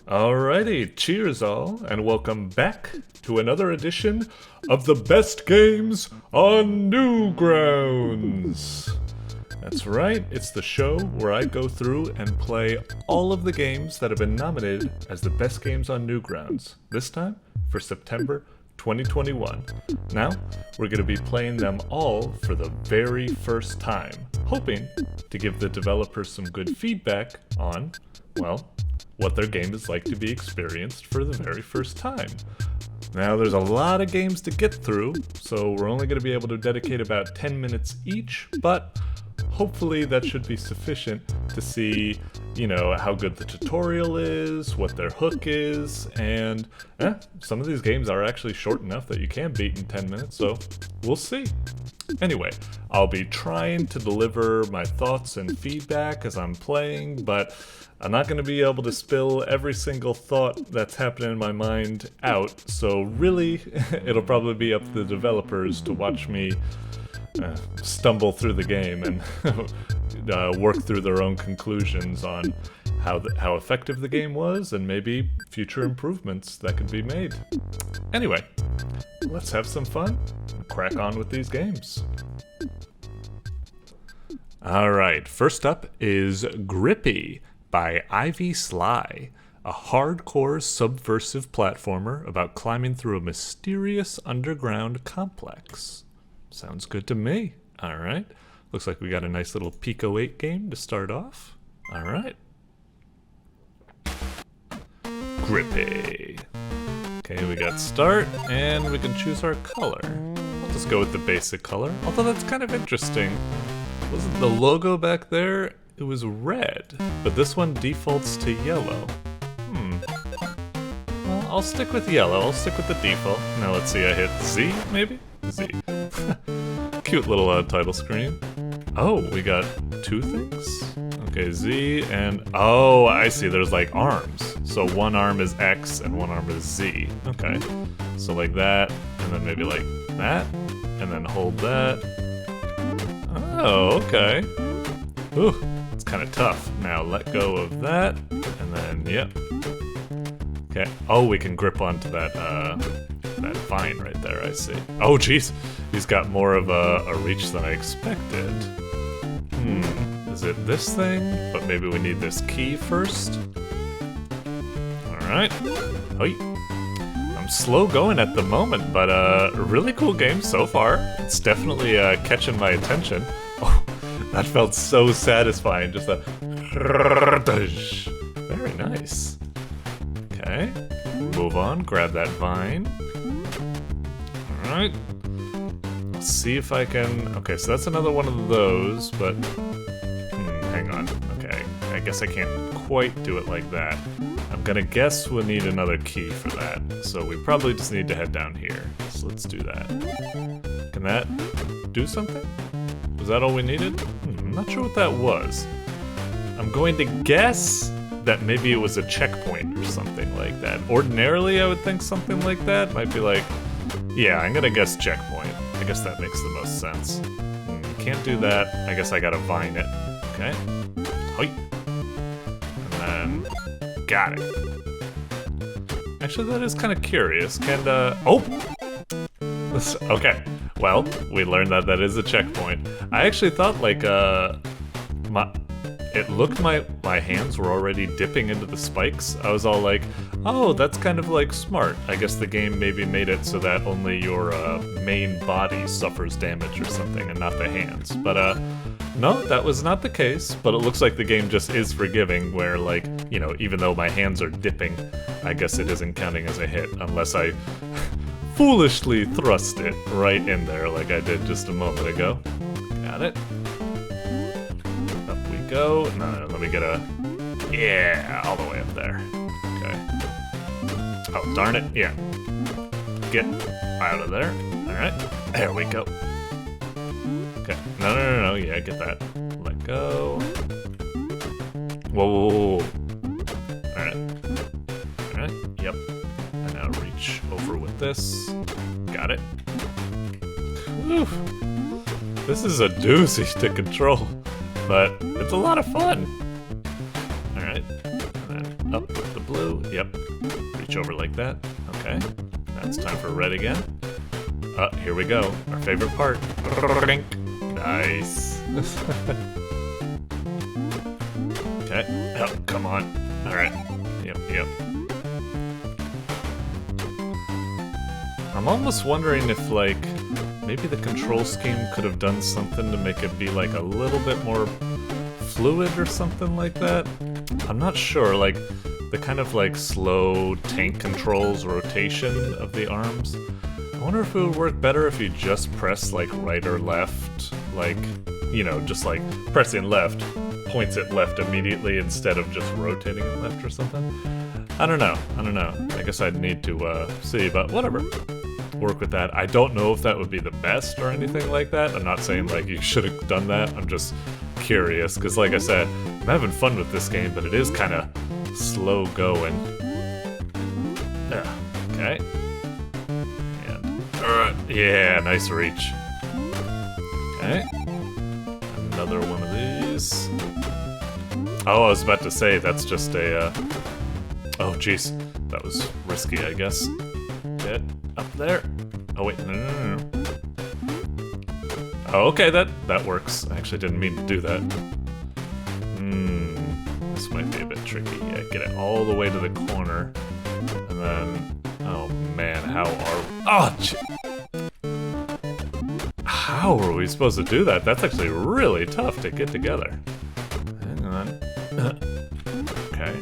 Alrighty, cheers all, and welcome back to another edition of the best games on Newgrounds. That's right, it's the show where I go through and play all of the games that have been nominated as the best games on Newgrounds, this time for September 2021. Now, we're going to be playing them all for the very first time, hoping to give the developers some good feedback on, well, what their game is like to be experienced for the very first time. Now, there's a lot of games to get through, so we're only going to be able to dedicate about 10 minutes each, but hopefully that should be sufficient to see, you know, how good the tutorial is, what their hook is, and some of these games are actually short enough that you can beat in 10 minutes, so we'll see. Anyway, I'll be trying to deliver my thoughts and feedback as I'm playing, but I'm not going to be able to spill every single thought that's happening in my mind out, so really, it'll probably be up to the developers to watch me stumble through the game and work through their own conclusions on how effective the game was and maybe future improvements that could be made. Anyway, let's have some fun and crack on with these games. Alright, first up is GRiPPY by ivysly, a hardcore subversive platformer about climbing through a mysterious underground complex. Sounds good to me. Alright. Looks like we got a nice little Pico 8 game to start off. Alright. GRiPPY. Okay, we got start, and we can choose our color. I'll just go with the basic color, although that's kind of interesting. Wasn't the logo back there? It was red, but this one defaults to yellow. Well, I'll stick with yellow. I'll stick with the default. Now let's see, I hit Z, maybe? Z. Cute little title screen. Oh, we got two things? Okay, Z and... oh, I see, there's like arms. So one arm is X and one arm is Z. Okay. So like that, and then maybe like that, and then hold that. Oh, okay. Ooh, it's kind of tough. Now let go of that, and then, yep. Okay, oh, we can grip onto that, that vine right there, I see. Oh, jeez, he's got more of a reach than I expected. Is it this thing? But maybe we need this key first. Alright. I'm slow going at the moment, but a really cool game so far. It's definitely catching my attention. Oh, that felt so satisfying, just a... very nice. Okay, move on, grab that vine. Alright. Let's see if I can... okay, so that's another one of those, but... hang on. Okay, I guess I can't quite do it like that. I'm gonna guess we'll need another key for that, so we probably just need to head down here. So let's do that. Can that do something? Was that all we needed? I'm not sure what that was. I'm going to guess that maybe it was a checkpoint or something like that. Ordinarily, I would think something like that might be like, yeah, I'm gonna guess checkpoint. I guess that makes the most sense. Can't do that. I guess I gotta vine it. Okay. Hoi. And then, got it. Actually, that is kind of curious. Can, oh! Okay. Well, we learned that that is a checkpoint. I actually thought, like, it looked my hands were already dipping into the spikes. I was all like, oh, that's kind of like smart. I guess the game maybe made it so that only your main body suffers damage or something and not the hands. But no, that was not the case. But it looks like the game just is forgiving where, like, you know, even though my hands are dipping, I guess it isn't counting as a hit unless I foolishly thrust it right in there like I did just a moment ago. Got it. Go. No, let me get a... yeah, all the way up there. Okay. Oh, darn it. Yeah. Get out of there. Alright. There we go. Okay. No. Yeah, get that. Let go. Whoa. Alright. Alright. Yep. And now reach over with this. Got it. Whew. This is a doozy to control. But it's a lot of fun. Alright. And then up with the blue. Yep. Reach over like that. Okay. Now it's time for red again. Here we go. Our favorite part. Nice. Okay. Oh, come on. Alright. Yep. I'm almost wondering if, like, maybe the control scheme could have done something to make it be, like, a little bit more fluid or something like that. I'm not sure, like, the kind of, like, slow tank controls rotation of the arms. I wonder if it would work better if you just press, like, right or left, like, you know, just, like, pressing left points it left immediately instead of just rotating it left or something. I don't know. I guess I'd need to, see, but whatever. Work with that. I don't know if that would be the best or anything like that. I'm not saying, like, you should have done that. I'm just curious, because, like I said, I'm having fun with this game, but it is kind of slow going. Okay. And, yeah, nice reach. Okay. Another one of these. Oh, I was about to say, that's just a, oh, jeez. That was risky, I guess. Get up there. Oh, wait, no. Oh, okay, that works. I actually didn't mean to do that. This might be a bit tricky. Yeah, get it all the way to the corner. And then, oh man, how are we supposed to do that? That's actually really tough to get together. Hang on. Okay.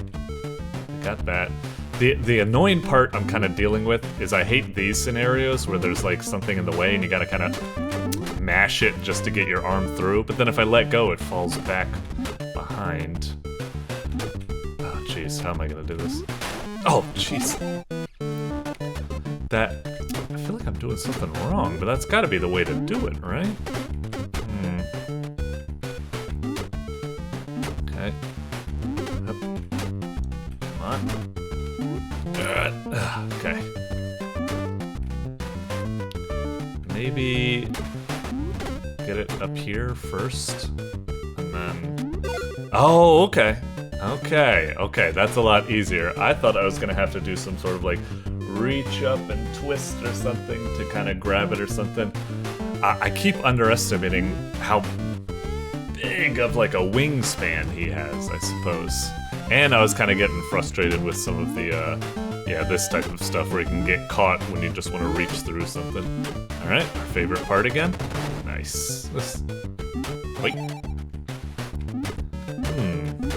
Got that. The annoying part I'm kind of dealing with is I hate these scenarios where there's like something in the way and you gotta kind of mash it just to get your arm through, but then if I let go, it falls back behind. Oh, jeez, how am I gonna do this? Oh, jeez. I feel like I'm doing something wrong, but that's gotta be the way to do it, right? Okay. Up. Come on. Okay. Maybe get it up here first, and then... Oh, okay. Okay, that's a lot easier. I thought I was gonna have to do some sort of like reach up and twist or something to kind of grab it or something. I keep underestimating how big of like a wingspan he has, I suppose. And I was kind of getting frustrated with some of the, yeah, this type of stuff where you can get caught when you just want to reach through something. Alright, our favorite part again. Nice. Wait.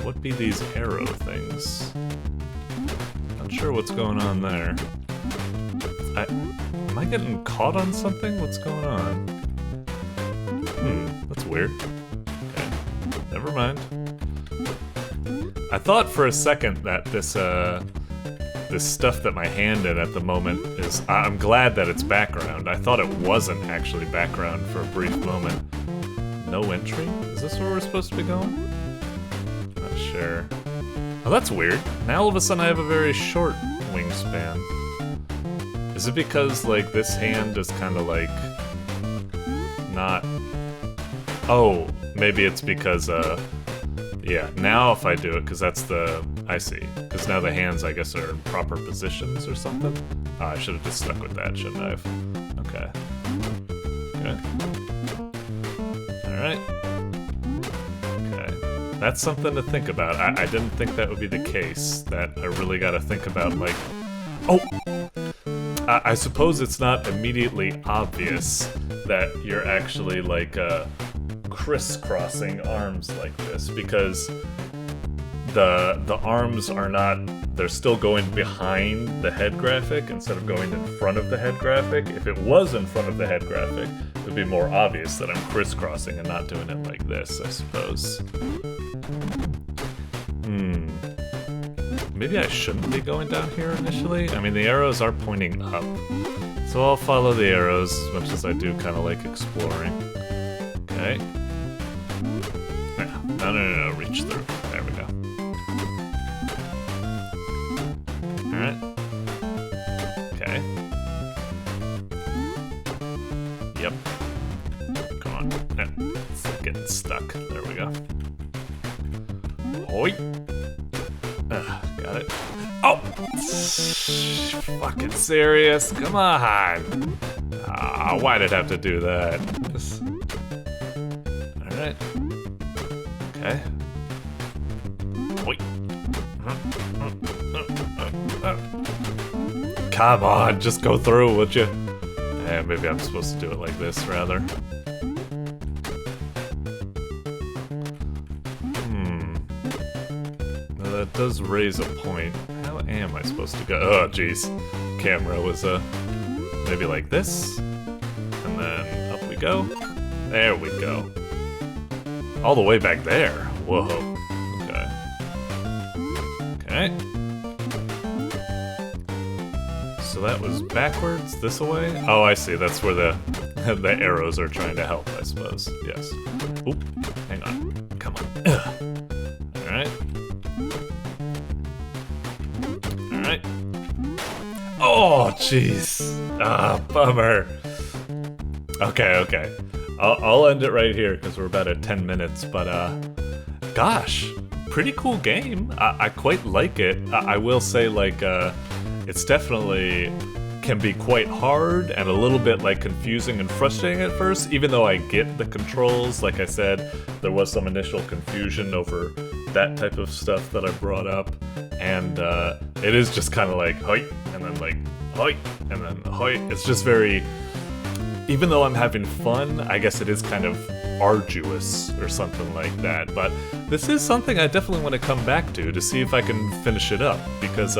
What be these arrow things? Not sure what's going on there. Am I getting caught on something? What's going on? That's weird. Okay, never mind. I thought for a second that this stuff that my hand did at the moment is... I'm glad that it's background. I thought it wasn't actually background for a brief moment. No entry? Is this where we're supposed to be going? Not sure. Oh, that's weird. Now all of a sudden I have a very short wingspan. Is it because, like, this hand is kind of, like, not... Oh, maybe it's because, yeah, now if I do it, because that's the... I see. Because now the hands, I guess, are in proper positions or something? Oh, I should have just stuck with that, shouldn't I have? Okay. Okay. Alright. Okay. That's something to think about. I didn't think that would be the case, that I really gotta think about, like... Oh! I suppose it's not immediately obvious that you're actually, like, crisscrossing arms like this, because the arms are not... They're still going behind the head graphic instead of going in front of the head graphic. If it was in front of the head graphic, it would be more obvious that I'm crisscrossing and not doing it like this, I suppose. Maybe I shouldn't be going down here initially? I mean, the arrows are pointing up. So I'll follow the arrows as much as I do kind of like exploring. Okay. No, reach through. There we go. Alright. Okay. Yep. Come on. No, it's getting stuck. There we go. Hoi! got it. Oh! Fucking serious? Come on! Ah, why did I have to do that? Alright. Okay. Wait. Come on, just go through, would you? Eh, maybe I'm supposed to do it like this, rather. Now that does raise a point. How am I supposed to go? Oh, jeez. Camera was, maybe like this. And then up we go. There we go. All the way back there. Whoa. Okay. Okay. So that was backwards, this way? Oh, I see. That's where the the arrows are trying to help, I suppose. Yes. Oop. Hang on. Come on. Alright. Alright. Oh, jeez. Ah, bummer. Okay, okay. I'll end it right here because we're about at 10 minutes, but gosh, pretty cool game. I quite like it. I will say, like, it's definitely can be quite hard and a little bit like confusing and frustrating at first, even though I get the controls. Like I said, there was some initial confusion over that type of stuff that I brought up, and it is just kind of like hoi, and then like hoi, and then hoi. It's just very, even though I'm having fun, I guess it is kind of arduous or something like that. But this is something I definitely want to come back to see if I can finish it up, because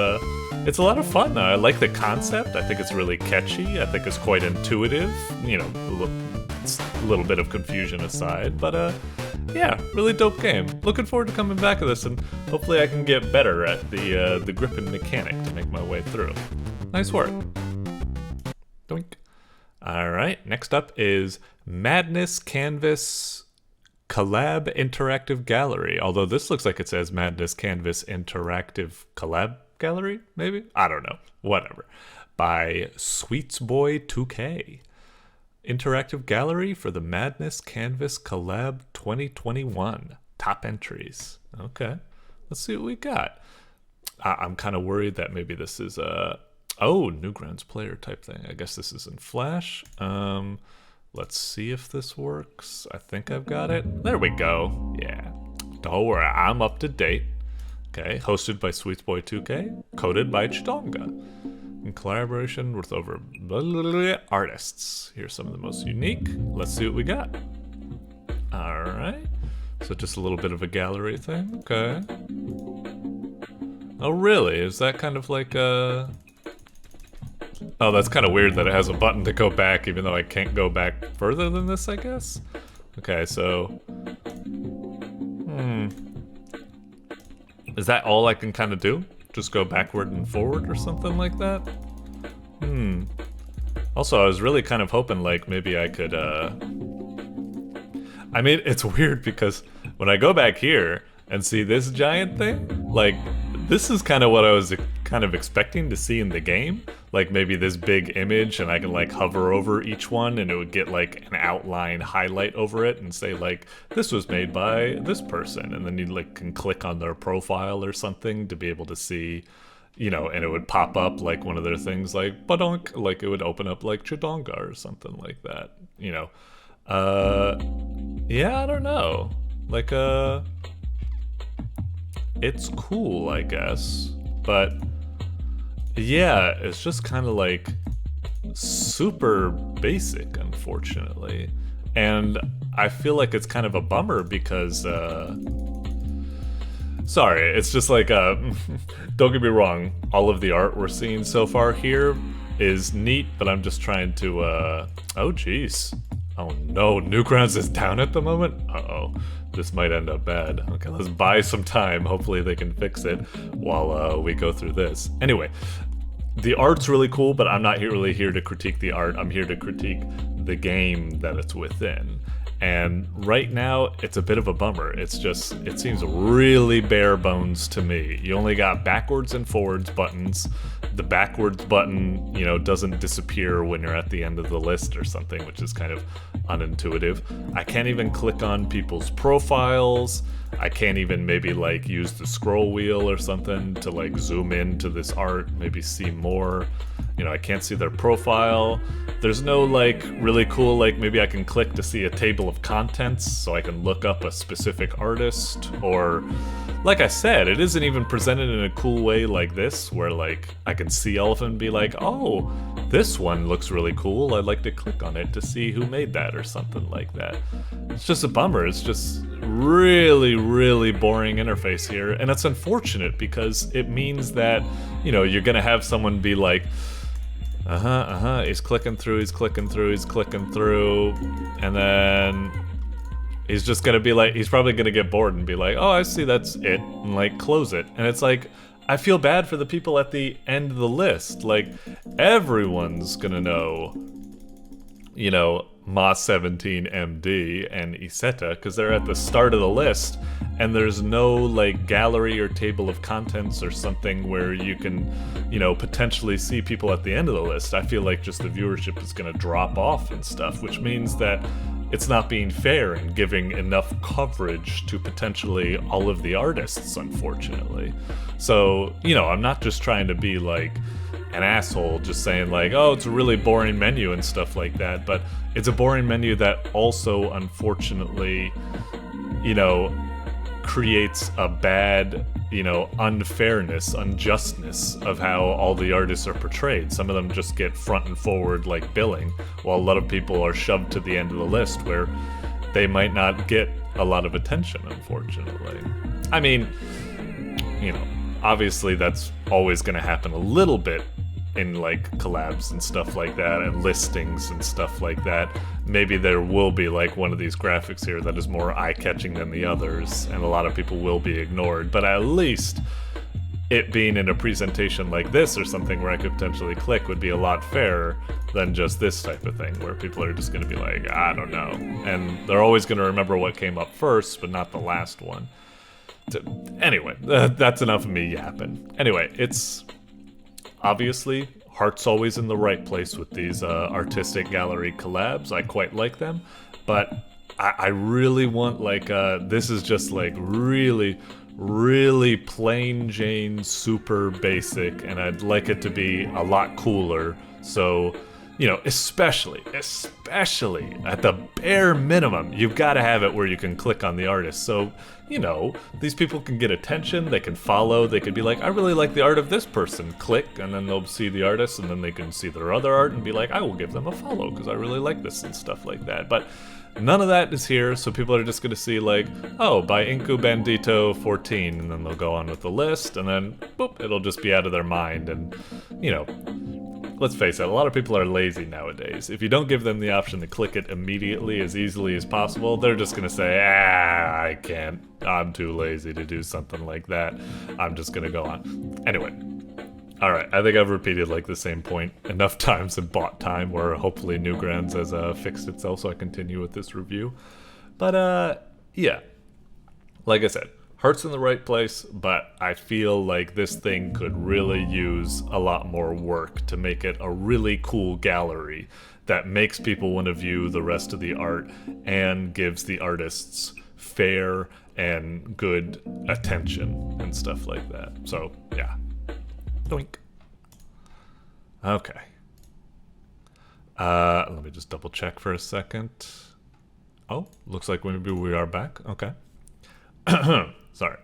it's a lot of fun. I like the concept. I think it's really catchy. I think it's quite intuitive. You know, a little bit of confusion aside, but yeah, really dope game. Looking forward to coming back to this, and hopefully I can get better at the gripping mechanic to make my way through. Nice work. Doink. Alright, next up is Madness Canvas Collab Interactive Gallery. Although this looks like it says Madness Canvas Interactive Collab Gallery, maybe? I don't know. Whatever. By Sweetsboy2K. Interactive Gallery for the Madness Canvas Collab 2021. Top entries. Okay. Let's see what we got. I'm kind of worried that maybe this is a... Oh, Newgrounds player type thing. I guess this is in Flash. Let's see if this works. I think I've got it. There we go. Yeah. Don't worry, I'm up to date. Okay, hosted by Sweetsboy2K, coded by Chidonga. In collaboration with over artists. Here's some of the most unique. Let's see what we got. Alright. So just a little bit of a gallery thing. Okay. Oh, really? Is that kind of like a... Oh, that's kind of weird that it has a button to go back, even though I can't go back further than this, I guess? Okay, so... Is that all I can kind of do? Just go backward and forward or something like that? Also, I was really kind of hoping, like, maybe I could, I mean, it's weird because when I go back here and see this giant thing, like, this is kind of what I was kind of expecting to see in the game. Like, maybe this big image and I can, like, hover over each one and it would get, like, an outline highlight over it and say, like, this was made by this person. And then you, like, can click on their profile or something to be able to see, you know, and it would pop up, like, one of their things, like, badonk, like, it would open up, like, Chidonga or something like that, you know. Yeah, I don't know. Like, it's cool, I guess, but yeah, it's just kind of like super basic, unfortunately, and I feel like it's kind of a bummer because sorry, it's just like don't get me wrong, all of the art we're seeing so far here is neat, but I'm just trying to oh jeez, oh no, Newgrounds is down at the moment. Uh-oh. This might end up bad. Okay, let's buy some time. Hopefully they can fix it while we go through this. Anyway, the art's really cool, but I'm not really here to critique the art. I'm here to critique the game that it's within. And right now, it's a bit of a bummer. It's just, it seems really bare bones to me. You only got backwards and forwards buttons. the backwards button, you know, doesn't disappear when you're at the end of the list or something, which is kind of unintuitive. I can't even click on people's profiles. I can't even maybe like use the scroll wheel or something to like zoom into this art, maybe see more. You know, I can't see their profile. There's no like really cool, like maybe I can click to see a table of contents so I can look up a specific artist, or like I said, it isn't even presented in a cool way like this where like I can see all of them and be like, oh, this one looks really cool. I'd like to click on it to see who made that or something like that. It's just a bummer. It's just really, really boring interface here. And it's unfortunate because it means that, you know, you're going to have someone be like, he's clicking through, he's clicking through, he's clicking through, and then he's just gonna be like, he's probably gonna get bored and be like, oh, I see, that's it, and like close it. And it's like, I feel bad for the people at the end of the list. Like, everyone's gonna know, you know, Ma17MD and Iseta, because they're at the start of the list, and there's no like gallery or table of contents or something where you can, you know, potentially see people at the end of the list. I feel like just the viewership is gonna drop off and stuff, which means that it's not being fair and giving enough coverage to potentially all of the artists, unfortunately. So, you know, I'm not just trying to be like an asshole just saying like, oh, it's a really boring menu and stuff like that, but it's a boring menu that also, unfortunately, you know, creates a bad, you know, unfairness, unjustness of how all the artists are portrayed. Some of them just get front and forward like billing, while a lot of people are shoved to the end of the list where they might not get a lot of attention, unfortunately. I mean, you know, obviously that's always going to happen a little bit in like collabs and stuff like that, and listings and stuff like that. Maybe there will be like one of these graphics here that is more eye-catching than the others, and a lot of people will be ignored, but at least it being in a presentation like this or something where I could potentially click would be a lot fairer than just this type of thing where people are just going to be like, I don't know, and they're always going to remember what came up first but not the last one. Anyway, that's enough of me yapping. Anyway, it's obviously, heart's always in the right place with these artistic gallery collabs. I quite like them, but I really want like, this is just like really, really plain Jane, super basic, and I'd like it to be a lot cooler. So, you know, especially at the bare minimum, you've got to have it where you can click on the artist. So, you know, these people can get attention, they can follow, they could be like, I really like the art of this person, click, and then they'll see the artist, and then they can see their other art and be like, I will give them a follow because I really like this and stuff like that. But none of that is here, so people are just going to see like, oh, by Inku Bandito 14, and then they'll go on with the list, and then, boop, it'll just be out of their mind, and, you know, let's face it, a lot of people are lazy nowadays. If you don't give them the option to click it immediately as easily as possible, they're just gonna say, I can't. I'm too lazy to do something like that. I'm just gonna go on. Anyway. Alright, I think I've repeated like the same point enough times in bot time where hopefully Newgrounds has fixed itself so I continue with this review. But, yeah. Like I said, heart's in the right place, but I feel like this thing could really use a lot more work to make it a really cool gallery that makes people want to view the rest of the art and gives the artists fair and good attention and stuff like that. So, yeah. Doink. Okay. Let me just double check for a second. Oh, looks like maybe we are back. Okay. Sorry.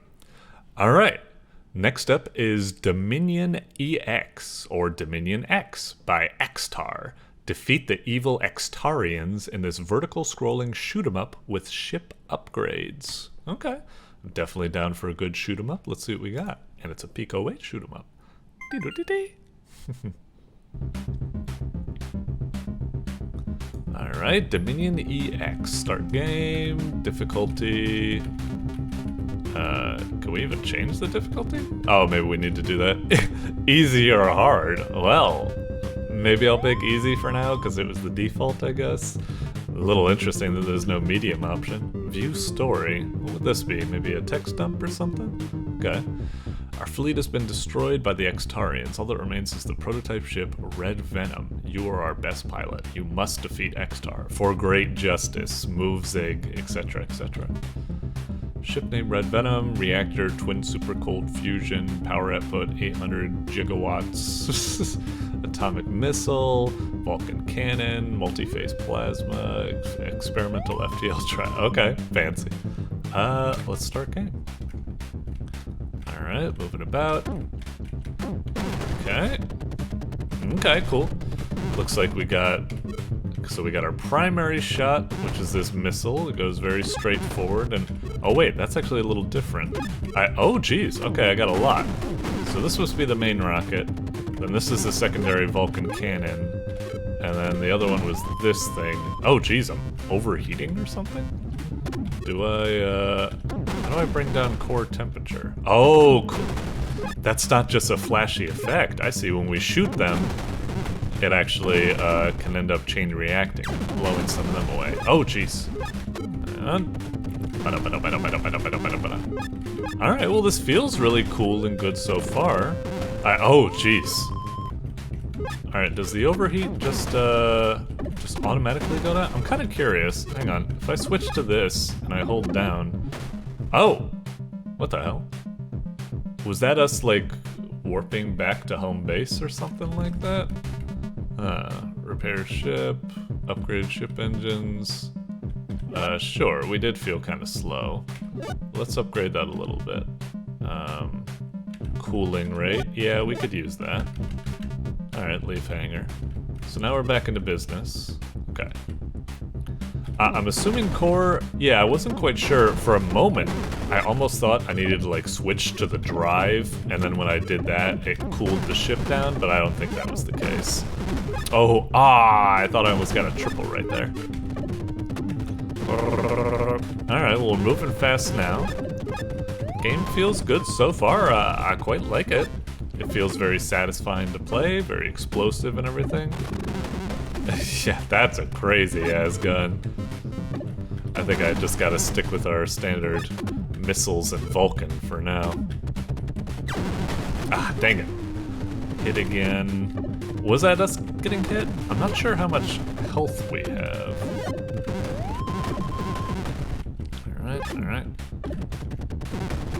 All right. Next up is Dominion EX, or Dominion X, by Extar. Defeat the evil Extarians in this vertical scrolling shoot-'em-up with ship upgrades. Okay. I'm definitely down for a good shoot-'em-up. Let's see what we got. And it's a Peak 08 shoot-'em-up. Alright, Dominion EX. Start game. Difficulty. Can we even change the difficulty? Oh, maybe we need to do that. Easy or hard? Well, maybe I'll pick easy for now because it was the default, I guess. A little interesting that there's no medium option. View story. What would this be? Maybe a text dump or something? Okay. Our fleet has been destroyed by the Extarians. All that remains is the prototype ship Red Venom. You are our best pilot. You must defeat Extar for great justice. Move Zig, etc., etc. Ship name Red Venom, reactor twin super cold fusion, power output 800 gigawatts, atomic missile, Vulcan cannon, multi-phase plasma, experimental FTL Okay, fancy. Let's start game. Alright, moving about. Okay. Okay, cool. Looks like we got our primary shot, which is this missile. It goes very straightforward, and oh wait, that's actually a little different. Oh geez, okay, I got a lot. So this must be the main rocket. Then this is the secondary Vulcan cannon, and then the other one was this thing. Oh geez, I'm overheating or something? How do I bring down core temperature? Oh, cool. That's not just a flashy effect. I see, when we shoot them, it actually can end up chain reacting, blowing some of them away. Oh, jeez. Alright, well this feels really cool and good so far. Oh, jeez. Alright, does the overheat just automatically go down? I'm kind of curious. Hang on. If I switch to this and I hold down... Oh! What the hell? Was that us, like, warping back to home base or something like that? Repair ship, upgrade ship engines. Sure, we did feel kind of slow. Let's upgrade that a little bit. Cooling rate, yeah, we could use that. Alright, leaf hanger. So now we're back into business. Okay. I'm assuming core... Yeah, I wasn't quite sure. For a moment, I almost thought I needed to, like, switch to the drive, and then when I did that, it cooled the ship down, but I don't think that was the case. Oh, I thought I almost got a triple right there. Alright, well, we're moving fast now. Game feels good so far. I quite like it. It feels very satisfying to play, very explosive and everything. Yeah, that's a crazy-ass gun. I think I just gotta stick with our standard missiles and Vulcan for now. Ah, dang it. Hit again. Was that us getting hit? I'm not sure how much health we have. Alright.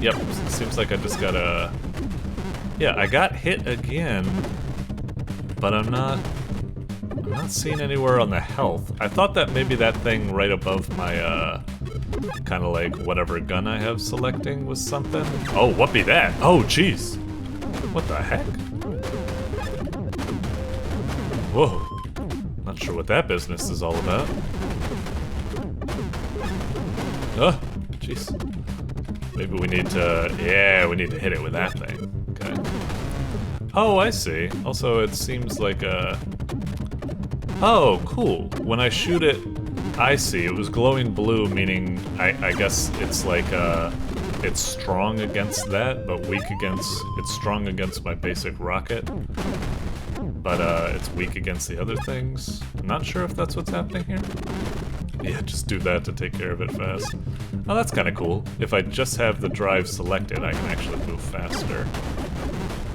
Yep, seems like I just gotta... Yeah, I got hit again, but I'm not seeing anywhere on the health. I thought that maybe that thing right above my, kind of like whatever gun I have selecting was something. Oh, what be that? Oh, jeez. What the heck? Whoa. Not sure what that business is all about. Oh, jeez. Maybe we need to... Yeah, we need to hit it with that thing. Okay. Oh, I see. Also, it seems like a... Oh, cool. When I shoot it, I see. It was glowing blue, meaning I guess it's like, it's strong against that, but weak against... It's strong against my basic rocket, but it's weak against the other things. I'm not sure if that's what's happening here. Yeah, just do that to take care of it fast. Oh, that's kind of cool. If I just have the drive selected, I can actually move faster.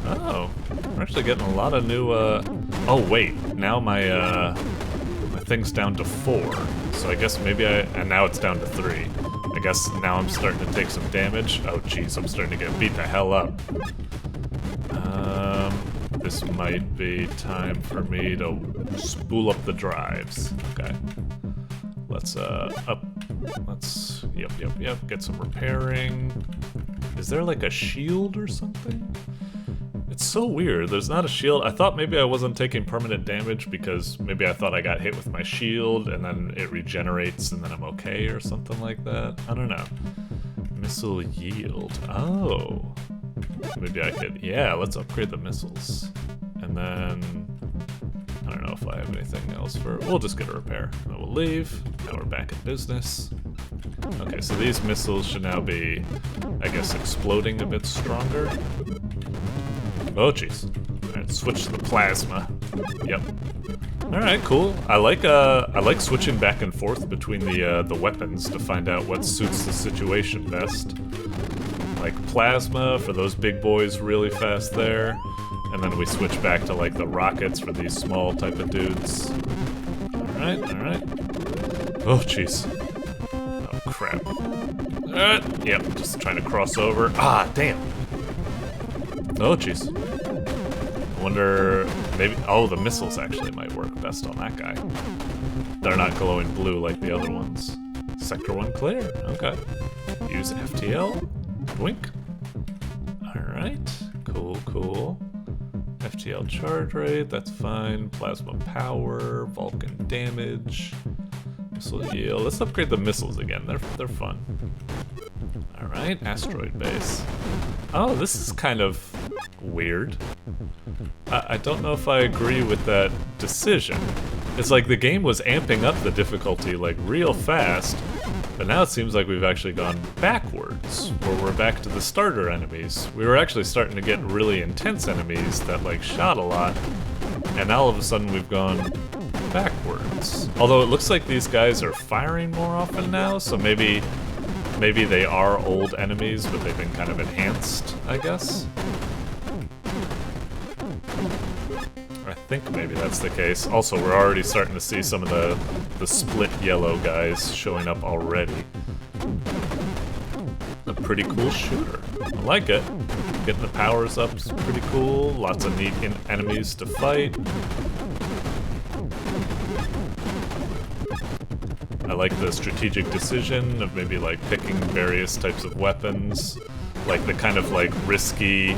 Oh, we're actually getting a lot of new, Oh, wait. Now my thing's down to 4. So I guess maybe and now it's down to 3. I guess now I'm starting to take some damage. Oh, jeez, I'm starting to get beat the hell up. This might be time for me to spool up the drives. Okay. Let's, yep, get some repairing. Is there like a shield or something? It's so weird, there's not a shield. I thought maybe I wasn't taking permanent damage because maybe I thought I got hit with my shield and then it regenerates and then I'm okay or something like that. I don't know. Missile yield, oh. Maybe I could, yeah, let's upgrade the missiles. And then, I don't know if I have anything else for... We'll just get a repair. Then we'll leave. Now we're back in business. Okay, so these missiles should now be, I guess, exploding a bit stronger. Oh, jeez. Alright, switch to the plasma. Yep. Alright, cool. I like switching back and forth between the weapons to find out what suits the situation best. like plasma for those big boys really fast there. And then we switch back to like the rockets for these small type of dudes. Alright, alright. Oh, jeez. Oh, crap. Yep, just trying to cross over. Ah, damn. Oh, jeez. I wonder, maybe, oh, the missiles actually might work best on that guy. They're not glowing blue like the other ones. Sector 1 clear, okay. Use FTL, wink. Alright, cool, cool. FTL charge rate, that's fine. Plasma power, Vulcan damage. Missile yield, let's upgrade the missiles again, they're fun. Alright, asteroid base. Oh, this is kind of weird. I don't know if I agree with that decision. It's like the game was amping up the difficulty like real fast, but now it seems like we've actually gone backwards, where we're back to the starter enemies. We were actually starting to get really intense enemies that like shot a lot, and now all of a sudden we've gone backwards. Although it looks like these guys are firing more often now, so maybe they are old enemies, but they've been kind of enhanced, I guess. I think maybe that's the case. Also, we're already starting to see some of the split yellow guys showing up already. A pretty cool shooter. I like it. Getting the powers up is pretty cool. Lots of neat enemies to fight. I like the strategic decision of maybe like picking various types of weapons. Like the kind of like risky,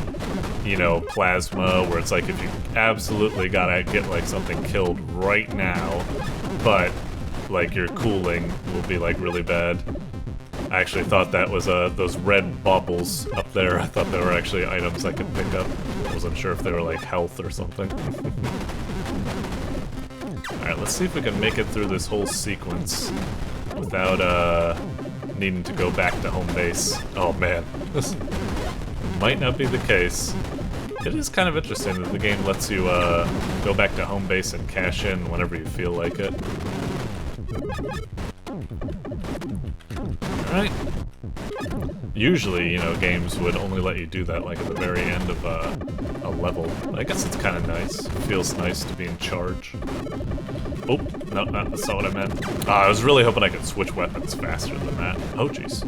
you know, plasma where it's like if you absolutely gotta get like something killed right now, but like your cooling will be like really bad. I actually thought that was those red bubbles up there. I thought they were actually items I could pick up. I wasn't sure if they were like health or something. Alright, let's see if we can make it through this whole sequence without needing to go back to home base. Oh man, this might not be the case. It is kind of interesting that the game lets you go back to home base and cash in whenever you feel like it. Alright. Usually, you know, games would only let you do that like at the very end of a level. But I guess it's kind of nice. It feels nice to be in charge. Oh, no, that's not what I meant. I was really hoping I could switch weapons faster than that. Oh, jeez.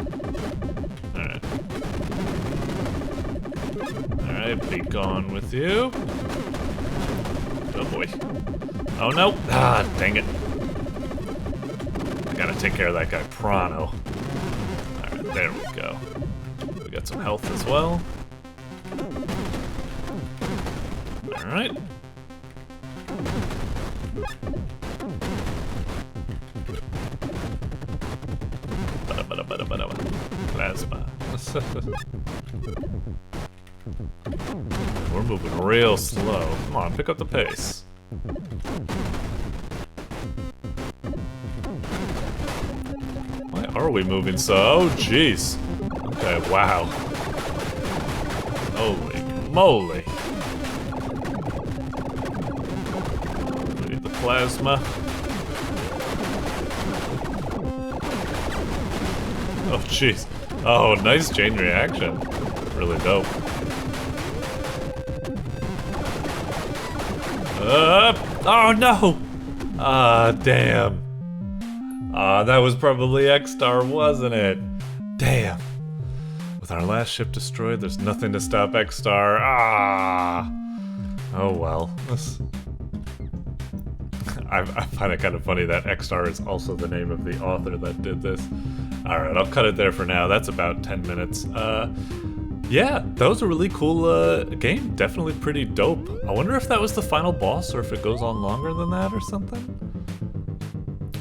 Alright. Alright, be gone with you. Oh boy. Oh no! Ah, dang it. I gotta take care of that guy pronto. Alright, there we go. We got some health as well. Alright. Plasma. We're moving real slow. Come on, pick up the pace. Why are we moving so? Oh, jeez. Okay, wow. Holy moly. We need the plasma. Oh, jeez. Oh, nice chain reaction. Really dope. Oh, no! Ah, damn. Ah, that was probably Extar, wasn't it? Damn. With our last ship destroyed, there's nothing to stop Extar. Ah! Oh, well. I find it kind of funny that Extar is also the name of the author that did this. Alright, I'll cut it there for now. That's about 10 minutes. Yeah, that was a really cool game. Definitely pretty dope. I wonder if that was the final boss or if it goes on longer than that or something.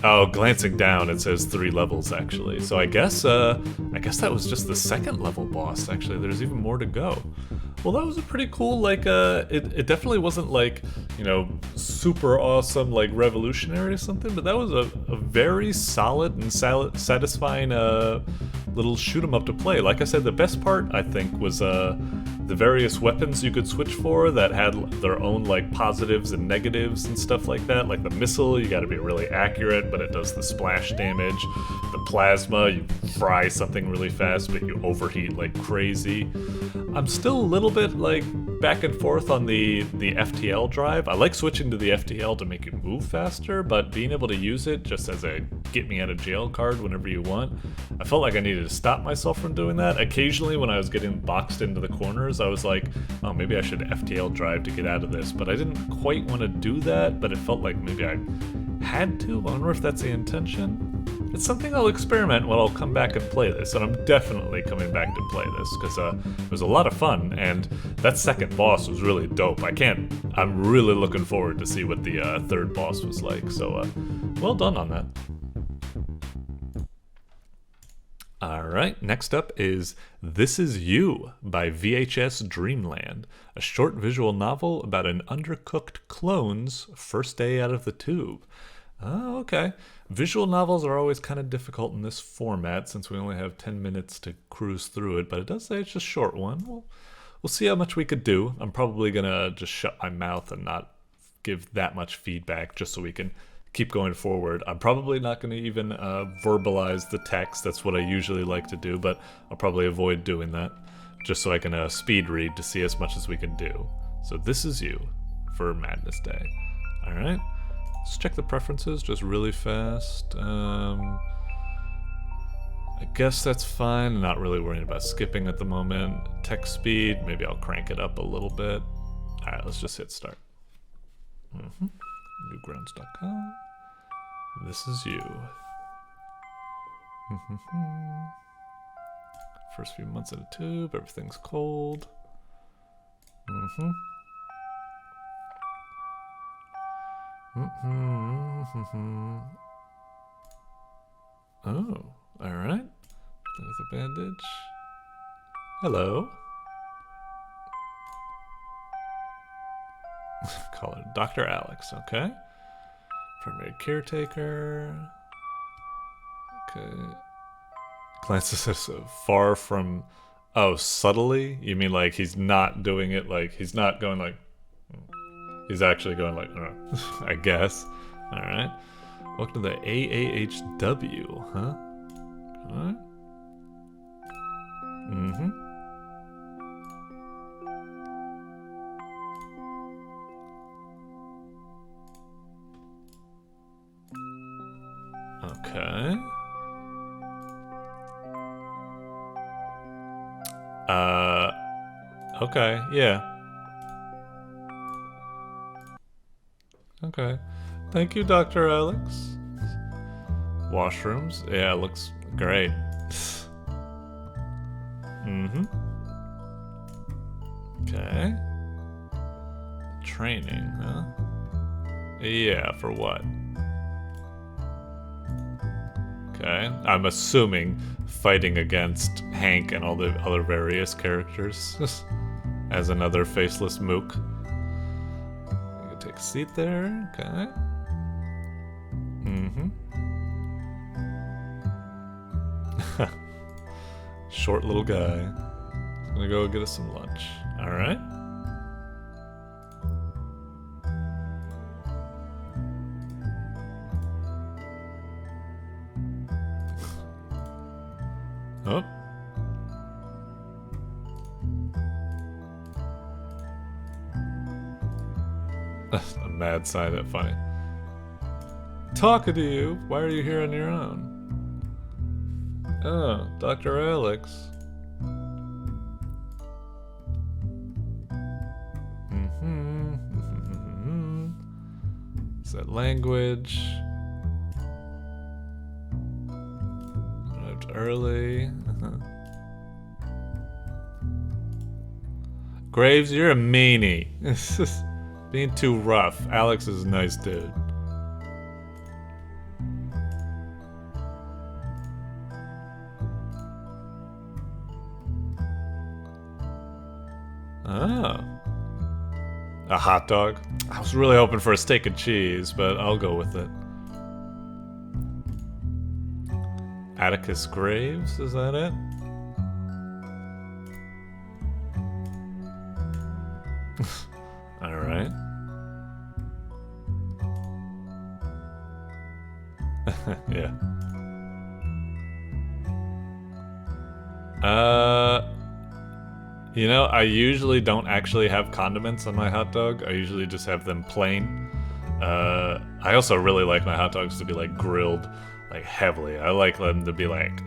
Oh, glancing down, it says 3 levels actually. So I guess that was just the second level boss. Actually, there's even more to go. Well, that was a pretty cool, like, it definitely wasn't like, you know, super awesome, like, revolutionary or something, but that was a very solid and satisfying, little shoot 'em up to play. Like I said, the best part, I think, was, the various weapons you could switch for that had their own like positives and negatives and stuff like that. Like the missile, you gotta be really accurate, but it does the splash damage. The plasma, you fry something really fast, but you overheat like crazy. I'm still a little bit like back and forth on the FTL drive. I like switching to the FTL to make you move faster, but being able to use it just as a get me out of jail card whenever you want, I felt like I needed to stop myself from doing that. Occasionally when I was getting boxed into the corners, I was like, oh, maybe I should FTL drive to get out of this, but I didn't quite want to do that, but it felt like maybe I had to. I wonder if that's the intention. It's something I'll experiment when I'll come back and play this, and I'm definitely coming back to play this, because it was a lot of fun, and that second boss was really dope. I'm really looking forward to see what the third boss was like, so well done on that. Alright, next up is This Is You by vhsdreamland, a short visual novel about an undercooked clone's first day out of the tube. Oh, okay. Visual novels are always kind of difficult in this format since we only have 10 minutes to cruise through it, but it does say it's just a short one. We'll see how much we could do. I'm probably going to just shut my mouth and not give that much feedback just so we can keep going forward. I'm probably not going to even verbalize the text. That's what I usually like to do, but I'll probably avoid doing that just so I can speed read to see as much as we can do. So This Is You for Madness Day. All right. Let's check the preferences just really fast. I guess that's fine. I'm not really worrying about skipping at the moment. Text speed, maybe I'll crank it up a little bit. Alright, let's just hit start. Newgrounds.com. This is you. First few months in a tube, everything's cold. Oh, alright. There's a bandage. Hello. Call it Dr. Alex, okay. Primary caretaker. Okay. Glances us far from... Oh, subtly? You mean like he's not doing it like... He's not going like... He's actually going like, I guess. Alright. Welcome to the AAHW, huh? Alright. Okay. Okay, yeah. Okay. Thank you, Dr. Alex. Washrooms. Yeah, it looks great. Okay. Training, huh? Yeah, for what? Okay. I'm assuming fighting against Hank and all the other various characters as another faceless mook. You can take a seat there. Okay. Short little guy. He's gonna go get us some lunch. Alright. Oh. A mad sign, that funny. Talking to you? Why are you here on your own? Oh, Dr. Alex. Is that language? Arrived early. Graves, you're a meanie. Being too rough. Alex is a nice dude. Oh. A hot dog? I was really hoping for a steak and cheese, but I'll go with it. Atticus Graves, is that it? Alright. Yeah. You know, I usually don't actually have condiments on my hot dog. I usually just have them plain. I also really like my hot dogs to be like grilled, like heavily. I like them to be like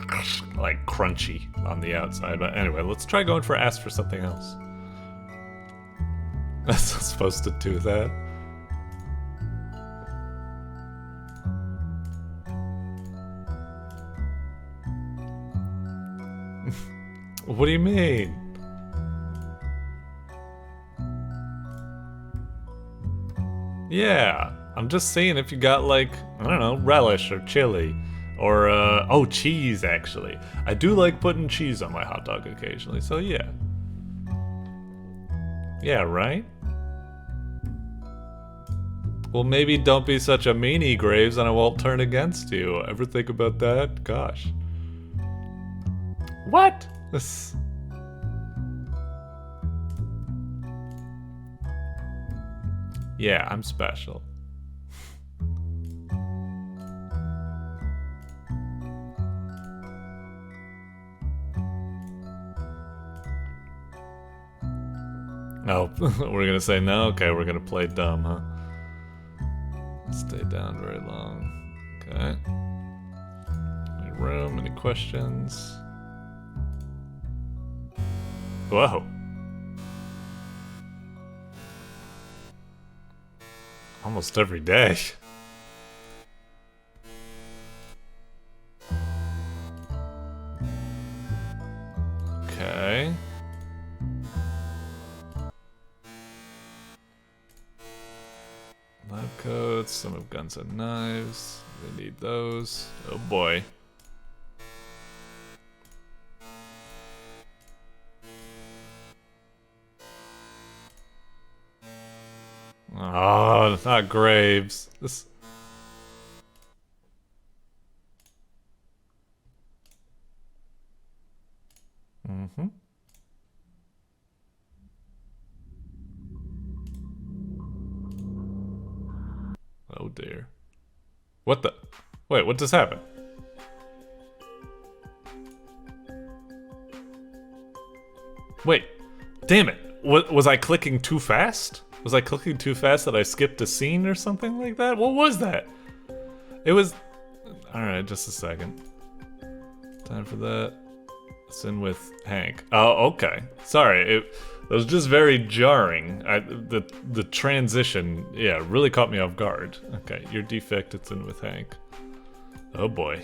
crunchy on the outside. But anyway, let's try going for ask for something else. That's supposed to do that. What do you mean? Yeah, I'm just saying if you got like, I don't know, relish or chili. Or, oh, cheese actually. I do like putting cheese on my hot dog occasionally, so yeah. Yeah, right? Well, maybe don't be such a meanie, Graves, and I won't turn against you. Ever think about that? Gosh. What? This... Yeah, I'm special. Oh, we're gonna say no? Okay, we're gonna play dumb, huh? Stay down very long. Okay. Any room? Any questions? Whoa. Almost every day. Okay. Lab coats, some of guns and knives. We need those. Oh boy. Oh, not Graves. This. Mm-hmm. Oh dear. What the? Wait, what just happened? Wait, damn it. Was I clicking too fast? Was I clicking too fast that I skipped a scene or something like that? What was that? It was... Alright, just a second. Time for that. It's in with Hank. Oh, okay. Sorry, it was just very jarring. The transition, yeah, really caught me off guard. Okay, your defect, it's in with Hank. Oh boy.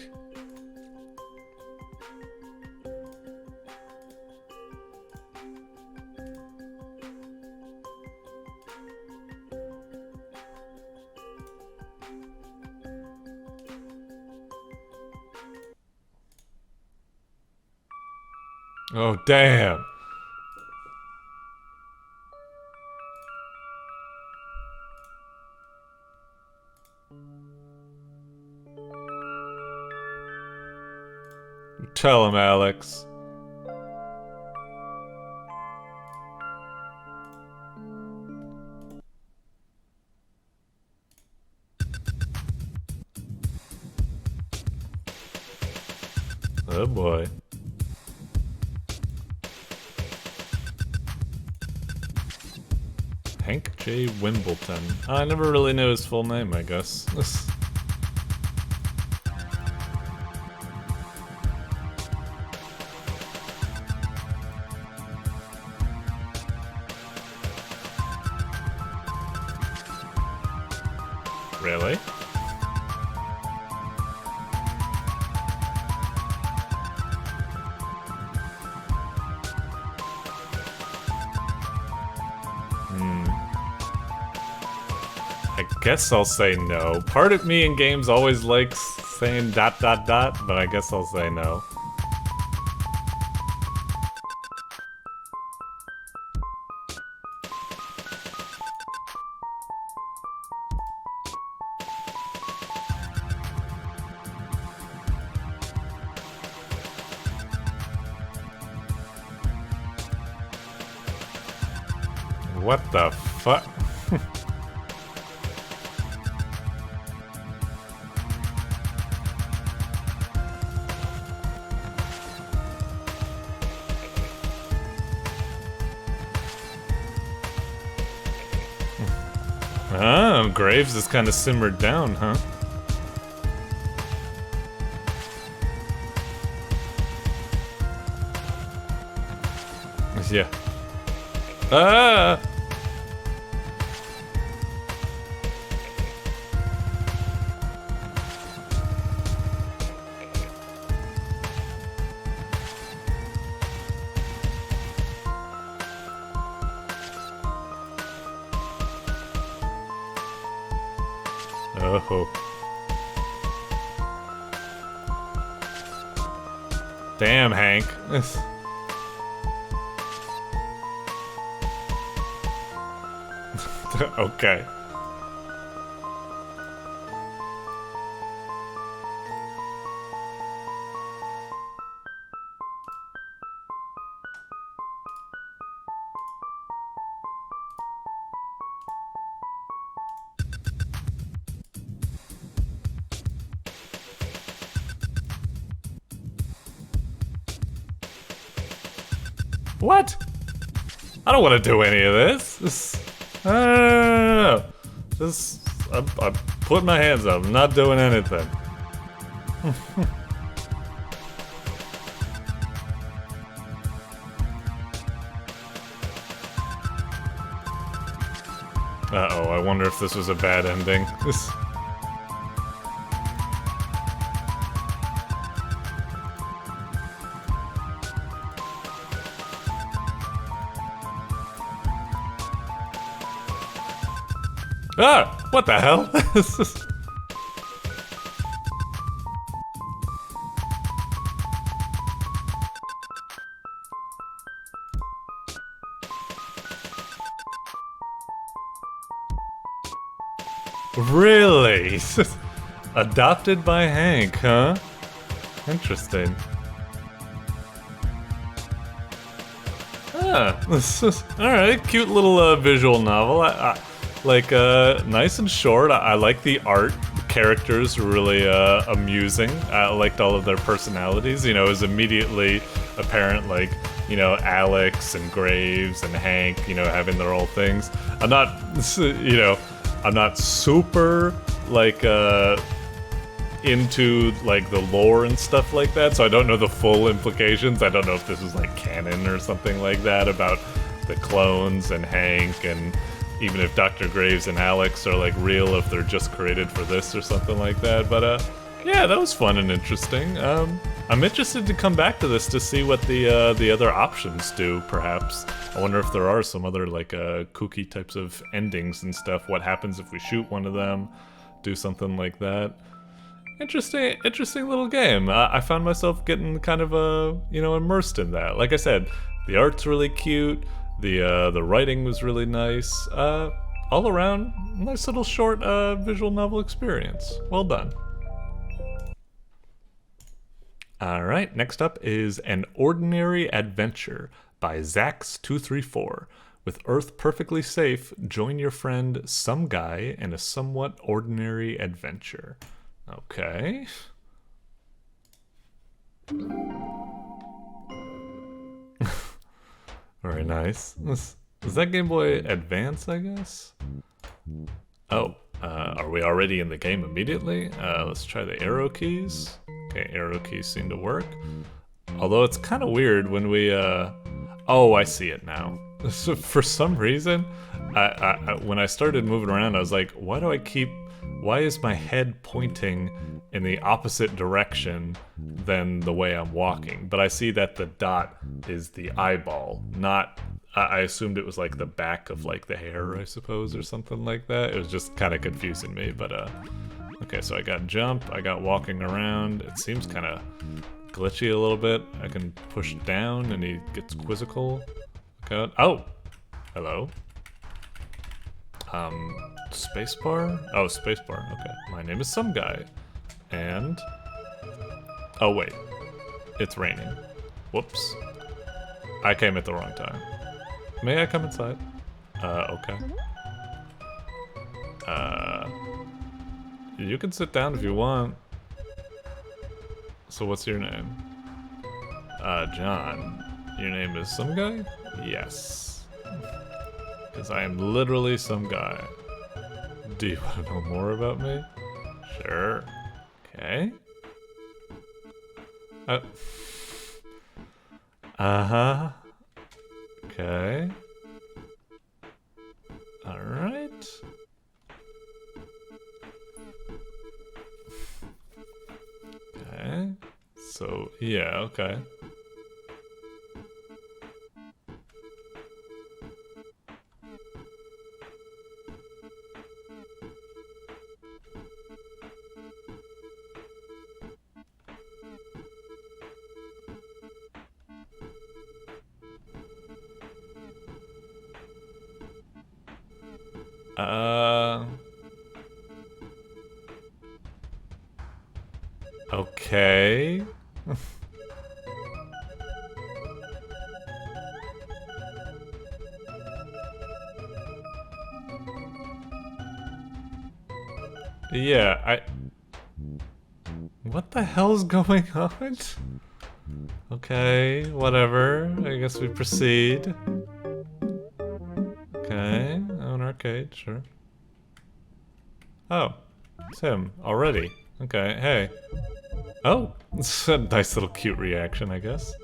Oh, damn. Tell him, Alex. Oh boy. Hank J. Wimbledon. I never really knew his full name, I guess. Really? I guess I'll say no. Part of me in games always likes saying ... but I guess I'll say no. What the fuck? Oh, Graves is kind of simmered down, huh? Yeah. Ah! Oh. Damn, Hank. Okay. What? I don't want to do any of this. No. Just, I'm putting my hands up. I'm not doing anything. Uh-oh, I wonder if this was a bad ending. Ah! What the hell? Really? Adopted by Hank, huh? Interesting. Ah, alright, cute little visual novel. Like, nice and short. I like the art. The characters were really amusing. I liked all of their personalities. You know, it was immediately apparent, like, you know, Alex and Graves and Hank, you know, having their own things. I'm not, you know, I'm not super, like, into, like, the lore and stuff like that, so I don't know the full implications. I don't know if this is, like, canon or something like that about the clones and Hank, and even if Dr. Graves and Alex are, like, real, if they're just created for this or something like that. But, yeah, that was fun and interesting. I'm interested to come back to this to see what the other options do, perhaps. I wonder if there are some other, like, kooky types of endings and stuff. What happens if we shoot one of them? Do something like that. Interesting little game. I found myself getting kind of, you know, immersed in that. Like I said, the art's really cute. The writing was really nice. All around, nice little short visual novel experience. Well done. Alright, next up is An Ordinary Adventure by Zax234. With Earth perfectly safe, join your friend Some Guy in a somewhat ordinary adventure. Okay. Very nice. Is that Game Boy Advance, I guess? Oh, are we already in the game immediately? Let's try the arrow keys. Okay, arrow keys seem to work. Although it's kind of weird when we, oh, I see it now. So for some reason, when I started moving around, I was like, why is my head pointing in the opposite direction than the way I'm walking? But I see that the dot is the eyeball, not, I assumed it was like the back of like the hair, I suppose, or something like that. It was just kind of confusing me, but okay, so I got jump, I got walking around. It seems kind of glitchy a little bit. I can push down and he gets quizzical. Okay. Oh, hello. Spacebar? Oh, spacebar, okay. My name is Some Guy. And... oh, wait. It's raining. Whoops. I came at the wrong time. May I come inside? Okay. You can sit down if you want. So what's your name? John. Your name is some guy? Yes. Because I am literally some guy. Do you want to know more about me? Sure. Okay. Uh-huh. Okay. Alright. Okay. So, yeah, okay. Okay. Yeah, what the hell's going on? Okay, whatever. I guess we proceed. Okay, oh, an arcade, sure. Oh, it's him already. Okay, hey. Oh, it's a nice little cute reaction, I guess.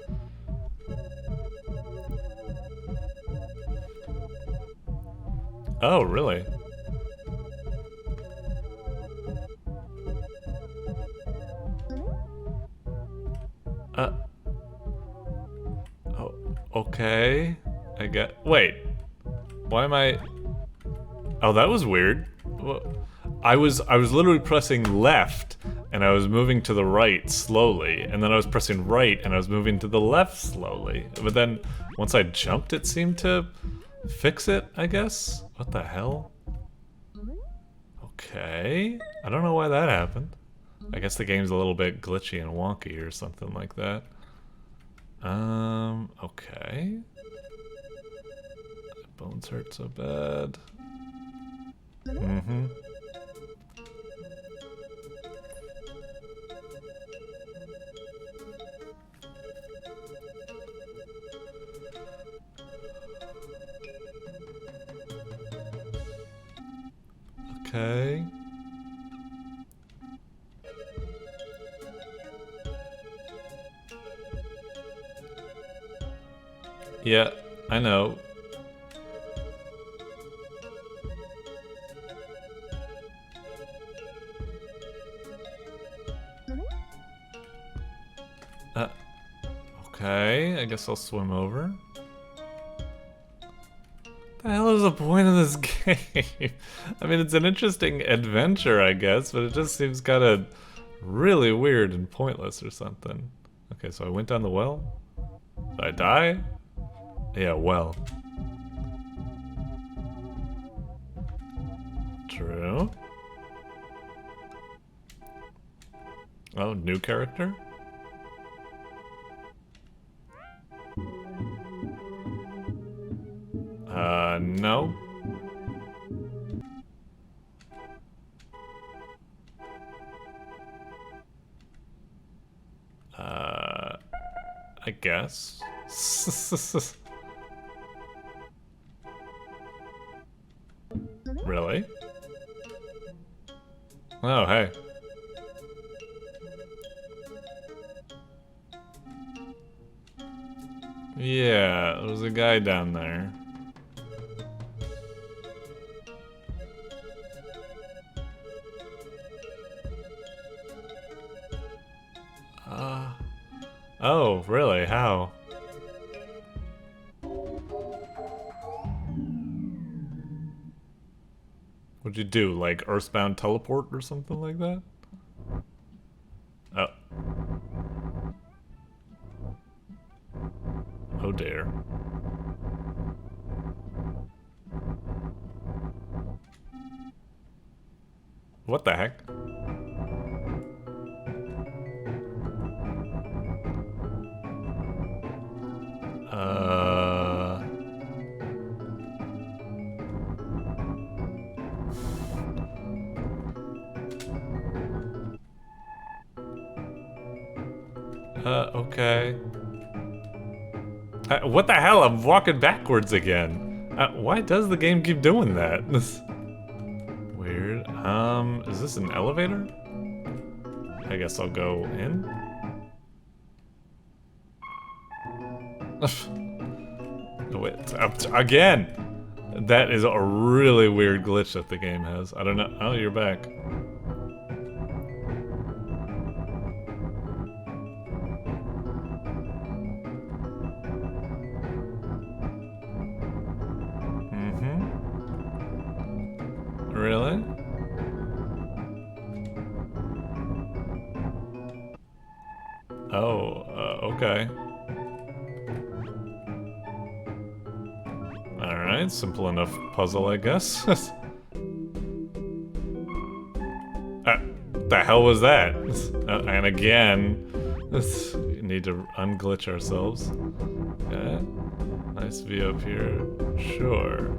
Oh, really? Oh, okay. I get. Wait. Why am I? Oh, that was weird. I was literally pressing left, and I was moving to the right slowly, and then I was pressing right, and I was moving to the left slowly. But then once I jumped, it seemed to fix it, I guess. What the hell? Okay. I don't know why that happened. I guess the game's a little bit glitchy and wonky or something like that. Okay. My bones hurt so bad. Mm-hmm. Okay. Yeah, I know. Okay, I guess I'll swim over. The hell is the point of this game? I mean, it's an interesting adventure, I guess, but it just seems kind of really weird and pointless or something. Okay, so I went down the well. Did I die? Yeah, well. True. Oh, new character? No. I guess. Really? Oh, hey. Yeah, there was a guy down there. Oh, really? How? What'd you do? Like Earthbound teleport or something like that? Oh. Oh dear. What the heck? Okay. What the hell? I'm walking backwards again. Why does the game keep doing that? Weird. Is this an elevator? I guess I'll go in. Wait, again! That is a really weird glitch that the game has. I don't know. Oh, you're back. Really? Oh, okay. Alright, simple enough puzzle, I guess. The hell was that? And again, we need to unglitch ourselves. Okay. Nice view up here. Sure.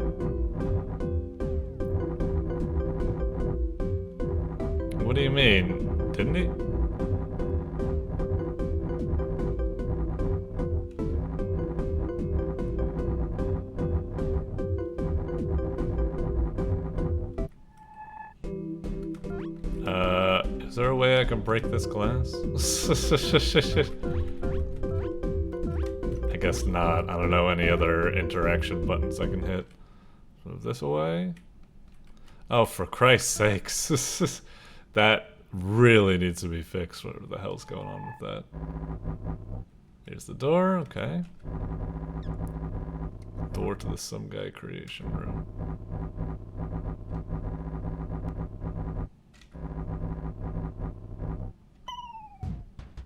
What do you mean? Didn't he? Is there a way I can break this glass? I guess not. I don't know any other interaction buttons I can hit. Move this away. Oh, for Christ's sakes. That really needs to be fixed, whatever the hell's going on with that. Here's the door, okay. Door to the some guy creation room.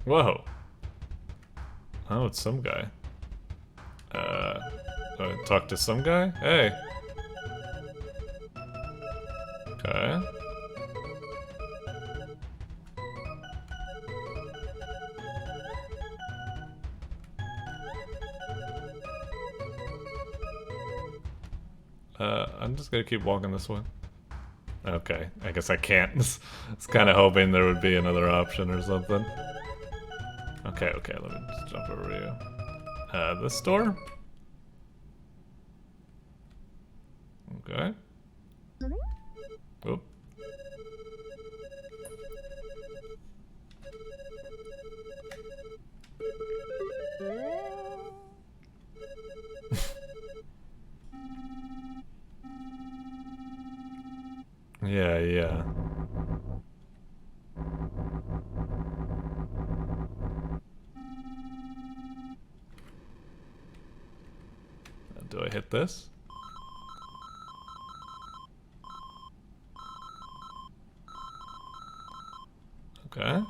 Whoa. Oh, it's some guy. Talk to some guy? Hey. Okay. I'm just gonna keep walking this way. Okay, I guess I can't. I was kind of hoping there would be another option or something. Okay, let me just jump over you. This door? Okay. Oop. Yeah. Do I hit this? Okay.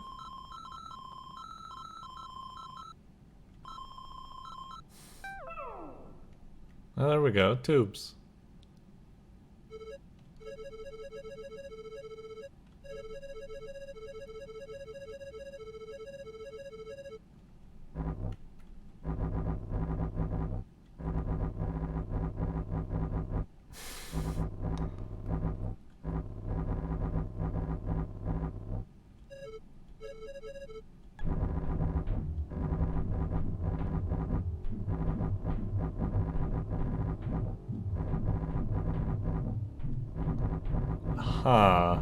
Oh, there we go, tubes. Huh.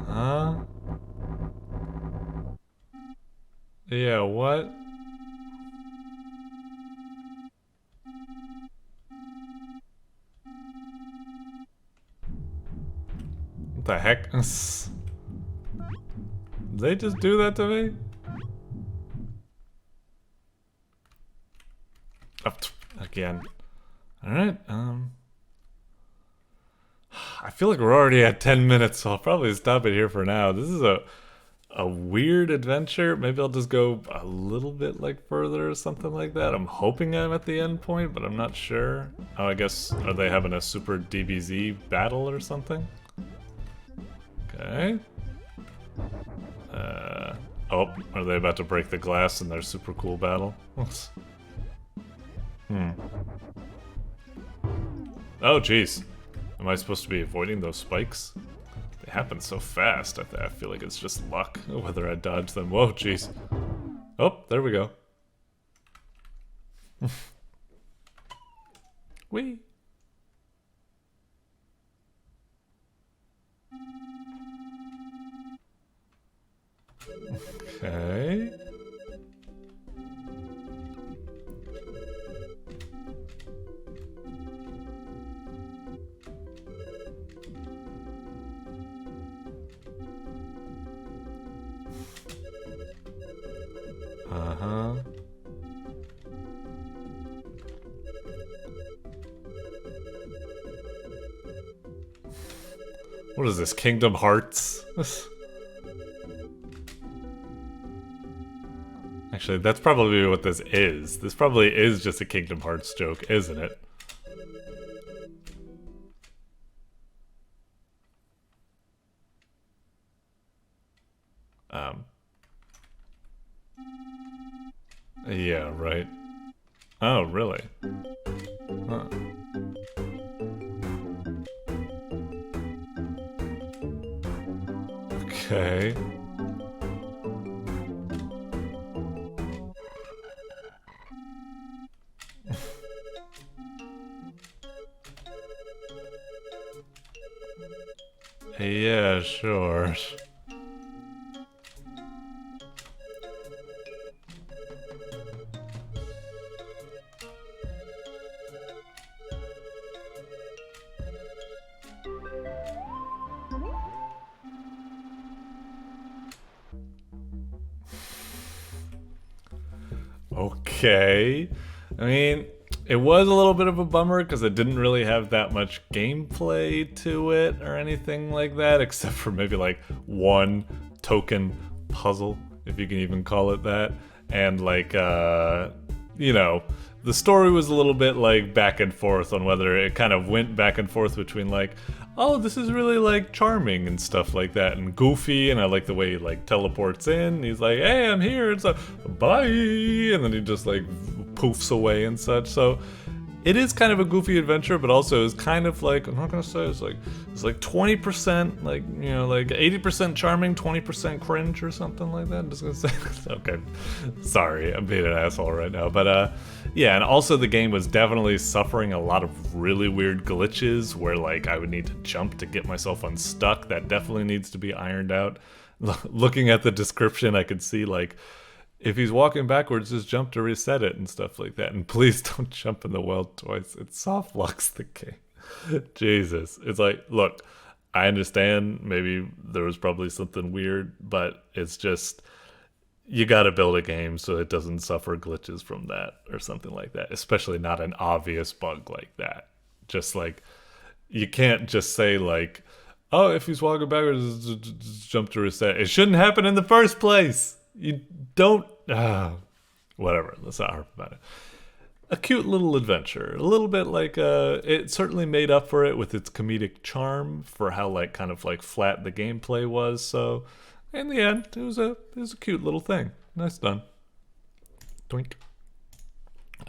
Huh? Yeah, what? What the heck? Did they just do that to me? Oh, again. Alright, I feel like we're already at 10 minutes, so I'll probably stop it here for now. This is a weird adventure. Maybe I'll just go a little bit like further or something like that. I'm hoping I'm at the end point, but I'm not sure. Oh, I guess, are they having a super DBZ battle or something? Okay. Oh, are they about to break the glass in their super cool battle? Oh, jeez. Am I supposed to be avoiding those spikes? They happen so fast. I feel like it's just luck whether I dodge them. Whoa, jeez. Oh, there we go. Whee! Okay. Uh-huh. What is this, Kingdom Hearts? Actually, that's probably what this is. This probably is just a Kingdom Hearts joke, isn't it? Yeah, right. Oh, really? Huh. Okay. Yeah, sure. Okay. I mean, it was a little bit of a bummer because it didn't really have that much gameplay to it or anything like that, except for maybe like one token puzzle, if you can even call it that. And like, you know, the story was a little bit like back and forth on whether it kind of went back and forth between like, oh, this is really like charming and stuff like that, and goofy, and I like the way he like teleports in. He's like, hey, I'm here, it's a bye, and then he just like poofs away and such. So it is kind of a goofy adventure, but also is kind of like, I'm not gonna say it's like 20% like, you know, like 80% charming, 20% cringe or something like that. I'm just gonna say okay. Sorry, I'm being an asshole right now. But yeah, and also the game was definitely suffering a lot of really weird glitches where like I would need to jump to get myself unstuck. That definitely needs to be ironed out. Looking at the description, I could see like, if he's walking backwards, just jump to reset it and stuff like that. And please don't jump in the well twice. It soft locks the game. Jesus. It's like, look, I understand maybe there was probably something weird, but it's just, you gotta build a game so it doesn't suffer glitches from that or something like that. Especially not an obvious bug like that. Just like, you can't just say like, oh, if he's walking backwards, just jump to reset. It shouldn't happen in the first place. You don't... whatever, let's not harp about it. A cute little adventure. A little bit like... it certainly made up for it with its comedic charm for how like kind of like flat the gameplay was. So in the end, it was a cute little thing. Nice done. Twink.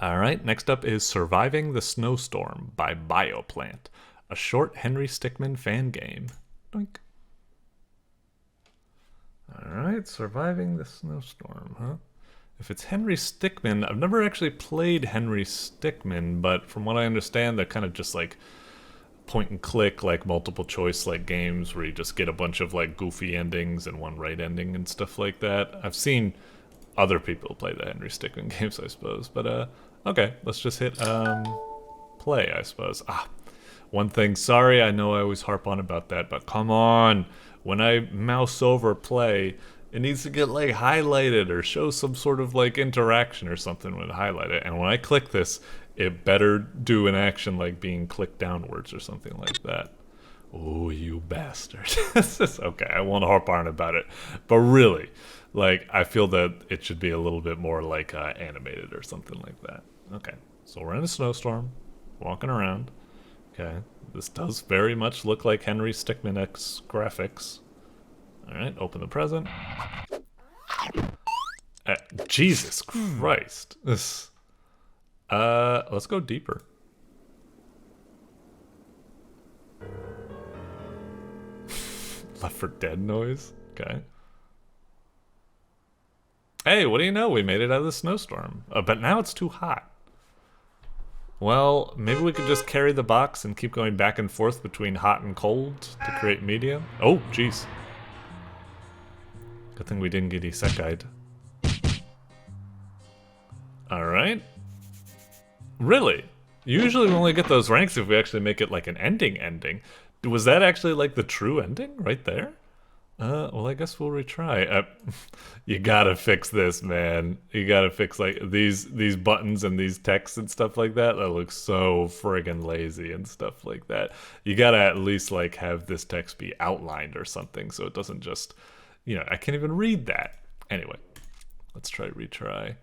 Alright, next up is Surviving the Snowstorm by BioPlant. A short Henry Stickmin fan game. Doink. Alright, Surviving the Snowstorm, huh? If it's Henry Stickmin, I've never actually played Henry Stickmin, but from what I understand, they're kind of just like point and click, like multiple choice like games where you just get a bunch of like goofy endings and one right ending and stuff like that. I've seen other people play the Henry Stickmin games, I suppose, but okay, let's just hit play, I suppose. One thing, sorry, I know I always harp on about that, but come on! When I mouse over play, it needs to get like highlighted or show some sort of like interaction or something when I highlight it. And when I click this, it better do an action like being clicked downwards or something like that. Oh, you bastard. Okay, I won't harp on about it. But really, like, I feel that it should be a little bit more like animated or something like that. Okay, so we're in a snowstorm, walking around. Okay, this does very much look like Henry Stickmin X graphics. Alright, open the present. Jesus Christ. This. Let's go deeper. Left 4 Dead noise. Okay. Hey, what do you know? We made it out of the snowstorm. But now it's too hot. Well, maybe we could just carry the box and keep going back and forth between hot and cold to create medium. Oh, jeez. Good thing we didn't get isekai'd. Alright. Really? Usually we only get those ranks if we actually make it like an ending. Was that actually like the true ending right there? Well, I guess we'll retry. You gotta fix this, man. You gotta fix like these buttons and these texts and stuff like that. That looks so friggin' lazy and stuff like that. You gotta at least like have this text be outlined or something so it doesn't just, you know, I can't even read that. Anyway, let's try retry.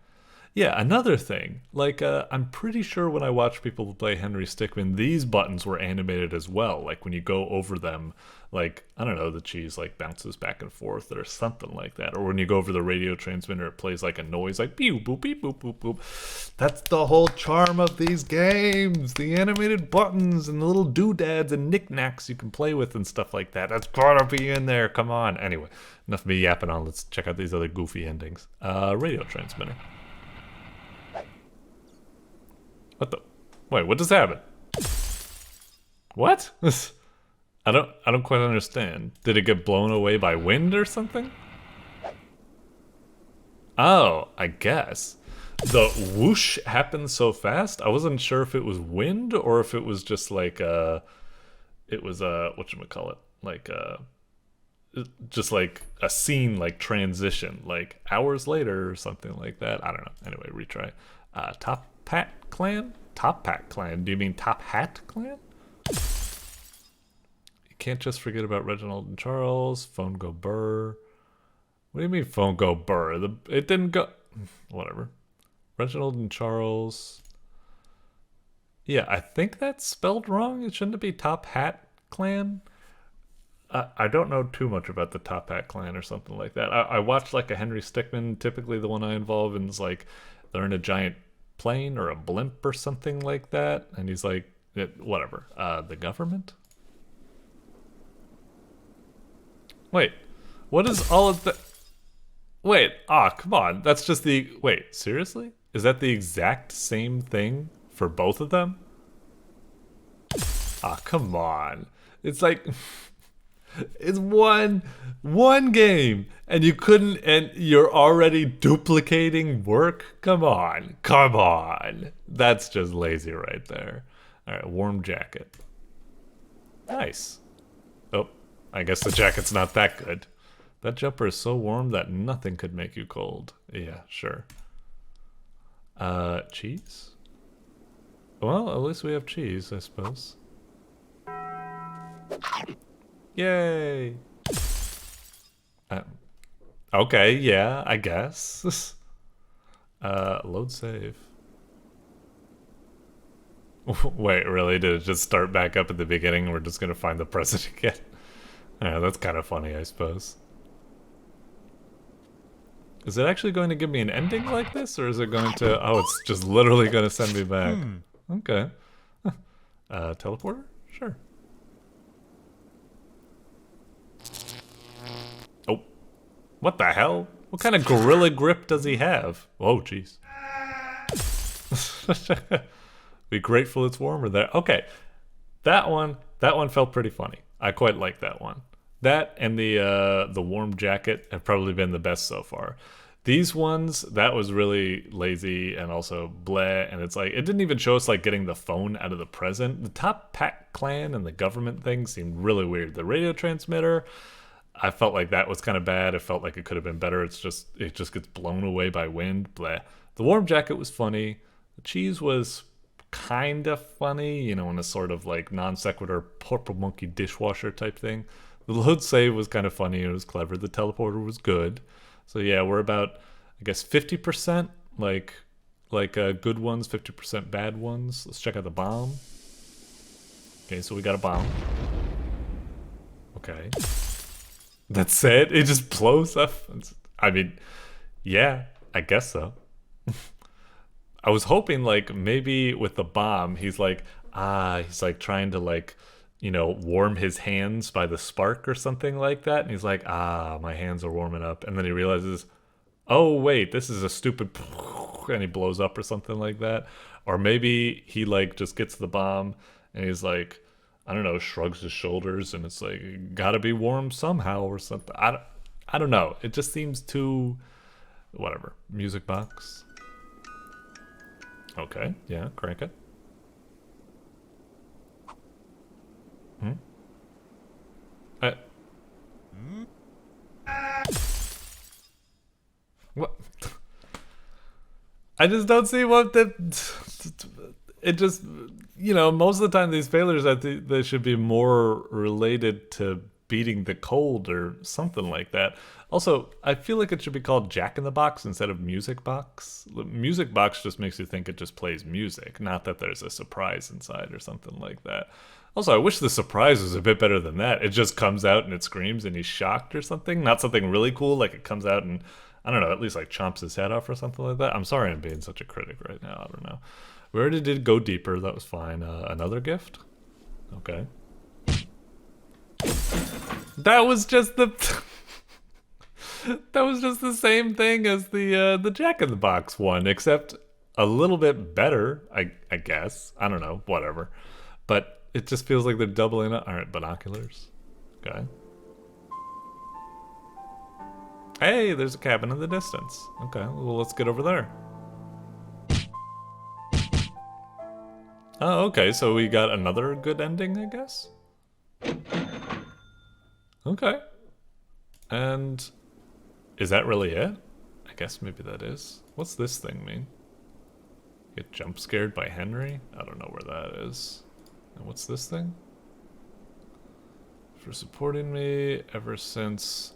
Yeah, another thing, like, I'm pretty sure when I watch people play Henry Stickmin, these buttons were animated as well. Like, when you go over them, like, I don't know, the cheese, like, bounces back and forth or something like that. Or when you go over the radio transmitter, it plays, like, a noise, like, pew, boop, beep, boop, boop, boop. That's the whole charm of these games! The animated buttons and the little doodads and knickknacks you can play with and stuff like that. That's gotta be in there, come on. Anyway, enough of me yapping on. Let's check out these other goofy endings. Radio transmitter. What the? Wait, what just happened? What? I don't quite understand. Did it get blown away by wind or something? Oh, I guess. The whoosh happened so fast, I wasn't sure if it was wind or if it was just like it was whatchamacallit? Like just like a scene like transition, like hours later or something like that. I don't know. Anyway, retry. Top Hat Clan? Top Hat Clan. Do you mean Top Hat Clan? You can't just forget about Reginald and Charles. Phone go burr. What do you mean phone go burr? It didn't go... Whatever. Reginald and Charles. Yeah, I think that's spelled wrong. It shouldn't be Top Hat Clan. I don't know too much about the Top Hat Clan or something like that. I watched like a Henry Stickmin. Typically the one I involve in is like they're in a giant plane or a blimp or something like that, and he's like, whatever. The government? Wait, what is all of the... Wait, come on. That's just the... Wait, seriously? Is that the exact same thing for both of them? Come on. It's like... It's one game, and you couldn't, and you're already duplicating work? Come on. That's just lazy right there. All right, warm jacket. Nice. Oh, I guess the jacket's not that good. That jumper is so warm that nothing could make you cold. Yeah, sure. Cheese? Well, at least we have cheese, I suppose. Yay! Okay, yeah, I guess. Load save. Wait, really? Did it just start back up at the beginning and we're just gonna find the present again? That's kind of funny, I suppose. Is it actually going to give me an ending like this, or is it going to... Oh, it's just literally going to send me back. Okay. Teleporter? Sure. Oh. What the hell? What kind of gorilla grip does he have? Oh, jeez. Be grateful it's warmer there. Okay. That one felt pretty funny. I quite like that one. That and the warm jacket have probably been the best so far. These ones, that was really lazy and also bleh, and it's like, it didn't even show us like getting the phone out of the present. The Top Hat Clan and the government thing seemed really weird. The radio transmitter, I felt like that was kind of bad. It felt like it could have been better. It just gets blown away by wind, bleh. The warm jacket was funny. The cheese was kind of funny, you know, in a sort of like non sequitur purple monkey dishwasher type thing. The load save was kind of funny. It was clever. The teleporter was good. So yeah, we're about, I guess, 50% like good ones, 50% bad ones. Let's check out the bomb. Okay, so we got a bomb. Okay. That's it? It just blows up? I mean, yeah. I guess so. I was hoping like maybe with the bomb he's like trying to like, you know, warm his hands by the spark or something like that, and he's like, my hands are warming up, and then he realizes, oh wait, this is a stupid, and he blows up or something like that. Or maybe he like just gets the bomb and he's like, I don't know, shrugs his shoulders and it's like, gotta be warm somehow or something. I don't know. It just seems too, whatever. Music box. Okay, yeah, crank it. What? I just don't see what the... It just, you know, most of the time these failures, I think they should be more related to beating the cold or something like that. Also, I feel like it should be called Jack in the Box instead of Music Box. The Music Box just makes you think it just plays music, not that there's a surprise inside or something like that. Also, I wish the surprise was a bit better than that. It just comes out and it screams and he's shocked or something. Not something really cool, like it comes out and, I don't know, at least like chomps his head off or something like that. I'm sorry I'm being such a critic right now. I don't know. We already did go deeper. That was fine. Another gift? Okay. That was just the... that was just the same thing as the Jack in the Box one, except a little bit better, I guess. I don't know. Whatever. But it just feels like they're doubling up. Alright, binoculars. Okay. Hey, there's a cabin in the distance. Okay, well, let's get over there. Oh, okay, so we got another good ending, I guess? Okay. And is that really it? I guess maybe that is. What's this thing mean? Get jump scared by Henry? I don't know where that is. And what's this thing? For supporting me ever since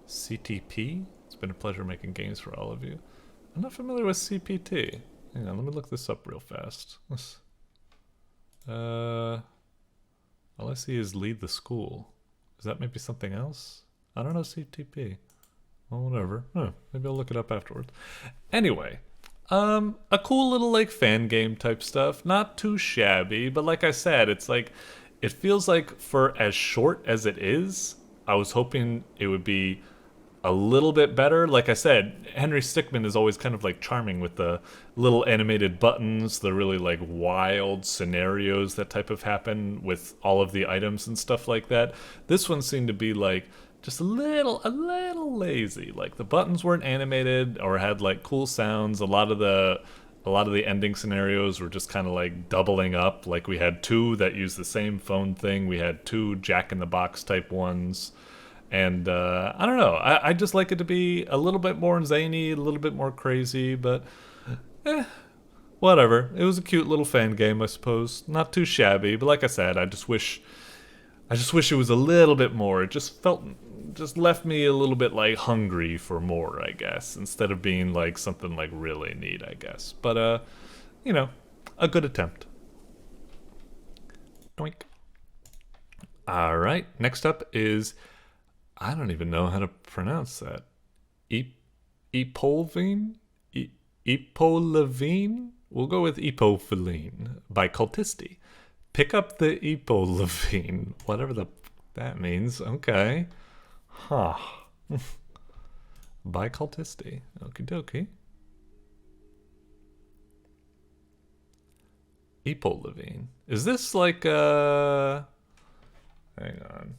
CTP. It's been a pleasure making games for all of you. I'm not familiar with CPT. Hang on, let me look this up real fast. All I see is lead the school. Is that maybe something else? I don't know CTP. Well, whatever. Maybe I'll look it up afterwards. Anyway, a cool little like fan game type stuff. Not too shabby, but like I said, it's like, it feels like for as short as it is, I was hoping it would be a little bit better. Like I said, Henry Stickmin is always kind of like charming with the little animated buttons, the really like wild scenarios that type of happen with all of the items and stuff like that. This one seemed to be like just a little lazy. Like the buttons weren't animated or had like cool sounds. A lot of the ending scenarios were just kind of like doubling up. Like we had two that used the same phone thing. We had two Jack in the Box type ones. And I don't know, I just like it to be a little bit more zany, a little bit more crazy, but whatever. It was a cute little fan game, I suppose. Not too shabby, but like I said, I just wish it was a little bit more. It just left me a little bit like hungry for more, I guess, instead of being like something like really neat, I guess. But you know, a good attempt. Doink. All right, next up is, I don't even know how to pronounce that. Epolevne? Epolevne? We'll go with Epolevne by Kultisti. Pick up the Epolevne, whatever that means. Okay. Huh. By Kultisti. Okie dokie. Epolevne. Is this like hang on.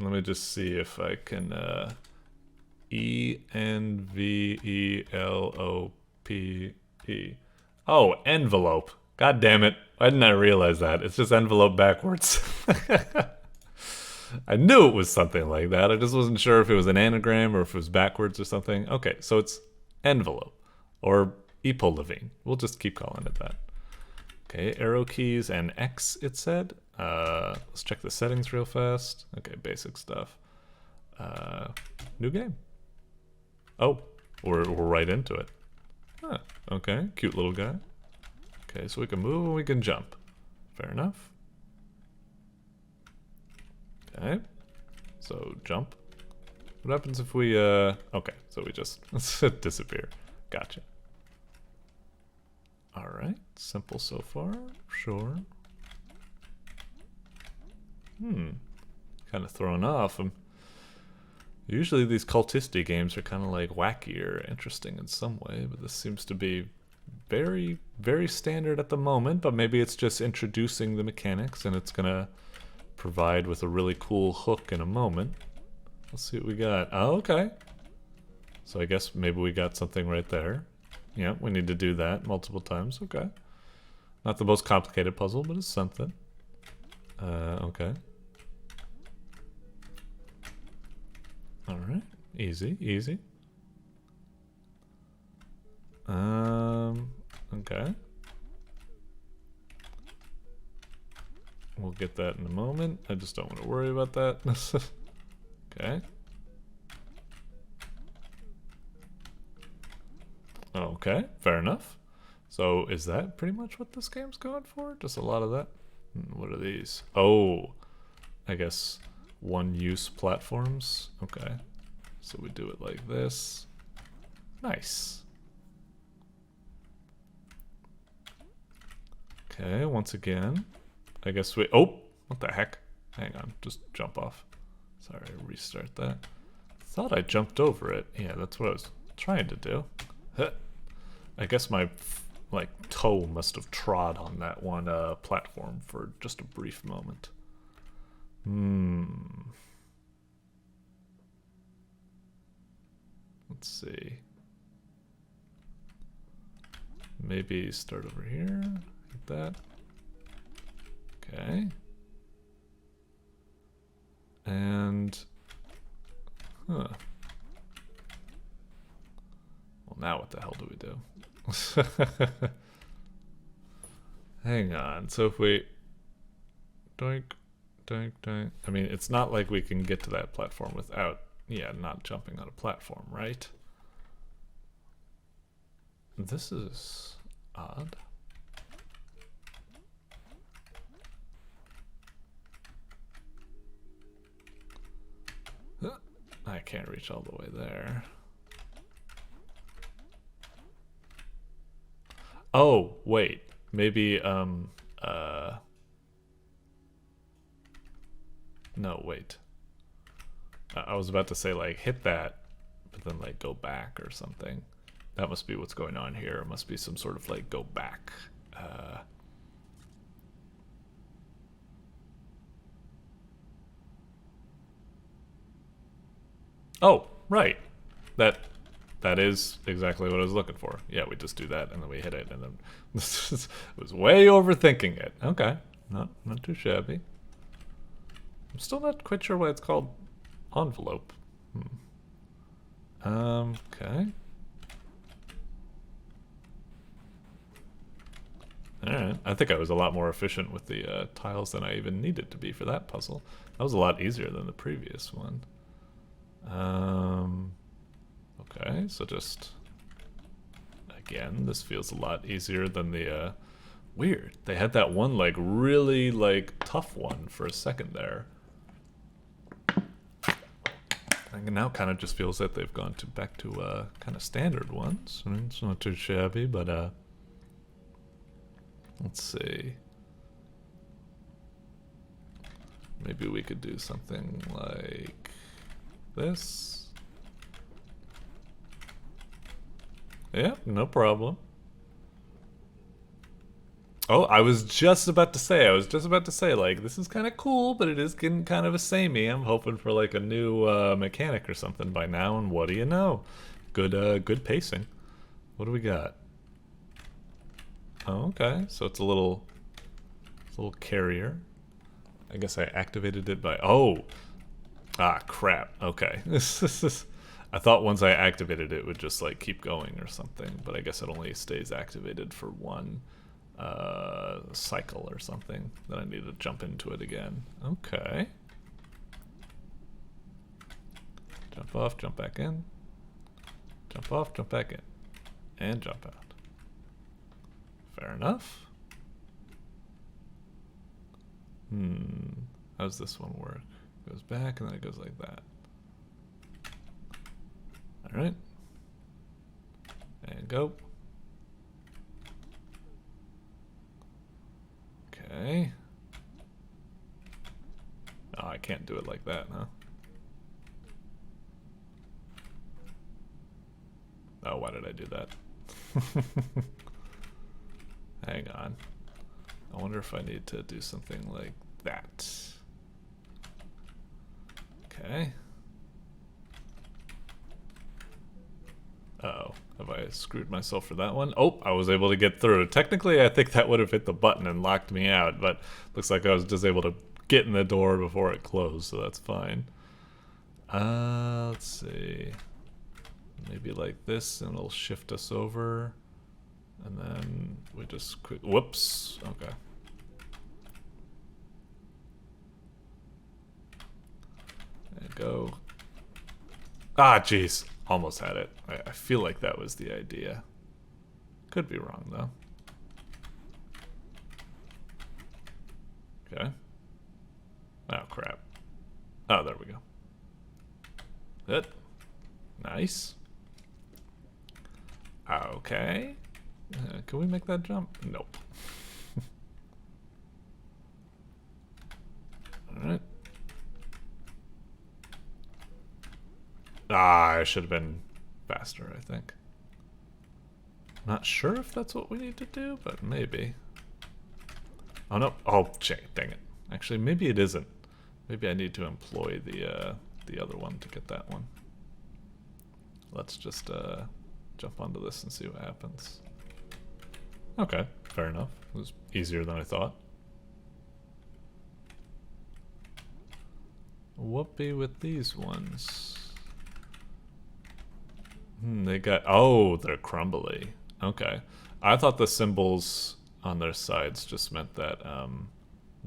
Let me just see if I can, E-N-V-E-L-O-P-E. Oh, envelope. God damn it. Why didn't I realize that? It's just envelope backwards. I knew it was something like that. I just wasn't sure if it was an anagram or if it was backwards or something. Okay, so it's envelope. Or Epolevne. We'll just keep calling it that. Okay, arrow keys and X, it said. Let's check the settings real fast. Okay, basic stuff. New game. Oh, we're right into it. Huh, okay, cute little guy. Okay, so we can move and we can jump. Fair enough. Okay, so jump. What happens if we, okay, so we just disappear. Gotcha. Alright, simple so far, sure. Kind of thrown off. Usually these Kultisti games are kind of like wacky or interesting in some way, but this seems to be very, very standard at the moment, but maybe it's just introducing the mechanics and it's gonna provide with a really cool hook in a moment. Let's see what we got. Oh, okay. So I guess maybe we got something right there. Yeah, we need to do that multiple times. Okay. Not the most complicated puzzle, but it's something. Okay. Alright. Easy, easy. Okay. We'll get that in a moment. I just don't want to worry about that. Okay. Okay, fair enough. So is that pretty much what this game's going for? Just a lot of that? What are these? Oh, I guess one-use platforms. Okay. So we do it like this. Nice. Okay, once again. I guess we... Oh! What the heck? Hang on, just jump off. Sorry, restart that. Thought I jumped over it. Yeah, that's what I was trying to do. I guess my, like, toe must have trod on that one platform for just a brief moment. Let's see. Maybe start over here. Hit that. Okay. And... Huh. Well, now what the hell do we do? Hang on. So if we... Doink, doink, doink. I mean, it's not like we can get to that platform without, yeah, not jumping on a platform, right? This is odd. I can't reach all the way there. Oh, wait. Maybe, no, wait. I was about to say, like, hit that, but then, like, go back or something. That must be what's going on here. It must be some sort of, like, go back. Oh, right. That is exactly what I was looking for. Yeah, we just do that and then we hit it and then it was way overthinking it. Okay. Not too shabby. I'm still not quite sure why it's called envelope. Okay. Alright. I think I was a lot more efficient with the tiles than I even needed to be for that puzzle. That was a lot easier than the previous one. Okay, so just... Again, this feels a lot easier than the, weird. They had that one, like, really, like, tough one for a second there. And now kind of just feels that they've gone back to, kind of standard ones. I mean, it's not too shabby, but, let's see. Maybe we could do something like this. Yeah, no problem. Oh, I was just about to say, like, this is kind of cool, but it is getting kind of a samey. I'm hoping for, like, a new mechanic or something by now, and what do you know? Good pacing. What do we got? Oh, okay, so it's a little carrier. I guess I activated it by, oh! Ah, crap, okay. I thought once I activated it would just like keep going or something, but I guess it only stays activated for one cycle or something. Then I need to jump into it again. Okay. Jump off, jump back in. Jump off, jump back in. And jump out. Fair enough. How does this one work? It goes back and then it goes like that. Alright. And go. Okay. Oh, I can't do it like that, huh? Oh, why did I do that? Hang on. I wonder if I need to do something like that. Okay. Uh-oh. Have I screwed myself for that one? Oh, I was able to get through. Technically, I think that would have hit the button and locked me out, but looks like I was just able to get in the door before it closed, so that's fine. Let's see. Maybe like this, and it'll shift us over. And then we just quit. Whoops. Okay. And go. Ah, jeez. Almost had it. I feel like that was the idea. Could be wrong, though. Okay. Oh, crap. Oh, there we go. Good. Nice. Okay. Can we make that jump? Nope. Alright. Ah, I should have been faster, I think. Not sure if that's what we need to do, but maybe. Oh, no. Oh, dang it. Actually, maybe it isn't. Maybe I need to employ the other one to get that one. Let's just jump onto this and see what happens. Okay, fair enough. It was easier than I thought. Whoopee with these ones. They got... Oh, they're crumbly. Okay. I thought the symbols on their sides just meant that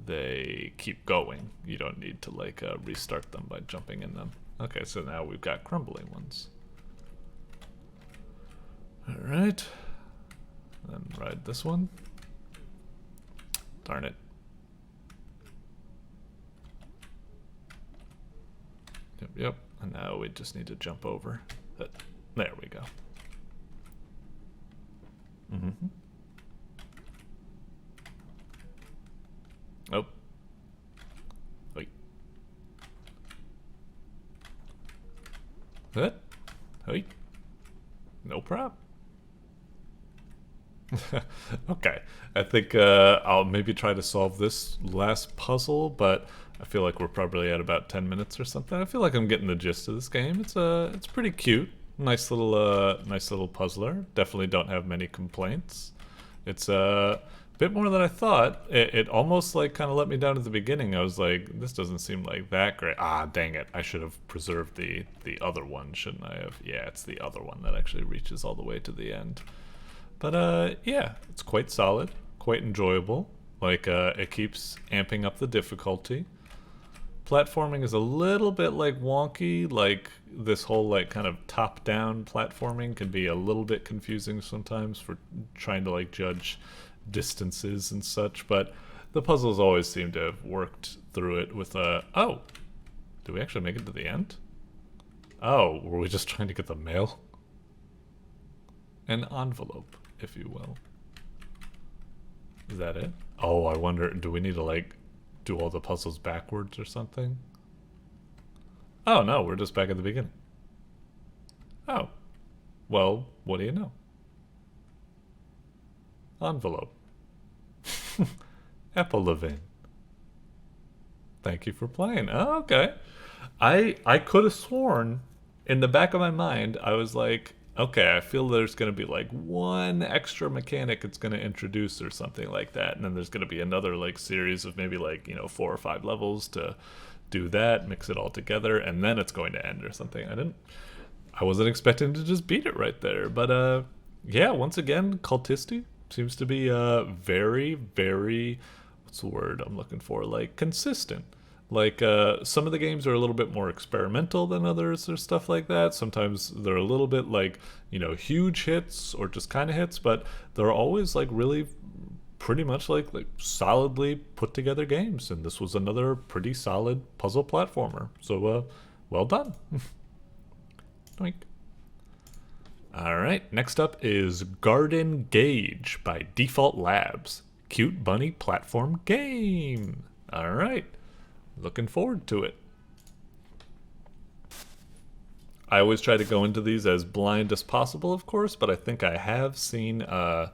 they keep going. You don't need to, like, restart them by jumping in them. Okay, so now we've got crumbly ones. Alright. Then ride this one. Darn it. Yep. And now we just need to jump over. There we go. Mm-hmm. Oh. Wait. What? Hey. No problem. Okay. I think I'll maybe try to solve this last puzzle, but I feel like we're probably at about 10 minutes or something. I feel like I'm getting the gist of this game. It's pretty cute. Nice little puzzler. Definitely don't have many complaints. It's a bit more than I thought. It almost like kind of let me down at the beginning. I was like, this doesn't seem like that great. Ah, dang it. I should have preserved the other one, shouldn't I have? Yeah, it's the other one that actually reaches all the way to the end. But yeah, it's quite solid, quite enjoyable. Like it keeps amping up the difficulty. Platforming is a little bit like wonky, like this whole like kind of top-down platforming can be a little bit confusing sometimes for trying to like judge distances and such, but the puzzles always seem to have worked through it with oh, did we actually make it to the end? Oh, were we just trying to get the mail? An envelope, if you will. Is that it? Oh, I wonder, do we need to like do all the puzzles backwards or something? Oh no, we're just back at the beginning. Oh. Well, what do you know? Envelope. Epolevne. Thank you for playing. Oh, okay. I could have sworn in the back of my mind, I was like, okay, I feel there's going to be like one extra mechanic it's going to introduce or something like that. And then there's going to be another like series of maybe like, 4 or 5 levels to do that, mix it all together, and then it's going to end or something. I wasn't expecting to just beat it right there. But yeah, once again, Kultisti seems to be very, very, what's the word I'm looking for? Like consistent. Like, some of the games are a little bit more experimental than others or stuff like that. Sometimes they're a little bit like, huge hits or just kind of hits, but they're always like really pretty much like solidly put together games. And this was another pretty solid puzzle platformer. So, well done. Doink. Alright, next up is Gardengage by DefaultLabs. Cute bunny platform game. Alright, looking forward to it. I always try to go into these as blind as possible, of course, but I think I have seen a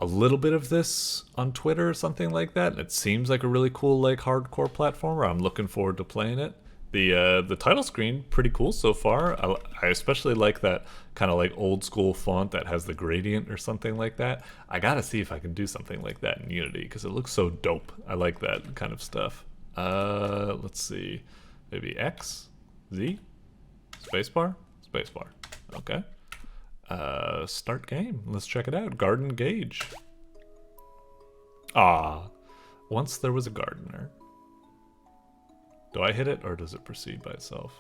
little bit of this on Twitter or something like that. It seems like a really cool, like, hardcore platformer. I'm looking forward to playing it. The title screen, pretty cool so far. I especially like that kind of like old school font that has the gradient or something like that. I gotta see if I can do something like that in Unity because it looks so dope. I like that kind of stuff. Let's see, maybe X, Z, spacebar, spacebar. Okay. Start game. Let's check it out. Gardengage. Ah, once there was a gardener. Do I hit it, or does it proceed by itself?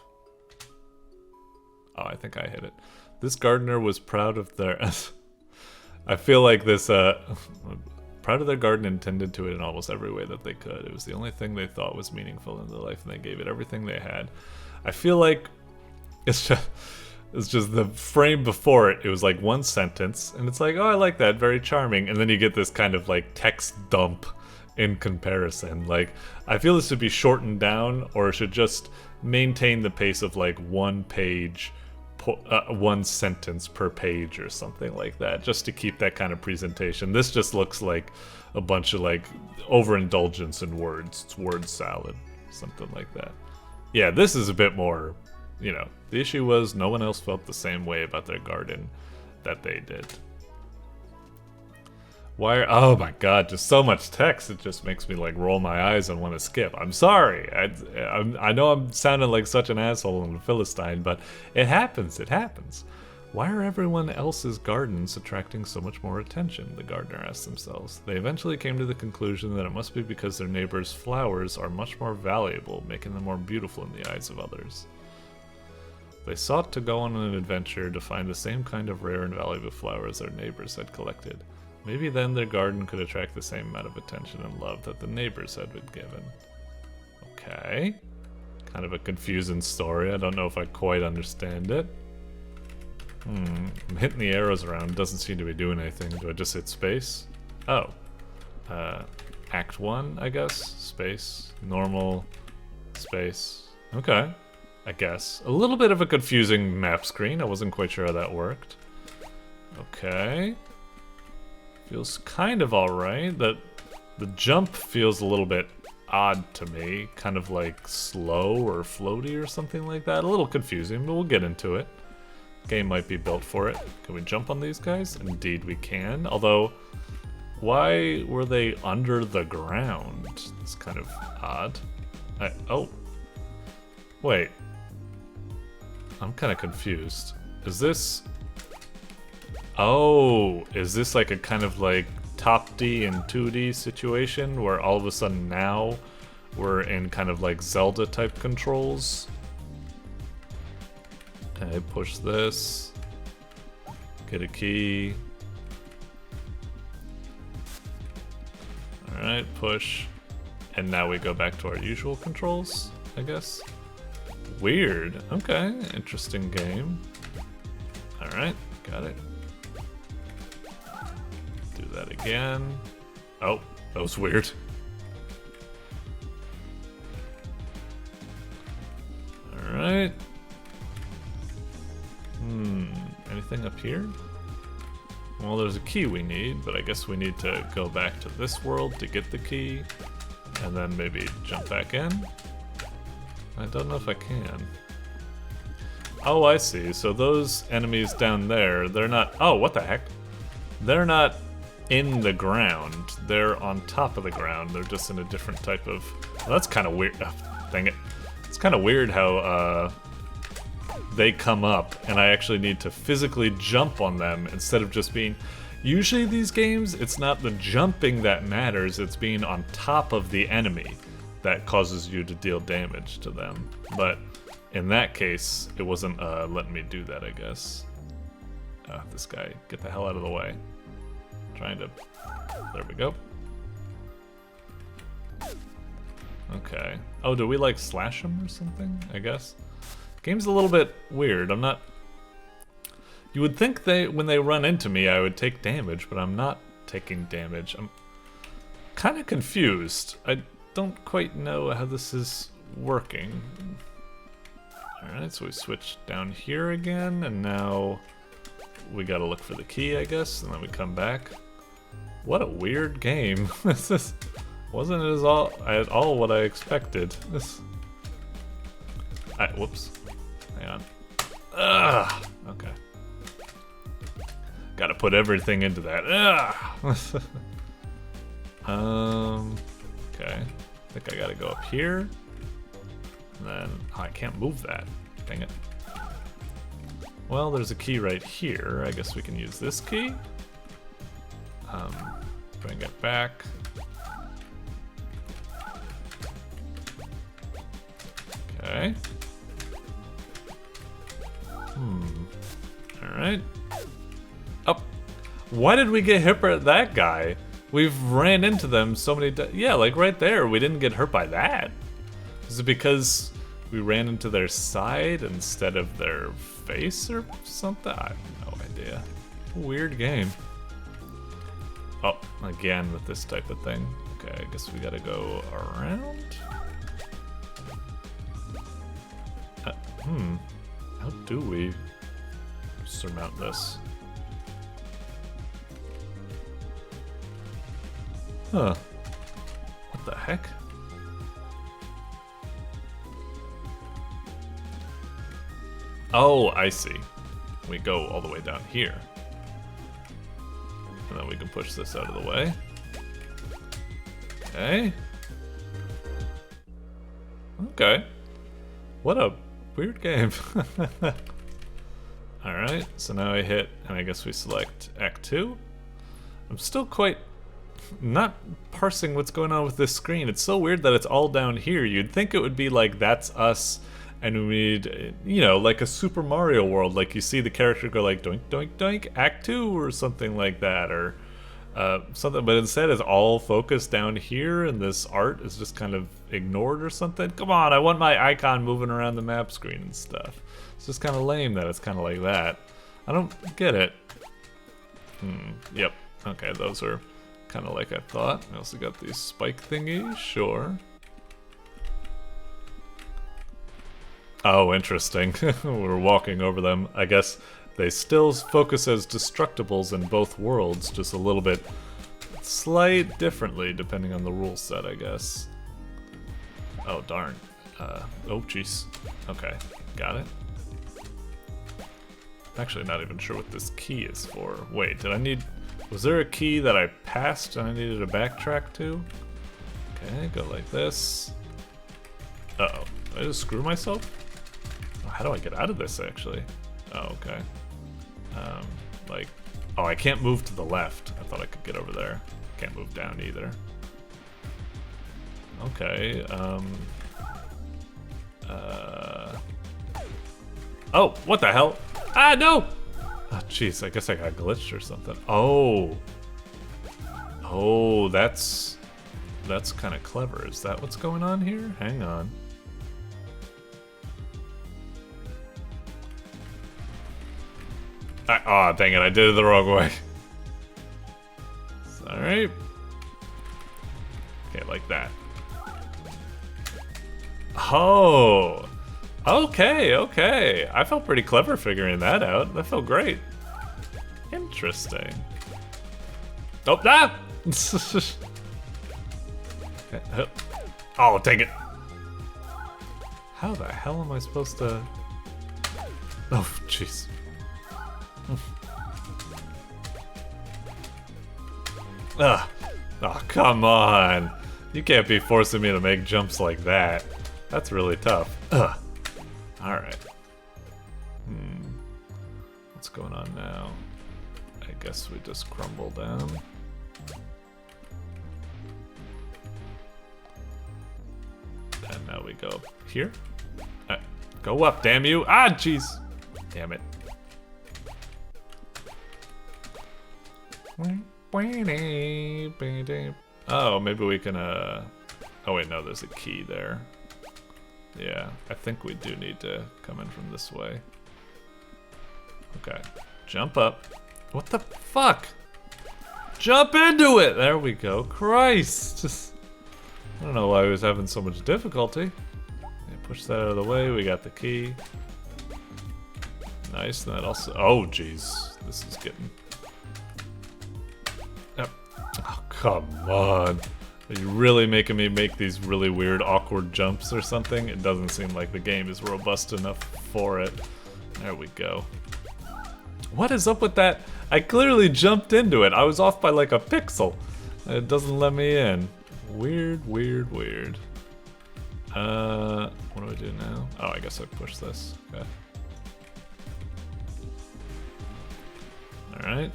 Oh, I think I hit it. This gardener was proud of their... I feel like this, proud of their garden and tended to it in almost every way that they could. It was the only thing they thought was meaningful in their life, and they gave it everything they had. I feel like it's just the frame before it, it was like one sentence, and it's like, oh, I like that, very charming, and then you get this kind of like text dump in comparison. Like, I feel this should be shortened down, or it should just maintain the pace of like one page, one sentence per page or something like that, just to keep that kind of presentation. This just looks like a bunch of like overindulgence in words. It's word salad, something like that. Yeah, this is a bit more, you know, the issue was no one else felt the same way about their garden that they did. Why are, oh my god, just so much text, it just makes me like roll my eyes and want to skip. I'm sorry, I know I'm sounding like such an asshole and a Philistine, but it happens, it happens. Why are everyone else's gardens attracting so much more attention, the gardener asked themselves. They eventually came to the conclusion that it must be because their neighbors' flowers are much more valuable, making them more beautiful in the eyes of others. They sought to go on an adventure to find the same kind of rare and valuable flowers their neighbors had collected. Maybe then their garden could attract the same amount of attention and love that the neighbors had been given. Okay. Kind of a confusing story. I don't know if I quite understand it. I'm hitting the arrows around. Doesn't seem to be doing anything. Do I just hit space? Oh. Act 1, I guess. Space. Normal. Space. Okay. I guess. A little bit of a confusing map screen. I wasn't quite sure how that worked. Okay. Feels kind of alright. The jump feels a little bit odd to me. Kind of like slow or floaty or something like that. A little confusing, but we'll get into it. Game might be built for it. Can we jump on these guys? Indeed we can. Although, why were they under the ground? It's kind of odd. Oh. Wait. I'm kind of confused. Is this... Oh, is this like a kind of like top D and 2D situation where all of a sudden now we're in kind of like Zelda type controls? Okay, push this. Get a key. Alright, push. And now we go back to our usual controls, I guess. Weird. Okay, interesting game. Alright, got it. Do that again. Oh, that was weird. Alright. Anything up here? Well, there's a key we need, but I guess we need to go back to this world to get the key, and then maybe jump back in? I don't know if I can. Oh, I see. So those enemies down there, they're not... Oh, what the heck? They're not in the ground. They're on top of the ground. They're just in a different type of... Well, that's kind of weird. Oh, dang it. It's kind of weird how they come up and I actually need to physically jump on them instead of just being... Usually these games, it's not the jumping that matters, it's being on top of the enemy that causes you to deal damage to them. But in that case, it wasn't letting me do that, I guess. This guy, get the hell out of the way. Trying to... There we go. Okay. Oh, do we like slash him or something, I guess? Game's a little bit weird. I'm not... You would think when they run into me, I would take damage, but I'm not taking damage. I'm kind of confused. I don't quite know how this is working. Alright, so we switch down here again, and now we gotta look for the key, I guess, and then we come back. What a weird game. This wasn't at all what I expected. Whoops. Hang on. Ugh. Okay. Gotta put everything into that. Ugh. Okay. I think I gotta go up here. And then, I can't move that. Dang it. Well, there's a key right here. I guess we can use this key. Bring it back. Okay. Alright. Oh. Why did we get hit by that guy? We've ran into them so many times. Yeah, like right there. We didn't get hurt by that. Is it because we ran into their side instead of their face or something? I have no idea. Weird game. Oh, again with this type of thing. Okay, I guess we gotta go around. How do we surmount this? Huh. What the heck? Oh, I see. We go all the way down here. And then we can push this out of the way. Okay. Okay. What a weird game. Alright, so now I hit, and I guess we select Act 2. I'm still quite not parsing what's going on with this screen. It's so weird that it's all down here. You'd think it would be like, that's us, and we need, you know, like a Super Mario World, like you see the character go like doink doink doink Act 2 or something like that, or something, but instead it's all focused down here and this art is just kind of ignored or something. Come on, I want my icon moving around the map screen and stuff. It's just kind of lame that it's kind of like that. I don't get it. Yep, okay, those are kind of like I thought. I also got these spike thingies, sure. Oh, interesting. We're walking over them. I guess they still focus as destructibles in both worlds, just a little bit slight differently depending on the rule set, I guess. Oh, darn. Oh, jeez. Okay, got it. I'm actually not even sure what this key is for. Wait, did I need... Was there a key that I passed and I needed to backtrack to? Okay, go like this. Uh-oh. Did I just screw myself? How do I get out of this, actually? Oh, okay. Like... Oh, I can't move to the left. I thought I could get over there. Can't move down either. Okay, Oh, what the hell? Ah, no! Oh, jeez, I guess I got glitched or something. Oh. Oh, that's kind of clever. Is that what's going on here? Hang on. Oh, dang it, I did it the wrong way. Alright. Okay, like that. Oh. Okay, okay. I felt pretty clever figuring that out. That felt great. Interesting. Oh, ah! Oh, dang it. How the hell am I supposed to... Oh, jeez. Ugh. Oh, come on. You can't be forcing me to make jumps like that. That's really tough. Ugh. Alright. What's going on now? I guess we just crumble down. And now we go up here. Go up, damn you! Ah, jeez! Damn it. Oh, maybe we can, Oh wait, no, there's a key there. Yeah, I think we do need to come in from this way. Okay. Jump up. What the fuck? Jump into it! There we go. Christ! Just, I don't know why I was having so much difficulty. Okay, push that out of the way. We got the key. Nice. And that also. Oh, jeez. This is getting. Yep. Oh, come on. Are you really making me make these really weird, awkward jumps or something? It doesn't seem like the game is robust enough for it. There we go. What is up with that? I clearly jumped into it. I was off by like a pixel. It doesn't let me in. Weird, weird, weird. What do I do now? Oh, I guess I push this. Okay. Alright.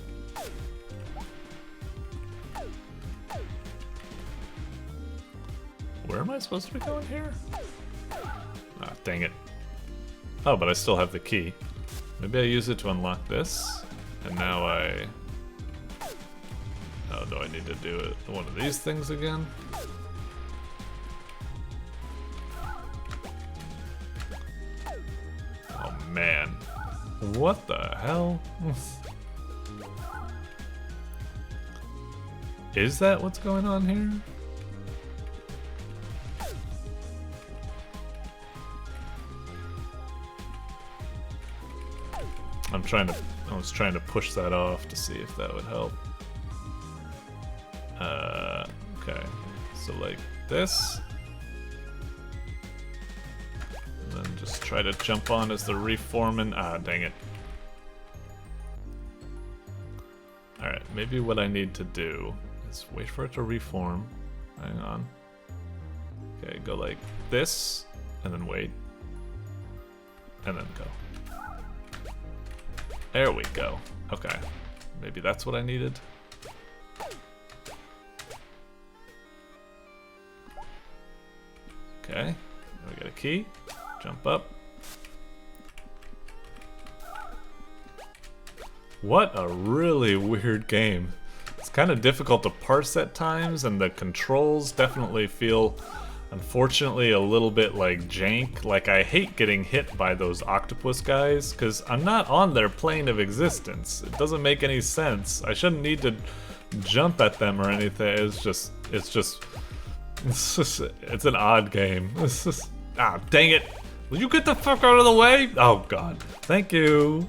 Where am I supposed to be going here? Ah, dang it. Oh, but I still have the key. Maybe I use it to unlock this. And now I... Oh, do I need to do it? One of these things again? Oh, man. What the hell? Is that what's going on here? I was trying to push that off to see if that would help. Okay. So like this. And then just try to jump on as the reforming. Ah, dang it. Alright, maybe what I need to do is wait for it to reform. Hang on. Okay, go like this, and then wait. And then go. There we go. Okay. Maybe that's what I needed. Okay. We got a key. Jump up. What a really weird game. It's kind of difficult to parse at times, and the controls definitely feel, unfortunately, a little bit like jank. Like, I hate getting hit by those octopus guys, because I'm not on their plane of existence. It doesn't make any sense. I shouldn't need to jump at them or anything. It's an odd game. It's just, ah, dang it. Will you get the fuck out of the way? Oh, God. Thank you.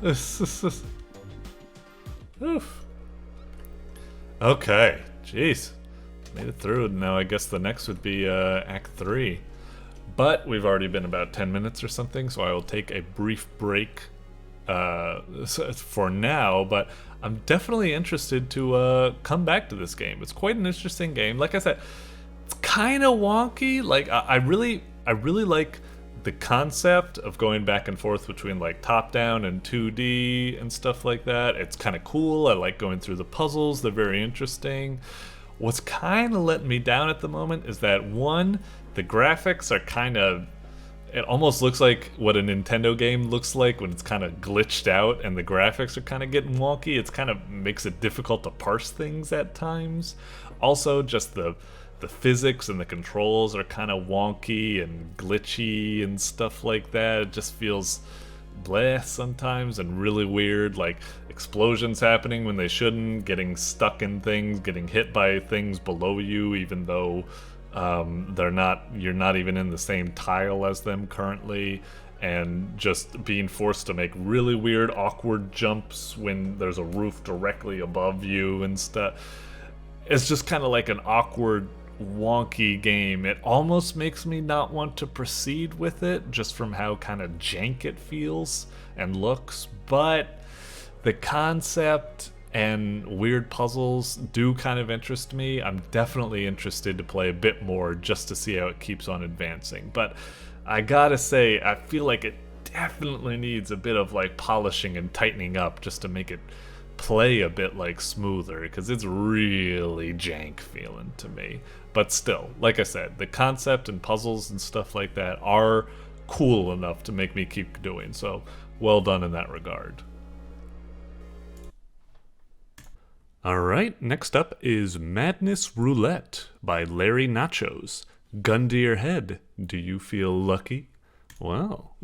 Oof. Okay. Jeez. Made it through. Now I guess the next would be Act 3. But we've already been about 10 minutes or something, so I will take a brief break for now, but I'm definitely interested to come back to this game. It's quite an interesting game. Like I said, it's kind of wonky. Like, I really like the concept of going back and forth between like top-down and 2D and stuff like that. It's kind of cool. I like going through the puzzles. They're very interesting. What's kind of letting me down at the moment is that, one, the graphics are kind of... It almost looks like what a Nintendo game looks like when it's kind of glitched out, and the graphics are kind of getting wonky. It's kind of makes it difficult to parse things at times. Also, just the physics and the controls are kind of wonky and glitchy and stuff like that. It just feels bleh sometimes and really weird, like explosions happening when they shouldn't, getting stuck in things, getting hit by things below you even though you're not even in the same tile as them currently, and just being forced to make really weird, awkward jumps when there's a roof directly above you and stuff. It's just kind of like an awkward, wonky game. It almost makes me not want to proceed with it just from how kind of jank it feels and looks, but the concept and weird puzzles do kind of interest me. I'm definitely interested to play a bit more just to see how it keeps on advancing, but I gotta say, I feel like it definitely needs a bit of like polishing and tightening up just to make it play a bit like smoother, because it's really jank feeling to me. But still, like I said, the concept and puzzles and stuff like that are cool enough to make me keep doing, so well done in that regard. Alright, next up is Madness Roulette by larrynachos. Gun to your head. Do you feel lucky? Well,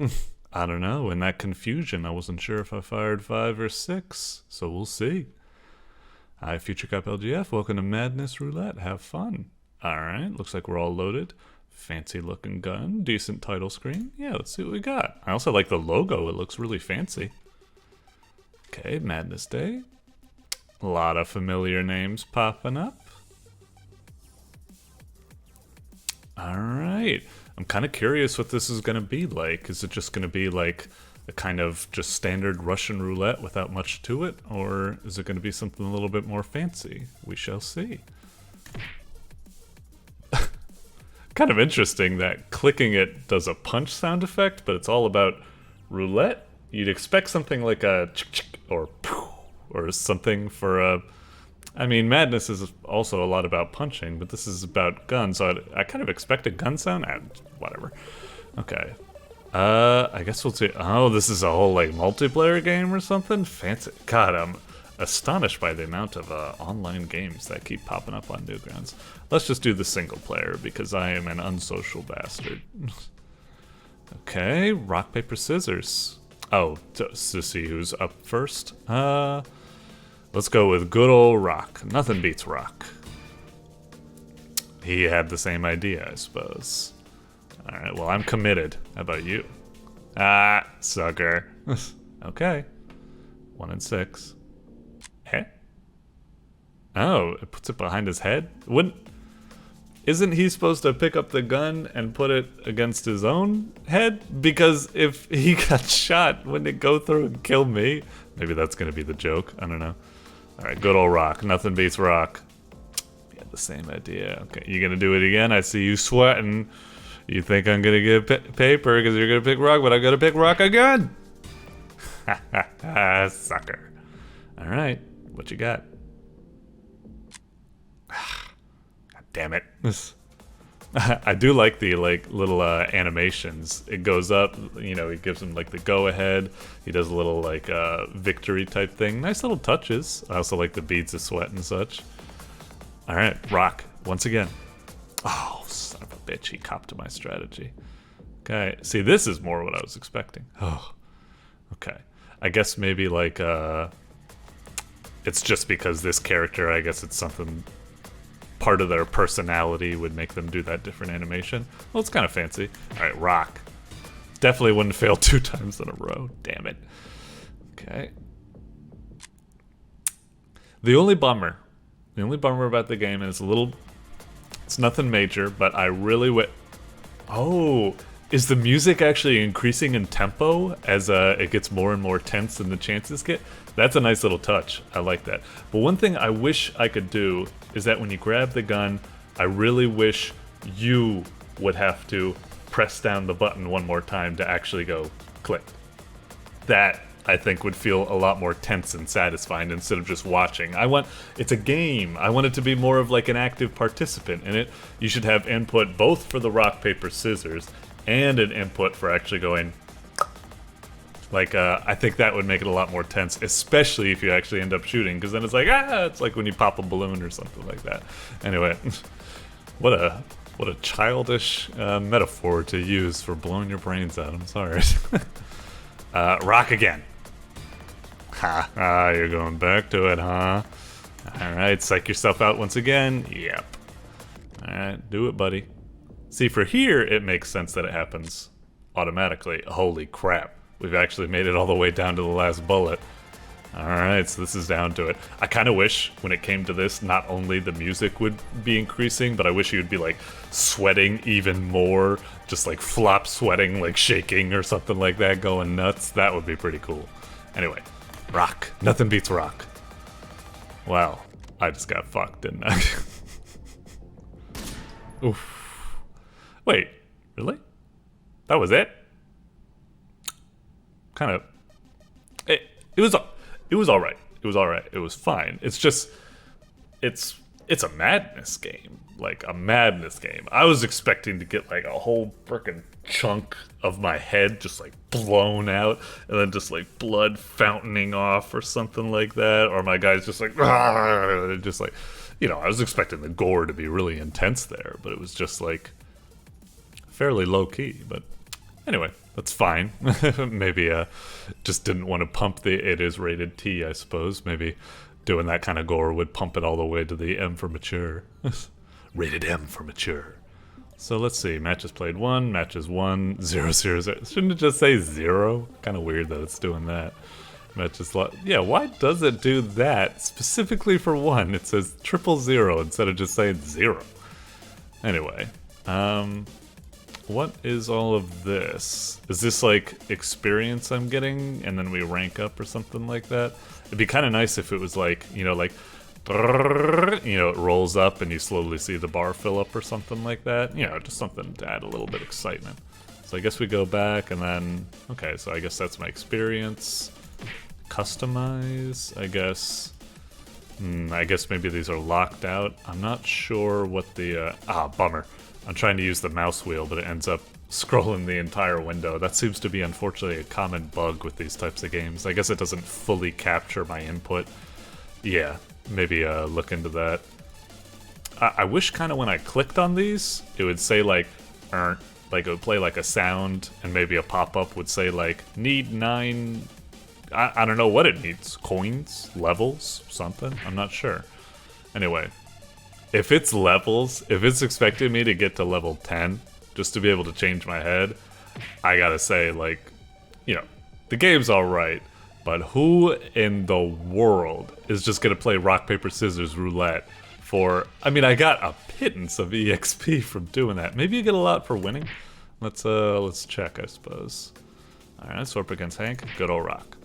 I don't know. In that confusion, I wasn't sure if I fired 5 or 6, so we'll see. Hi, Future Cup LGF. Welcome to Madness Roulette. Have fun. Alright, looks like we're all loaded. Fancy looking gun. Decent title screen. Yeah, let's see what we got. I also like the logo. It looks really fancy. Okay, Madness Day. A lot of familiar names popping up. Alright. I'm kind of curious what this is going to be like. Is it just going to be like a kind of just standard Russian roulette without much to it? Or is it going to be something a little bit more fancy? We shall see. Kind of interesting that clicking it does a punch sound effect, but it's all about roulette. You'd expect something like a chick or poof or something for a... I mean, Madness is also a lot about punching, but this is about guns, so I kind of expect a gun sound. Whatever. Okay. I guess we'll see. Oh, this is a whole, like, multiplayer game or something? Fancy. God, I'm astonished by the amount of online games that keep popping up on Newgrounds. Let's just do the single player, because I am an unsocial bastard. Okay, rock, paper, scissors. Oh, to see who's up first. Let's go with good old Rock. Nothing beats Rock. He had the same idea, I suppose. Alright, well, I'm committed. How about you? Ah, sucker. Okay. 1 and 6. Eh? Oh, it puts it behind his head? Isn't he supposed to pick up the gun and put it against his own head? Because if he got shot, wouldn't it go through and kill me? Maybe that's gonna be the joke. I don't know. Alright, good old Rock. Nothing beats Rock. We had the same idea. Okay, you gonna do it again? I see you sweating. You think I'm gonna get paper because you're gonna pick Rock, but I'm gonna pick Rock again! Ha ha ha, sucker. Alright, what you got? God damn it. I do like the little animations. It goes up, you know, he gives him like the go ahead. He does a little like victory type thing. Nice little touches. I also like the beads of sweat and such. Alright, Rock, once again. Oh, son of a bitch, he copped to my strategy. Okay, see, this is more what I was expecting. Oh, okay. I guess maybe like it's just because this character, I guess it's something, part of their personality would make them do that different animation. Well, it's kind of fancy. Alright, Rock. Definitely wouldn't fail 2 times in a row. Damn it. Okay. The only bummer about the game is it's nothing major, but I really Oh, is the music actually increasing in tempo as it gets more and more tense and the chances get? That's a nice little touch. I like that. But one thing I wish I could do is that when you grab the gun, I really wish you would have to press down the button one more time to actually go click. That, I think, would feel a lot more tense and satisfying instead of just watching. It's a game. I want it to be more of like an active participant in it. You should have input both for the rock, paper, scissors and an input for actually going like, I think that would make it a lot more tense, especially if you actually end up shooting, because then it's like, it's like when you pop a balloon or something like that. Anyway, what a childish metaphor to use for blowing your brains out. I'm sorry. Rock again. Ha, you're going back to it, huh? Alright, psych yourself out once again. Yep. Alright, do it, buddy. See, for here, it makes sense that it happens automatically. Holy crap. We've actually made it all the way down to the last bullet. Alright, so this is down to it. I kind of wish, when it came to this, not only the music would be increasing, but I wish you would be, like, sweating even more. Just, like, flop sweating, like, shaking or something like that, going nuts. That would be pretty cool. Anyway, Rock. Nothing beats Rock. Wow. I just got fucked, didn't I? Oof. Wait, really? That was it? Kind of... It was alright. It was alright. It was fine. It's just... It's a madness game. Like, a madness game. I was expecting to get, like, a whole frickin' chunk of my head just, like, blown out, and then just, like, blood fountaining off or something like that, or my guy's just like, just like, you know, I was expecting the gore to be really intense there, but it was just, like, fairly low-key, but Anyway, that's fine. Maybe just didn't want to pump the it is rated T, I suppose. Maybe doing that kind of gore would pump it all the way to the M for mature. Rated M for mature. So let's see, matches played 1, matches 1, 0, 0, 0. Shouldn't it just say 0? Kind of weird that it's doing that. Matches, yeah, why does it do that specifically for 1? It says 000 instead of just saying 0. Anyway, what is all of this? Is this like experience I'm getting and then we rank up or something like that? It'd be kind of nice if it was like, you know, like, it rolls up and you slowly see the bar fill up or something like that. You know, just something to add a little bit of excitement. So I guess we go back and then, okay, so I guess that's my experience. Customize, I guess. I guess maybe these are locked out. I'm not sure what the, bummer. I'm trying to use the mouse wheel, but it ends up scrolling the entire window. That seems to be, unfortunately, a common bug with these types of games. I guess it doesn't fully capture my input. Yeah. Maybe look into that. I wish kind of when I clicked on these, it would say like it would play like a sound, and maybe a pop-up would say like, need 9, I don't know what it needs, coins, levels, something, I'm not sure. Anyway, if it's levels, if it's expecting me to get to level 10, just to be able to change my head, I gotta say, like, you know, the game's alright. But who in the world is just gonna play rock, paper, scissors, roulette for... I mean, I got a pittance of EXP from doing that. Maybe you get a lot for winning. Let's check, I suppose. Alright, swap against Hank. Good old rock.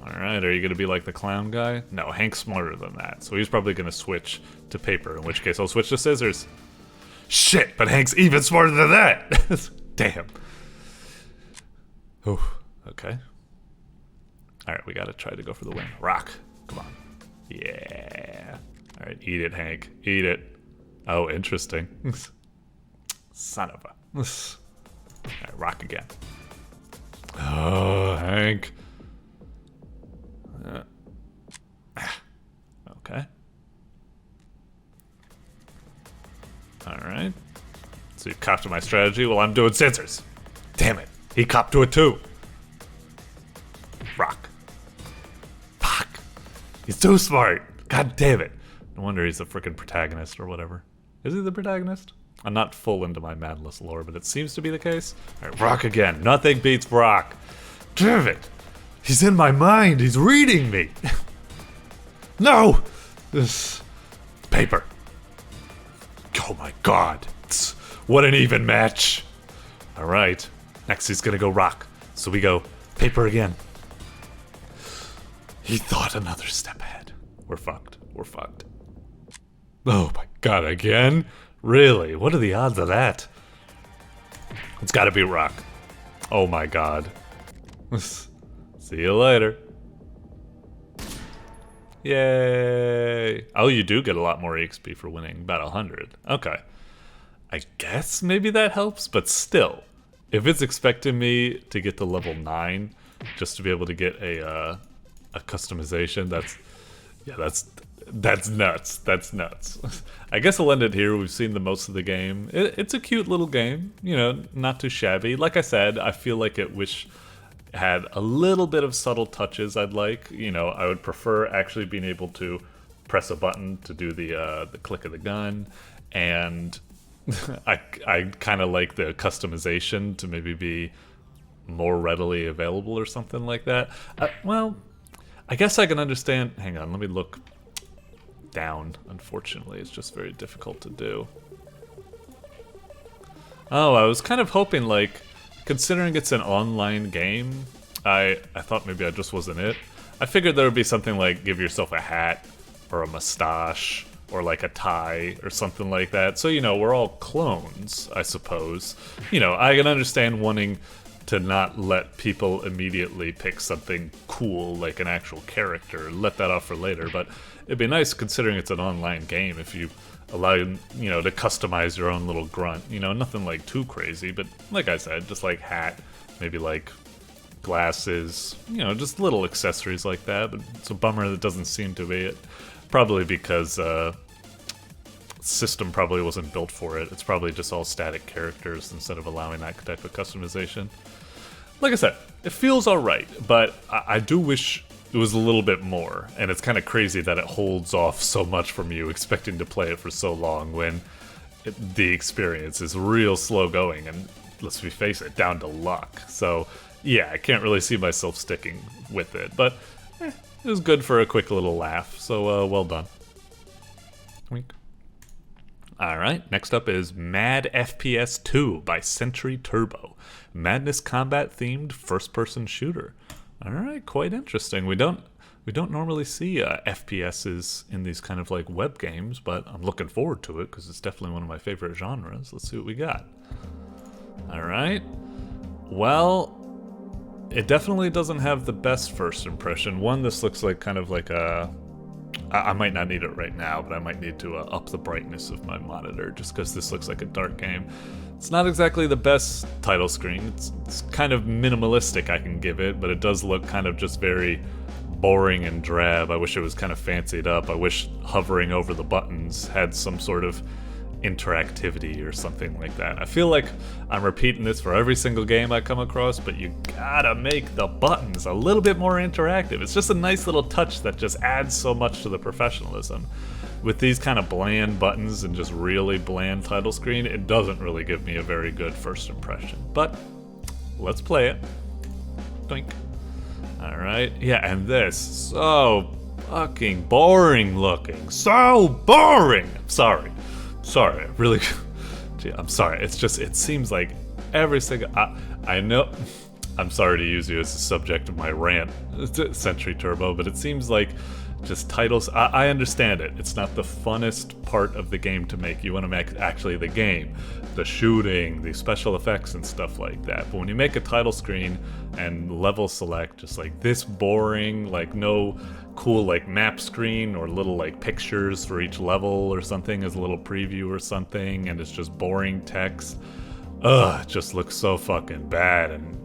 Alright, are you gonna be like the clown guy? No, Hank's smarter than that. So he's probably gonna switch to paper, in which case I'll switch to scissors. Shit, but Hank's even smarter than that! Damn. Ooh. Okay. Alright, we gotta try to go for the win. Rock. Come on. Yeah. Alright, eat it, Hank. Eat it. Oh, interesting. Son of a... Alright, rock again. Oh, Hank. Okay. Alright. So you copped to my strategy while I'm doing scissors. Damn it. He copped to it too. Rock. Fuck. He's too smart. God damn it. No wonder he's the frickin' protagonist or whatever. Is he the protagonist? I'm not full into my Madless lore, but it seems to be the case. Alright, rock again. Nothing beats rock. Damn it. He's in my mind. He's reading me. No! This paper. Oh my god. What an even match. Alright. Next he's gonna go rock. So we go paper again. He thought another step ahead. We're fucked. We're fucked. Oh my god, again? Really? What are the odds of that? It's gotta be rock. Oh my god. See you later. Yay! Oh, you do get a lot more EXP for winning. About 100. Okay. I guess maybe that helps, but still. If it's expecting me to get to level 9 just to be able to get a customization, that's nuts. That's nuts. I guess I'll end it here. We've seen the most of the game. It's a cute little game, you know, not too shabby. Like I said, I feel like it had a little bit of subtle touches I'd like. You know, I would prefer actually being able to press a button to do the click of the gun, and I kind of like the customization to maybe be more readily available or something like that. Well, I guess I can understand. Hang on, let me look down. Unfortunately, it's just very difficult to do. Oh, I was kind of hoping, like, considering it's an online game, I thought maybe I just wasn't it. I figured there would be something like give yourself a hat or a mustache or like a tie or something like that. So, you know, we're all clones, I suppose. You know, I can understand wanting to not let people immediately pick something cool like an actual character, let that off for later, but it'd be nice considering it's an online game if you allow, you know, to customize your own little grunt. You know, nothing like too crazy, but like I said, just like hat, maybe like glasses, you know, just little accessories like that. But it's a bummer that doesn't seem to be it. Probably because system probably wasn't built for it. It's probably just all static characters instead of allowing that type of customization. Like I said, it feels alright, but I do wish it was a little bit more, and it's kind of crazy that it holds off so much from you expecting to play it for so long when the experience is real slow going, and let's face it, down to luck. So yeah, I can't really see myself sticking with it, but it was good for a quick little laugh, so well done. Wink. Alright, next up is MADFPS 2 by SentryTurbo. Madness combat themed first-person shooter. Alright, quite interesting. We don't normally see FPSs in these kind of like web games, but I'm looking forward to it because it's definitely one of my favorite genres. Let's see what we got. Alright. Well, it definitely doesn't have the best first impression. One, this looks like kind of like a... I might not need it right now, but I might need to up the brightness of my monitor just because this looks like a dark game. It's not exactly the best title screen. It's kind of minimalistic, I can give it, but it does look kind of just very boring and drab. I wish it was kind of fancied up. I wish hovering over the buttons had some sort of interactivity or something like that. I feel like I'm repeating this for every single game I come across, but you gotta make the buttons a little bit more interactive. It's just a nice little touch that just adds so much to the professionalism. With these kind of bland buttons and just really bland title screen, it doesn't really give me a very good first impression. But let's play it. Doink. Alright, yeah, and this, so fucking boring looking. So boring! Sorry, really, gee, I'm sorry. It's just, it seems like every single, I know, I'm sorry to use you as the subject of my rant, SentryTurbo, but it seems like just titles, I understand it. It's not the funnest part of the game to make. You want to make actually the game, the shooting, the special effects and stuff like that. But when you make a title screen and level select just like this boring, like no cool like map screen or little like pictures for each level or something as a little preview or something, and it's just boring text, it just looks so fucking bad. And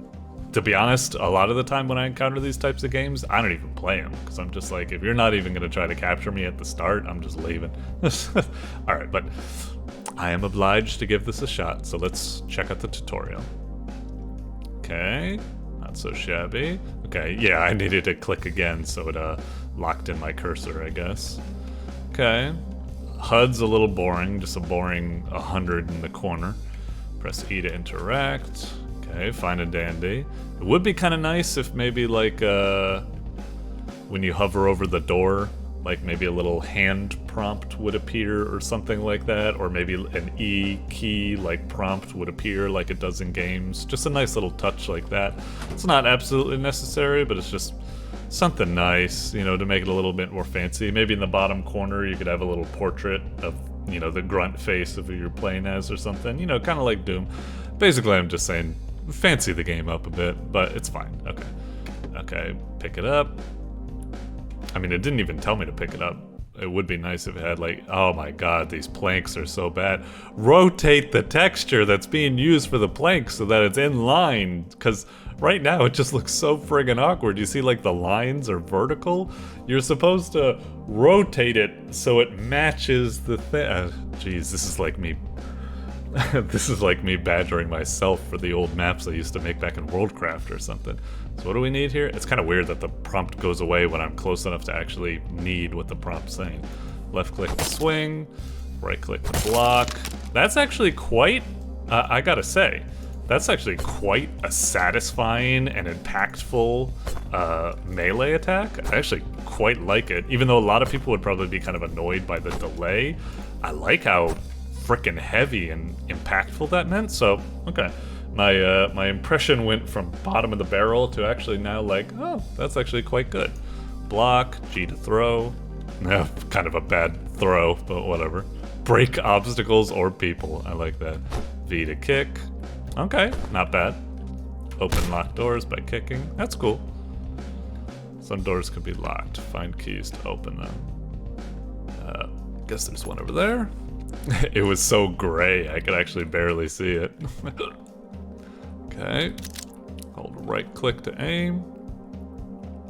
to be honest, a lot of the time when I encounter these types of games, I don't even play them, because I'm just like, if you're not even going to try to capture me at the start, I'm just leaving. Alright, but I am obliged to give this a shot, so let's check out the tutorial. Okay, not so shabby. Okay, yeah, I needed to click again so it locked in my cursor, I guess. Okay, HUD's a little boring, just a boring 100 in the corner. Press E to interact. Okay, fine and dandy. It would be kind of nice if maybe like when you hover over the door, like maybe a little hand prompt would appear or something like that, or maybe an E key like prompt would appear like it does in games. Just a nice little touch like that. It's not absolutely necessary, but it's just something nice, you know, to make it a little bit more fancy. Maybe in the bottom corner you could have a little portrait of, you know, the grunt face of who you're playing as or something, you know, kind of like Doom. Basically, I'm just saying, fancy the game up a bit, but it's fine. Okay, pick it up. I mean, it didn't even tell me to pick it up. It would be nice if it had like, oh my god, these planks are so bad. Rotate the texture that's being used for the planks so that it's in line, because right now it just looks so friggin' awkward. You see like the lines are vertical. You're supposed to rotate it so it matches the thing. Jeez, this is like me. This is like me badgering myself for the old maps I used to make back in Worldcraft or something. So what do we need here? It's kind of weird that the prompt goes away when I'm close enough to actually need what the prompt's saying. Left click to swing, right click to block. That's actually quite, I gotta say, that's actually quite a satisfying and impactful melee attack. I actually quite like it, even though a lot of people would probably be kind of annoyed by the delay. I like how frickin' heavy and impactful that meant. So okay, my impression went from bottom of the barrel to actually now like, oh, that's actually quite good. Block, G to throw. Kind of a bad throw, but whatever. Break obstacles or people. I like that. V to kick. Okay, not bad. Open locked doors by kicking. That's cool. Some doors can be locked. Find keys to open them. Guess there's one over there. It was so gray, I could actually barely see it. Okay. Hold right click to aim.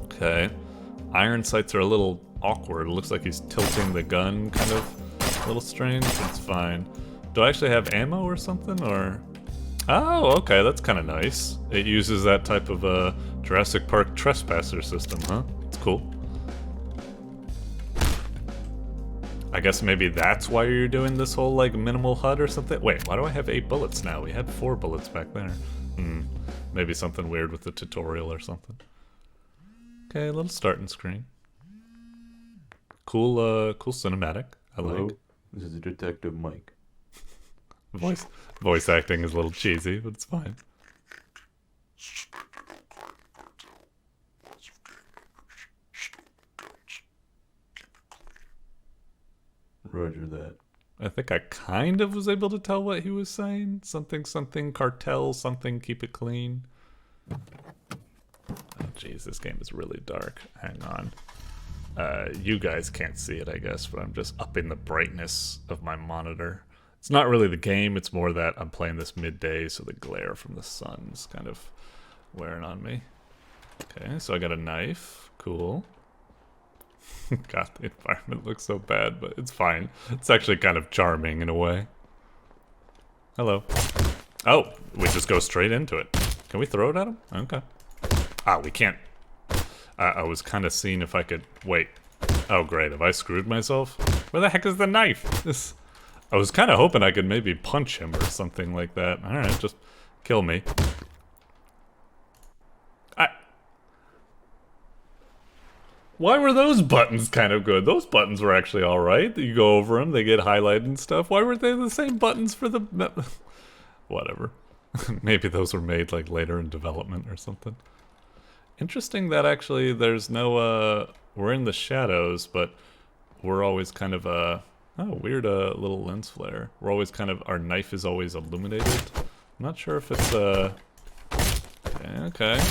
Okay. Iron sights are a little awkward. It looks like he's tilting the gun kind of A little strange, it's fine. Do I actually have ammo or something, or? Oh, okay, that's kind of nice. It uses that type of Jurassic Park trespasser system, huh? It's cool. I guess maybe that's why you're doing this whole, like, minimal HUD or something? Wait, why do I have 8 bullets now? We had 4 bullets back there. Maybe something weird with the tutorial or something. Okay, a little starting screen. Cool, cool cinematic. I Hello, like. this is Detective Mike. Voice acting is a little cheesy, but it's fine. Roger that. I think I kind of was able to tell what he was saying. Something, something, cartel, something, keep it clean. Oh, jeez, this game is really dark. Hang on. You guys can't see it, I guess, but I'm just upping the brightness of my monitor. It's not really the game, it's more that I'm playing this midday, so the glare from the sun's kind of wearing on me. Okay, so I got a knife. Cool. God, the environment looks so bad, but it's fine. It's actually kind of charming in a way. Hello. Oh, we just go straight into it. Can we throw it at him? Okay. Ah, we can't. I was kind of seeing if I could... Wait. Oh, great. Have I screwed myself? Where the heck is the knife? I was kind of hoping I could maybe punch him or something like that. Alright, just kill me. Why were those buttons kind of good? Those buttons were actually alright. You go over them, they get highlighted and stuff. Why weren't they the same buttons for the... Whatever. Maybe those were made like later in development or something. Interesting that actually there's no, we're in the shadows, but we're always kind of, oh, weird, little lens flare. We're always kind of, our knife is always illuminated. I'm not sure if it's, okay.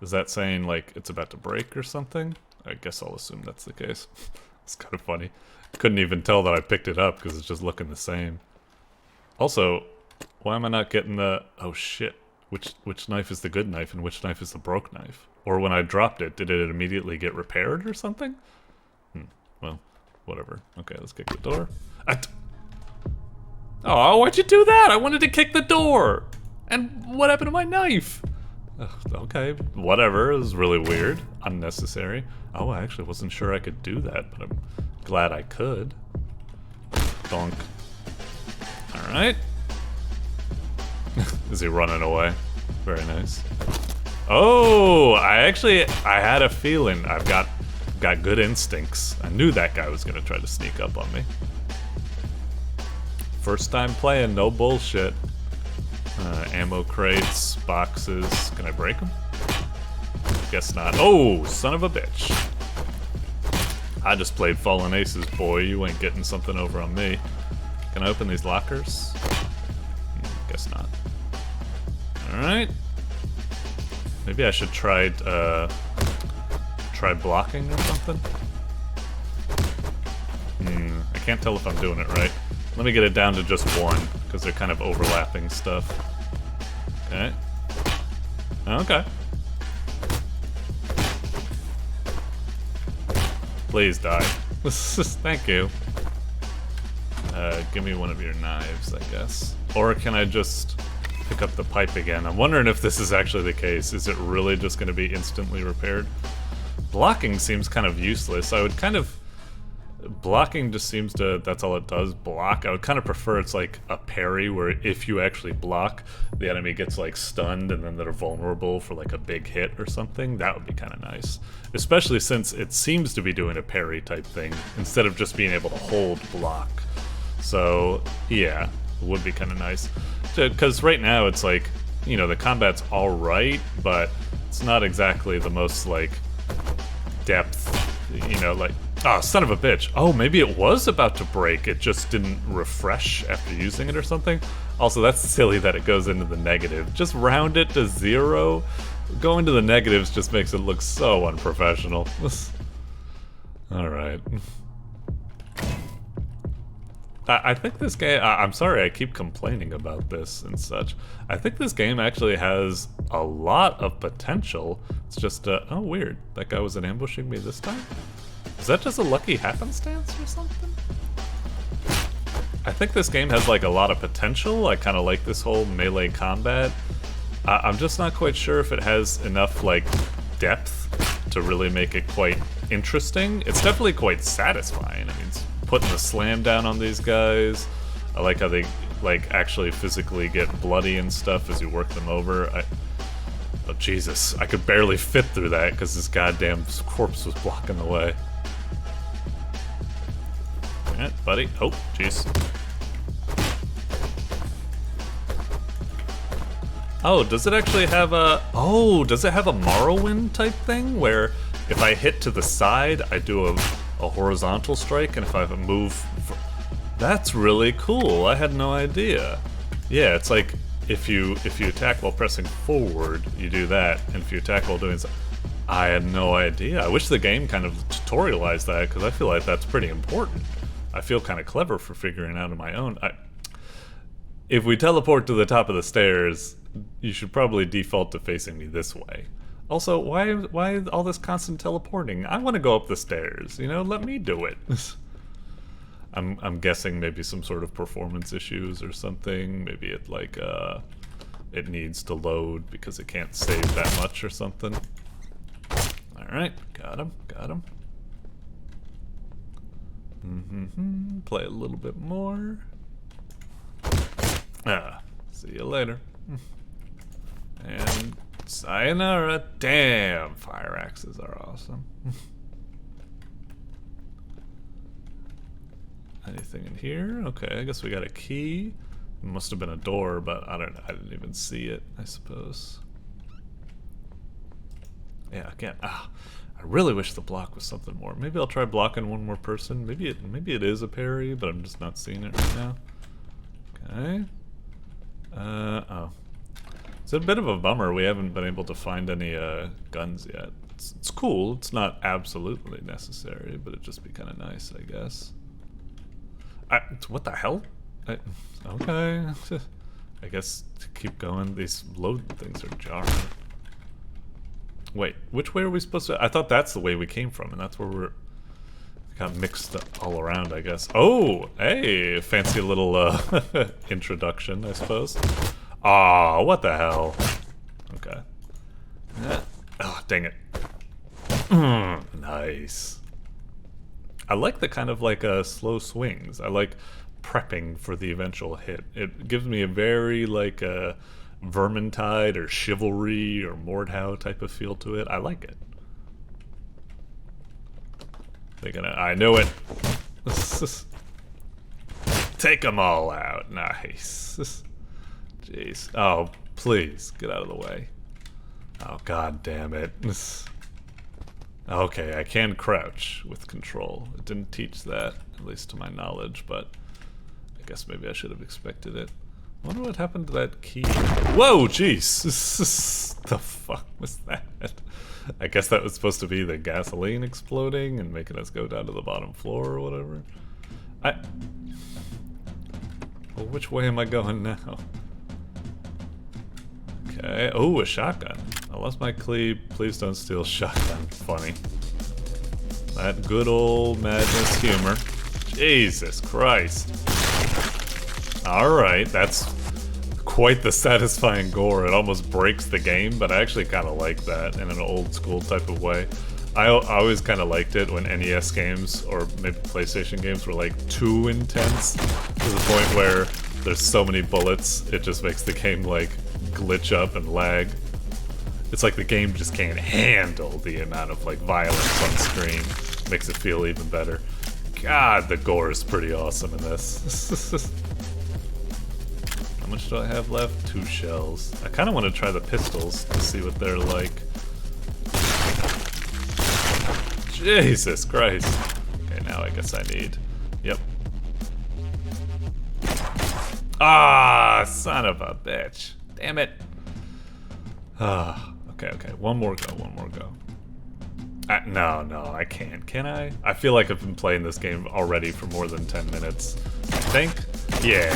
Is that saying, like, it's about to break or something? I guess I'll assume that's the case. It's kind of funny. Couldn't even tell that I picked it up because it's just looking the same. Also, why am I not getting the... Oh, shit. Which knife is the good knife and which knife is the broke knife? Or when I dropped it, did it immediately get repaired or something? Well, whatever. Okay, let's kick the door. Oh, why'd you do that? I wanted to kick the door! And what happened to my knife? Okay, whatever. It was really weird. Unnecessary. Oh, I actually wasn't sure I could do that, but I'm glad I could. Donk. Alright. Is he running away? Very nice. Oh, I had a feeling. I've got good instincts. I knew that guy was gonna try to sneak up on me. First time playing, no bullshit. Ammo crates, boxes. Can I break them? Guess not. Oh, son of a bitch. I just played Fallen Aces, boy. You ain't getting something over on me. Can I open these lockers? Guess not. Alright. Maybe I should try blocking or something? I can't tell if I'm doing it right. Let me get it down to just one, because they're kind of overlapping stuff. Okay. Okay. Please die. Thank you. Give me one of your knives, I guess. Or can I just pick up the pipe again? I'm wondering if this is actually the case. Is it really just going to be instantly repaired? Blocking seems kind of useless. I would kind of... Blocking just seems to... That's all it does, block. I would kind of prefer it's like a parry, where if you actually block, the enemy gets like stunned and then they're vulnerable for like a big hit or something. That would be kind of nice. Especially since it seems to be doing a parry type thing, instead of just being able to hold block. So, yeah, it would be kind of nice. Because right now it's like, you know, the combat's alright, but it's not exactly the most like depth, you know, like... Oh, son of a bitch. Oh, maybe it was about to break. It just didn't refresh after using it or something. Also, that's silly that it goes into the negative. Just round it to 0. Going to the negatives just makes it look so unprofessional. Alright. I think this game... I'm sorry I keep complaining about this and such. I think this game actually has a lot of potential. It's just... oh, weird. That guy wasn't ambushing me this time? Is that just a lucky happenstance or something? I think this game has like a lot of potential. I kind of like this whole melee combat. I'm just not quite sure if it has enough like depth to really make it quite interesting. It's definitely quite satisfying. I mean, it's putting the slam down on these guys. I like how they like actually physically get bloody and stuff as you work them over. Oh Jesus, I could barely fit through that because this goddamn corpse was blocking the way. Alright, buddy. Oh, jeez. Oh, does it actually have a... Oh, does it have a Morrowind type thing? Where if I hit to the side, I do a horizontal strike, and if I move... That's really cool. I had no idea. Yeah, it's like if you attack while pressing forward, you do that, and if you attack while doing... I had no idea. I wish the game kind of tutorialized that, because I feel like that's pretty important. I feel kind of clever for figuring out on my own. If we teleport to the top of the stairs, you should probably default to facing me this way. Also, why all this constant teleporting? I want to go up the stairs, you know? Let me do it. I'm guessing maybe some sort of performance issues or something. Maybe it like it needs to load because it can't save that much or something. Alright, got him. Play a little bit more. See you later. And sayonara. Damn, fire axes are awesome. Anything in here? Okay, I guess we got a key. It must have been a door, but I don't know. I didn't even see it, I suppose. Yeah, again, I really wish the block was something more. Maybe I'll try blocking one more person. Maybe it is a parry, but I'm just not seeing it right now. Okay. Oh. It's a bit of a bummer we haven't been able to find any guns yet. It's cool. It's not absolutely necessary, but it'd just be kind of nice, I guess. What the hell? Okay. I guess to keep going, these load things are jarring. Wait, which way are we supposed to... I thought that's the way we came from, and that's where we're... Got mixed all around, I guess. Oh, hey, fancy little introduction, I suppose. Aw, what the hell? Okay. Oh, dang it. Nice. I like the kind of like slow swings. I like prepping for the eventual hit. It gives me a very like Vermintide or Chivalry or Mordhau type of feel to it. I like it. I knew it. Take them all out. Nice. Jeez. Oh, please get out of the way. Oh, god damn it. Okay, I can crouch with control. It didn't teach that, at least to my knowledge, but I guess maybe I should have expected it. I wonder what happened to that key. Whoa, jeez! The fuck was that? I guess that was supposed to be the gasoline exploding and making us go down to the bottom floor or whatever. Well, which way am I going now? Okay. Oh, a shotgun. I lost my cleave. Please don't steal shotgun. Funny. That good old madness humor. Jesus Christ. Alright, that's quite the satisfying gore. It almost breaks the game, but I actually kind of like that in an old school type of way. I always kind of liked it when NES games or maybe PlayStation games were like too intense to the point where there's so many bullets it just makes the game like glitch up and lag. It's like the game just can't handle the amount of like violence on screen. Makes it feel even better. God, the gore is pretty awesome in this. How much do I have left? 2 shells. I kind of want to try the pistols to see what they're like. Jesus Christ. Okay, now I guess I need... Yep. Ah, son of a bitch. Damn it. Ah, okay. One more go. No, I can't. Can I? I feel like I've been playing this game already for more than 10 minutes. I think? Yeah,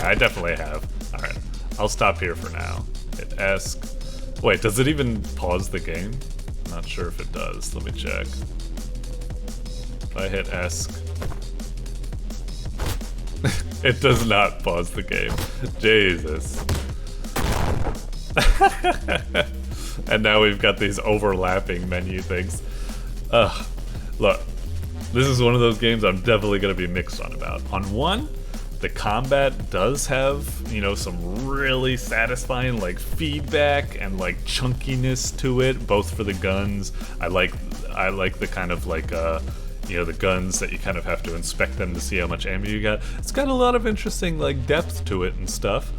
I definitely have. Alright, I'll stop here for now. Hit ESC. Wait, does it even pause the game? Not sure if it does. Let me check. If I hit ESC. It does not pause the game. Jesus. And now we've got these overlapping menu things. Look, this is one of those games I'm definitely going to be mixed on about. On one, the combat does have, you know, some really satisfying like feedback and like chunkiness to it, both for the guns. I like the kind of like you know, the guns that you kind of have to inspect them to see how much ammo you got. It's got a lot of interesting like depth to it and stuff.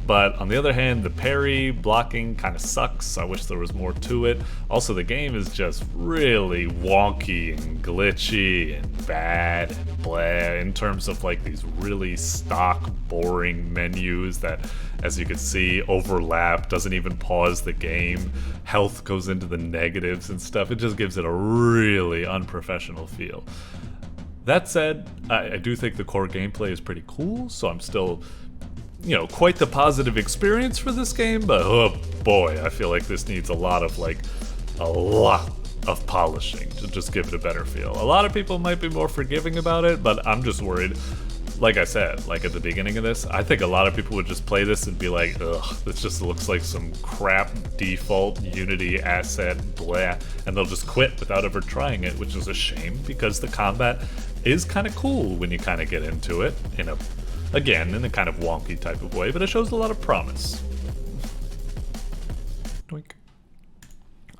But on the other hand, the parry blocking kind of sucks. I wish there was more to it. Also, the game is just really wonky and glitchy and bad and blah in terms of like these really stock, boring menus that, as you can see, overlap, doesn't even pause the game. Health goes into the negatives and stuff. It just gives it a really unprofessional feel. That said, I do think the core gameplay is pretty cool, so I'm still, you know, quite the positive experience for this game, but oh boy, I feel like this needs a lot of polishing to just give it a better feel. A lot of people might be more forgiving about it, but I'm just worried. Like I said, like at the beginning of this, I think a lot of people would just play this and be like, ugh, this just looks like some crap default Unity asset, blah, and they'll just quit without ever trying it, which is a shame because the combat is kind of cool when you kind of get into it again, in a kind of wonky type of way, but it shows a lot of promise. Doink.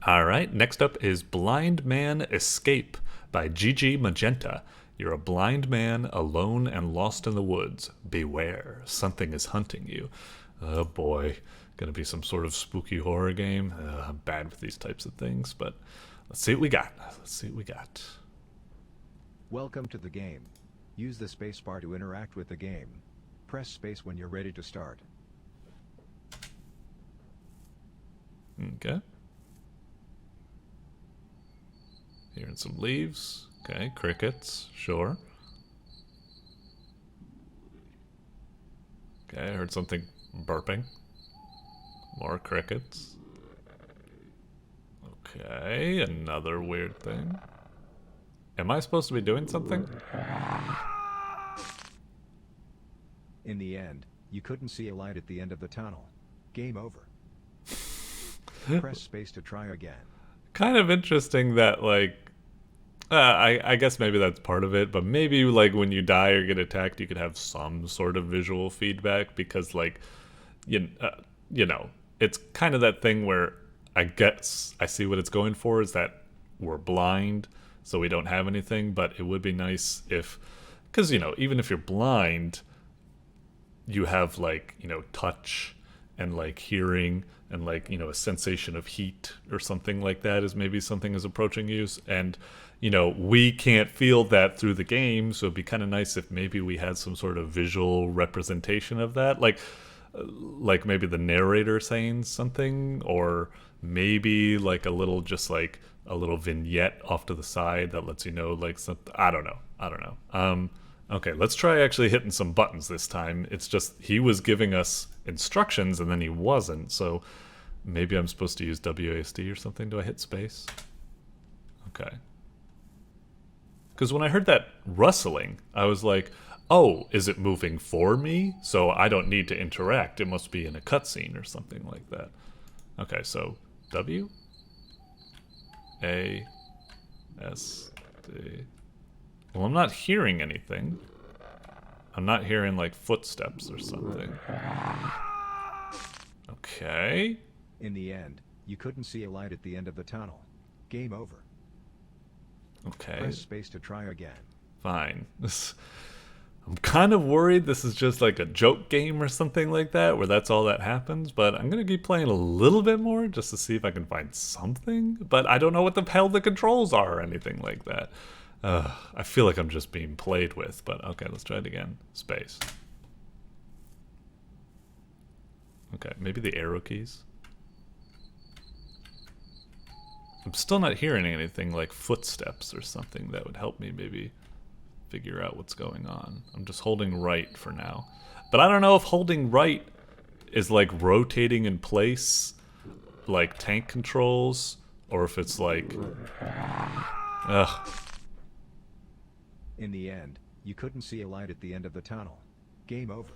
Alright, next up is Blind Man Escape by GGMagenta. You're a blind man, alone and lost in the woods. Beware, something is hunting you. Oh boy, gonna be some sort of spooky horror game. I'm bad with these types of things, but let's see what we got. Welcome to the game. Use the spacebar to interact with the game. Press space when you're ready to start. Okay. Hearing some leaves. Okay, crickets, sure. Okay, I heard something burping. More crickets. Okay, another weird thing. Am I supposed to be doing something? In the end, you couldn't see a light at the end of the tunnel. Game over. Press space to try again. Kind of interesting that, like, I guess maybe that's part of it, but maybe, like, when you die or get attacked, you could have some sort of visual feedback, because, like, you know, it's kind of that thing where I guess I see what it's going for, is that we're blind, so we don't have anything, but it would be nice if, because, you know, even if you're blind, you have, like, you know, touch and, like, hearing and, like, you know, a sensation of heat or something like that is maybe something is approaching you. And, you know, we can't feel that through the game, so it'd be kind of nice if maybe we had some sort of visual representation of that. Like maybe the narrator saying something, or maybe, like, a little, just, like, a little vignette off to the side that lets you know, like, something. I don't know. Okay, let's try actually hitting some buttons this time. It's just, he was giving us instructions and then he wasn't, so maybe I'm supposed to use WASD or something. Do I hit space? Okay. Because when I heard that rustling, I was like, oh, is it moving for me? So I don't need to interact. It must be in a cutscene or something like that. Okay, so W A S D. Well, I'm not hearing anything. I'm not hearing, like, footsteps or something. Okay. In the end, you couldn't see a light at the end of the tunnel. Game over. Okay. Press space to try again. Fine. I'm kind of worried this is just like a joke game or something like that, where that's all that happens, but I'm going to keep playing a little bit more just to see if I can find something, but I don't know what the hell the controls are or anything like that. I feel like I'm just being played with, but okay, let's try it again. Space. Okay, maybe the arrow keys. I'm still not hearing anything like footsteps or something that would help me maybe figure out what's going on. I'm just holding right for now. But I don't know if holding right is like rotating in place, like tank controls, or if it's like... Ugh. In the end, you couldn't see a light at the end of the tunnel. Game over.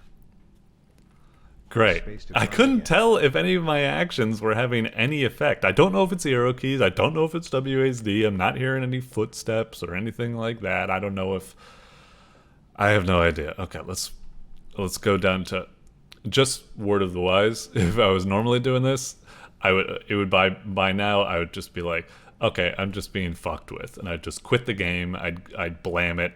Great. Space to I try couldn't again. tell if any of my actions were having any effect. I don't know if it's the arrow keys. I don't know if it's WASD. I'm not hearing any footsteps or anything like that. I don't know if... I have no idea. Okay, let's go down to just word of the wise. If I was normally doing this, by now I would just be like, okay, I'm just being fucked with, and I'd just quit the game. I'd blam it.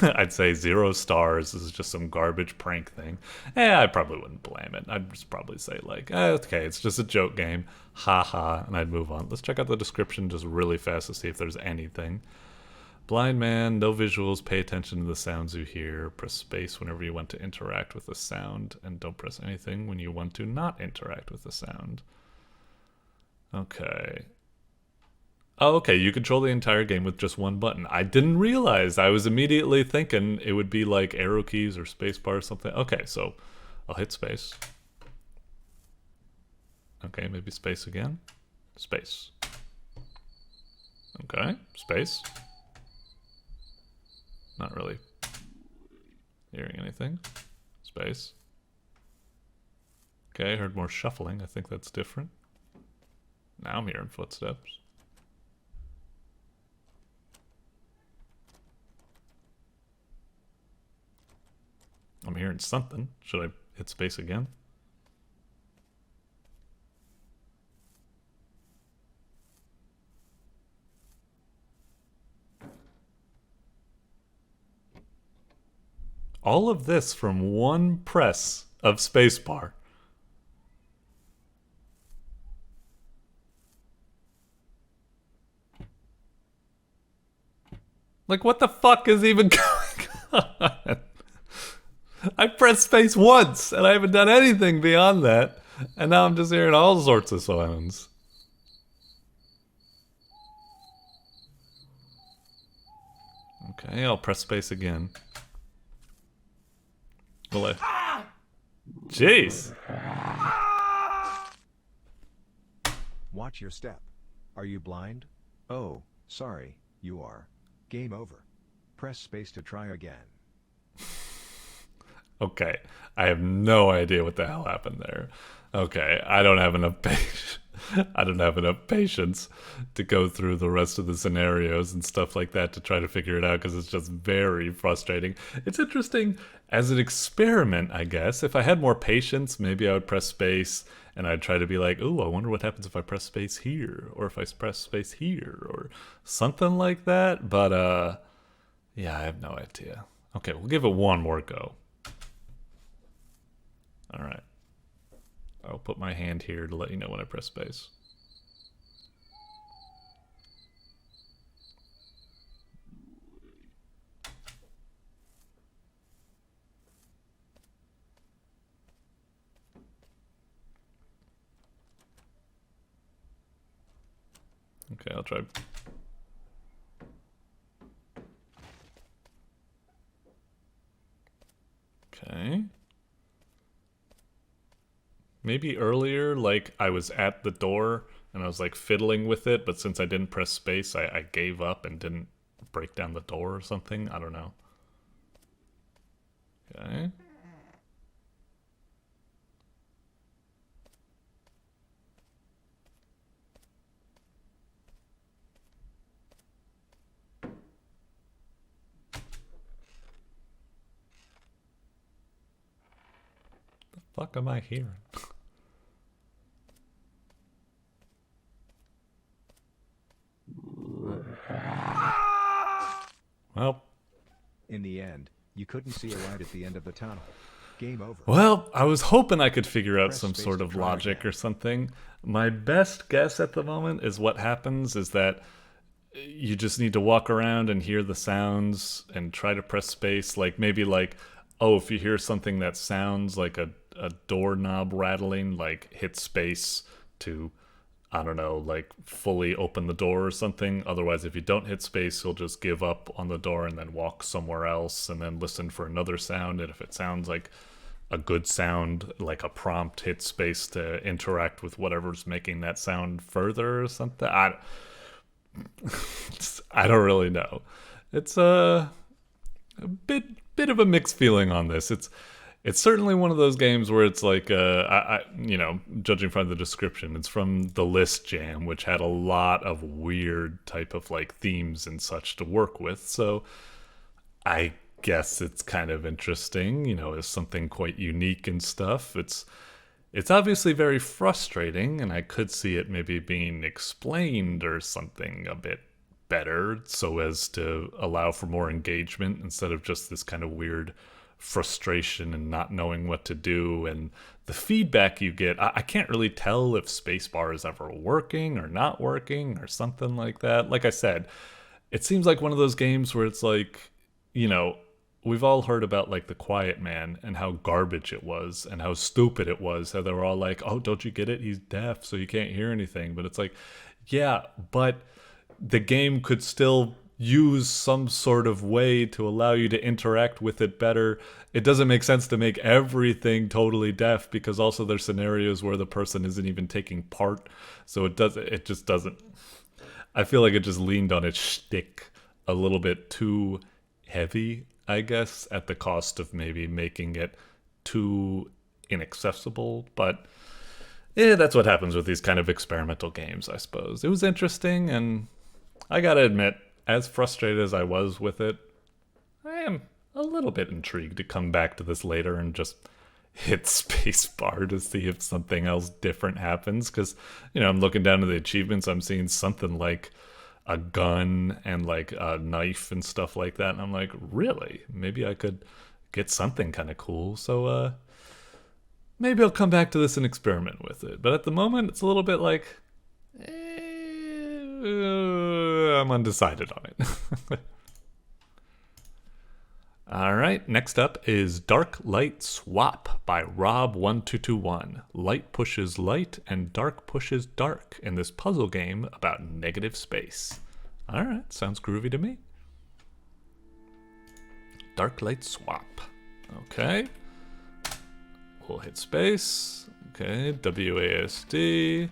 I'd say 0 stars. This is just some garbage prank thing. I probably wouldn't blam it. I'd just probably say like, okay, it's just a joke game. Ha ha, and I'd move on. Let's check out the description just really fast to see if there's anything. Blind man, no visuals, pay attention to the sounds you hear. Press space whenever you want to interact with the sound, and don't press anything when you want to not interact with the sound. Okay. Oh, okay, you control the entire game with just one button. I didn't realize. I was immediately thinking it would be like arrow keys or space bar or something. Okay, so I'll hit space. Okay, maybe space again. Space. Okay, space. Not really hearing anything. Space. Okay, I heard more shuffling. I think that's different. Now I'm hearing footsteps. I'm hearing something. Should I hit space again? All of this from one press of spacebar. Like, what the fuck is even going on? I pressed space once, and I haven't done anything beyond that. And now I'm just hearing all sorts of sounds. Okay, I'll press space again. Will I... Jeez. Watch your step. Are you blind? Oh, sorry, you are. Game over. Press space to try again. Okay, I have no idea what the hell happened there. Okay, I don't have enough patience to go through the rest of the scenarios and stuff like that to try to figure it out, because it's just very frustrating. It's interesting as an experiment, I guess. If I had more patience, maybe I would press space and I'd try to be like, ooh, I wonder what happens if I press space here, or if I press space here, or something like that. But yeah, I have no idea. Okay, we'll give it one more go. All right. I'll put my hand here to let you know when I press space. Okay, I'll try. Okay. Maybe earlier, like, I was at the door and I was, like, fiddling with it, but since I didn't press space, I gave up and didn't break down the door or something. I don't know. Okay. The fuck am I hearing? Well, In the end, you couldn't see a light at the end of the tunnel. Game over. well, I was hoping I could figure out Press some space sort to of try logic again. or something. My best guess at the moment is what happens is that you just need to walk around and hear the sounds and try to press space. Like, maybe like, oh, if you hear something that sounds like a doorknob rattling, like hit space to, I don't know, like fully open the door or something. Otherwise, if you don't hit space, you'll just give up on the door and then walk somewhere else and then listen for another sound. And if it sounds like a good sound, like a prompt, hit space to interact with whatever's making that sound further or something. I don't really know. It's a bit of a mixed feeling on this. it's certainly one of those games where it's like, you know, judging from the description, it's from the List Jam, which had a lot of weird type of like themes and such to work with. So I guess it's kind of interesting, you know, as something quite unique and stuff. It's obviously very frustrating, and I could see it maybe being explained or something a bit better so as to allow for more engagement instead of just this kind of weird frustration and not knowing what to do. And the feedback you get, I can't really tell if spacebar is ever working or not working or something like that. Like I said, it seems like one of those games where it's like, you know, we've all heard about like The Quiet Man and how garbage it was and how stupid it was. How they were all like, oh, don't you get it? He's deaf, so you can't hear anything. But it's like, yeah, but the game could still use some sort of way to allow you to interact with it better. It doesn't make sense to make everything totally deaf because also there's scenarios where the person isn't even taking part. So it just doesn't. I feel like it just leaned on its shtick a little bit too heavy, I guess, at the cost of maybe making it too inaccessible. But that's what happens with these kind of experimental games, I suppose. It was interesting, and I gotta admit, as frustrated as I was with it, I am a little bit intrigued to come back to this later and just hit spacebar to see if something else different happens. Because, you know, I'm looking down to the achievements, I'm seeing something like a gun and like a knife and stuff like that, and I'm like, really? Maybe I could get something kind of cool. So maybe I'll come back to this and experiment with it. But at the moment, it's a little bit like, I'm undecided on it. All right, next up is Dark Light Swap by Rob1221. Light pushes light and dark pushes dark in this puzzle game about negative space. All right, sounds groovy to me. Dark Light Swap. Okay. We'll hit space. Okay, WASD.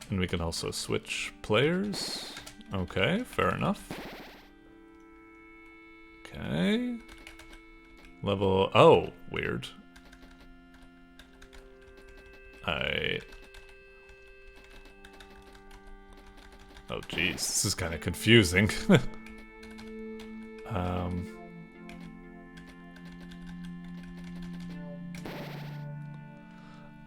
And we can also switch players. Okay, fair enough. Okay. Level, oh, weird. Oh geez, this is kind of confusing.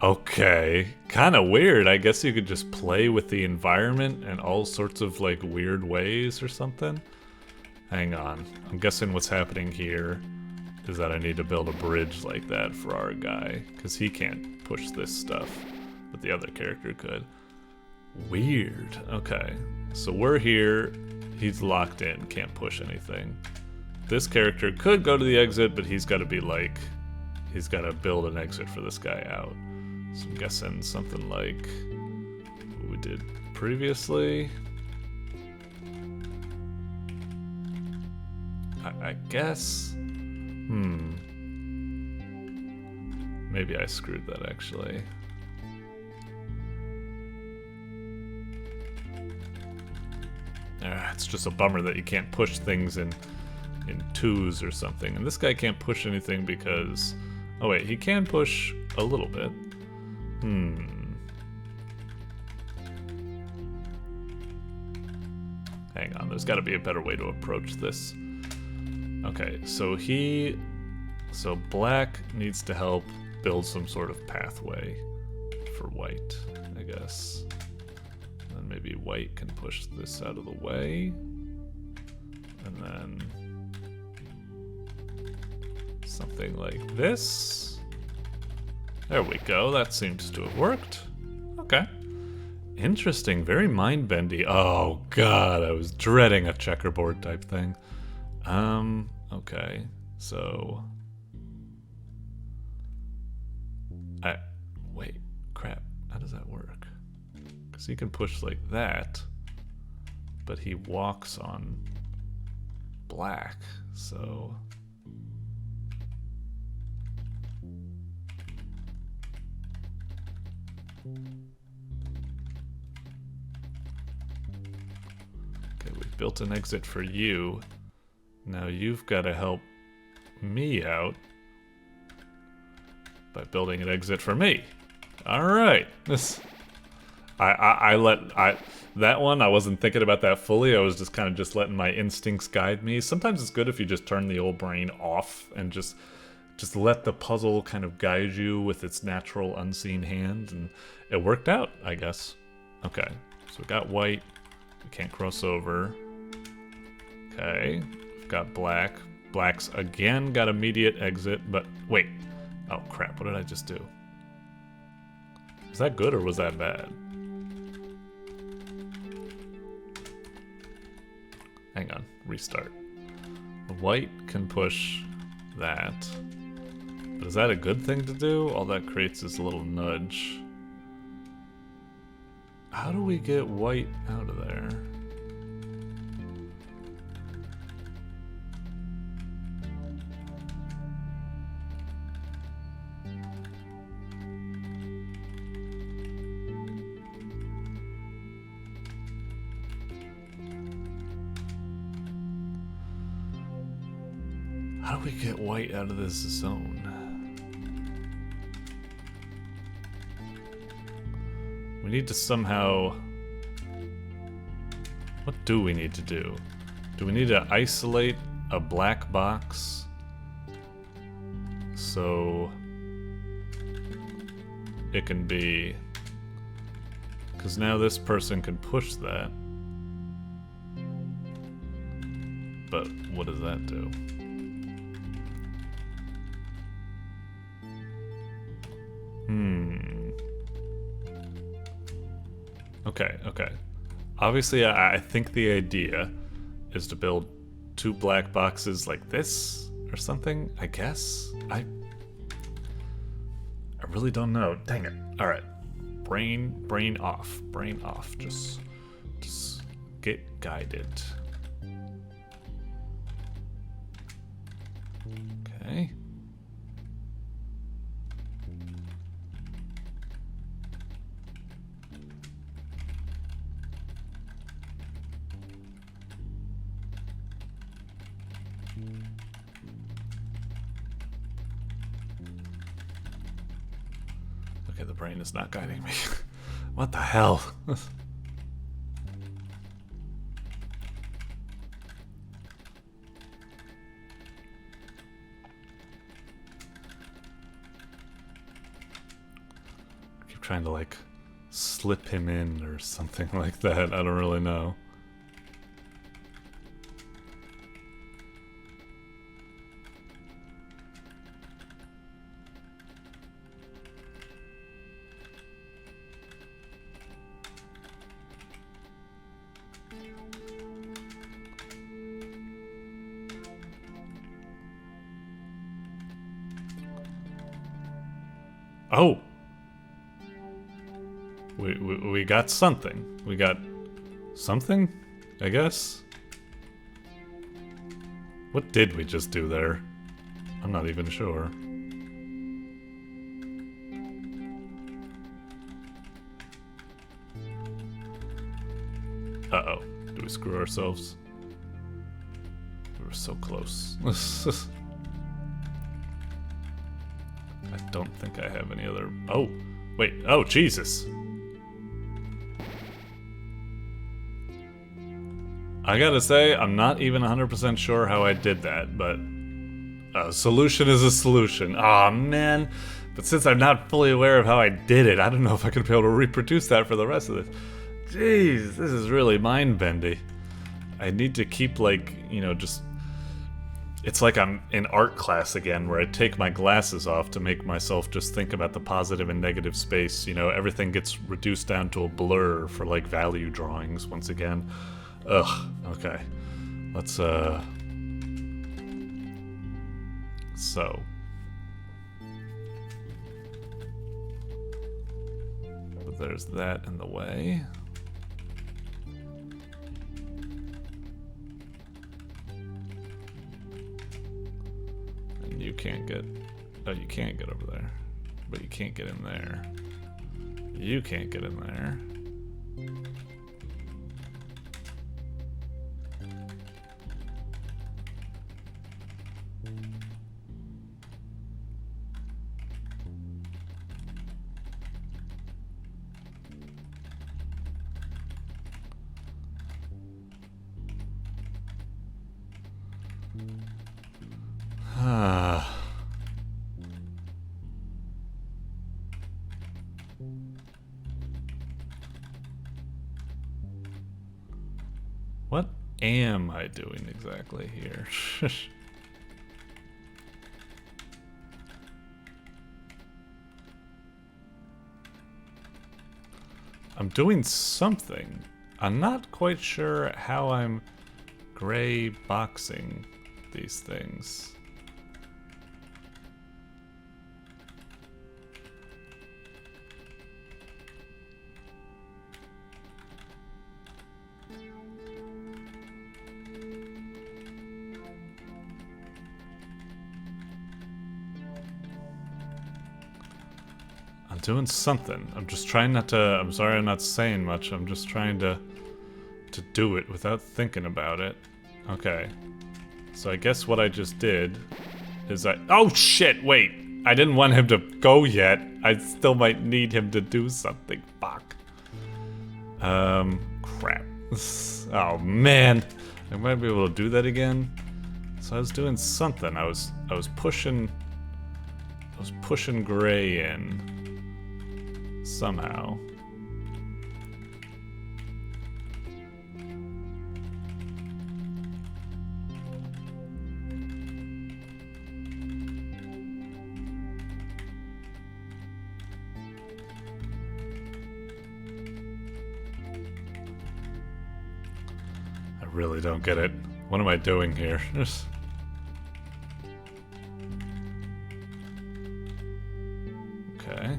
Okay, kind of weird. I guess you could just play with the environment in all sorts of like weird ways or something. Hang on, I'm guessing what's happening here is that I need to build a bridge like that for our guy, because he can't push this stuff, but the other character could. Weird. Okay, so we're here, he's locked in, can't push anything. This character could go to the exit, but he's got to be like, he's got to build an exit for this guy out. So I'm guessing something like what we did previously. I guess. Maybe I screwed that actually. It's just a bummer that you can't push things in twos or something. And this guy can't push anything because... Oh wait, he can push a little bit. Hang on, there's got to be a better way to approach this. Okay, so black needs to help build some sort of pathway for white, I guess. And then maybe white can push this out of the way. And then something like this. There we go, that seems to have worked. Okay. Interesting, very mind-bendy. Oh god, I was dreading a checkerboard type thing. Okay, so... Wait, crap, how does that work? Because he can push like that, but he walks on black, so... Okay, we've built an exit for you. Now you've got to help me out. by building an exit for me. All right. This that one I wasn't thinking about that fully. I was just kind of just letting my instincts guide me. Sometimes it's good if you just turn the old brain off and just let the puzzle kind of guide you with its natural unseen hand, and it worked out, I guess. Okay, so we got white. We can't cross over. Okay, we've got black. Black's again got immediate exit, but wait. Oh crap, what did I just do? Was that good or was that bad? Hang on, restart. White can push that. But is that a good thing to do? All that creates is a little nudge. How do we get white out of there? How do we get white out of this zone? We need to somehow... What do we need to do? Do we need to isolate a black box so it can be... Because now this person can push that. But what does that do? Okay. Obviously, I think the idea is to build two black boxes like this or something, I guess? I really don't know. Dang it. Alright. Brain off. Brain off. Just get guided. Okay. Okay, the brain is not guiding me. What the hell? Keep trying to like slip him in or something like that. I don't really know. Oh! We got something. We got something, I guess? What did we just do there? I'm not even sure. Uh-oh. Did we screw ourselves? We were so close. I don't think I have any other... Oh! Wait. Oh, Jesus! I gotta say, I'm not even 100% sure how I did that, but... a solution is a solution. Aw, man! But since I'm not fully aware of how I did it, I don't know if I could be able to reproduce that for the rest of this. Jeez, this is really mind-bendy. I need to keep, like, you know, just... It's like I'm in art class again, where I take my glasses off to make myself just think about the positive and negative space. You know, everything gets reduced down to a blur for, like, value drawings once again. Ugh, okay. Let's, So. But there's that in the way. And you can't get... Oh, you can't get over there. But you can't get in there. You can't get in there. Ah. What am I doing exactly here? I'm doing something. I'm not quite sure how I'm gray boxing these things. I'm doing something. I'm just trying not to... I'm sorry I'm not saying much. I'm just trying to do it without thinking about it. Okay. So I guess what I just did is oh shit, wait! I didn't want him to go yet. I still might need him to do something. Fuck. Crap. Oh man. I might be able to do that again. So I was doing something. I was pushing gray in. Somehow. I really don't get it. What am I doing here? Okay.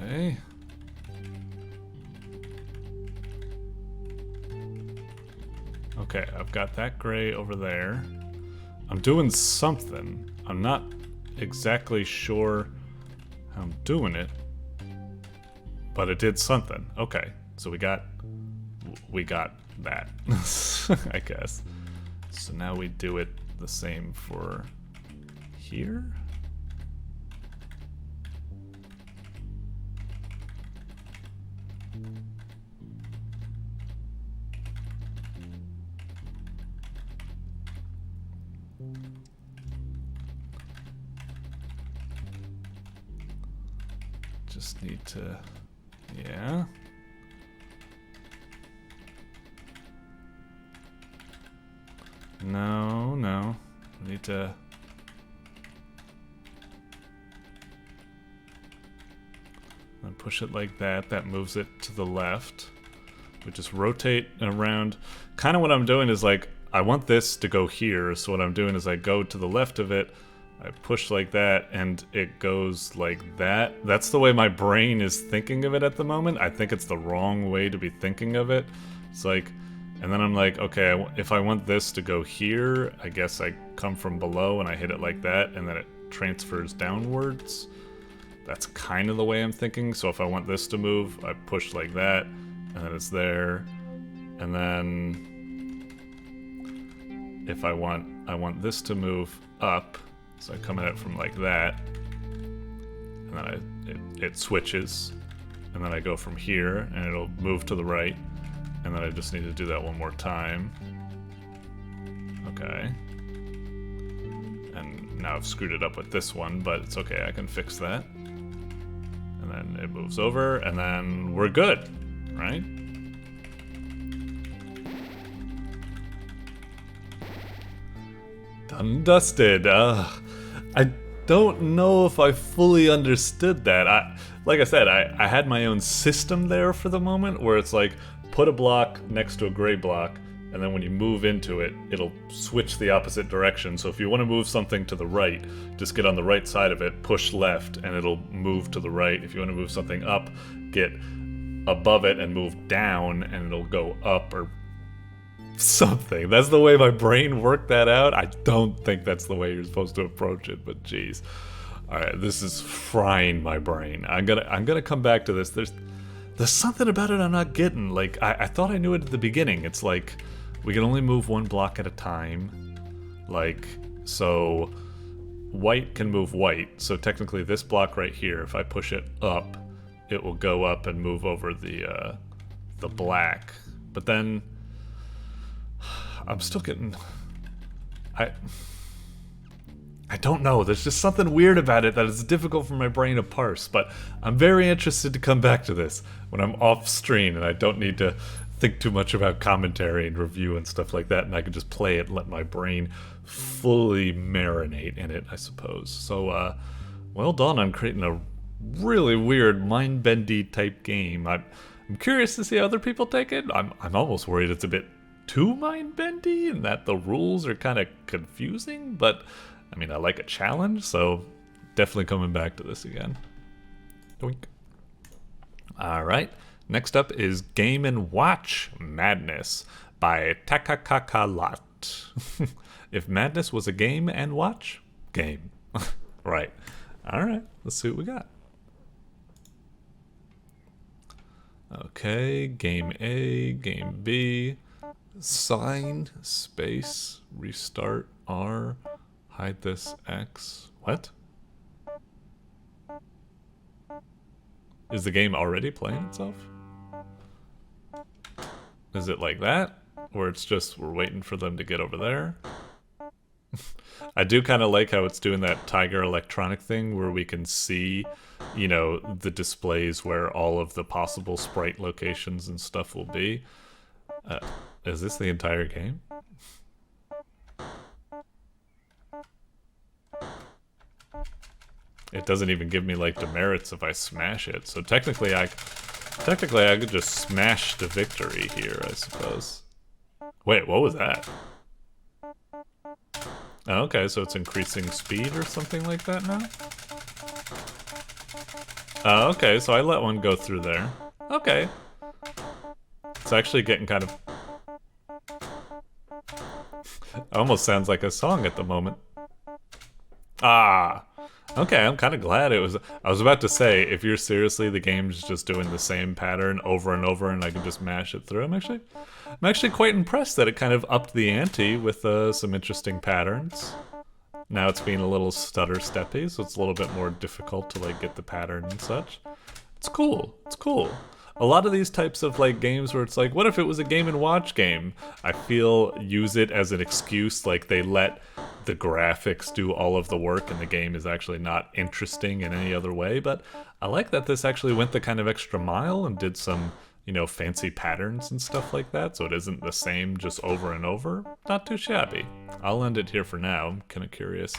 Okay. Okay, I've got that gray over there. I'm doing something. I'm not exactly sure how I'm doing it, but it did something. Okay, so we got that, I guess. So now we do it the same for here. Just need to, yeah. No. I need to. And push it like that. That moves it to the left. We just rotate around. Kind of what I'm doing is like, I want this to go here. So what I'm doing is I go to the left of it. I push like that, and it goes like that. That's the way my brain is thinking of it at the moment. I think it's the wrong way to be thinking of it. It's like, and then I'm like, okay, if I want this to go here, I guess I come from below and I hit it like that, and then it transfers downwards. That's kind of the way I'm thinking. So if I want this to move, I push like that, and then it's there. And then if I want this to move up. So I come at it from like that, and then it switches, and then I go from here, and it'll move to the right, and then I just need to do that one more time. Okay. And now I've screwed it up with this one, but it's okay, I can fix that. And then it moves over, and then we're good, right? Done dusted. I don't know if I fully understood that. Like I said, I had my own system there for the moment where it's like, put a block next to a gray block, and then when you move into it, it'll switch the opposite direction. So if you want to move something to the right, just get on the right side of it, push left, and it'll move to the right. If you want to move something up, get above it and move down, and it'll go up or something. That's the way my brain worked that out. I don't think that's the way you're supposed to approach it, but geez. Alright, this is frying my brain. I'm gonna come back to this. There's something about it I'm not getting. Like, I thought I knew it at the beginning. It's like, we can only move one block at a time. Like, so white can move white. So technically this block right here, if I push it up, it will go up and move over the black. But then I'm still getting... I don't know. There's just something weird about it that is difficult for my brain to parse, but I'm very interested to come back to this when I'm off screen and I don't need to think too much about commentary and review and stuff like that, and I can just play it and let my brain fully marinate in it, I suppose. So, well done on creating a really weird, mind-bendy type game. I'm curious to see how other people take it. I'm almost worried it's a bit too mind-bendy and that the rules are kind of confusing, but... I mean, I like a challenge, so definitely coming back to this again. Doink. Alright, next up is Game & Watch Madness by Takakakalot. If madness was a game and watch, game. Right. Alright, let's see what we got. Okay, Game A, Game B, sign, space, restart, R, hide this X. What? Is the game already playing itself? Is it like that? Where it's just, we're waiting for them to get over there? I do kind of like how it's doing that Tiger Electronic thing where we can see, you know, the displays where all of the possible sprite locations and stuff will be. Is this the entire game? It doesn't even give me like demerits if I smash it. So technically I could just smash the victory here, I suppose. Wait, what was that? Oh, okay, so it's increasing speed or something like that now? Oh, okay, so I let one go through there. Okay. It's actually getting kind of... Almost sounds like a song at the moment. Ah! Okay, I'm kind of glad it was... I was about to say, if you're seriously, the game's just doing the same pattern over and over and I can just mash it through. I'm actually quite impressed that it kind of upped the ante with some interesting patterns. Now it's being a little stutter-steppy, so it's a little bit more difficult to like get the pattern and such. It's cool. It's cool. A lot of these types of like games where it's like, what if it was a Game & Watch game? I feel use it as an excuse, like they let the graphics do all of the work and the game is actually not interesting in any other way, but I like that this actually went the kind of extra mile and did some, you know, fancy patterns and stuff like that, so it isn't the same just over and over. Not too shabby. I'll end it here for now. I'm kind of curious.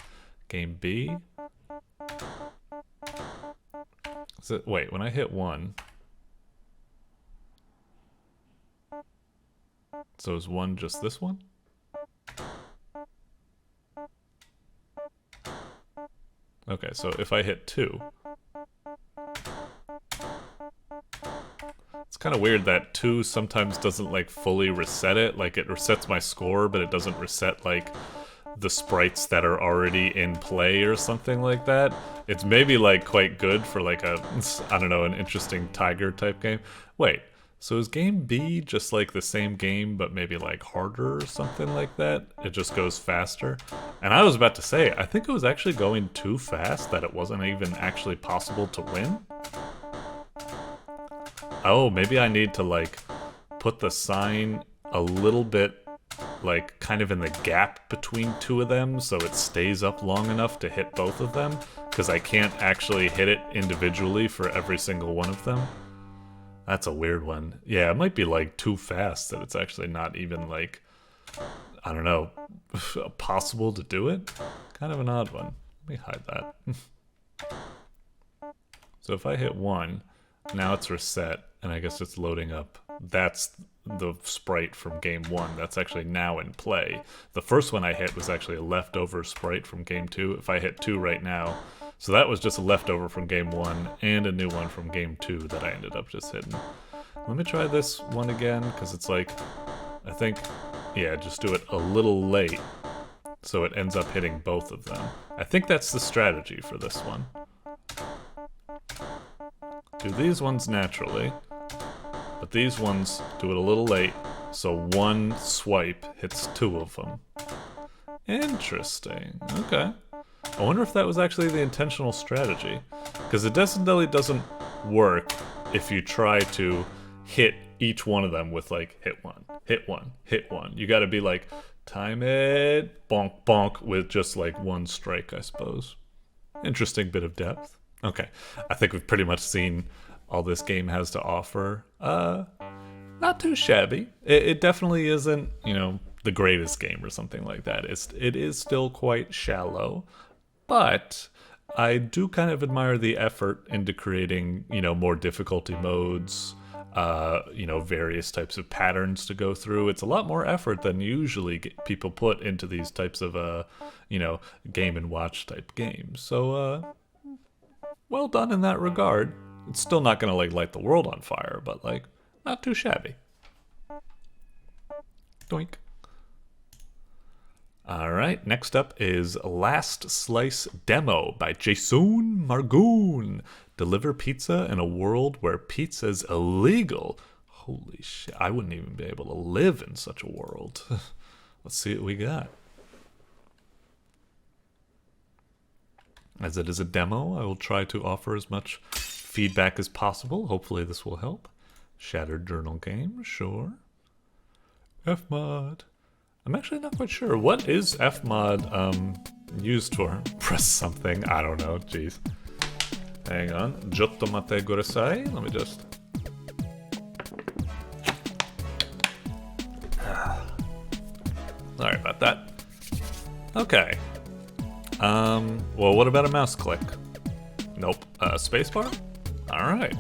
Game B? Wait, when I hit 1... So is 1 just this one? Okay, so if I hit 2... It's kind of weird that 2 sometimes doesn't like fully reset it. Like it resets my score, but it doesn't reset like the sprites that are already in play or something like that. It's maybe like quite good for like a, I don't know, an interesting Tiger type game. Wait. So is Game B just like the same game, but maybe like harder or something like that? It just goes faster? And I was about to say, I think it was actually going too fast that it wasn't even actually possible to win. Oh, maybe I need to like put the sign a little bit like kind of in the gap between 2 of them so it stays up long enough to hit both of them, because I can't actually hit it individually for every single one of them. That's a weird one. Yeah, it might be like too fast that it's actually not even like, I don't know, possible to do it. Kind of an odd one. Let me hide that. So if I hit 1, now it's reset, and I guess it's loading up. That's the sprite from game 1. That's actually now in play. The first one I hit was actually a leftover sprite from game 2. If I hit 2 right now, so that was just a leftover from game 1 and a new one from game 2 that I ended up just hitting. Let me try this one again, because it's like, I think, yeah, just do it a little late so it ends up hitting both of them. I think that's the strategy for this one. Do these ones naturally, but these ones do it a little late, so one swipe hits 2 of them. Interesting. Okay. I wonder if that was actually the intentional strategy, because it definitely doesn't work if you try to hit each one of them with like hit one, hit one, hit one. You got to be like time it, bonk bonk with just like one strike, I suppose. Interesting bit of depth. Okay, I think we've pretty much seen all this game has to offer. Not too shabby. It definitely isn't, you know, the greatest game or something like that. It is still quite shallow, but I do kind of admire the effort into creating, you know, more difficulty modes, you know, various types of patterns to go through. It's a lot more effort than usually people put into these types of, you know, game and watch type games. So, well done in that regard. It's still not gonna like light the world on fire, but like not too shabby. Doink. Alright, next up is Last Slice Demo by JasoonMargoon. Deliver pizza in a world where pizza's illegal. Holy shit, I wouldn't even be able to live in such a world. Let's see what we got. As it is a demo, I will try to offer as much feedback as possible. Hopefully this will help. Shattered Journal Game, sure. Fmod. I'm actually not quite sure. What is Fmod used for? Press something. I don't know. Jeez. Hang on. Jottomate goresai. Let me just... Sorry about that. Okay. Well, what about a mouse click? Nope. Spacebar? Alright.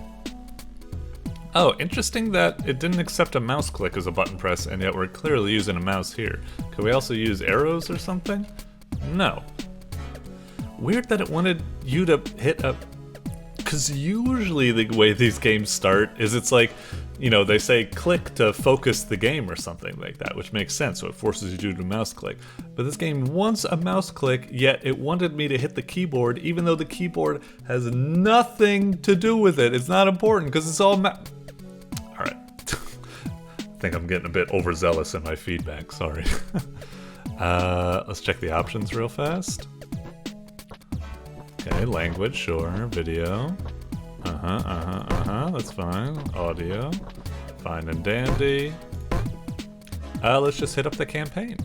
Oh, interesting that it didn't accept a mouse click as a button press, and yet we're clearly using a mouse here. Could we also use arrows or something? No. Weird that it wanted you to hit a... Because usually the way these games start is it's like, you know, they say click to focus the game or something like that, which makes sense, so it forces you to do a mouse click. But this game wants a mouse click, yet it wanted me to hit the keyboard, even though the keyboard has nothing to do with it. It's not important, because it's all Alright. I think I'm getting a bit overzealous in my feedback, sorry. Let's check the options real fast. Okay, language, sure. Video. That's fine. Audio. Fine and dandy. Let's just hit up the campaign.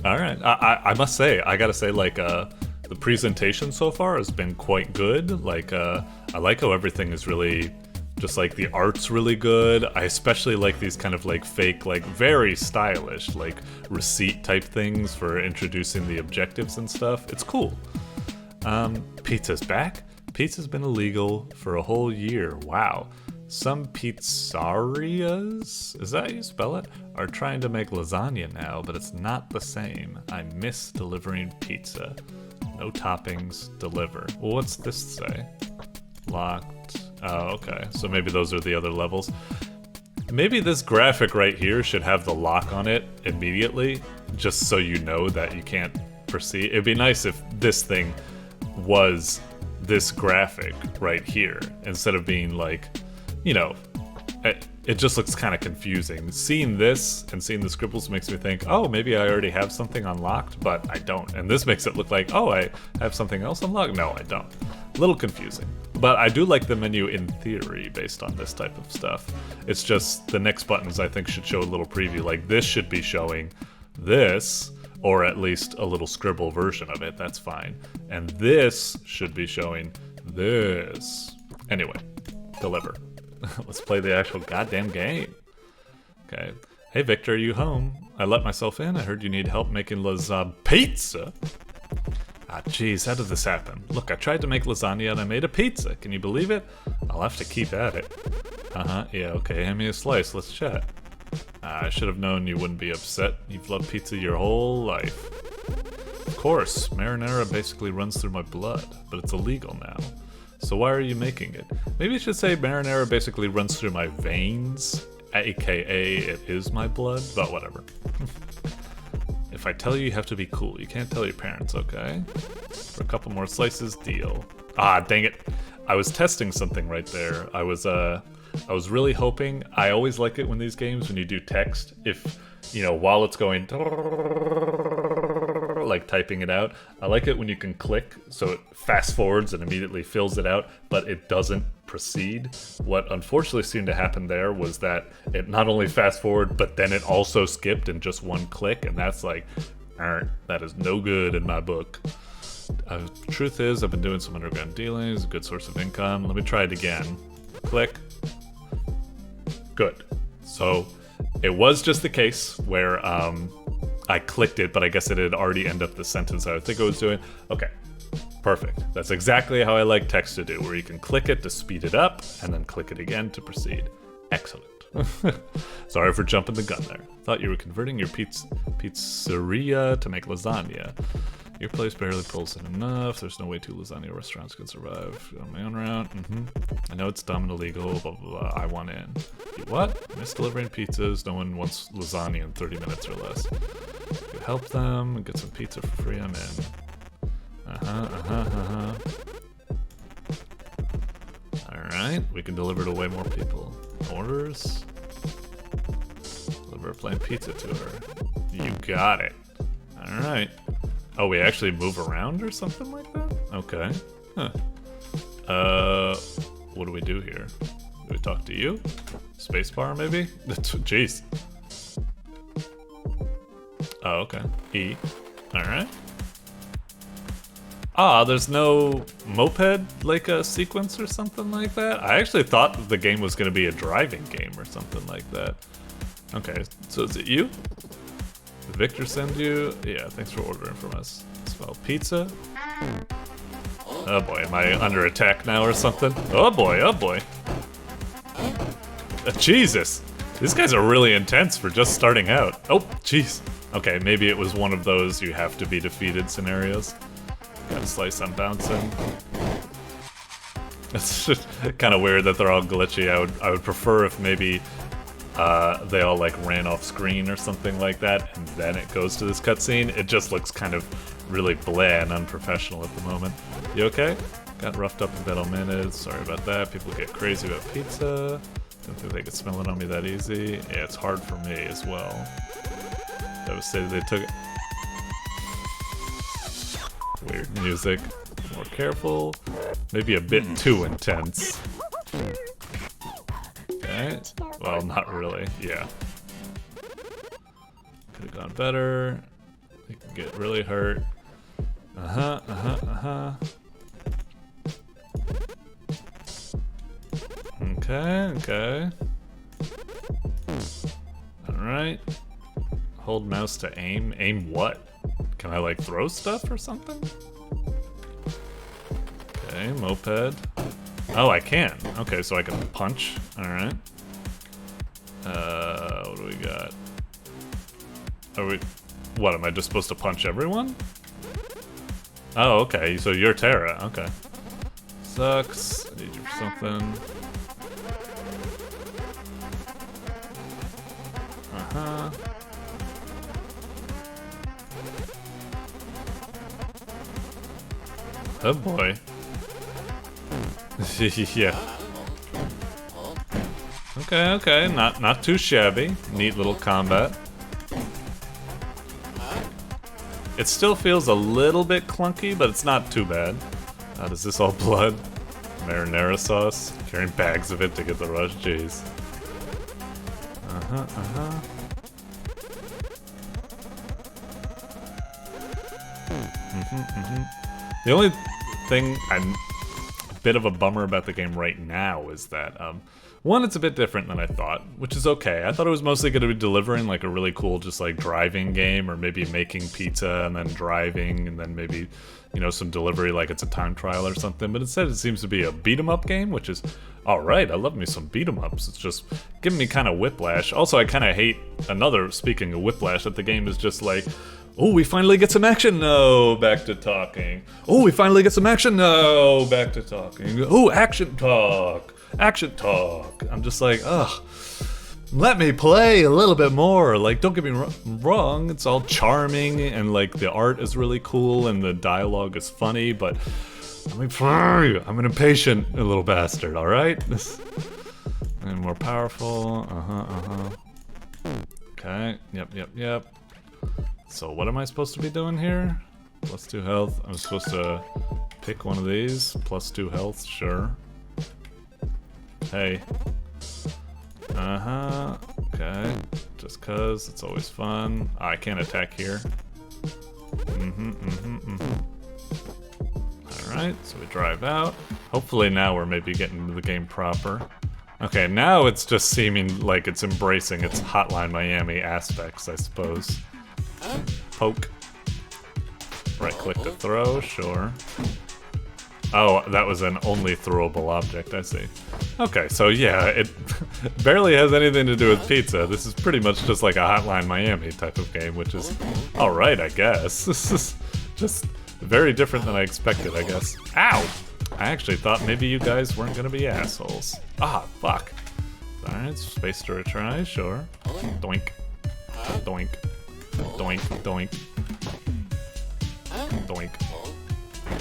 Alright, I must say, I gotta say, like, the presentation so far has been quite good. Like, I like how everything is really, just like, the art's really good. I especially like these kind of, like, fake, like, very stylish, like, receipt type things for introducing the objectives and stuff. It's cool. Pizza's back. Pizza's been illegal for a whole year. Wow. Some pizzerias, is that how you spell it, are trying to make lasagna now, but it's not the same. I miss delivering pizza. No toppings, deliver. Well, what's this say? Locked. Oh, okay. So maybe those are the other levels. Maybe this graphic right here should have the lock on it immediately, just so you know that you can't proceed. It'd be nice if this thing was this graphic right here instead of being like, you know, it just looks kind of confusing. Seeing this and seeing the scribbles makes me think, oh, maybe I already have something unlocked, but I don't. And this makes it look like, oh, I have something else unlocked. No, I don't. A little confusing. But I do like the menu in theory based on this type of stuff. It's just the next buttons I think should show a little preview. Like this should be showing this, or at least a little scribble version of it, that's fine. And this should be showing this. Anyway, deliver. Let's play the actual goddamn game. Okay. Hey Victor, are you home? I let myself in. I heard you need help making pizza. Ah, jeez, how did this happen? Look, I tried to make lasagna and I made a pizza. Can you believe it? I'll have to keep at it. Yeah, okay, hand me a slice. Let's chat. I should have known you wouldn't be upset. You've loved pizza your whole life. Of course, marinara basically runs through my blood, but it's illegal now. So why are you making it? Maybe you should say marinara basically runs through my veins, aka it is my blood, but whatever. If I tell you, you have to be cool. You can't tell your parents, okay? For a couple more slices, deal. Ah, dang it. I was testing something right there. I was I was really hoping, I always like it when these games, when you do text, if, you know, while it's going, like typing it out, I like it when you can click, so it fast forwards and immediately fills it out, but it doesn't proceed. What unfortunately seemed to happen there was that it not only fast forward, but then it also skipped in just one click, and that's like, that is no good in my book. Truth is, I've been doing some underground dealings, a good source of income. Let me try it again. Click. Good. So it was just the case where I clicked it, but I guess it had already ended up the sentence I think I was doing. Okay, perfect. That's exactly how I like text to do, where you can click it to speed it up, and then click it again to proceed. Excellent. Sorry for jumping the gun there. Thought you were converting your pizzeria to make lasagna. Your place barely pulls in enough. There's no way two lasagna restaurants can survive on my own route. I know it's dumb and illegal, blah, blah, blah. I want in. You what? Miss delivering pizzas. No one wants lasagna in 30 minutes or less. You help them and get some pizza for free. I'm in. Alright, we can deliver to way more people. Orders. Deliver a plain pizza to her. You got it. Alright. Oh, we actually move around or something like that? Okay. Huh. What do we do here? Do we talk to you? Spacebar, maybe? Jeez. Oh, okay. E. Alright. Ah, there's no moped, like a sequence or something like that? I actually thought that the game was going to be a driving game or something like that. Okay, so is it you? Did Victor send you? Yeah, thanks for ordering from us. Smell pizza? Oh boy, am I under attack now or something? Oh boy, oh boy. Jesus! These guys are really intense for just starting out. Oh, jeez. Okay, maybe it was one of those you have to be defeated scenarios. Gotta slice, I'm bouncing. It's just kind of weird that they're all glitchy. I would prefer if maybe they all like ran off screen or something like that, and then it goes to this cutscene. It just looks kind of really bland and unprofessional at the moment. You okay? Got roughed up in battle minutes. Sorry about that. People get crazy about pizza. Don't think they could smell it on me that easy. Yeah, it's hard for me as well. Devastated they took it. Weird music. More careful. Maybe a bit too intense. Okay. Well, not really. Yeah. Could have gone better. They could get really hurt. Okay. Alright. Hold mouse to aim. Aim what? Can I like throw stuff or something? Okay, moped. Oh, I can. Okay, so I can punch. Alright. What do we got? Are we... What, am I just supposed to punch everyone? Oh, okay, so you're Terra. Okay. Sucks. I need you for something. Oh boy. Yeah. Okay, not too shabby. Neat little combat. It still feels a little bit clunky, but it's not too bad. Is this all blood? Marinara sauce? Carrying bags of it to get the rush? Jeez. The only thing I'm a bit of a bummer about the game right now is that, one, it's a bit different than I thought, which is okay. I thought it was mostly going to be delivering like a really cool just like driving game, or maybe making pizza and then driving, and then maybe, you know, some delivery like it's a time trial or something. But instead it seems to be a beat-em-up game, which is alright. I love me some beat-em-ups. It's just giving me kind of whiplash. Also, I kind of hate, speaking of whiplash, that the game is just like, oh, we finally get some action. No, back to talking. Oh, we finally get some action. No, back to talking. Oh, action talk. Action talk. I'm just like, ugh. Let me play a little bit more. Like, don't get me wrong. It's all charming, and like the art is really cool, and the dialogue is funny. But I'm an impatient little bastard. All right. And more powerful. Okay. Yep. So what am I supposed to be doing here? +2 health. I'm supposed to pick one of these. +2 health, sure. Hey. Okay. Just cause it's always fun. I can't attack here. Alright, so we drive out. Hopefully now we're maybe getting into the game proper. Okay, now it's just seeming like it's embracing its Hotline Miami aspects, I suppose. Poke. Right click to throw, sure. Oh, that was an only throwable object, I see. Okay, so yeah, it barely has anything to do with pizza. This is pretty much just like a Hotline Miami type of game, which is alright, I guess. This is just very different than I expected, I guess. Ow! I actually thought maybe you guys weren't gonna be assholes. Ah, fuck. Alright, space to retry, sure. Doink. Doink. Doink. Doink. Doink.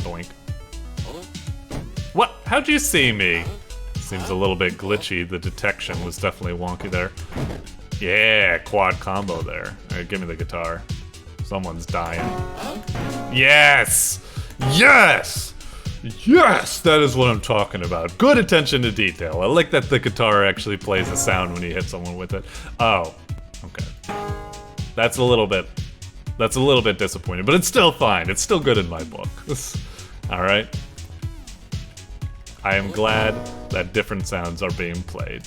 Doink. What? How'd you see me? Seems a little bit glitchy. The detection was definitely wonky there. Yeah, quad combo there. Alright, give me the guitar. Someone's dying. Yes! Yes! Yes! That is what I'm talking about. Good attention to detail. I like that the guitar actually plays a sound when you hit someone with it. Oh, okay. That's a little bit disappointing, but it's still fine. It's still good in my book. Alright. I am glad that different sounds are being played.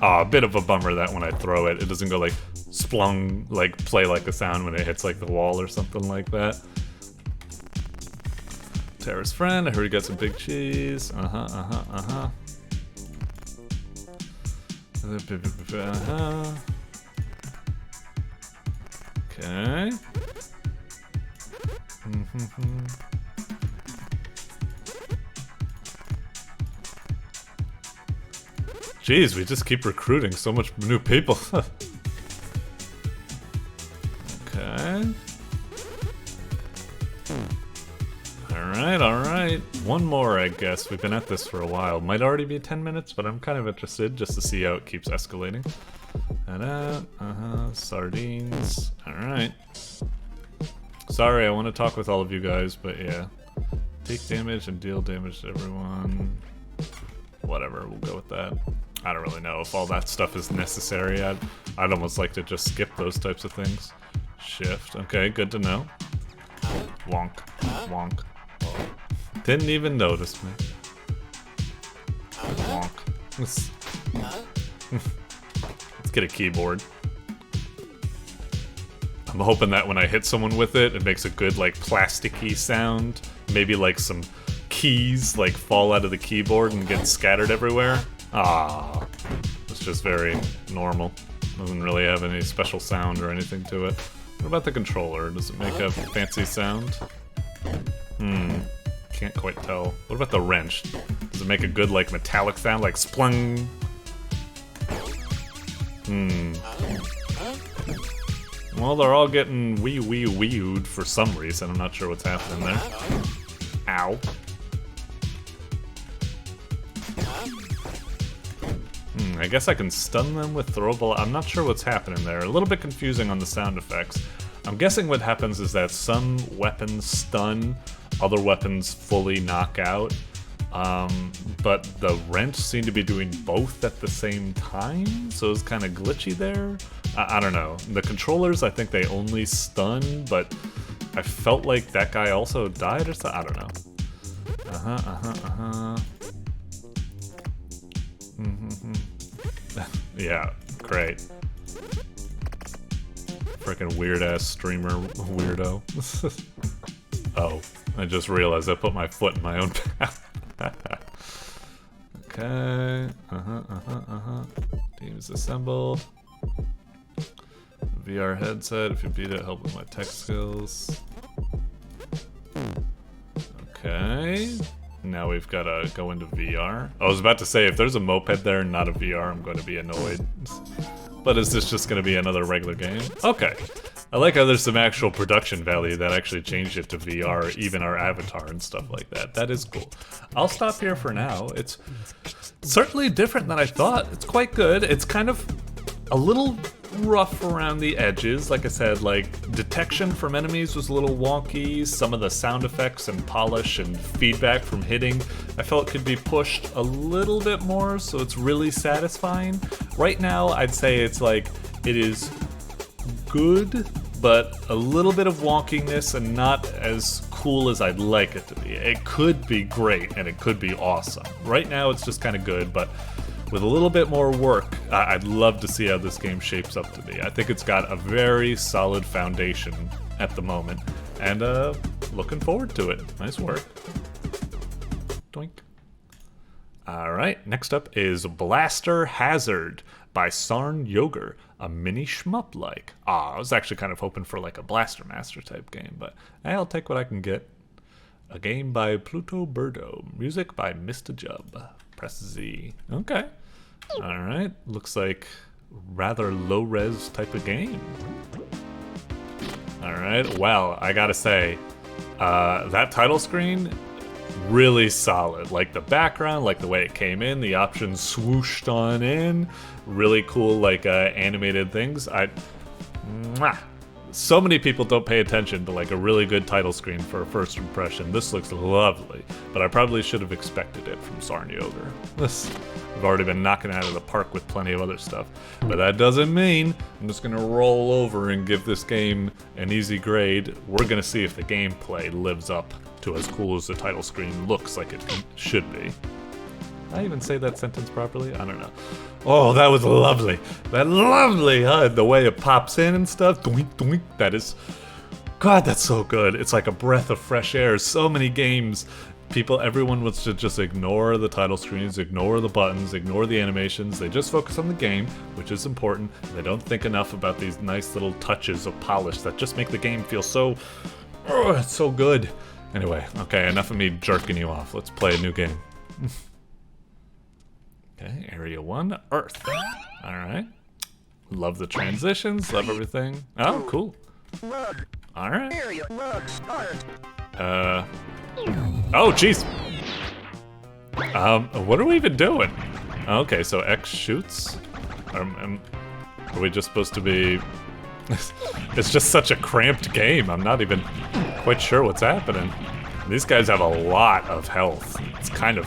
Ah, a bit of a bummer that when I throw it, it doesn't go like splung, like play like a sound when it hits like the wall or something like that. Tara's friend, I heard you got some big cheese. Uh-huh. Okay. Jeez, we just keep recruiting so much new people. Okay. Alright. One more, I guess. We've been at this for a while. Might already be 10 minutes, but I'm kind of interested just to see how it keeps escalating. Sardines. Alright. Sorry, I want to talk with all of you guys, but yeah. Take damage and deal damage to everyone. Whatever, we'll go with that. I don't really know if all that stuff is necessary. I'd almost like to just skip those types of things. Shift. Okay, good to know. Wonk. Wonk. Didn't even notice me. Wonk. Let's get a keyboard. I'm hoping that when I hit someone with it, it makes a good, like, plasticky sound. Maybe, like, some keys, like, fall out of the keyboard and get scattered everywhere. Ah, it's just very normal. Doesn't really have any special sound or anything to it. What about the controller? Does it make a fancy sound? Can't quite tell. What about the wrench? Does it make a good, like, metallic sound, like splung? Well, they're all getting wee-ooed for some reason. I'm not sure what's happening there. Ow. I guess I can stun them with throwable. I'm not sure what's happening there. A little bit confusing on the sound effects. I'm guessing what happens is that some weapons stun, other weapons fully knock out. But the wrench seemed to be doing both at the same time, so it's kind of glitchy there. I don't know. The controllers, I think they only stun, but I felt like that guy also died or something. I don't know. Yeah, great. Freaking weird-ass streamer weirdo. Oh, I just realized I put my foot in my own path. Okay. Teams assembled. VR headset. If you beat it, help with my tech skills. Okay. Now we've got to go into VR. I was about to say, if there's a moped there and not a VR, I'm going to be annoyed. But is this just going to be another regular game? Okay. I like how there's some actual production value that actually changed it to VR, even our avatar and stuff like that. That is cool. I'll stop here for now. It's certainly different than I thought. It's quite good. It's kind of a little rough around the edges. Like I said, like detection from enemies was a little wonky. Some of the sound effects and polish and feedback from hitting I felt could be pushed a little bit more, so it's really satisfying. Right now I'd say it's like it is good, but a little bit of wonkiness and not as cool as I'd like it to be. It could be great and it could be awesome. Right now it's just kind of good, but with a little bit more work, I'd love to see how this game shapes up to be. I think it's got a very solid foundation at the moment, and looking forward to it. Nice work. Doink. Alright, next up is Blaster Hazard by sarnyoger, a mini shmup-like. I was actually kind of hoping for like a Blaster Master type game, but I'll take what I can get. A game by Pluto Birdo, music by Mr. Jub. Press Z. Okay. Alright, looks like rather low-res type of game. Alright, well, I gotta say, that title screen, really solid. Like the background, like the way it came in, the options swooshed on in, really cool like animated things. So many people don't pay attention to like a really good title screen for a first impression. This looks lovely, but I probably should have expected it from sarnyoger. I've already been knocking it out of the park with plenty of other stuff, but that doesn't mean I'm just gonna roll over and give this game an easy grade. We're gonna see if the gameplay lives up to as cool as the title screen looks like it should be. Did I even say that sentence properly? I don't know. Oh, that was lovely. That lovely HUD, the way it pops in and stuff. Doink, doink. That is... God, that's so good. It's like a breath of fresh air. So many games, everyone wants to just ignore the title screens, ignore the buttons, ignore the animations. They just focus on the game, which is important. They don't think enough about these nice little touches of polish that just make the game feel so... Oh, it's so good. Anyway, okay, enough of me jerking you off. Let's play a new game. Okay, Area 1, Earth. Alright. Love the transitions, love everything. Oh, cool. Alright. Oh, jeez! What are we even doing? Okay, so X shoots? Are we just supposed to be... It's just such a cramped game, I'm not even quite sure what's happening. These guys have a lot of health. It's kind of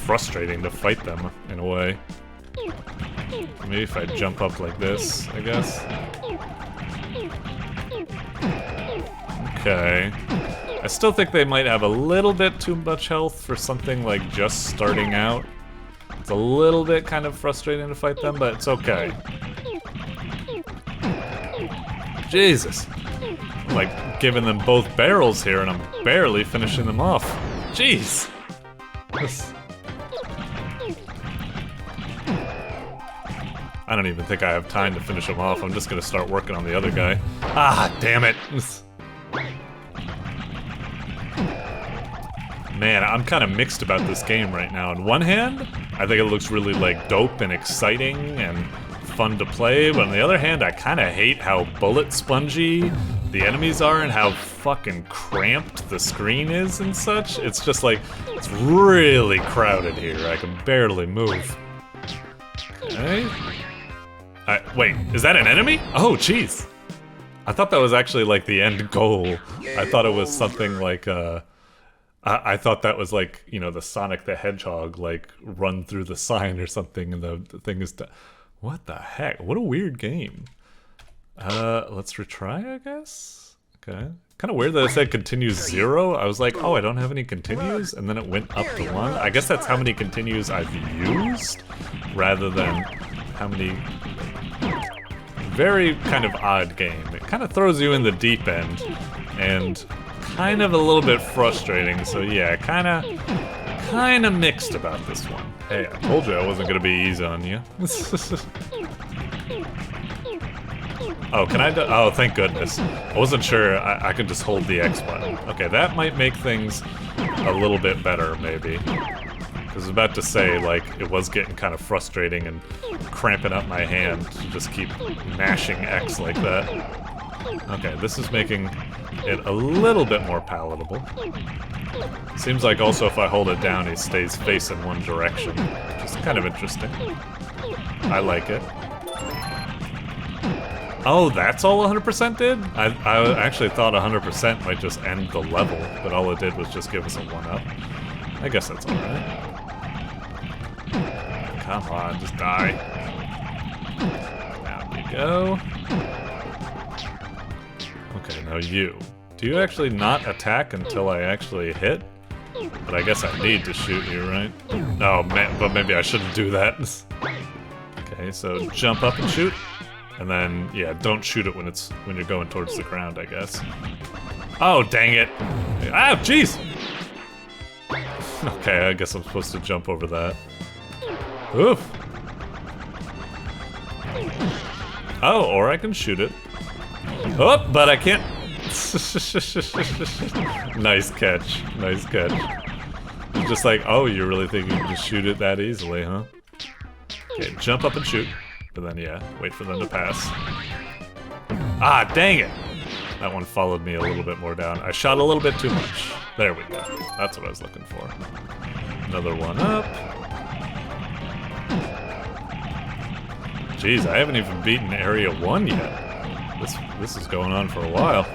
frustrating to fight them, in a way. Maybe if I jump up like this, I guess. Okay. I still think they might have a little bit too much health for something like just starting out. It's a little bit kind of frustrating to fight them, but it's okay. Jesus. I'm like giving them both barrels here and I'm barely finishing them off. Jeez. I don't even think I have time to finish him off. I'm just gonna start working on the other guy. Ah, damn it. Man, I'm kind of mixed about this game right now. On one hand, I think it looks really like dope and exciting and fun to play, but on the other hand, I kind of hate how bullet spongy the enemies are and how fucking cramped the screen is and such. It's just like, it's really crowded here. I can barely move. Okay. Wait, is that an enemy? Oh, jeez. I thought that was actually like the end goal. I thought it was something like, I thought that was like, you know, the Sonic the Hedgehog, like, run through the sign or something, and the thing is... What the heck? What a weird game. Let's retry, I guess? Okay. Kind of weird that it said continues 0. I was like, oh, I don't have any continues, and then it went up to 1. I guess that's how many continues I've used, rather than how many... Very kind of odd game. It kind of throws you in the deep end, and kind of a little bit frustrating, so yeah, kind of mixed about this one. Hey, I told you I wasn't gonna be easy on you. Oh, can I do— oh, thank goodness. I wasn't sure I could just hold the X button. Okay, that might make things a little bit better, maybe. I was about to say, like, it was getting kind of frustrating and cramping up my hand to just keep mashing X like that. Okay, this is making it a little bit more palatable. Seems like also if I hold it down, he stays facing one direction, which is kind of interesting. I like it. Oh, that's all 100% did? I actually thought 100% might just end the level, but all it did was just give us a 1-up. I guess that's alright. Come on, just die. Down you go. Okay, now you. Do you actually not attack until I actually hit? But I guess I need to shoot you, right? Oh, man, but maybe I shouldn't do that. Okay, so jump up and shoot. And then, yeah, don't shoot it when you're going towards the ground, I guess. Oh, dang it! Ah, jeez! Okay, I guess I'm supposed to jump over that. Oof! Oh, or I can shoot it. Oh, but I can't. Nice catch. Nice catch. It's just like, oh, you really think you can just shoot it that easily, huh? Okay, jump up and shoot. But then, yeah, wait for them to pass. Ah, dang it! That one followed me a little bit more down. I shot a little bit too much. There we go. That's what I was looking for. Another one up. Jeez, I haven't even beaten Area 1 yet. This is going on for a while.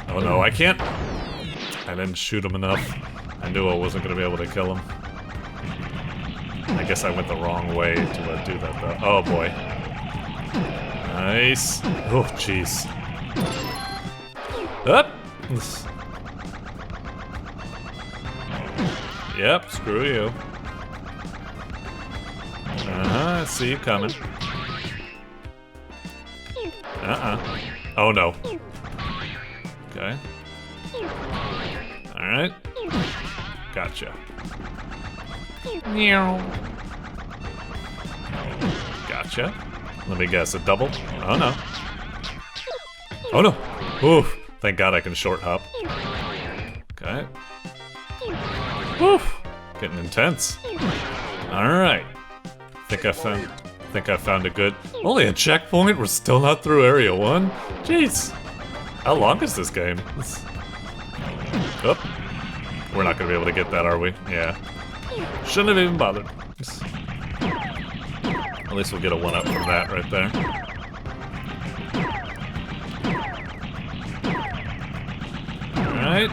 Oh no, I can't! I didn't shoot him enough. I knew I wasn't going to be able to kill him. I guess I went the wrong way to do that, though. Oh, boy. Nice. Oh, jeez. Up! Yep, screw you. I see you coming. Oh, no. Okay. Alright. Gotcha. Gotcha. Let me guess, a double? Oh no. Oh no! Oof! Thank God I can short hop. Okay. Woof! Getting intense. Alright. Think I found a good. Only a checkpoint? We're still not through Area 1? Jeez! How long is this game? Oh. We're not gonna be able to get that, are we? Yeah. Shouldn't have even bothered. At least we'll get a 1-up from that right there. Alright.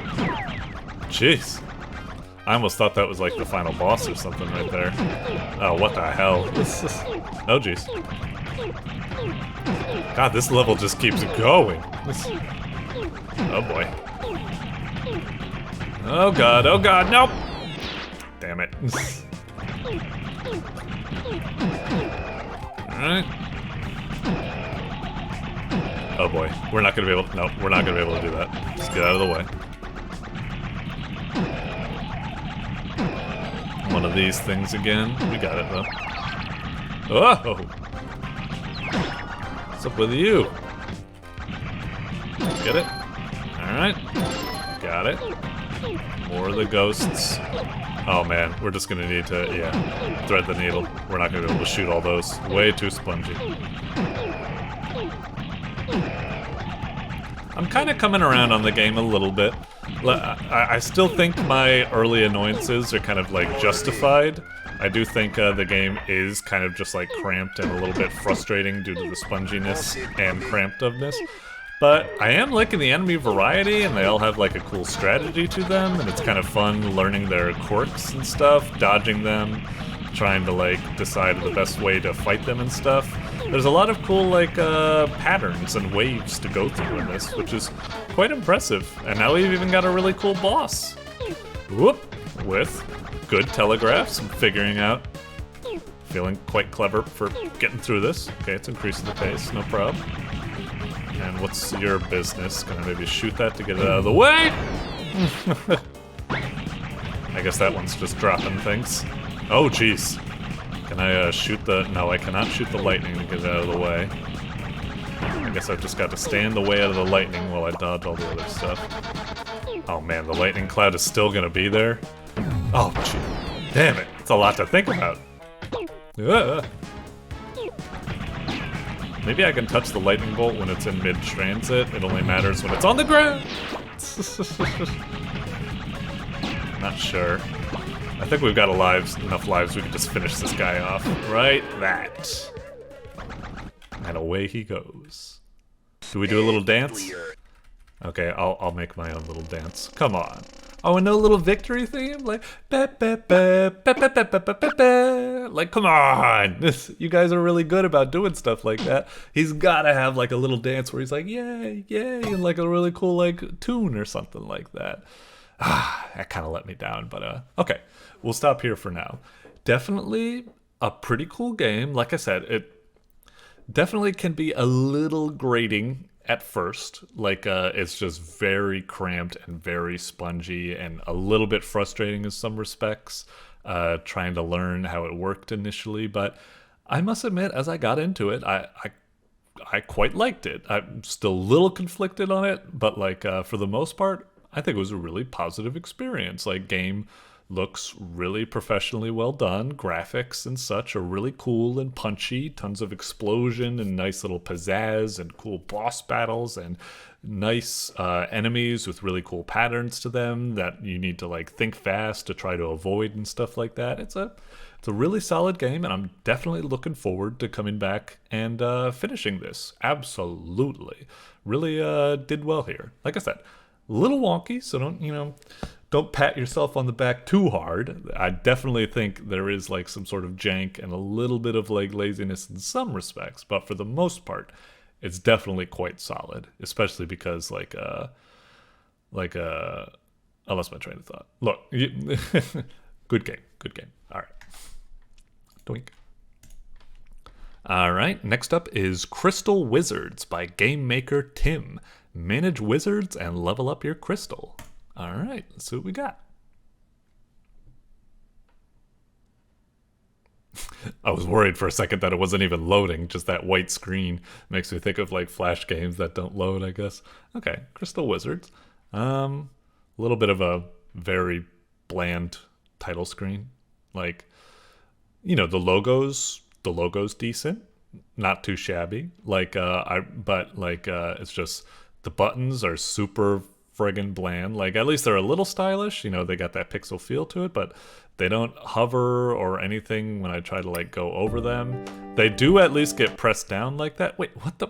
Jeez. I almost thought that was like the final boss or something right there. Oh, what the hell? Oh, jeez. God, this level just keeps going. Oh, boy. Oh, God, nope! Damn it. Alright. Oh boy. We're not gonna be able. No, we're not gonna be able to do that. Just get out of the way. One of these things again. We got it though. Oh! What's up with you? Get it? Alright. Got it. More of the ghosts. Oh man, we're just gonna need to, yeah, thread the needle. We're not gonna be able to shoot all those. Way too spongy. I'm kind of coming around on the game a little bit. I still think my early annoyances are kind of like justified. I do think the game is kind of just like cramped and a little bit frustrating due to the sponginess and crampedness. But I am liking the enemy variety, and they all have like a cool strategy to them, and it's kind of fun learning their quirks and stuff, dodging them, trying to like decide the best way to fight them and stuff. There's a lot of cool like patterns and waves to go through in this, which is quite impressive. And now we've even got a really cool boss. Whoop! With good telegraphs and figuring out. Feeling quite clever for getting through this. Okay, it's increasing the pace, no problem. And what's your business? Can I maybe shoot that to get it out of the way? I guess that one's just dropping things. Oh, jeez. Can I shoot the... No, I cannot shoot the lightning to get it out of the way. I guess I've just got to stay in the way out of the lightning while I dodge all the other stuff. Oh man, the lightning cloud is still gonna be there? Oh, gee. Damn it. It's a lot to think about. Maybe I can touch the lightning bolt when it's in mid-transit. It only matters when it's on the ground. Not sure. I think we've got enough lives we can just finish this guy off. Right? That. And away he goes. Do we do a little dance? Okay, I'll make my own little dance. Come on. Oh, and no little victory theme? Like, like, come on! You guys are really good about doing stuff like that. He's gotta have like a little dance where he's like, yay, yay, and like a really cool like tune or something like that. That kind of let me down, but okay. We'll stop here for now. Definitely a pretty cool game. Like I said, it definitely can be a little grating at first. Like, it's just very cramped and very spongy and a little bit frustrating in some respects, trying to learn how it worked initially. But I must admit, as I got into it, I quite liked it. I'm still a little conflicted on it, but like, for the most part, I think it was a really positive experience. Like, game looks really professionally well done. Graphics and such are really cool and punchy. Tons of explosion and nice little pizzazz and cool boss battles and nice enemies with really cool patterns to them that you need to like think fast to try to avoid and stuff like that. It's a really solid game, and I'm definitely looking forward to coming back and finishing this. Absolutely. Really did well here. Like I said, a little wonky, so don't pat yourself on the back too hard. I definitely think there is like some sort of jank and a little bit of like laziness in some respects, but for the most part, it's definitely quite solid, especially because I lost my train of thought. Look, good game. All right. Doink. All right, next up is Crystal Wizards by gamemakertim. Manage wizards and level up your crystal. All right, let's see what we got. I was worried for a second that it wasn't even loading. Just that white screen makes me think of like Flash games that don't load, I guess. Okay, Crystal Wizards. A little bit of a very bland title screen. Like, the logo's decent, not too shabby. Like, it's just the buttons are super friggin' bland. Like, at least they're a little stylish. They got that pixel feel to it, but they don't hover or anything when I try to like go over them. They do at least get pressed down like that. Wait, what the?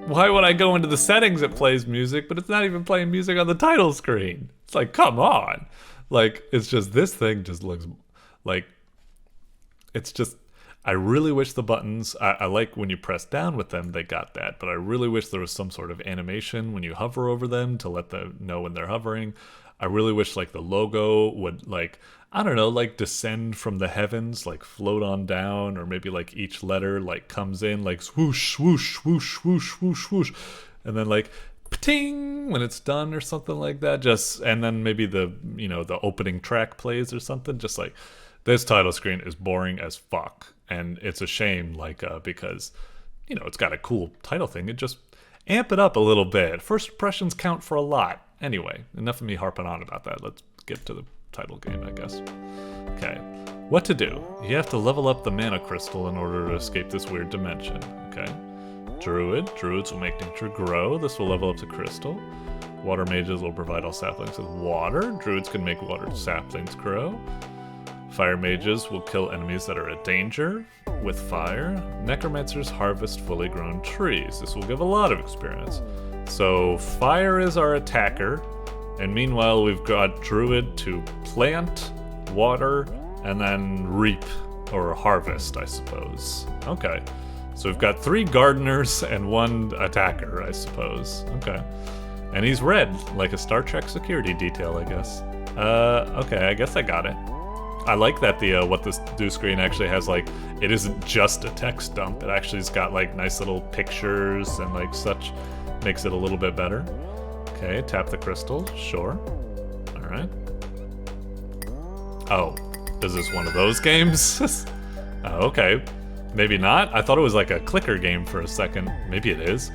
Why would I go into the settings it plays music, but it's not even playing music on the title screen? It's like, come on. Like, it's just, this thing just looks like, it's just, I really wish the buttons, I like when you press down with them, they got that, but I really wish there was some sort of animation when you hover over them to let them know when they're hovering. I really wish like the logo would like, I don't know, like descend from the heavens, like float on down, or maybe like each letter like comes in like swoosh, swoosh, swoosh, swoosh, swoosh, swoosh, and then like ting when it's done or something like that. Just, and then maybe the, the opening track plays or something. Just like, this title screen is boring as fuck. And it's a shame, like, because, it's got a cool title thing. It just amp it up a little bit. First impressions count for a lot. Anyway, enough of me harping on about that. Let's get to the title game, I guess. Okay, what to do? You have to level up the mana crystal in order to escape this weird dimension. Okay, druids will make nature grow. This will level up the crystal. Water mages will provide all saplings with water. Druids can make water saplings grow. Fire mages will kill enemies that are a danger with fire. Necromancers harvest fully grown trees. This will give a lot of experience. So fire is our attacker, and meanwhile we've got druid to plant, water, and then reap or harvest, I suppose. Okay, so we've got 3 gardeners and 1 attacker, I suppose. Okay, and he's red, like a Star Trek security detail, I guess. Okay, I guess I got it. I like that the what this do screen actually has, like, it isn't just a text dump. It actually's got like nice little pictures and like such, makes it a little bit better. Okay, tap the crystal, sure. All right. Oh, is this one of those games? Oh, okay, maybe not. I thought it was like a clicker game for a second. Maybe it is.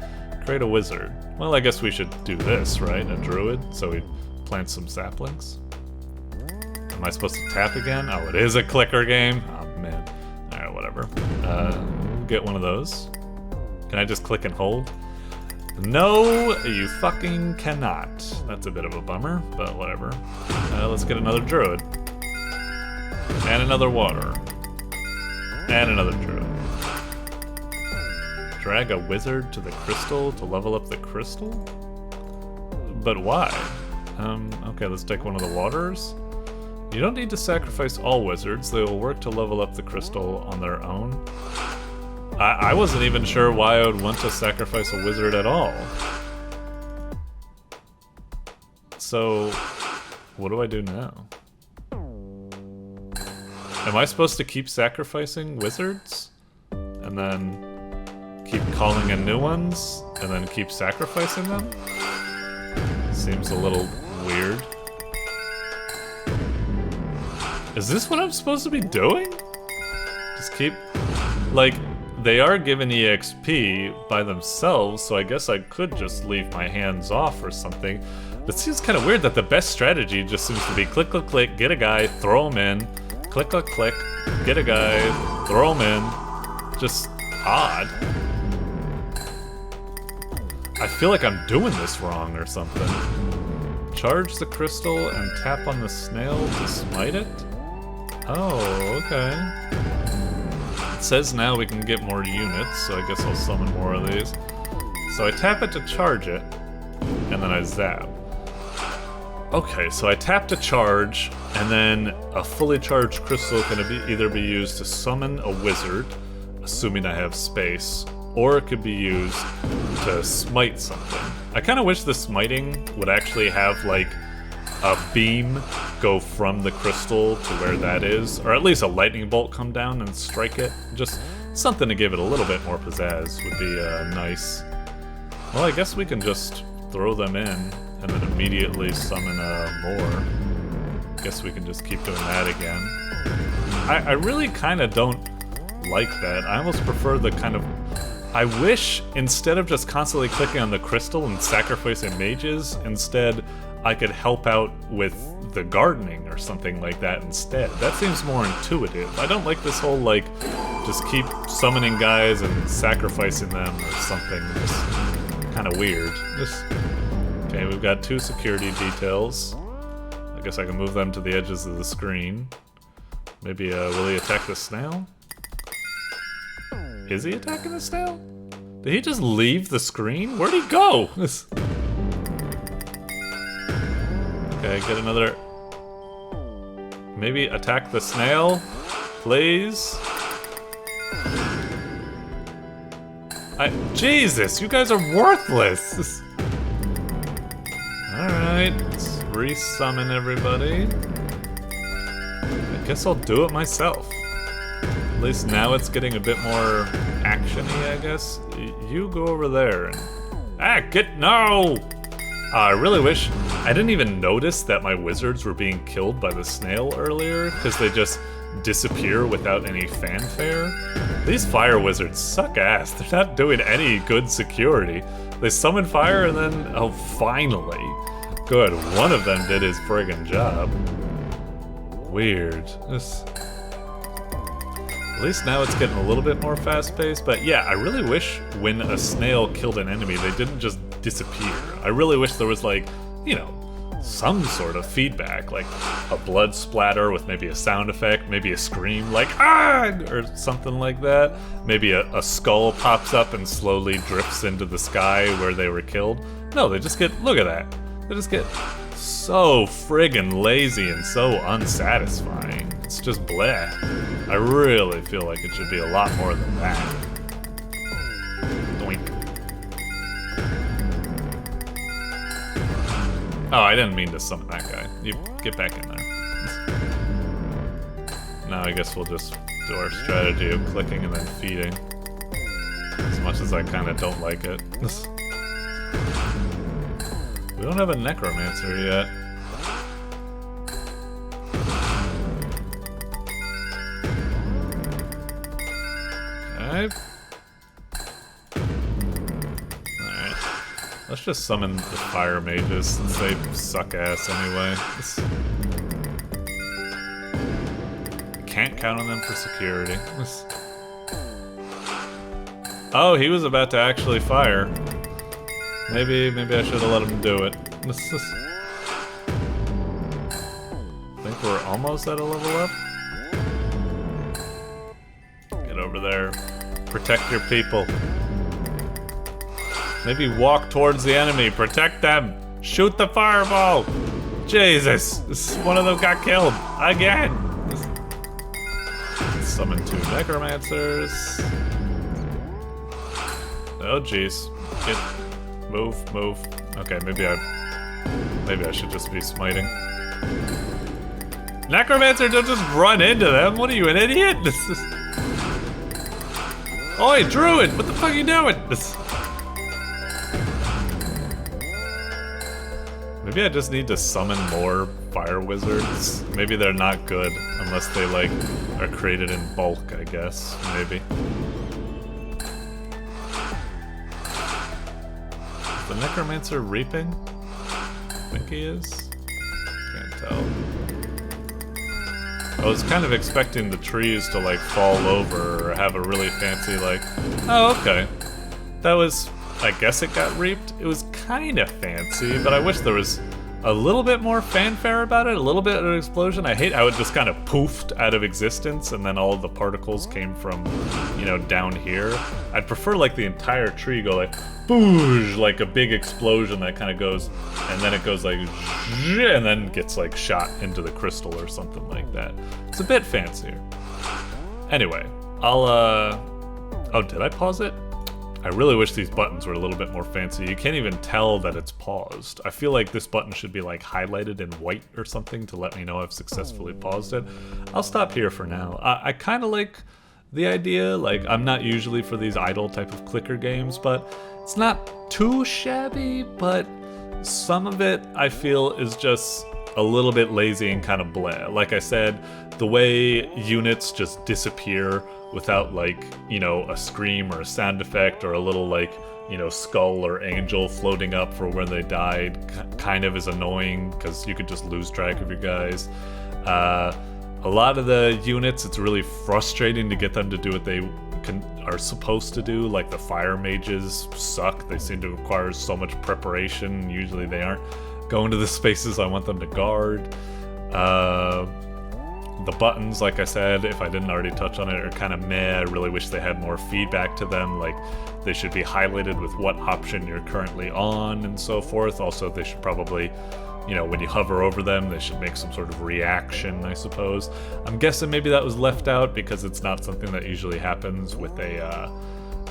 Create a wizard. Well, I guess we should do this, right? A druid, so we plant some saplings. Am I supposed to tap again? Oh, it is a clicker game? Oh, man. Alright, whatever. get one of those. Can I just click and hold? No, you fucking cannot. That's a bit of a bummer, but whatever. Let's get another druid. And another water. And another druid. Drag a wizard to the crystal to level up the crystal? But why? Okay, let's take one of the waters. You don't need to sacrifice all wizards. They will work to level up the crystal on their own. I wasn't even sure why I would want to sacrifice a wizard at all. So, what do I do now? Am I supposed to keep sacrificing wizards? And then keep calling in new ones? And then keep sacrificing them? Seems a little weird. Is this what I'm supposed to be doing? Just keep... Like, they are given EXP by themselves, so I guess I could just leave my hands off or something. But it seems kind of weird that the best strategy just seems to be click, click, click, get a guy, throw him in. Click, click, click, get a guy, throw him in. Just odd. I feel like I'm doing this wrong or something. Charge the crystal and tap on the snail to smite it? Oh, okay. It says now we can get more units, so I guess I'll summon more of these. So I tap it to charge it, and then I zap. Okay, so I tap to charge, and then a fully charged crystal can either be used to summon a wizard, assuming I have space, or it could be used to smite something. I kind of wish the smiting would actually have, like, a beam go from the crystal to where that is, or at least a lightning bolt come down and strike it. Just something to give it a little bit more pizzazz would be nice. Well, I guess we can just throw them in and then immediately summon more. Guess we can just keep doing that again. I really kind of don't like that. I almost prefer the kind of... I wish, instead of just constantly clicking on the crystal and sacrificing mages, instead I could help out with the gardening or something like that instead. That seems more intuitive. I don't like this whole, like, just keep summoning guys and sacrificing them or something. Just kind of weird. Okay, we've got 2 security details. I guess I can move them to the edges of the screen. Maybe, will he attack the snail? Is he attacking the snail? Did he just leave the screen? Where'd he go? Okay, get another... Maybe attack the snail, please? Jesus, you guys are worthless! Alright, let's resummon everybody. I guess I'll do it myself. At least now it's getting a bit more action-y, I guess. You go over there and... No! I really wish... I didn't even notice that my wizards were being killed by the snail earlier, because they just disappear without any fanfare. These fire wizards suck ass. They're not doing any good security. They summon fire and then... Oh, finally. Good, one of them did his friggin' job. Weird. At least now it's getting a little bit more fast-paced, but yeah, I really wish when a snail killed an enemy, they didn't just disappear. I really wish there was, like, you know, some sort of feedback, like a blood splatter with maybe a sound effect, maybe a scream like, ah, or something like that. Maybe a skull pops up and slowly drifts into the sky where they were killed. No, they just get, look at that. They just get so friggin' lazy and so unsatisfying. It's just bleh. I really feel like it should be a lot more than that. Doink. Oh, I didn't mean to summon that guy. You get back in there. Now I guess we'll just do our strategy of clicking and then feeding. As much as I kind of don't like it. We don't have a necromancer yet. Okay. Alright. Let's just summon the fire mages since they suck ass anyway. Can't count on them for security. Oh, he was about to actually fire. Maybe I should have let him do it. I think we're almost at a level up. Get over there. Protect your people. Maybe walk towards the enemy. Protect them. Shoot the fireball. Jesus. One of them got killed. Again. Summon 2 necromancers. Oh jeez. Move. Okay, maybe I should just be smiting. Necromancer, don't just run into them. What are you, an idiot? Oi, druid! What the fuck are you doing? Maybe I just need to summon more fire wizards. Maybe they're not good unless they like are created in bulk, I guess. Maybe. Is the necromancer reaping? I think he is. Can't tell. I was kind of expecting the trees to like fall over or have a really fancy like, oh okay. That was, I guess it got reaped. It was kind of fancy, but I wish there was a little bit more fanfare about it, a little bit of an explosion. I hate how it just kind of poofed out of existence and then all of the particles came from, you know, down here. I'd prefer like the entire tree go like, boosh, like a big explosion that kind of goes, and then it goes like, and then gets like shot into the crystal or something like that. It's a bit fancier. Anyway, oh, did I pause it? I really wish these buttons were a little bit more fancy. You can't even tell that it's paused. I feel like this button should be like highlighted in white or something to let me know I've successfully paused it. I'll stop here for now. I kind of like the idea. Like, I'm not usually for these idle type of clicker games, but it's not too shabby, but some of it I feel is just a little bit lazy and kind of bleh. Like I said, the way units just disappear without like, you know, a scream or a sound effect or a little like, you know, skull or angel floating up for where they died kind of is annoying because you could just lose track of your guys. A lot of the units, it's really frustrating to get them to do what they are supposed to do. Like the fire mages suck. They seem to require so much preparation. Usually they aren't going to the spaces I want them to guard. The buttons, like I said, if I didn't already touch on it, are kind of meh. I really wish they had more feedback to them. Like, they should be highlighted with what option you're currently on and so forth. Also, they should probably, you know, when you hover over them, they should make some sort of reaction, I suppose. I'm guessing maybe that was left out because it's not something that usually happens with a,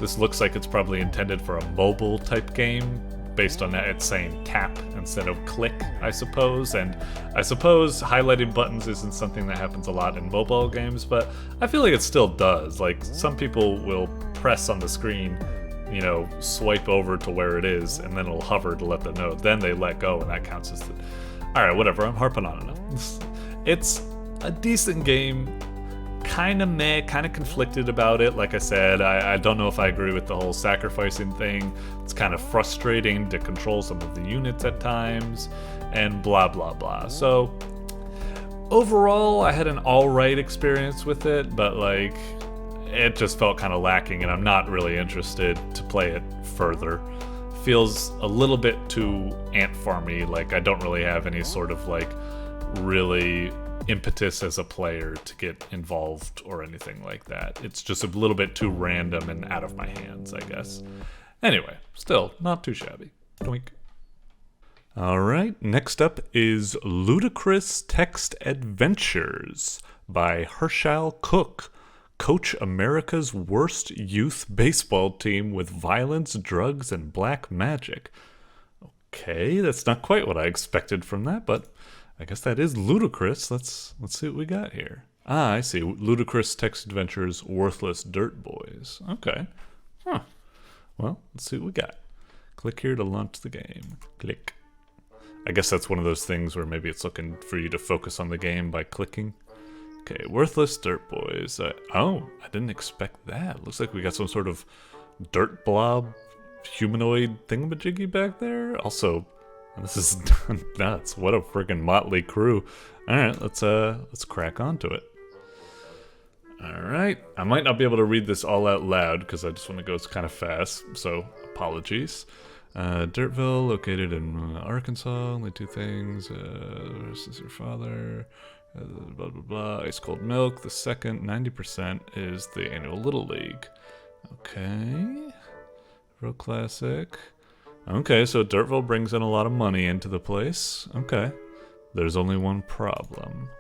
this looks like it's probably intended for a mobile type game. Based on that, it's saying tap instead of click, I suppose. And I suppose highlighting buttons isn't something that happens a lot in mobile games, but I feel like it still does. Like, some people will press on the screen, you know, swipe over to where it is, and then it'll hover to let them know. Then they let go, and that counts as the... Alright, whatever, I'm harping on enough. It's a decent game. Kind of meh, kind of conflicted about it. Like I said, I don't know if I agree with the whole sacrificing thing. It's kind of frustrating to control some of the units at times, and blah blah blah. So, overall, I had an alright experience with it, but like, it just felt kind of lacking, and I'm not really interested to play it further. Feels a little bit too ant farmy, like I don't really have any sort of like, really impetus as a player to get involved or anything like that. It's just a little bit too random and out of my hands, I guess. Anyway, still not too shabby. Doink. Alright, next up is Ludicrous Text Adventures by HershallCook. Coach America's worst youth baseball team with violence, drugs, and black magic. Okay, that's not quite what I expected from that, but I guess that is ludicrous. Let's see what we got here. Ah, I see. Ludicrous Text Adventures, Worthless Dirt Boys. Okay. Huh. Well, let's see what we got. Click here to launch the game. Click. I guess that's one of those things where maybe it's looking for you to focus on the game by clicking. Okay, Worthless Dirt Boys. Oh, I didn't expect that. Looks like we got some sort of dirt blob humanoid thingamajiggy back there. Also, this is nuts. What a freaking motley crew. Alright, let's crack onto it. Alright, I might not be able to read this all out loud because I just want to go kind of fast, so apologies. Dirtville, located in Arkansas, only 2 things. This is your father. Blah blah blah. Ice cold milk. The second, 90% is the annual Little League. Okay. Real classic. Okay, so Dirtville brings in a lot of money into the place. Okay. There's only one problem.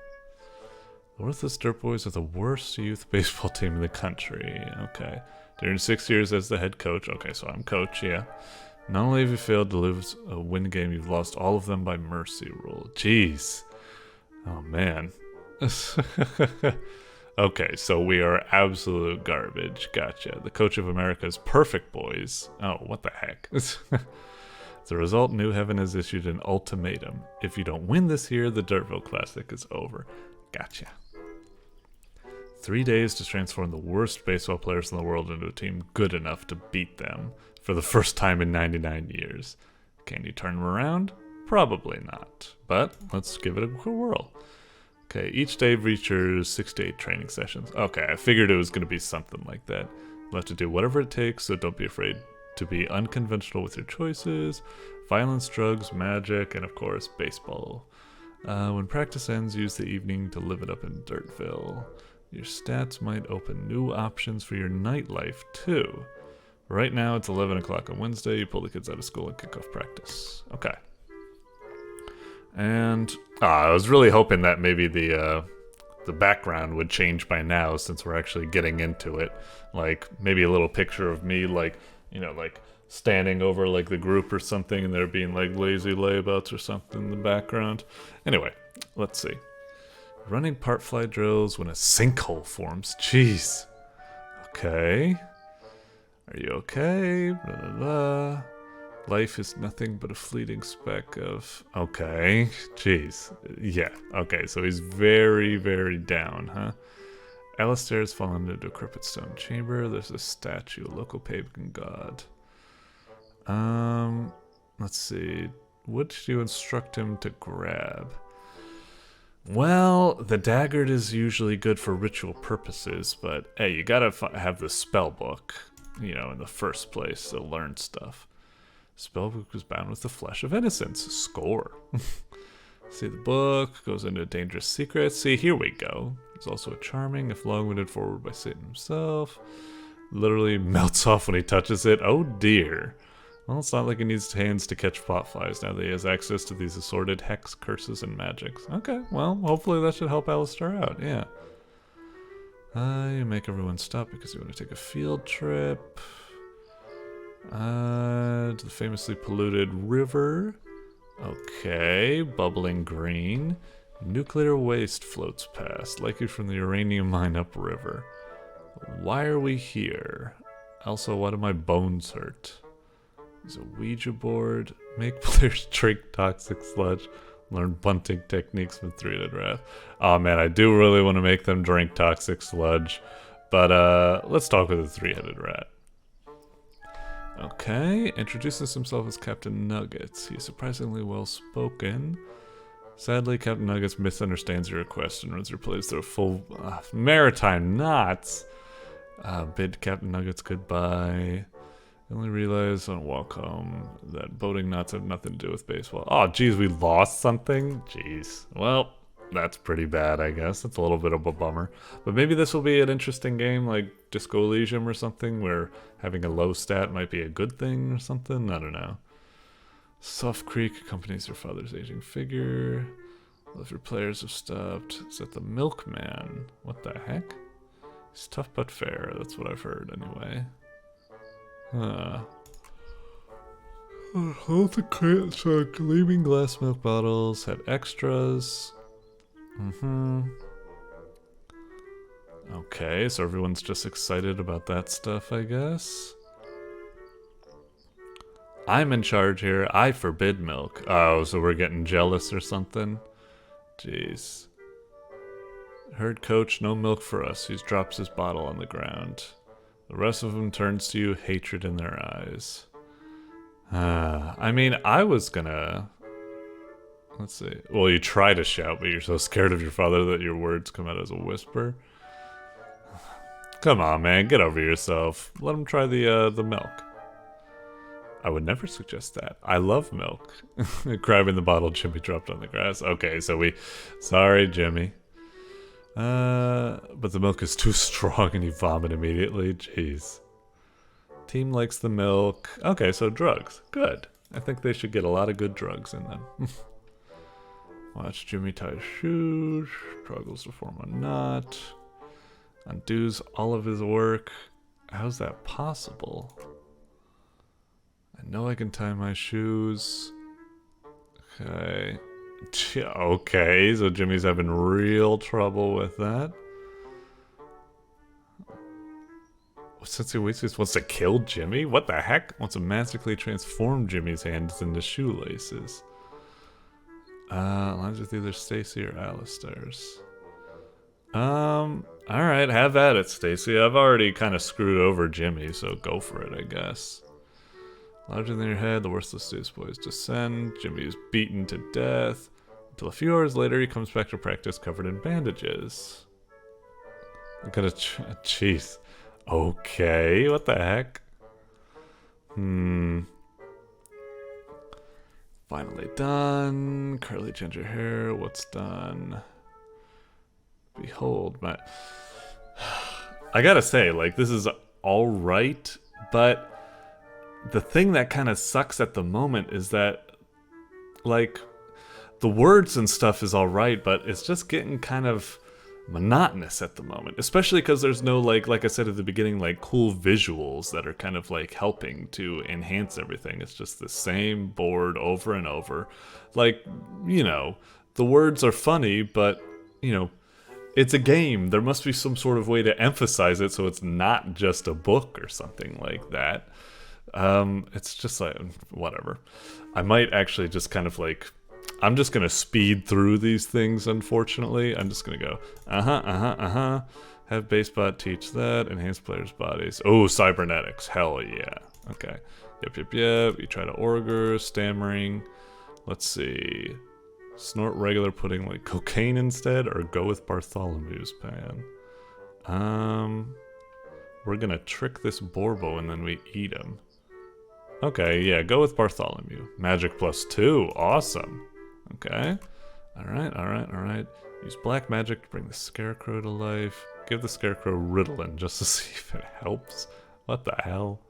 The Worthless Dirt Boys are the worst youth baseball team in the country. Okay. During 6 years as the head coach. Okay, so I'm coach, yeah. Not only have you failed to win a game, you've lost all of them by mercy rule. Jeez. Oh, man. Okay, so we are absolute garbage. Gotcha. The coach of America's perfect boys. Oh, what the heck. As a result, New Heaven has issued an ultimatum. If you don't win this year, the Dirtville Classic is over. Gotcha. 3 days to transform the worst baseball players in the world into a team good enough to beat them for the first time in 99 years. Can you turn them around? Probably not. But let's give it a whirl. Okay, each day features 6 to 8 training sessions. Okay, I figured it was going to be something like that. You'll have to do whatever it takes, so don't be afraid to be unconventional with your choices. Violence, drugs, magic, and of course, baseball. When practice ends, use the evening to live it up in Dirtville. Your stats might open new options for your nightlife, too. Right now, it's 11 o'clock on Wednesday. You pull the kids out of school and kick off practice. Okay. And I was really hoping that maybe the background would change by now, since we're actually getting into it. Like, maybe a little picture of me, like, you know, like standing over like the group or something, and there being like lazy layabouts or something in the background. Anyway, let's see. Running part fly drills when a sinkhole forms. Jeez. Okay. Are you okay? Blah, blah, blah. Life is nothing but a fleeting speck of... Okay. Jeez. Yeah. Okay, so he's very, very down, huh? Alistair has fallen into a decrepit stone chamber. There's a statue, a local pagan god. Let's see. What did you instruct him to grab? Well, the dagger is usually good for ritual purposes, but hey, you gotta have the spell book, you know, in the first place to learn stuff. Spellbook was bound with the flesh of innocence. Score. See the book, goes into dangerous secrets. See, here we go. There's also a charming, if long-winded forward by Satan himself. Literally melts off when he touches it. Oh dear. Well, it's not like he needs hands to catch plot flies now that he has access to these assorted hex, curses, and magics. Okay, well, hopefully that should help Alistair out, yeah. You make everyone stop because you want to take a field trip. To the famously polluted river. Okay, bubbling green. Nuclear waste floats past, likely from the uranium mine upriver. Why are we here? Also, why do my bones hurt? There's a Ouija board. Make players drink toxic sludge. Learn bunting techniques from Three-Headed Wrath. Oh man, I do really want to make them drink toxic sludge. But let's talk with the Three-Headed Rat. Okay, introduces himself as Captain Nuggets. He's surprisingly well spoken. Sadly, Captain Nuggets misunderstands your request and runs your plays through a full maritime knots. Bid Captain Nuggets goodbye. Only realize on walk home that boating knots have nothing to do with baseball. Oh, geez, we lost something? Jeez. Well, that's pretty bad, I guess. That's a little bit of a bummer. But maybe this will be an interesting game like Disco Elysium or something, where having a low stat might be a good thing or something. I don't know. Soft Creek accompanies your father's aging figure. All of your players have stopped. Is that the milkman? What the heck? He's tough but fair. That's what I've heard anyway. Hold the crate, so gleaming glass milk bottles had extras. Okay, so everyone's just excited about that stuff, I guess. I'm in charge here. I forbid milk. Oh, so we're getting jealous or something? Jeez. Heard coach, no milk for us. He drops his bottle on the ground. The rest of them turns to you, hatred in their eyes. I mean, I was gonna... Let's see. Well, you try to shout, but you're so scared of your father that your words come out as a whisper. Come on, man, get over yourself. Let him try the milk. I would never suggest that. I love milk. Grabbing the bottle Jimmy dropped on the grass. Okay, so sorry, Jimmy. But the milk is too strong and you vomit immediately. Jeez. Team likes the milk. Okay, so drugs. Good. I think they should get a lot of good drugs in them. Watch Jimmy tie his shoes. Struggles to form a knot. Undoes all of his work. How's that possible? I know I can tie my shoes. Okay. Okay, so Jimmy's having real trouble with that. Since he wants to kill Jimmy? What the heck? Wants to magically transform Jimmy's hands into shoelaces. Lines with either Stacy or Alistair's. Alright, have at it, Stacy. I've already kind of screwed over Jimmy, so go for it, I guess. Larger than your head, the worthless newsboys descend. Jimmy is beaten to death. Until a few hours later, he comes back to practice covered in bandages. Look at jeez. Okay, what the heck? Finally done. Curly ginger hair, what's done? Behold, my... I gotta say, like, this is alright, but the thing that kind of sucks at the moment is that, like, the words and stuff is alright, but it's just getting kind of monotonous at the moment. Especially because there's no, like I said at the beginning, like, cool visuals that are kind of, like, helping to enhance everything. It's just the same board over and over. Like, you know, the words are funny, but, you know, it's a game. There must be some sort of way to emphasize it so it's not just a book or something like that. It's just like, whatever. I might actually just kind of like, I'm just gonna speed through these things, unfortunately. I'm just gonna go, have BaseBot teach that, enhance players' bodies. Oh, cybernetics, hell yeah. Okay, yep. You try to Orger, stammering. Let's see. Snort regular pudding like cocaine instead, or go with Bartholomew's pan? We're gonna trick this Borbo and then we eat him. Okay, yeah, go with Bartholomew. Magic +2, awesome. Okay, alright. Use black magic to bring the Scarecrow to life. Give the Scarecrow Ritalin just to see if it helps. What the hell?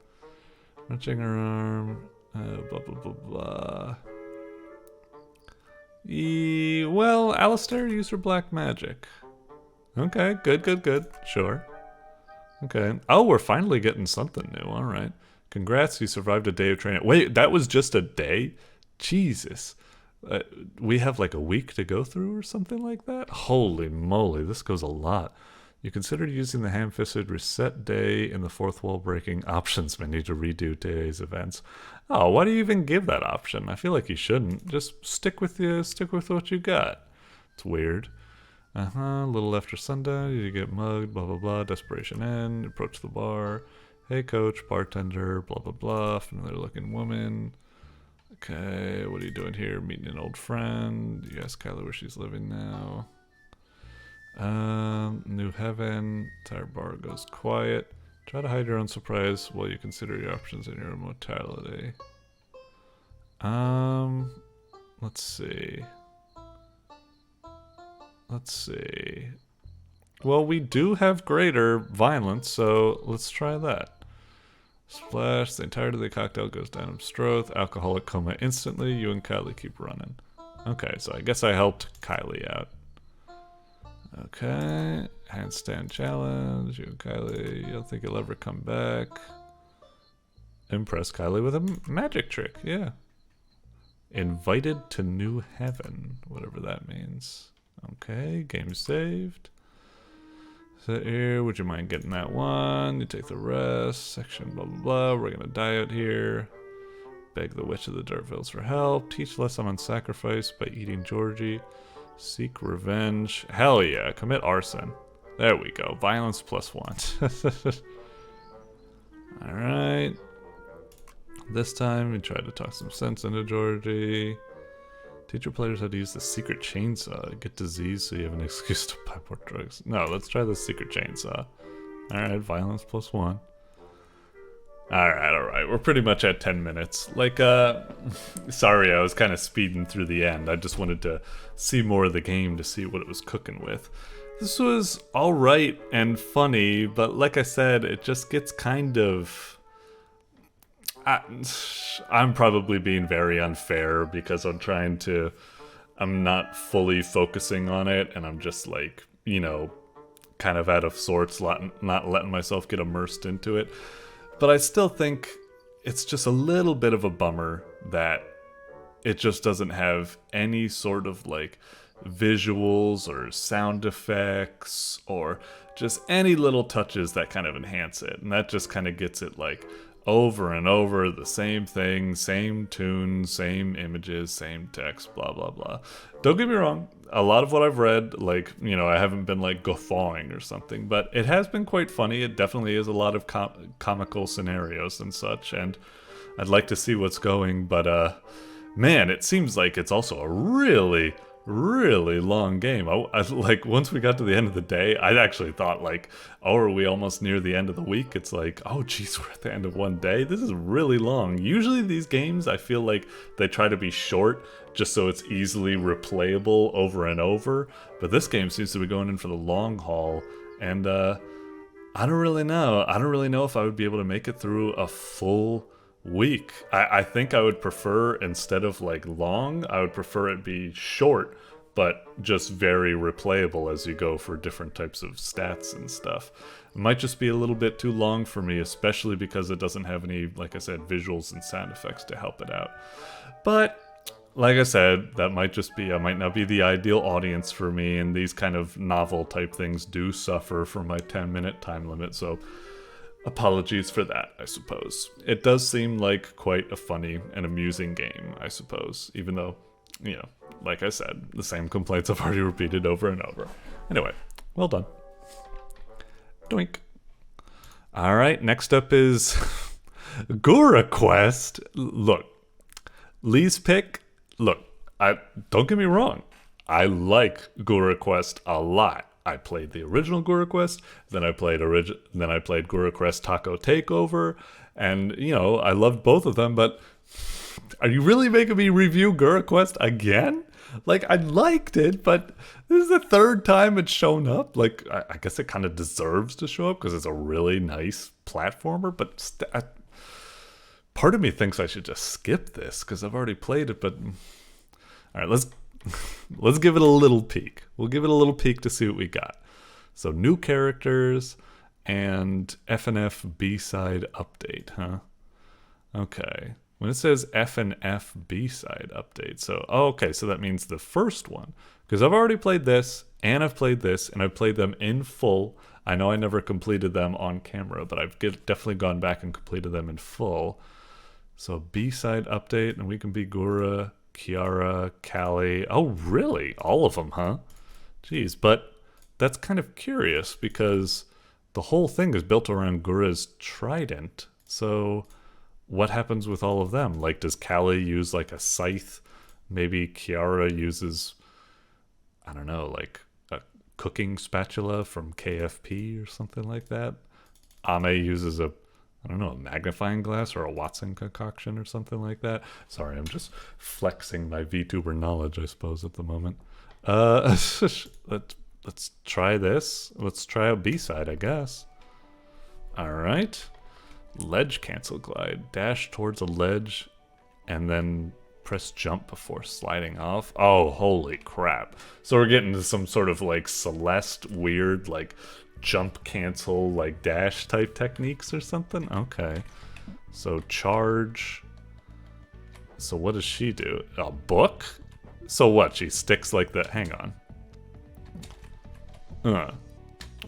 Wrenching her arm, blah. Well, Alistair, use her black magic. Okay, good. Sure. Okay. Oh, we're finally getting something new. Alright. Congrats, you survived a day of training. Wait, that was just a day? Jesus. We have like a week to go through or something like that? Holy moly, this goes a lot. You considered using the ham-fisted reset day in the fourth wall breaking options menu to redo today's events. Oh, why do you even give that option? I feel like you shouldn't. Just stick with what you got. It's weird. A little after sundown, you get mugged, blah blah blah, desperation end, approach the bar. Hey coach, bartender, blah blah blah, familiar looking woman. Okay, what are you doing here? Meeting an old friend. You ask Kyla where she's living now. New heaven. Entire bar goes quiet. Try to hide your own surprise while you consider your options in your mortality. Let's see. Well, we do have greater violence, so let's try that. Splash, the entirety of the cocktail goes down in Stroth. Alcoholic coma instantly. You and Kylie keep running. Okay, so I guess I helped Kylie out. Okay, handstand challenge. You and Kylie, you don't think you'll ever come back. Impress Kylie with a magic trick, yeah. Invited to new heaven, whatever that means. Okay, game saved. So here, would you mind getting that one? You take the rest. Section blah blah blah. We're gonna die out here. Beg the Witch of the Dartvales for help. Teach lesson on sacrifice by eating Georgie. Seek revenge. Hell yeah, commit arson. There we go. Violence +1. Alright. This time we try to talk some sense into Georgie. Teach your players how to use the secret chainsaw. Get disease so you have an excuse to buy more drugs. No, let's try the secret chainsaw. Alright, violence +1. Alright, we're pretty much at 10 minutes. Like, sorry, I was kind of speeding through the end. I just wanted to see more of the game to see what it was cooking with. This was alright and funny, but like I said, it just gets kind of... I'm probably being very unfair because I'm not fully focusing on it, and I'm just like, you know, kind of out of sorts, not letting myself get immersed into it. But I still think it's just a little bit of a bummer that it just doesn't have any sort of like visuals or sound effects or just any little touches that kind of enhance it. And that just kind of gets it like over and over, the same thing, same tune, same images, same text, blah, blah, blah. Don't get me wrong, a lot of what I've read, like, you know, I haven't been like guffawing or something, but it has been quite funny. It definitely is a lot of comical scenarios and such, and I'd like to see what's going, but man, it seems like it's also a really long game. I like, once we got to the end of the day, I actually thought like, oh, are we almost near the end of the week? It's like, oh geez, we're at the end of one day. This is really long. Usually these games, I feel like they try to be short just so it's easily replayable over and over, but this game seems to be going in for the long haul, and I don't really know if I would be able to make it through a full week. I think I would prefer, instead of like long, I would prefer it be short, but just very replayable as you go for different types of stats and stuff. It might just be a little bit too long for me, especially because it doesn't have any, like I said, visuals and sound effects to help it out. But like I said, that might just be, I might not be the ideal audience for me, and these kind of novel type things do suffer from my 10-minute time limit, so apologies for that, I suppose. It does seem like quite a funny and amusing game, I suppose, even though, you know, like I said, the same complaints I've already repeated over and over. Anyway, well done. Doink. Alright, next up is GuraQuest. Look, Lees-pic, look, don't get me wrong, I like GuraQuest a lot. I played the original GuraQuest, then I played GuraQuest Taco Takeover, and you know, I loved both of them, but are you really making me review GuraQuest again? Like, I liked it, but this is the third time it's shown up. Like, I guess it kind of deserves to show up because it's a really nice platformer, but part of me thinks I should just skip this because I've already played it, but all right, let's give it a little peek. We'll give it a little peek to see what we got. So new characters and FNF B-side update, huh? Okay. When it says FNF B-side update, so okay, so that means the first one, because I've already played this and I've played this and I've played them in full. I know I never completed them on camera, but I've definitely gone back and completed them in full. So B-side update, and we can be Gura, Kiara, Callie. Oh, really? All of them, huh? Jeez, but that's kind of curious because the whole thing is built around Gura's trident. So what happens with all of them? Like, does Callie use like a scythe? Maybe Kiara uses, I don't know, like a cooking spatula from KFP or something like that. Ame uses a, I don't know, a magnifying glass or a Watson concoction or something like that. Sorry, I'm just flexing my VTuber knowledge, I suppose, at the moment. Let's try this. Let's try out B-side, I guess. All right. Ledge cancel glide. Dash towards a ledge and then press jump before sliding off. Oh, holy crap. So we're getting to some sort of like Celeste weird like jump cancel like dash type techniques or something. Okay. So charge. So what does she do? A book? So what? She sticks like that. Hang on.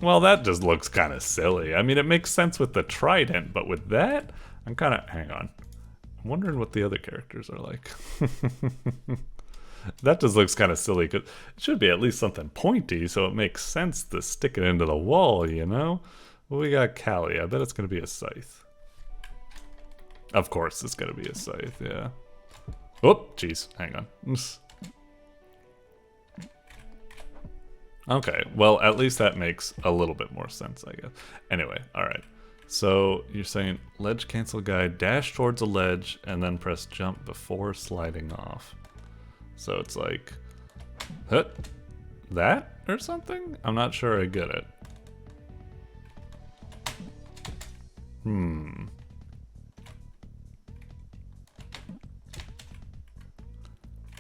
Well, that just looks kind of silly. I mean, it makes sense with the trident, but with that, I'm kind of... Hang on. I'm wondering what the other characters are like. That just looks kind of silly, because it should be at least something pointy, so it makes sense to stick it into the wall, you know? Well, we got Callie. I bet it's going to be a scythe. Of course it's going to be a scythe, yeah. Oh, jeez. Hang on. Okay, well, at least that makes a little bit more sense, I guess. Anyway, alright. So, you're saying ledge cancel guide, dash towards a ledge, and then press jump before sliding off. So it's like, that or something? I'm not sure I get it. Am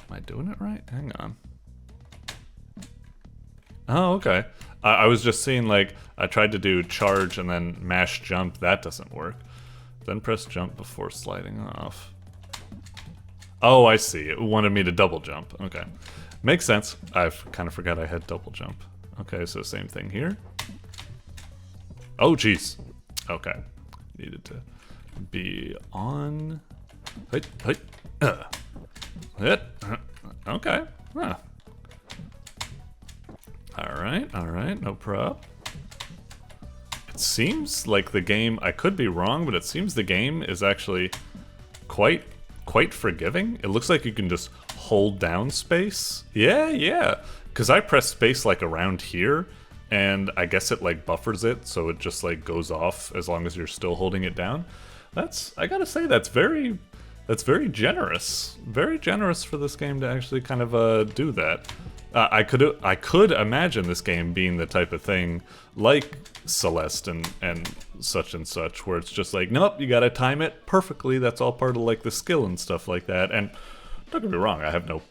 I doing it right? Hang on. Oh, okay. I was just seeing, like, I tried to do charge and then mash jump. That doesn't work. Then press jump before sliding off. Oh, I see. It wanted me to double jump. Okay. Makes sense. I've kind of forgot I had double jump. Okay, so same thing here. Oh, jeez. Okay. Needed to be on... Okay. Huh. Alright, no prob. It seems like the game, I could be wrong, but it seems the game is actually quite forgiving. It looks like you can just hold down space. Yeah. Because I press space like around here, and I guess it like buffers it, so it just like goes off as long as you're still holding it down. I gotta say, that's very generous. Very generous for this game to actually kind of do that. I could imagine this game being the type of thing like Celeste and such, where it's just like, nope, you gotta time it perfectly. That's all part of like the skill and stuff like that. And don't get me wrong, I have no,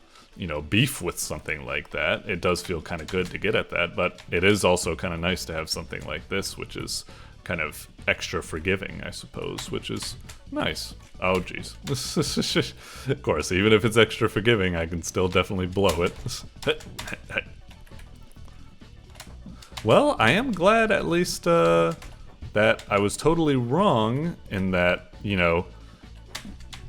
beef with something like that. It does feel kind of good to get at that, but it is also kind of nice to have something like this, which is kind of extra forgiving, I suppose, which is nice. Oh, jeez. Of course, even if it's extra forgiving, I can still definitely blow it. Well, I am glad at least that I was totally wrong in that,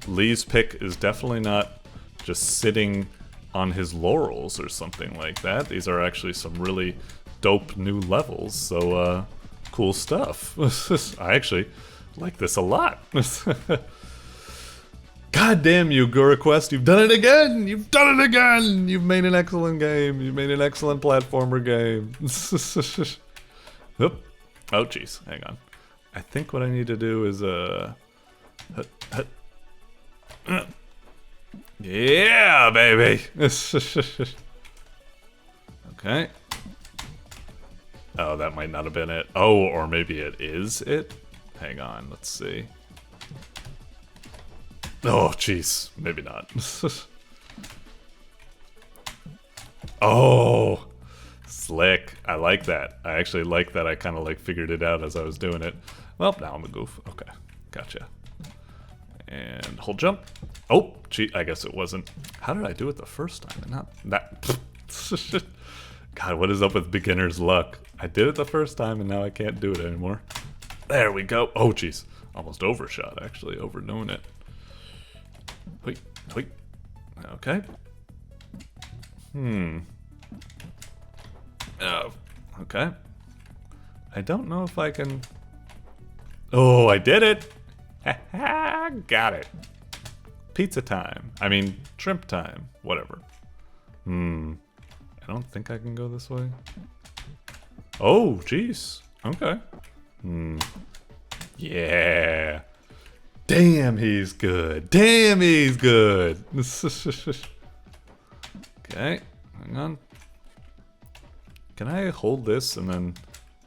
Lees-pic is definitely not just sitting on his laurels or something like that. These are actually some really dope new levels, so cool stuff. I actually like this a lot. God damn you, GuraQuest, you've done it again! You've done it again! You've made an excellent game. You've made an excellent platformer game. Oop. Oh, jeez. Hang on. I think what I need to do is, yeah, baby! Okay. Oh, that might not have been it. Oh, or maybe it is it? Hang on, let's see. Oh, jeez. Maybe not. Oh, slick. I like that. I actually like that I kind of like figured it out as I was doing it. Well, now I'm a goof. Okay, gotcha. And hold jump. Oh, gee, I guess it wasn't. How did I do it the first time? And not that. God, what is up with beginner's luck? I did it the first time and now I can't do it anymore. There we go. Oh, jeez. Almost overshot, actually. Overdoing it. Wait. Okay. Oh, okay. I don't know if I can... Oh, I did it! Got it. Pizza time. I mean, shrimp time. Whatever. I don't think I can go this way. Oh, jeez. Okay. Yeah. Damn, he's good. Damn, he's good. Okay, hang on. Can I hold this and then...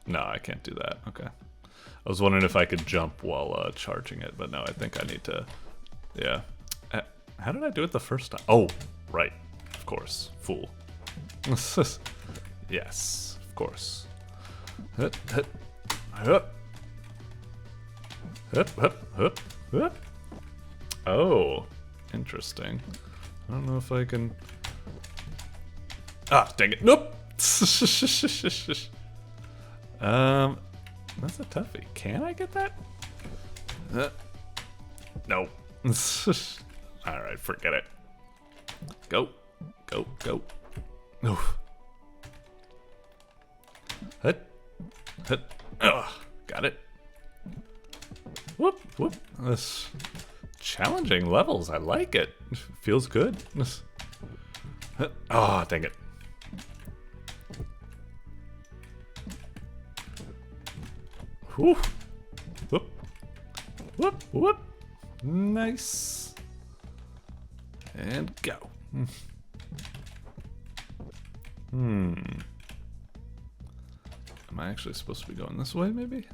No, I can't do that. Okay. I was wondering if I could jump while charging it, but no, I think I need to... Yeah. How did I do it the first time? Oh, right. Of course. Fool. Yes, of course. Oh, interesting. I don't know if I can... Ah, dang it. Nope. That's a toughie. Can I get that? No. Alright, forget it. Go. Oof. Got it. Whoop. This challenging levels. I like it. Feels good. Oh, dang it. Whew. Whoop. Whoop, whoop. Nice. And go. Am I actually supposed to be going this way, maybe?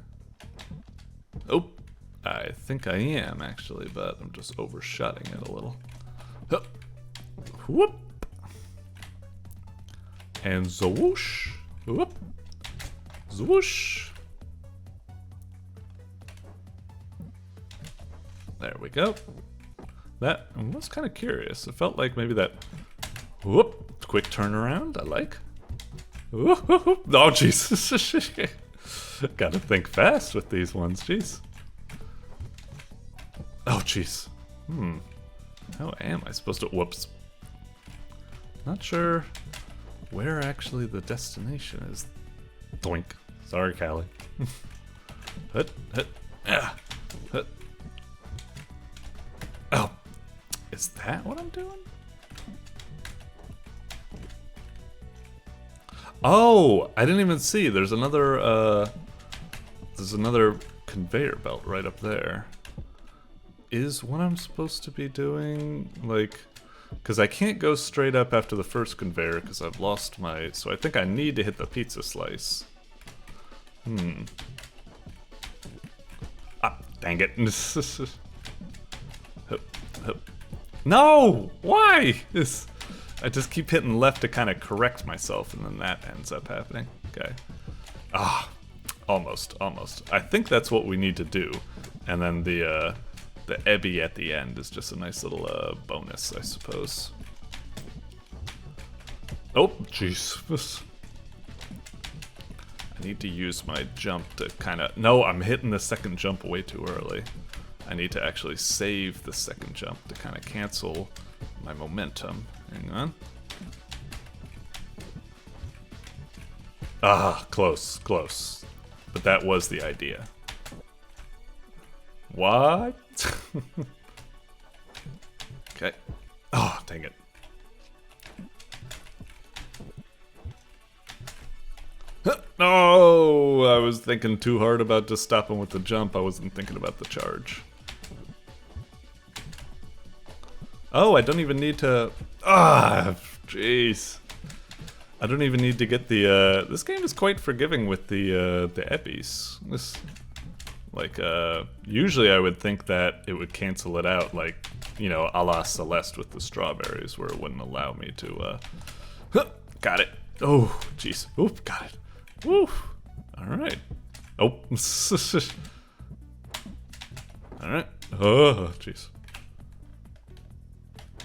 Oh, I think I am, actually, but I'm just overshotting it a little. Hup. Whoop. And zwoosh. Whoop. Zwoosh. There we go. That, I was kind of curious. It felt like maybe that, whoop, quick turnaround, I like. Whoop, whoop, whoop. Oh, jeez. Gotta think fast with these ones, jeez. Oh, jeez. How am I supposed to, whoops. Not sure where actually the destination is. Doink. Sorry, Callie. Hut, hut, ah, hut. Oh, is that what I'm doing? Oh, I didn't even see. There's another conveyor belt right up there. Is what I'm supposed to be doing, like, because I can't go straight up after the first conveyor because I've lost my, so I think I need to hit the pizza slice. Ah, dang it. Hup, hup. No! Why? I just keep hitting left to kind of correct myself, and then that ends up happening. Okay. Ah, almost. I think that's what we need to do. And then the Ebby at the end is just a nice little bonus, I suppose. Oh, jeez. I need to use my jump to kind of... No, I'm hitting the second jump way too early. I need to actually save the second jump to kind of cancel my momentum. Hang on. Ah, close. But that was the idea. What? Okay. Oh, dang it. No! I was thinking too hard about just stopping with the jump. I wasn't thinking about the charge. Oh, I don't even need to... Ah, jeez. I don't even need to get the, this game is quite forgiving with the eppies. This, like, usually I would think that it would cancel it out, like, you know, a la Celeste with the strawberries, where it wouldn't allow me to, got it. Oh, jeez. Oop, got it. Woo. Alright. Oh. Alright. Oh, jeez.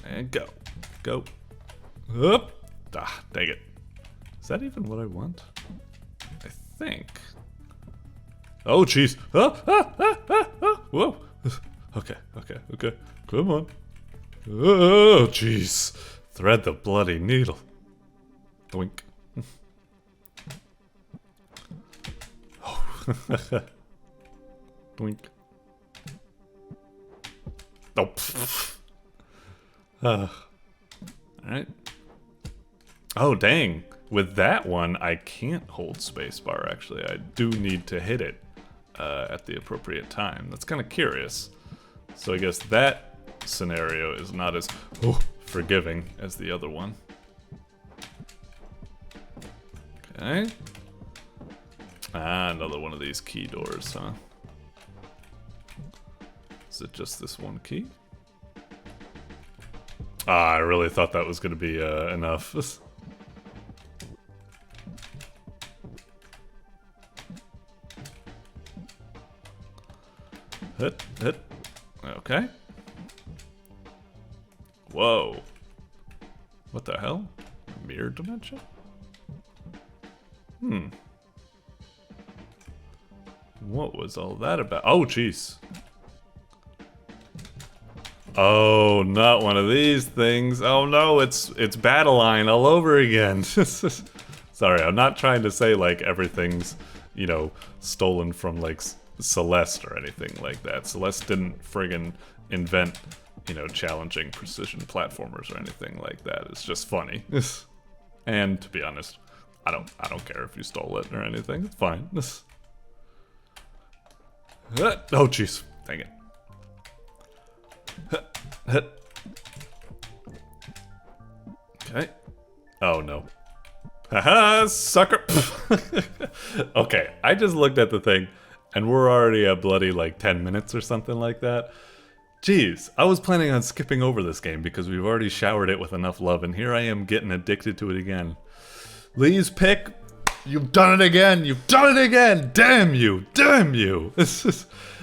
And go. Go. Up. Ah, dang it. Is that even what I want? I think. Oh, jeez. Ah, ah, ah, ah, ah. Whoa. Okay. Come on. Oh, jeez. Thread the bloody needle. Doink. Oh. Doink. Oh. Alright. Oh, dang. With that one, I can't hold spacebar, actually. I do need to hit it at the appropriate time. That's kind of curious. So I guess that scenario is not as forgiving as the other one. Okay. Ah, another one of these key doors, huh? Is it just this one key? Ah, I really thought that was going to be enough. Hit. Okay. Whoa. What the hell? Mirror dimension? What was all that about? Oh, jeez. Oh, not one of these things. Oh no, it's Battleline all over again. Sorry, I'm not trying to say like everything's, you know, stolen from like Celeste or anything like that. Celeste didn't friggin' invent, you know, challenging precision platformers or anything like that. It's just funny. And to be honest, I don't care if you stole it or anything. It's fine. Oh, jeez. Dang it. Okay. Oh, no. Haha, sucker. Okay, I just looked at the thing, and we're already at bloody, like, 10 minutes or something like that. Jeez, I was planning on skipping over this game because we've already showered it with enough love, and here I am getting addicted to it again. Lees-pic, you've done it again! You've done it again! Damn you! Damn you!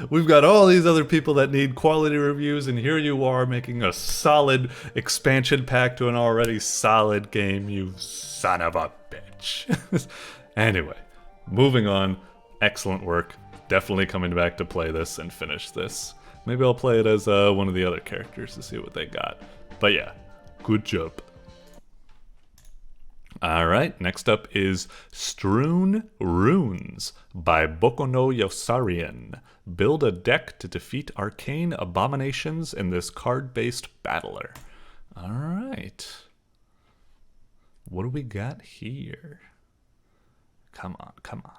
We've got all these other people that need quality reviews, and here you are making a solid expansion pack to an already solid game, you son of a bitch. Anyway, moving on. Excellent work. Definitely coming back to play this and finish this. Maybe I'll play it as one of the other characters to see what they got. But yeah, good job. Alright, next up is Strewn Runes by bokononyossarian. Build a deck to defeat arcane abominations in this card-based battler. Alright. What do we got here? Come on, come on.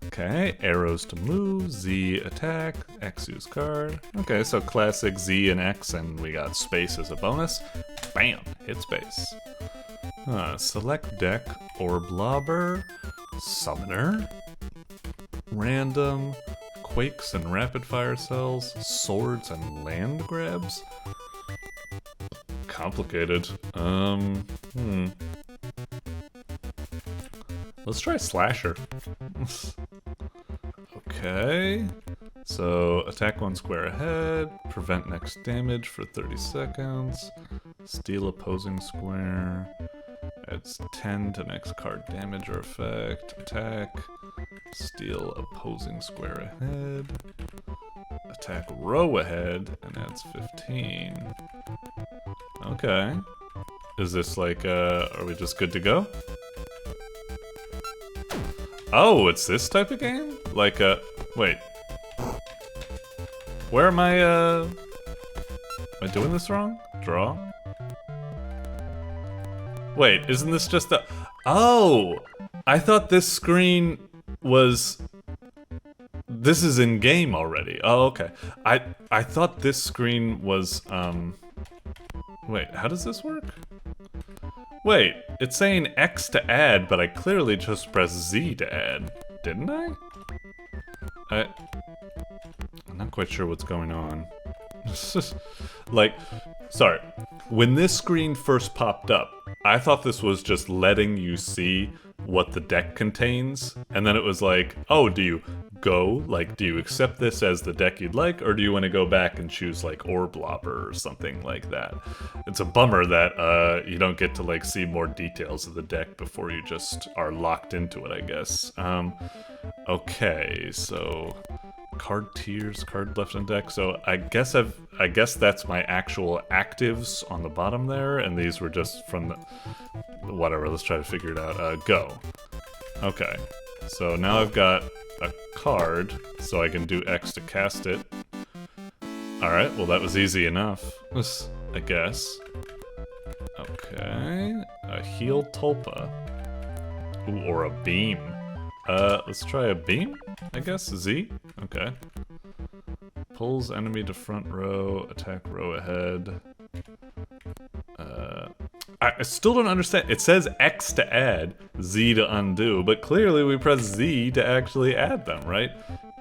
Okay, arrows to move, Z attack, X use card. Okay, so classic Z and X, and we got space as a bonus. Bam! Hit space. Select deck, Orblobber, Summoner, Random, Quakes and Rapid Fire Cells, Swords and Land Grabs. Complicated. Let's try Slasher. Okay. So, attack one square ahead, prevent next damage for 30 seconds, steal opposing square, adds 10 to next card damage or effect, attack, steal opposing square ahead, attack row ahead, and adds 15. Okay. Is this like, are we just good to go? Oh, it's this type of game? Like, wait. Where am I doing this wrong? Draw? Wait, isn't this just a... Oh! I thought this screen was... This is in-game already. Oh, okay. I thought this screen was, Wait, how does this work? Wait, it's saying X to add, but I clearly just pressed Z to add, didn't I? I'm not quite sure what's going on. Like, sorry. When this screen first popped up, I thought this was just letting you see what the deck contains, and then it was like, oh, do you go, like, do you accept this as the deck you'd like, or do you want to go back and choose, like, Orblobber or something like that? It's a bummer that you don't get to, like, see more details of the deck before you just are locked into it, I guess. Okay, so... Card tiers, card left in deck. So I guess that's my actual actives on the bottom there, and these were just from the... Whatever, let's try to figure it out. Go. Okay. So now I've got a card, so I can do X to cast it. Alright, well that was easy enough, I guess. Okay. A heal tulpa. Ooh, or a beam. Let's try a beam, I guess. Z? Okay. Pulls enemy to front row, attack row ahead. I still don't understand. It says X to add, Z to undo, but clearly we press Z to actually add them, right?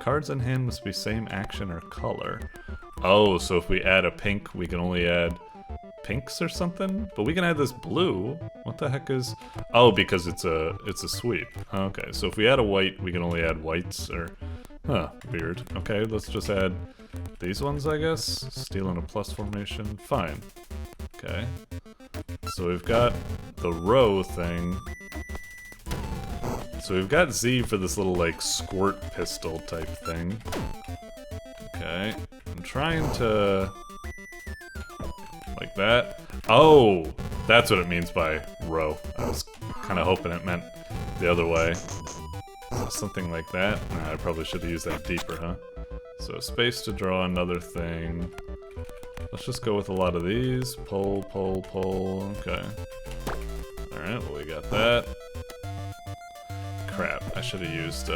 Cards in hand must be same action or color. Oh, so if we add a pink, we can only add pinks or something? But we can add this blue. What the heck is... Oh, because it's a sweep. Okay, so if we add a white, we can only add whites, or... Huh, weird. Okay, let's just add these ones, I guess. Steal in a plus formation. Fine. Okay. So we've got the row thing. So we've got Z for this little, like, squirt pistol type thing. Okay. I'm trying to... Like that. Oh! That's what it means by row. I was kind of hoping it meant the other way. So something like that. Nah, I probably should have used that deeper, huh? So space to draw another thing. Let's just go with a lot of these. Pull, pull, pull. Okay. Alright, well we got that. crap. I should have used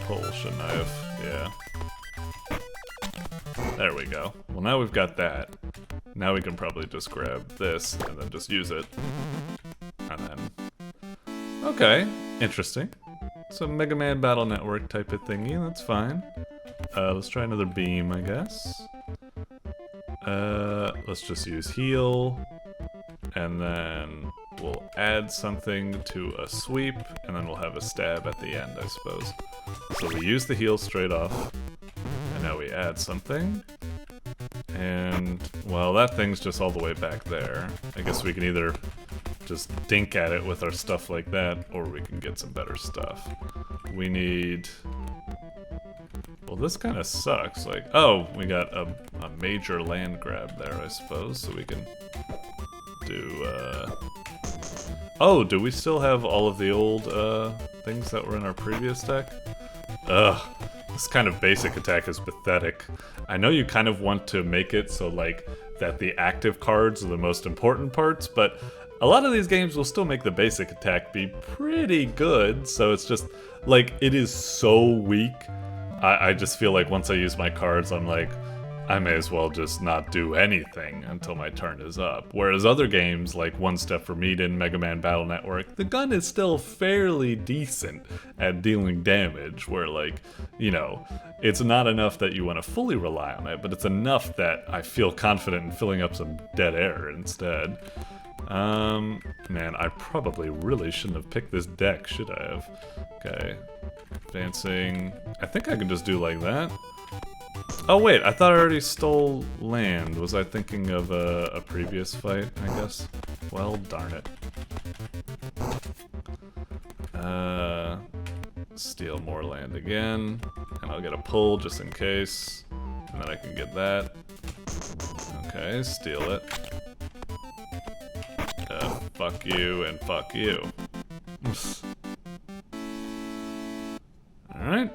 pull, shouldn't I have? Yeah. There we go. Well, now we've got that. Now we can probably just grab this and then just use it. And then... Okay, interesting. So Mega Man Battle Network type of thingy, that's fine. Let's try another beam, I guess. Let's just use heal. And then we'll add something to a sweep, and then we'll have a stab at the end, I suppose. So we use the heal straight off. And now we add something. And, well, that thing's just all the way back there. I guess we can either just dink at it with our stuff like that, or we can get some better stuff. We need... Well, this kind of sucks. Like, oh, we got a major land grab there, I suppose, so we can do, Oh, do we still have all of the old, things that were in our previous deck? Ugh. This kind of basic attack is pathetic. I know you kind of want to make it so, like, that the active cards are the most important parts, but a lot of these games will still make the basic attack be pretty good, so it's just, like, it is so weak. I just feel like once I use my cards, I'm like, I may as well just not do anything until my turn is up. Whereas other games, like One Step from Eden, Mega Man Battle Network, the gun is still fairly decent at dealing damage, where, like, you know, it's not enough that you want to fully rely on it, but it's enough that I feel confident in filling up some dead air instead. Man, I probably really shouldn't have picked this deck, should I have? Okay, advancing. I think I can just do like that. Oh wait, I thought I already stole land. Was I thinking of a previous fight, I guess? Well, darn it. Steal more land again, and I'll get a pull just in case, and then I can get that. Okay, steal it. Fuck you and fuck you. Alright.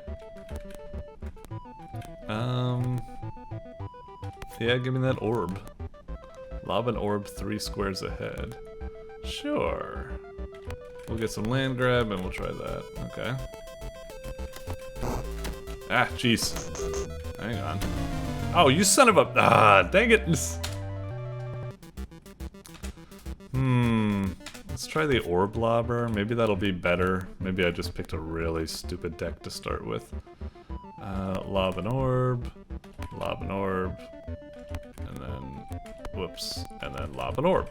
Yeah, give me that orb. Lob an orb 3 squares ahead. Sure. We'll get some land grab and we'll try that. Okay. Ah, jeez. Hang on. Oh, you son of a... Ah, dang it! Let's try the orb lobber. Maybe that'll be better. Maybe I just picked a really stupid deck to start with. Lob an orb, and then, whoops, and then lob an orb.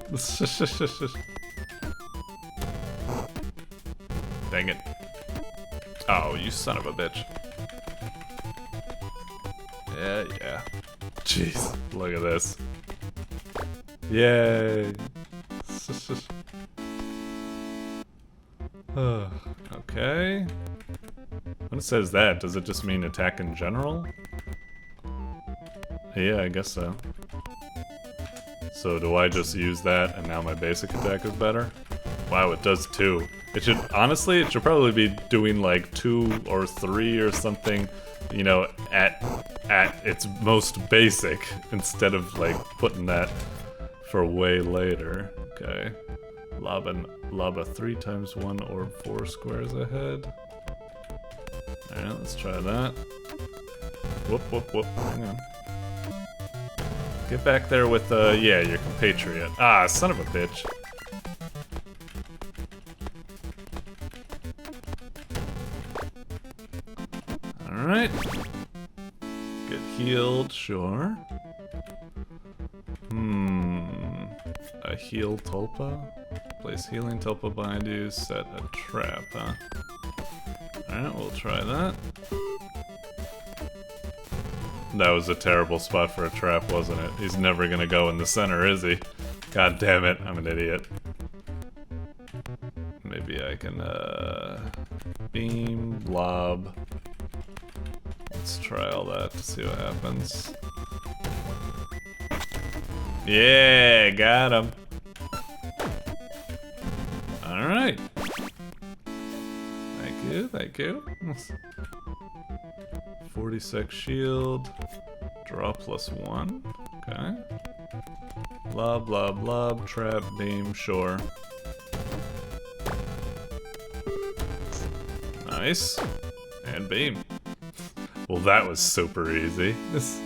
Dang it. Oh, you son of a bitch. Yeah. Jeez, look at this. Yay. Okay. When it says that, does it just mean attack in general? Yeah, I guess so. So do I just use that and now my basic attack is better? Wow, it does 2. It should, honestly, it should probably be doing like 2 or 3 or something, you know, at its most basic, instead of like putting that for way later. Okay. Lob a 3 times 1 orb 4 squares ahead. Alright, let's try that. Whoop. Hang on. Get back there with, yeah, your compatriot. Ah, son of a bitch. Alright. Get healed, sure. A heal tulpa? Place healing tulpa behind you, set a trap, huh? Alright, we'll try that. That was a terrible spot for a trap, wasn't it? He's never gonna go in the center, is he? God damn it, I'm an idiot. Maybe I can, beam, lob. Let's try all that to see what happens. Yeah, got him. Alright. Thank you. 46 shield. Draw +1. Okay. Lob, trap, beam, sure. Nice. And beam. Well, that was super easy. This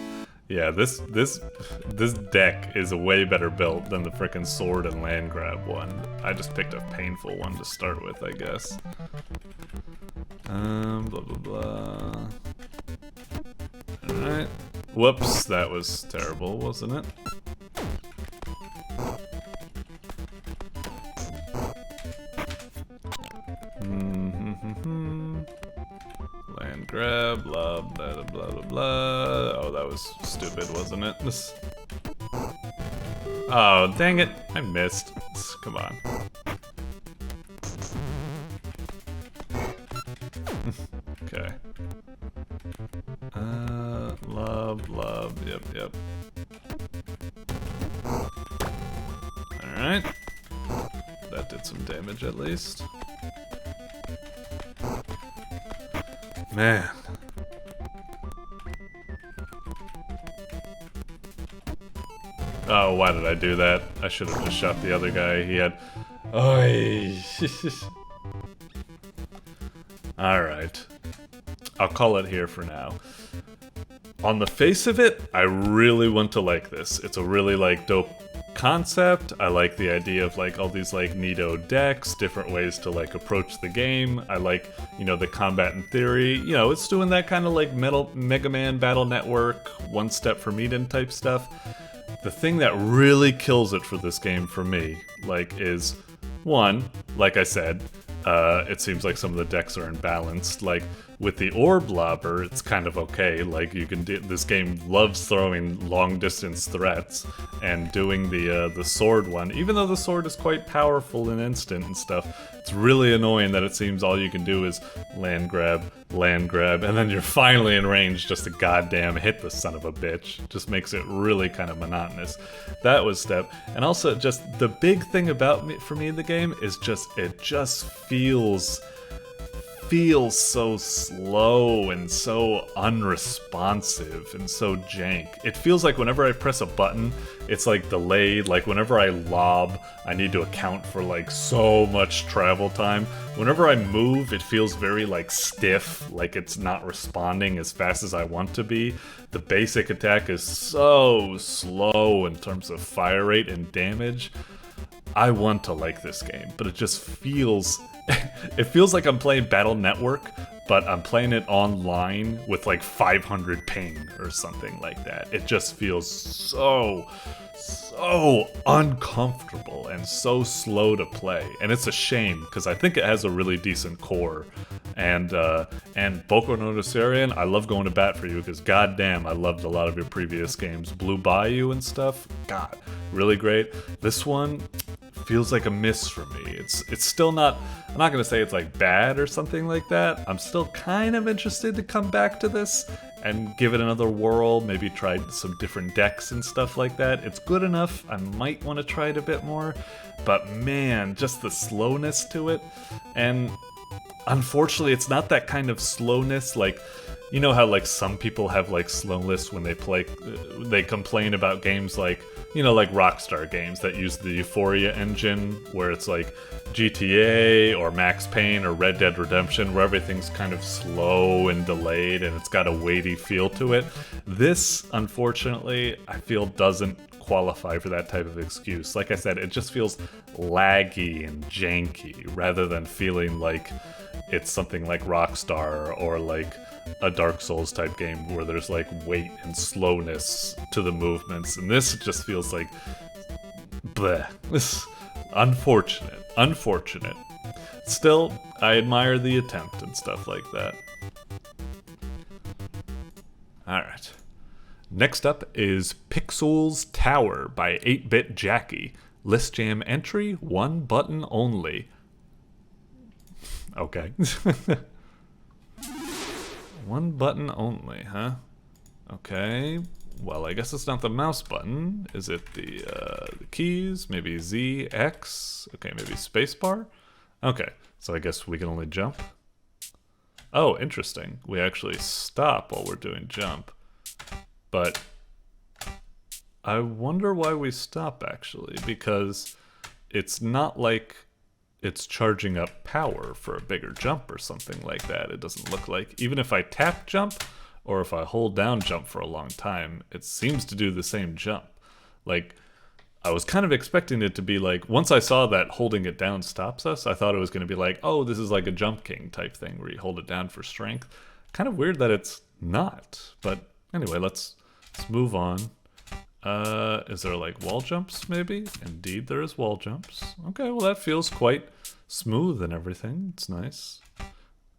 deck is a way better built than the frickin' sword and land grab one. I just picked a painful one to start with, I guess. Blah blah blah. Alright. Whoops, that was terrible, wasn't it? Land grab, blah blah blah blah blah. Oh, that was stupid, wasn't it? Oh, dang it! I missed. Come on. Okay. Love, yep. Alright. That did some damage at least. Man. Oh, why did I do that? I should have just shot the other guy. He had... Oy. Alright. I'll call it here for now. On the face of it, I really want to like this. It's a really, like, dope concept. I like the idea of, like, all these, like, neato decks, different ways to, like, approach the game. I like, you know, the combat in theory. You know, it's doing that kind of, like, Mega Man Battle Network, one step from Eden type stuff. The thing that really kills it for this game for me, like, is, one, like I said, it seems like some of the decks are imbalanced. Like, with the Orb Lobber, it's kind of okay. Like, you can this game loves throwing long-distance threats, and doing the sword one, even though the sword is quite powerful and instant and stuff, it's really annoying that it seems all you can do is land grab, and then you're finally in range just to goddamn hit the son of a bitch. Just makes it really kind of monotonous. That was step. And also, just the big thing about for me in the game is just, it just feels so slow and so unresponsive and so jank. It feels like whenever I press a button, it's like delayed. Like whenever I lob, I need to account for like so much travel time. Whenever I move, it feels very like stiff, like it's not responding as fast as I want to be. The basic attack is so slow in terms of fire rate and damage. I want to like this game, but it just feels... it feels like I'm playing Battle Network, but I'm playing it online with like 500 ping or something like that. It just feels so uncomfortable and so slow to play. And it's a shame, because I think it has a really decent core. And bokononyossarian, I love going to bat for you, because goddamn, I loved a lot of your previous games. Blue Bayou and stuff, god, really great. This one feels like a miss for me. It's still not, I'm not gonna say it's like bad or something like that. I'm still kind of interested to come back to this and give it another whirl, maybe try some different decks and stuff like that. It's good enough, I might want to try it a bit more, but man, just the slowness to it. And unfortunately, it's not that kind of slowness, like, you know how like some people have like slowness when they play, they complain about games like, you know, like Rockstar games that use the Euphoria engine, where it's like GTA or Max Payne or Red Dead Redemption, where everything's kind of slow and delayed and it's got a weighty feel to it. This, unfortunately, I feel doesn't qualify for that type of excuse. Like I said, it just feels laggy and janky rather than feeling like it's something like Rockstar or like a Dark Souls type game where there's like weight and slowness to the movements. And this just feels like bleh. This unfortunate. Still, I admire the attempt and stuff like that. Alright. Next up is Pixoul's Tower by 8-Bit Jackie. List jam entry, 1 button only. Okay. 1 button only, huh? Okay. Well, I guess it's not the mouse button. Is it the keys? Maybe Z, X? Okay, maybe spacebar? Okay, so I guess we can only jump. Oh, interesting. We actually stop while we're doing jump. But I wonder why we stop, actually, because it's not like it's charging up power for a bigger jump or something like that. It doesn't look like. Even if I tap jump, or if I hold down jump for a long time, it seems to do the same jump. Like, I was kind of expecting it to be like, once I saw that holding it down stops us, I thought it was going to be like, oh, this is like a Jump King type thing where you hold it down for strength. Kind of weird that it's not. But anyway, let's move on. Is there like wall jumps maybe? Indeed, there is wall jumps. Okay, well that feels quite smooth and everything. It's nice.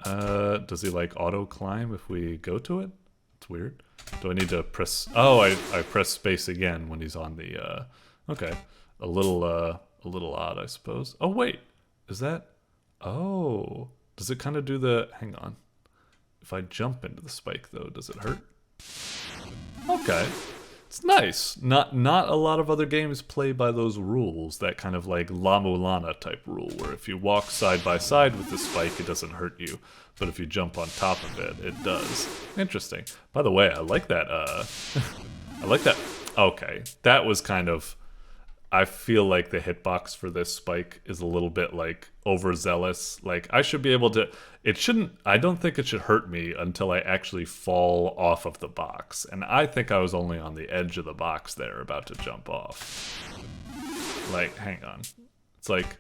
Does he like auto climb if we go to it? It's weird. Do I need to press? Oh, I press space again when he's on the. Okay, a little odd, I suppose. Oh wait, is that? Oh, does it kind of do the? Hang on. If I jump into the spike though, does it hurt? Okay. It's nice. Not a lot of other games play by those rules, that kind of like La Mulana type rule, where if you walk side by side with the spike, it doesn't hurt you, but if you jump on top of it, it does. Interesting. By the way, I like that, I like that. Okay, that was kind of, I feel like the hitbox for this spike is a little bit like overzealous. Like I should be able to, it shouldn't, I don't think it should hurt me until I actually fall off of the box. And I think I was only on the edge of the box there about to jump off. Like, hang on. It's like,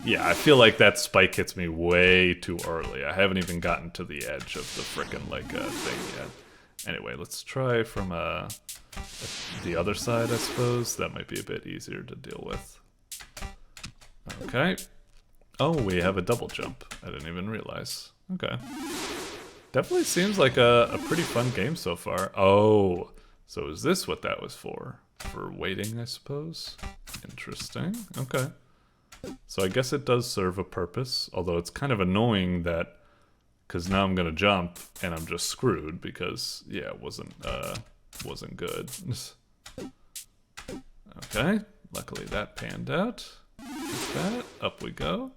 yeah, I feel like that spike hits me way too early. I haven't even gotten to the edge of the frickin' like thing yet. Anyway, let's try from the other side, I suppose. That might be a bit easier to deal with. Okay. Oh, we have a double jump. I didn't even realize. Okay. Definitely seems like a pretty fun game so far. Oh, so is this what that was for? For waiting, I suppose? Interesting. Okay. So I guess it does serve a purpose, although it's kind of annoying that because now I'm gonna jump and I'm just screwed because yeah, it wasn't good. Okay, luckily that panned out. Like that, up we go.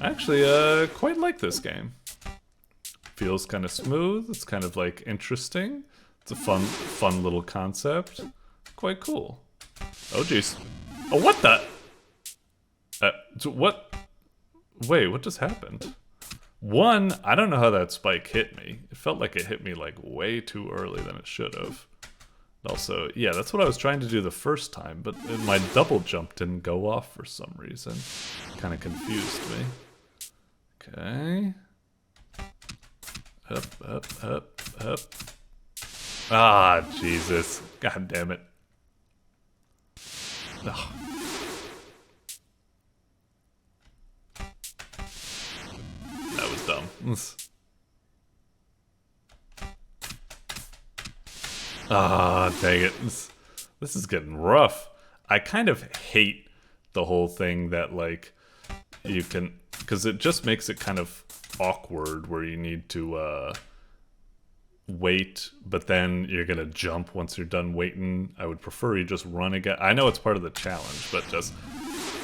I actually quite like this game. Feels kind of smooth. It's kind of like interesting. It's a fun little concept. Quite cool. Oh jeez. Oh, what the? What? Wait, what just happened? One, I don't know how that spike hit me. It felt like it hit me like way too early than it should have. Also, yeah, that's what I was trying to do the first time, but my double jump didn't go off for some reason. Kind of confused me. Okay. Up. Ah, Jesus. God damn it. Ugh. That was dumb. Ah, dang it. This is getting rough. I kind of hate the whole thing that, like, you can... Because it just makes it kind of awkward where you need to wait, but then you're going to jump once you're done waiting. I would prefer you just run again. I know it's part of the challenge, but just...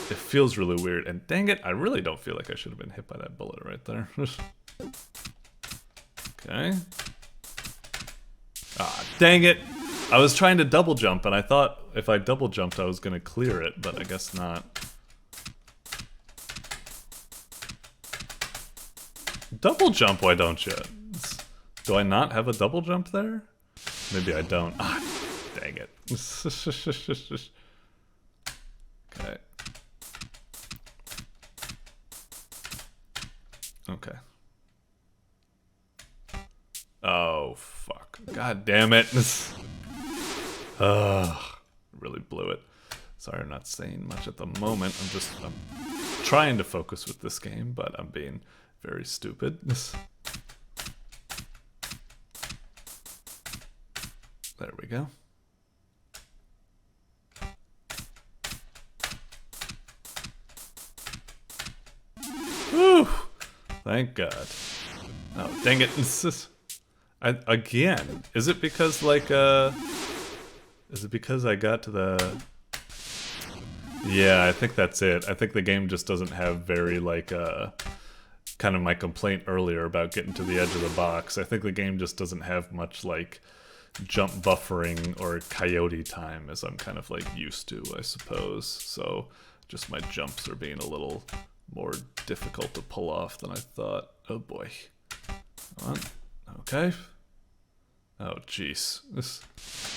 It feels really weird, and dang it, I really don't feel like I should have been hit by that bullet right there. Okay. Ah, dang it! I was trying to double jump, and I thought if I double jumped I was gonna clear it, but I guess not. Double jump, why don't you? Do I not have a double jump there? Maybe I don't. Ah, dang it. Okay. Okay. Oh, fuck. God damn it. Really blew it. Sorry, I'm not saying much at the moment. I'm trying to focus with this game, but I'm being very stupid. There we go. Whew! Thank God. Oh, dang it. Again, is it because, like, is it because I got to the... Yeah, I think that's it. I think the game just doesn't have very, like, kind of my complaint earlier about getting to the edge of the box. I think the game just doesn't have much, like, jump buffering or coyote time as I'm kind of, like, used to, I suppose. So... Just my jumps are being a little more difficult to pull off than I thought. Oh boy. Come on. Okay. Oh jeez.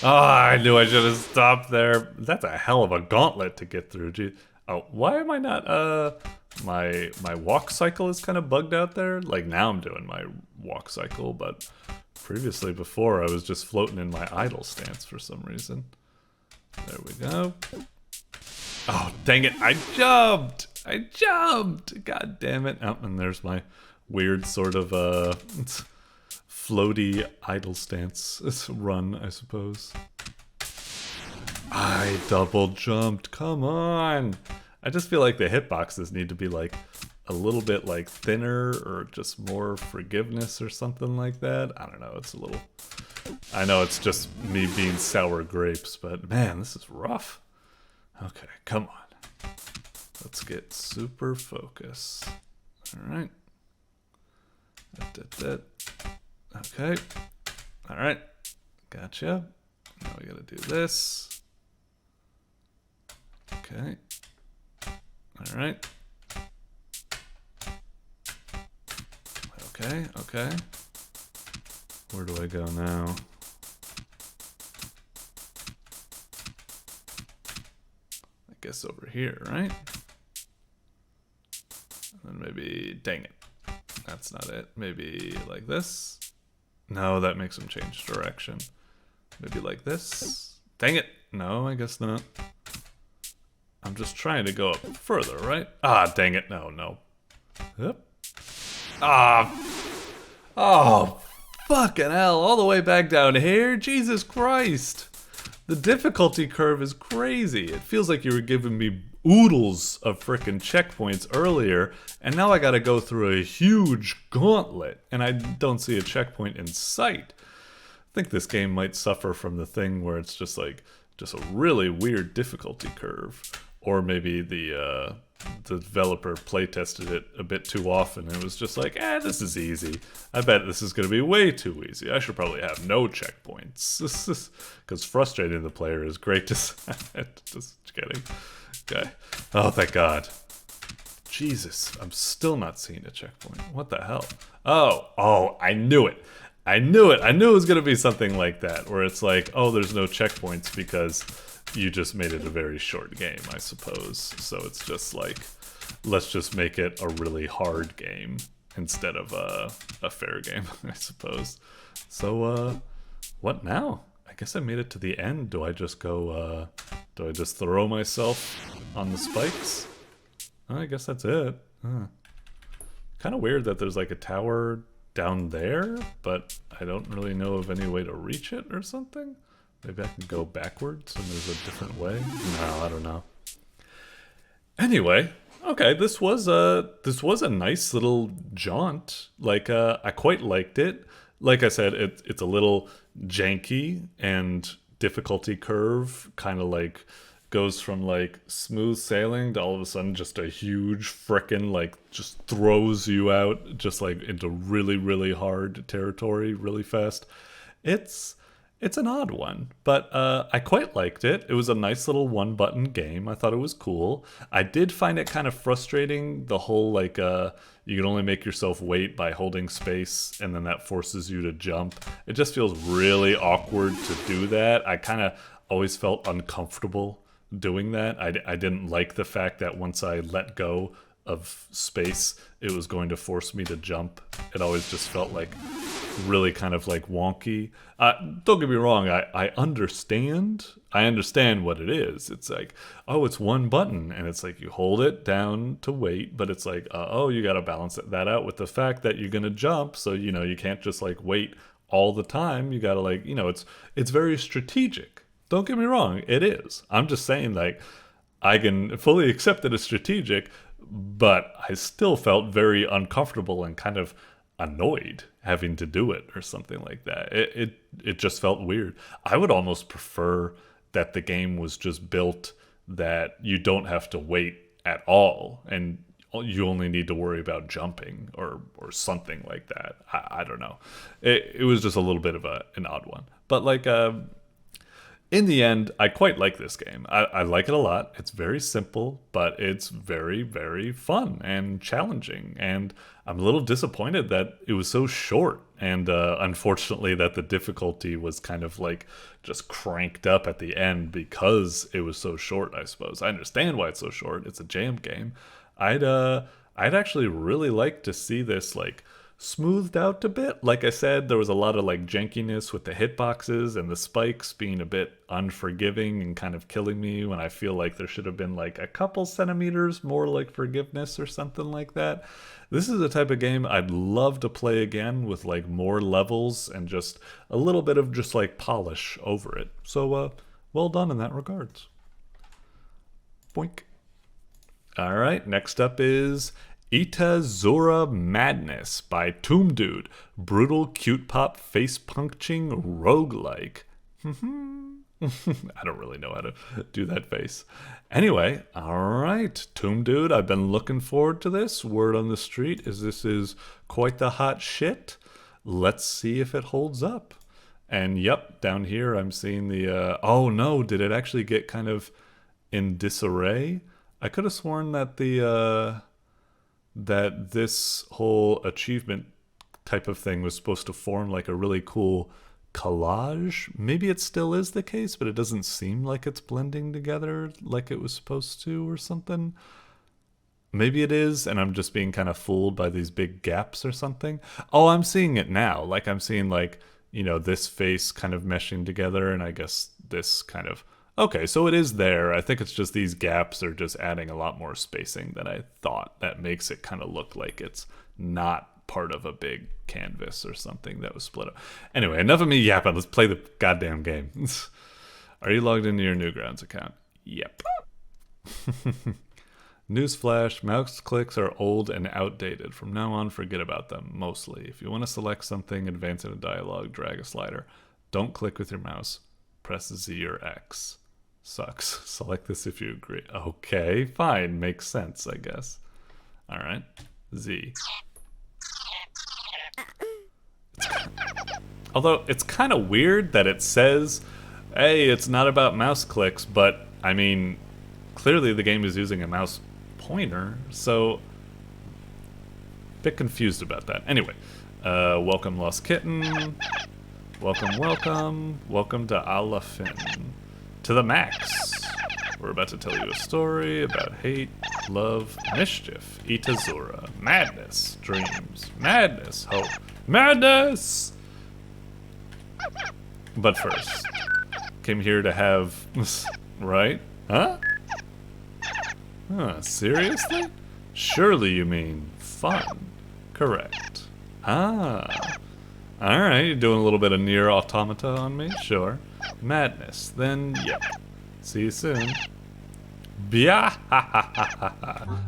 I knew I should have stopped there. That's a hell of a gauntlet to get through. Gee. Oh, why am I not my walk cycle is kind of bugged out there? Like now I'm doing my walk cycle, but previously before I was just floating in my idle stance for some reason. There we go. Oh, dang it. I jumped. God damn it. Oh, and there's my weird sort of floaty idle stance run, I suppose. I double jumped. Come on. I just feel like the hitboxes need to be like a little bit like thinner or just more forgiveness or something like that. I don't know. It's a little... I know it's just me being sour grapes, but man, this is rough. Okay, come on. Let's get super focus. All right. Okay. All right. Gotcha. Now we gotta do this. Okay. All right. Okay, okay. Where do I go now? I guess over here, right? And then maybe, dang it. That's not it. Maybe like this. No, that makes him change direction. Maybe like this. Dang it. No, I guess not. I'm just trying to go up further, right? Ah, dang it. No. Yep. Ah. Oh, fucking hell. All the way back down here? Jesus Christ. The difficulty curve is crazy. It feels like you were giving me oodles of frickin' checkpoints earlier, and now I gotta go through a huge gauntlet, and I don't see a checkpoint in sight. I think this game might suffer from the thing where it's just like, just a really weird difficulty curve. Or maybe the developer playtested it a bit too often and it was just like, this is easy. I bet this is going to be way too easy. I should probably have no checkpoints. Because frustrating the player is great to just kidding. Okay. Oh, thank God. Jesus, I'm still not seeing a checkpoint. What the hell? Oh, I knew it. I knew it was going to be something like that, where it's like, oh, there's no checkpoints because you just made it a very short game, I suppose. So it's just like, let's just make it a really hard game instead of a fair game, I suppose. So, what now? I guess I made it to the end. Do I just go, do I just throw myself on the spikes? I guess that's it. Kind of weird that there's like a tower down there, but I don't really know of any way to reach it or something. Maybe I can go backwards and there's a different way? No, I don't know. Anyway, okay, this was a nice little jaunt. Like, I quite liked it. Like I said, it's a little janky, and difficulty curve kind of like goes from like smooth sailing to all of a sudden just a huge frickin' like just throws you out just like into really, really hard territory really fast. It's an odd one, but I quite liked it. It was a nice little one-button game. I thought it was cool. I did find it kind of frustrating, the whole, like, you can only make yourself wait by holding space, and then that forces you to jump. It just feels really awkward to do that. I kind of always felt uncomfortable doing that. I didn't like the fact that once I let go of space, it was going to force me to jump. It always just felt like really kind of like wonky. Don't get me wrong, I understand what it is. It's like, oh, it's one button, and it's like you hold it down to wait, but it's like, oh, you gotta balance that out with the fact that you're gonna jump, so you can't just like wait all the time. You gotta like, it's very strategic. Don't get me wrong, it is. I'm just saying, like, I can fully accept that it's strategic, but I still felt very uncomfortable and kind of annoyed having to do it or something like that. It just felt weird. I would almost prefer that the game was just built that you don't have to wait at all and you only need to worry about jumping or something like that. I don't know. It was just a little bit of an odd one. But like in the end, I quite like this game. I like it a lot. It's very simple, but it's very, very fun and challenging. And I'm a little disappointed that it was so short. And unfortunately that the difficulty was kind of like just cranked up at the end because it was so short, I suppose. I understand why it's so short. It's a jam game. I'd actually really like to see this like smoothed out a bit. Like I said, there was a lot of like jankiness with the hitboxes and the spikes being a bit unforgiving and kind of killing me when I feel like there should have been like a couple centimeters more like forgiveness or something like that. This is the type of game I'd love to play again with like more levels and just a little bit of just like polish over it. So well done in that regards. Boink. All right, next up is ITAZURA Madness by Tombdude. Brutal cute pop face punching roguelike. I don't really know how to do that face. Anyway, alright, Tombdude, I've been looking forward to this. Word on the street is this is quite the hot shit. Let's see if it holds up. And yep, down here I'm seeing the, oh no, did it actually get kind of in disarray? I could have sworn that the, that this whole achievement type of thing was supposed to form like a really cool collage. Maybe it still is the case, but it doesn't seem like it's blending together like it was supposed to or something. Maybe it is, and I'm just being kind of fooled by these big gaps or something. Oh, I'm seeing it now. Like I'm seeing like, you know, this face kind of meshing together, and I guess this kind of... Okay, so it is there. I think it's just these gaps are just adding a lot more spacing than I thought. That makes it kind of look like it's not part of a big canvas or something that was split up. Anyway, enough of me yapping. Let's play the goddamn game. Are you logged into your Newgrounds account? Yep. Newsflash, mouse clicks are old and outdated. From now on, forget about them, mostly. If you want to select something, advance in a dialogue, drag a slider. Don't click with your mouse. Press Z or X. Sucks. Select this if you agree. Okay, fine. Makes sense, I guess. Alright. Z. Although, it's kind of weird that it says, hey, it's not about mouse clicks, but, I mean, clearly the game is using a mouse pointer, so... Bit confused about that. Anyway, welcome Lost Kitten. Welcome, welcome. Welcome to Alafin. To the max. We're about to tell you a story about hate, love, mischief, ITAZURA, madness, dreams, madness, hope, madness! But first, came here to have... right? Huh? Huh, seriously? Surely you mean fun. Correct. Ah. Alright, you're doing a little bit of Nier Automata on me? Sure. Madness. Then, yep. See you soon. Bia!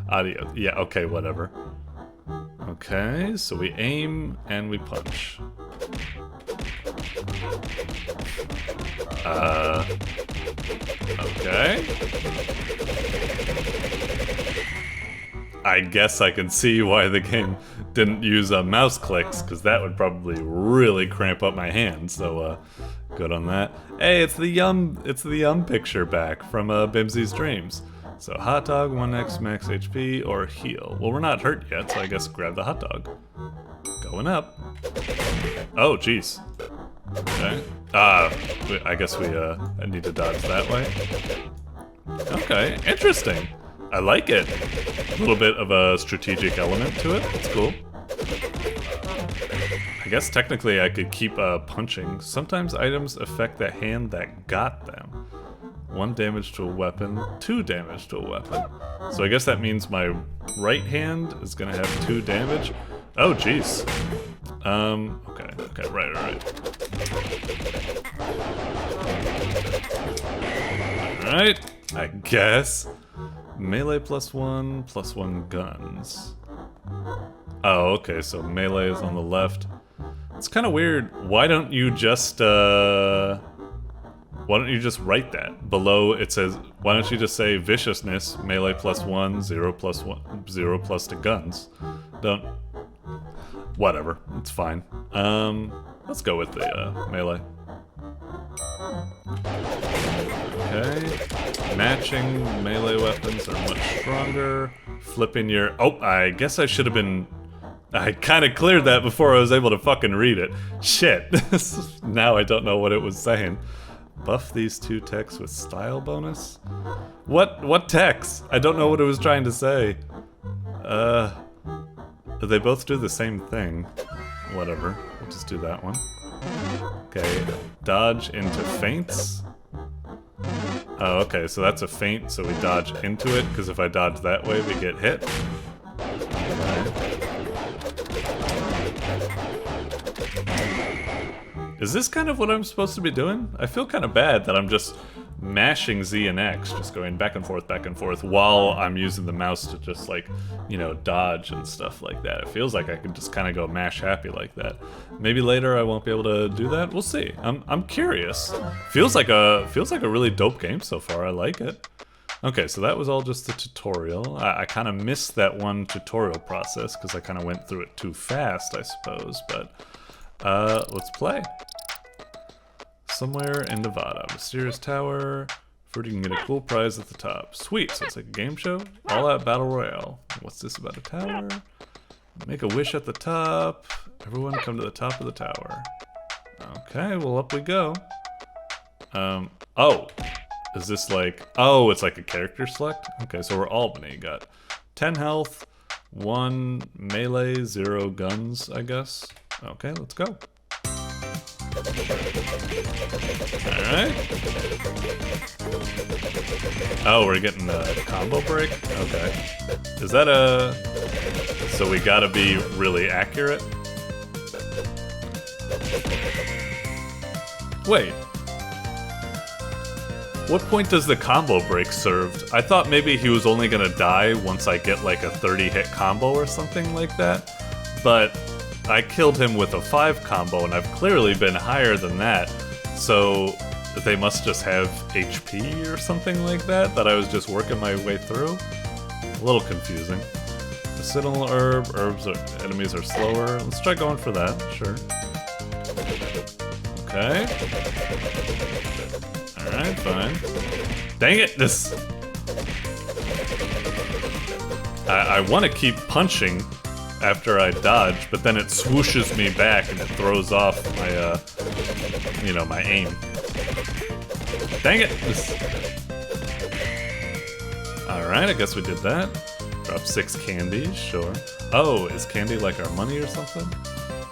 Adios. Yeah, okay, whatever. Okay, so we aim and we punch. Okay. I guess I can see why the game didn't use mouse clicks, because that would probably really cramp up my hand, so good on that. Hey, it's the Yum picture back from Bimsy's Dreams. So hot dog, 1x max HP, or heal. Well, we're not hurt yet, so I guess grab the hot dog. Going up. Oh, jeez. Okay. I guess we need to dodge that way. Okay, interesting. I like it. A little bit of a strategic element to it. It's cool. I guess technically I could keep punching. Sometimes items affect the hand that got them. 1 damage to a weapon, 2 damage to a weapon. So I guess that means my right hand is gonna have 2 damage. Oh, jeez. Okay, right. Alright, I guess. Melee +1 guns. Oh, okay, so melee is on the left. It's kind of weird. Why don't you just write that? Below it says, why don't you just say viciousness, melee +1, 0 plus to guns? Don't... Whatever, it's fine. Let's go with the melee. Okay. Matching melee weapons are much stronger. Flipping your... Oh, I guess I should have been... I kind of cleared that before I was able to fucking read it. Shit. Now I don't know what it was saying. Buff these 2 techs with style bonus? What techs? I don't know what it was trying to say. They both do the same thing. Whatever. We'll just do that one. Okay. Dodge into feints. Oh, okay, so that's a feint, so we dodge into it, because if I dodge that way, we get hit. Is this kind of what I'm supposed to be doing? I feel kind of bad that I'm just mashing Z and X, just going back and forth, while I'm using the mouse to just, like, you know, dodge and stuff like that. It feels like I could just kind of go mash happy like that. Maybe later I won't be able to do that. We'll see. I'm curious. Feels like a really dope game so far. I like it. Okay, so that was all just the tutorial. I kind of missed that one tutorial process because I kind of went through it too fast, I suppose, but let's play. Somewhere in Nevada. Mysterious tower. Fruit, you can get a cool prize at the top. Sweet, so it's like a game show? All out battle royale. What's this about a tower? Make a wish at the top. Everyone come to the top of the tower. Okay, well up we go. Oh. Is this like... Oh, it's like a character select? Okay, so we're Albany. Got 10 health, 1 melee, 0 guns, I guess. Okay, let's go. Alright. Oh, we're getting a combo break? Okay. Is that a... So we gotta be really accurate? Wait. What point does the combo break serve? I thought maybe he was only gonna die once I get like a 30-hit combo or something like that. But... I killed him with a 5 combo, and I've clearly been higher than that, so they must just have HP or something like that I was just working my way through? A little confusing. Medicinal herb, enemies are slower. Let's try going for that, sure. Okay. Alright, fine. Dang it, this... I want to keep punching after I dodge, but then it swooshes me back and it throws off my, you know, my aim. Dang it! Alright, I guess we did that. Drop 6 candies, sure. Oh, is candy like our money or something?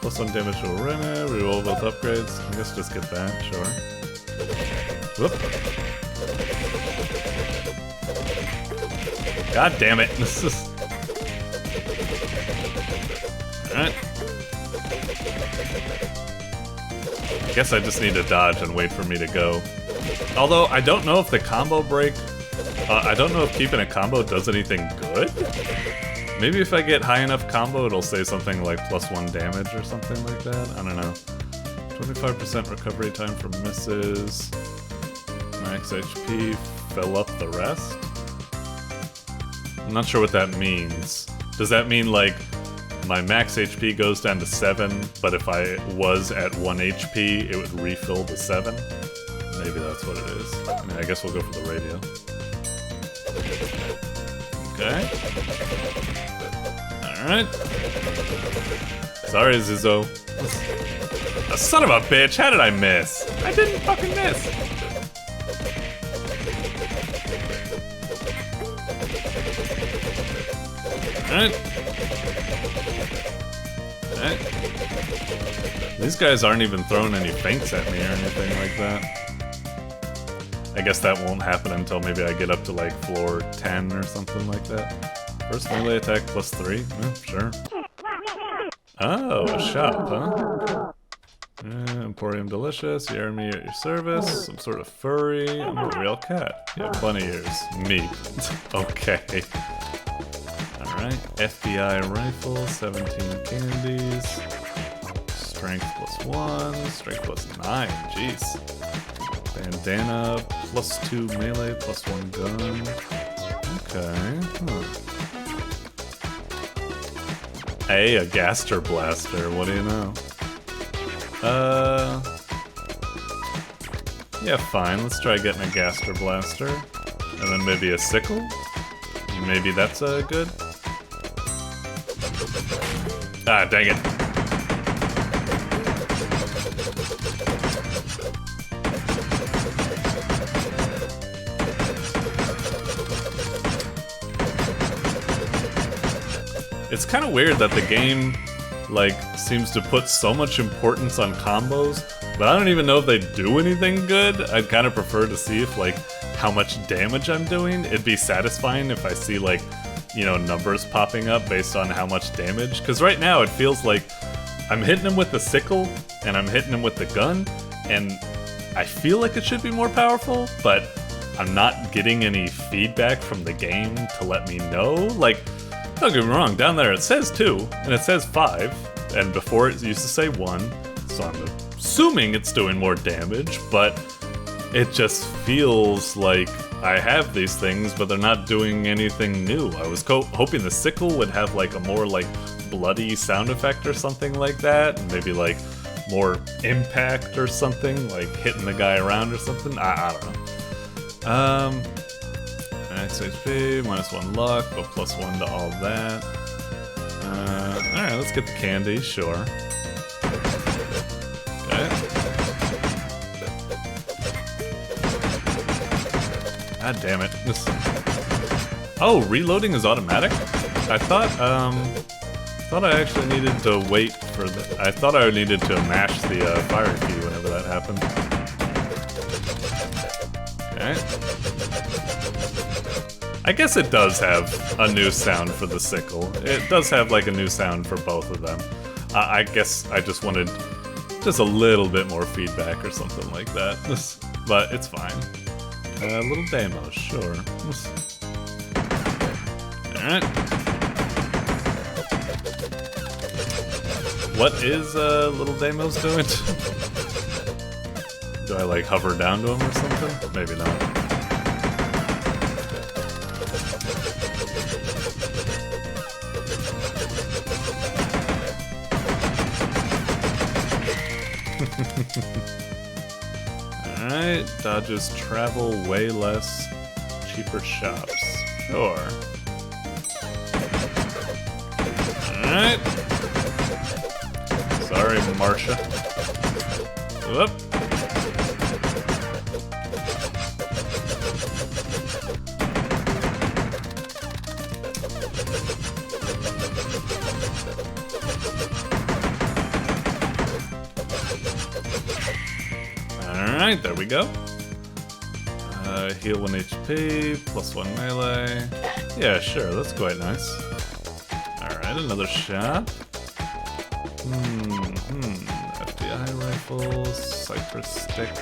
+1 damage to arena, reroll both upgrades. I guess just get that, sure. Whoop. God damn it, this is... Alright. I guess I just need to dodge and wait for me to go. Although, I don't know if the combo break... I don't know if keeping a combo does anything good? Maybe if I get high enough combo, it'll say something like +1 damage or something like that? I don't know. 25% recovery time for misses. Max HP, fill up the rest? I'm not sure what that means. Does that mean, like, my max HP goes down to 7, but if I was at 1 HP, it would refill the 7? Maybe that's what it is. I mean, I guess we'll go for the radio. Okay. Alright. Sorry, Zizzo. Oh, son of a bitch, how did I miss? I didn't fucking miss! Alright. These guys aren't even throwing any feints at me or anything like that. I guess that won't happen until maybe I get up to like floor 10 or something like that. First melee attack +3? Sure. Oh, a shop, huh? Emporium Delicious, Jeremy at your service, some sort of furry, I'm a real cat. You have plenty of ears. Me. Okay. Alright, FBI rifle, 17 candies. Strength +1, strength +9, jeez. Bandana, +2 melee, +1 gun. Okay, Hey, a Gaster Blaster, what do you know? Yeah, fine. Let's try getting a Gaster Blaster. And then maybe a Sickle. Maybe that's good. Ah, dang it. It's kind of weird that the game, like, seems to put so much importance on combos, but I don't even know if they do anything good. I'd kind of prefer to see if, like, how much damage I'm doing. It'd be satisfying if I see, like, you know, numbers popping up based on how much damage. Because right now it feels like I'm hitting him with the sickle, and I'm hitting him with the gun, and I feel like it should be more powerful, but I'm not getting any feedback from the game to let me know. Like, don't get me wrong, down there it says 2, and it says 5, and before it used to say 1, so I'm assuming it's doing more damage, but it just feels like I have these things, but they're not doing anything new. I was hoping the sickle would have like a more like bloody sound effect or something like that, and maybe like more impact or something, like hitting the guy around or something. I don't know. Max HP, -1 luck, but +1 to all that. Alright, let's get the candy, sure. Okay. God damn it. Oh, reloading is automatic? I thought I actually needed to wait for the... I thought I needed to mash the fire key whenever that happened. Okay. I guess it does have a new sound for the sickle. It does have like a new sound for both of them. I guess I just wanted just a little bit more feedback or something like that. But it's fine. Little demos, sure. Alright. What is Little Demos doing? Do I like hover down to him or something? Maybe not. Alright, dodges travel way less, cheaper shops. Sure. Alright. Sorry, Marsha. Whoop. Alright, there we go. Heal 1 HP, +1 melee. Yeah, sure, that's quite nice. Alright, another shot. FDI rifle, Cypress stick.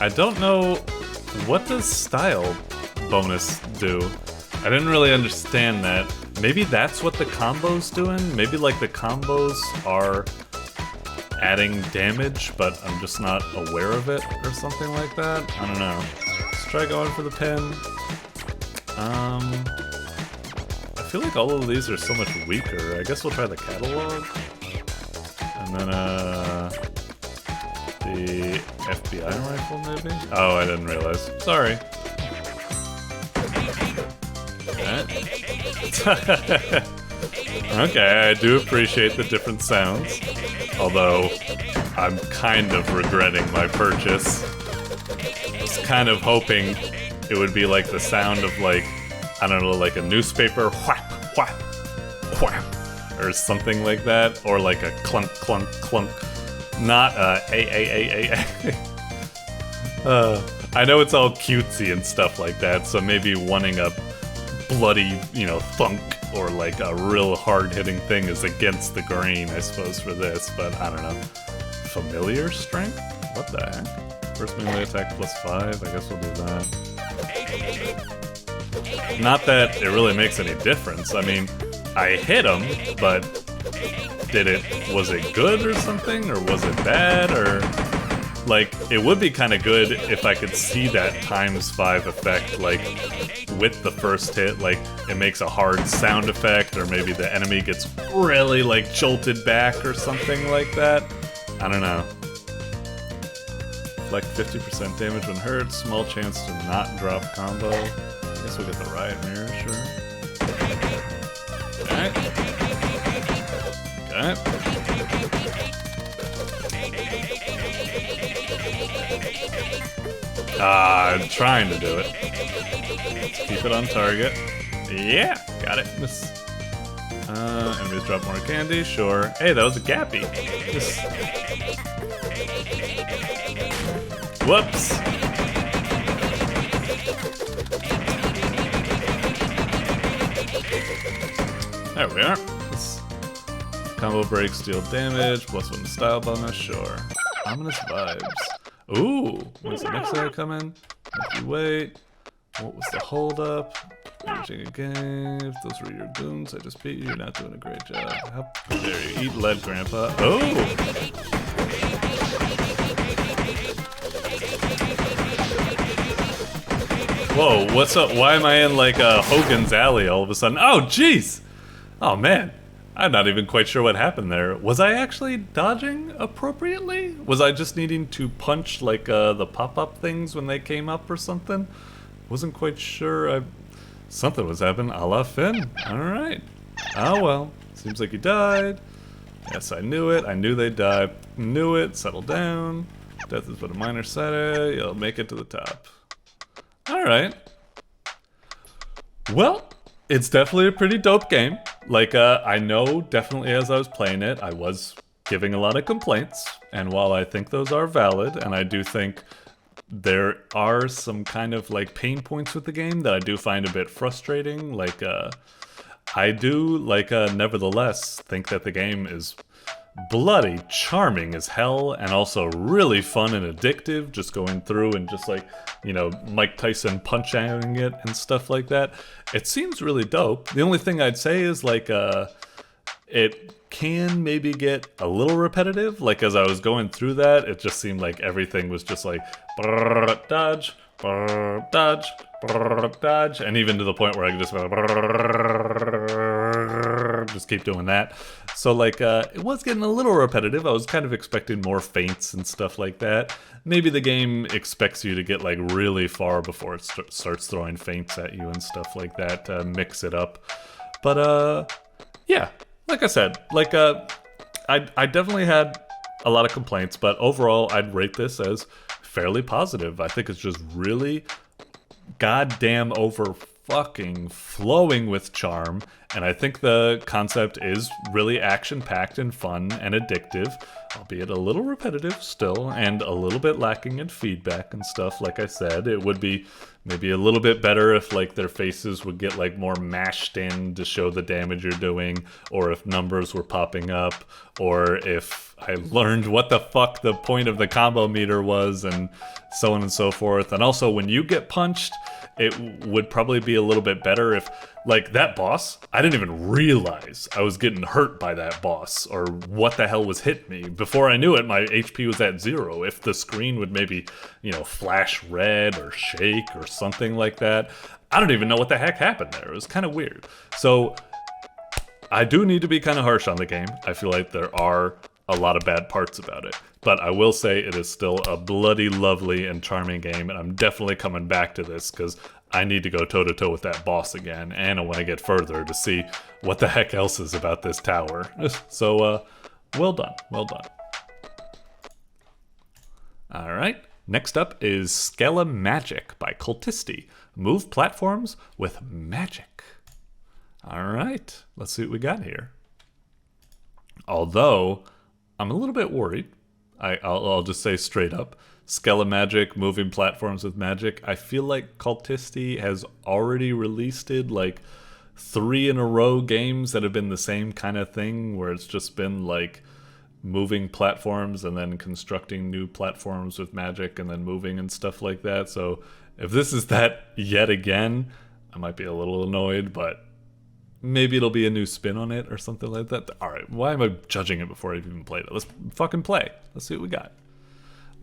I don't know, what does style bonus do? I didn't really understand that. Maybe that's what the combo's doing? Maybe like the combos are adding damage, but I'm just not aware of it or something like that? I don't know. Let's try going for the pin. I feel like all of these are so much weaker. I guess we'll try the catalog. And then, the FBI rifle, maybe? Oh, I didn't realize. Sorry. Okay, I do appreciate the different sounds. Although, I'm kind of regretting my purchase. I was kind of hoping it would be like the sound of like, I don't know, like a newspaper whap, whap, whap, or something like that. Or like a clunk, clunk, clunk. Not a. I know it's all cutesy and stuff like that, so maybe wanting a bloody, you know, thunk or like a real hard-hitting thing is against the grain, I suppose, for this, but I don't know. Familiar strength? What the heck? First melee attack +5, I guess we'll do that. Not that it really makes any difference. I mean, I hit him, but was it good or something? Or was it bad? Or Like, it would be kind of good if I could see that ×5 effect, like, with the first hit. Like, it makes a hard sound effect, or maybe the enemy gets really, like, jolted back or something like that. I don't know. Like 50% damage when hurt, small chance to not drop combo. I guess we'll get the Riot Mirror, sure. Okay. Okay. I'm trying to do it. Let's keep it on target. Yeah, got it. Miss. Enemies drop more candy, sure. Hey, that was a gappy. Just... Whoops. There we are. This combo breaks, deal damage, +1 to style bonus, sure. Ominous vibes. Ooh, when's the next layer come in? If you wait. What was the holdup? Managing a game. If those were your goons, I just beat you. You're not doing a great job. How dare you eat lead, Grandpa? Oh! Whoa, what's up? Why am I in like Hogan's Alley all of a sudden? Oh, jeez! Oh man, I'm not even quite sure what happened there. Was I actually dodging appropriately? Was I just needing to punch like the pop-up things when they came up or something? Wasn't quite sure. Something was happening a la Finn. Alright. Oh well, seems like he died. Yes, I knew it. I knew they'd die. Knew it. Settle down. Death is but a minor side. You'll make it to the top. Alright. Well, it's definitely a pretty dope game. Like, I know definitely as I was playing it, I was giving a lot of complaints. And while I think those are valid, and I do think there are some kind of, like, pain points with the game that I do find a bit frustrating. Like, I do, like, nevertheless think that the game is bloody charming as hell, and also really fun and addictive, just going through and just like, you know, Mike Tyson punch-outing it and stuff like that. It seems really dope. The only thing I'd say is like, it can maybe get a little repetitive. Like as I was going through that, it just seemed like everything was just like, dodge, dodge, dodge, and even to the point where I could just keep doing that. So like, it was getting a little repetitive. I was kind of expecting more feints and stuff like that. Maybe the game expects you to get like really far before it starts throwing feints at you and stuff like that to mix it up. But yeah, like I said, like I definitely had a lot of complaints, but overall I'd rate this as fairly positive. I think it's just really goddamn over fucking flowing with charm, and I think the concept is really action-packed and fun and addictive, albeit a little repetitive still, and a little bit lacking in feedback and stuff. Like I said, it would be maybe a little bit better if like their faces would get like more mashed in to show the damage you're doing, or if numbers were popping up, or if I learned what the fuck the point of the combo meter was, and so on and so forth. And also when you get punched, it would probably be a little bit better if, like, that boss, I didn't even realize I was getting hurt by that boss, or what the hell was hitting me. Before I knew it, my HP was at 0. If the screen would maybe, you know, flash red or shake or something like that, I don't even know what the heck happened there. It was kind of weird. So, I do need to be kind of harsh on the game. I feel like there are a lot of bad parts about it. But I will say it is still a bloody lovely and charming game, and I'm definitely coming back to this because I need to go toe-to-toe with that boss again, and I want to get further to see what the heck else is about this tower. So, well done, well done. Alright, next up is Skele Magic by Kultisti. Move platforms with magic. Alright, let's see what we got here. Although, I'm a little bit worried. I'll just say straight up, Skele Magic, moving platforms with magic. I feel like Kultisti has already released like 3 in a row games that have been the same kind of thing, where it's just been like moving platforms and then constructing new platforms with magic and then moving and stuff like that. So if this is that yet again, I might be a little annoyed, but maybe it'll be a new spin on it or something like that. Alright, why am I judging it before I've even played it? Let's fucking play. Let's see what we got.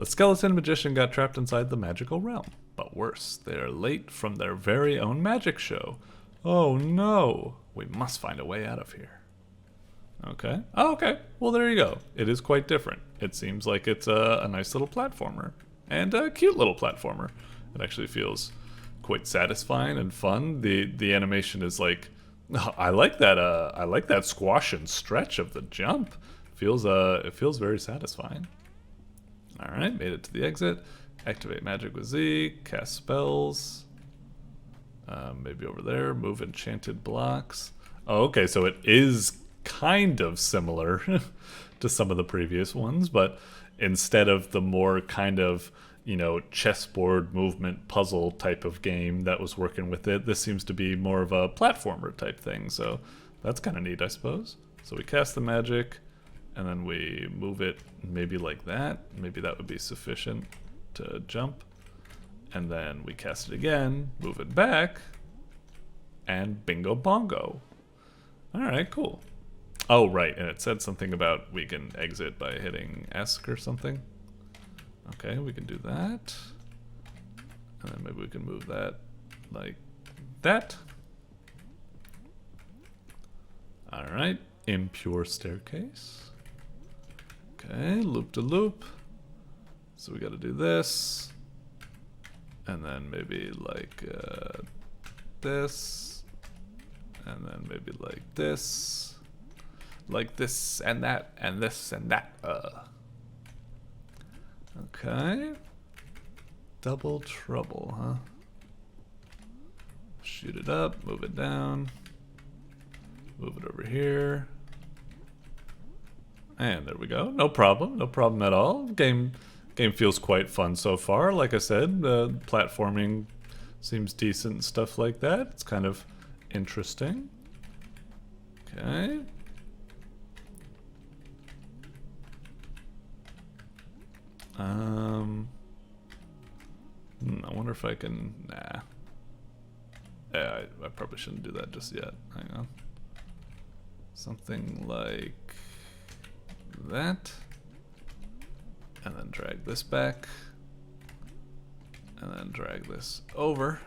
The skeleton magician got trapped inside the magical realm. But worse, they are late from their very own magic show. Oh no! We must find a way out of here. Okay. Oh, okay. Well, there you go. It is quite different. It seems like it's a nice little platformer. And a cute little platformer. It actually feels quite satisfying and fun. The animation is like... I like that squash and stretch of the jump. It feels very satisfying. Alright, made it to the exit. Activate magic with Z, cast spells. Maybe over there, move enchanted blocks. Oh, okay, so it is kind of similar to some of the previous ones, but instead of the more kind of, you know, chessboard movement puzzle type of game that was working with it, this seems to be more of a platformer type thing, so that's kind of neat, I suppose. So we cast the magic, and then we move it maybe like that. Maybe that would be sufficient to jump. And then we cast it again, move it back, and bingo bongo. Alright, cool. Oh, right, and it said something about we can exit by hitting ESC or something. Okay, we can do that. And then maybe we can move that like that. Alright, impure staircase. Okay, loop to loop. So we gotta do this. And then maybe like this. And then maybe like this. Like this and that and this and that. Okay. Double trouble, huh? Shoot it up, move it down. Move it over here. And there we go. No problem. No problem at all. Game feels quite fun so far. Like I said, the platforming seems decent and stuff like that. It's kind of interesting. Okay. I wonder if I can... Nah. Yeah, I probably shouldn't do that just yet. Hang on. Something like that. And then drag this back. And then drag this over.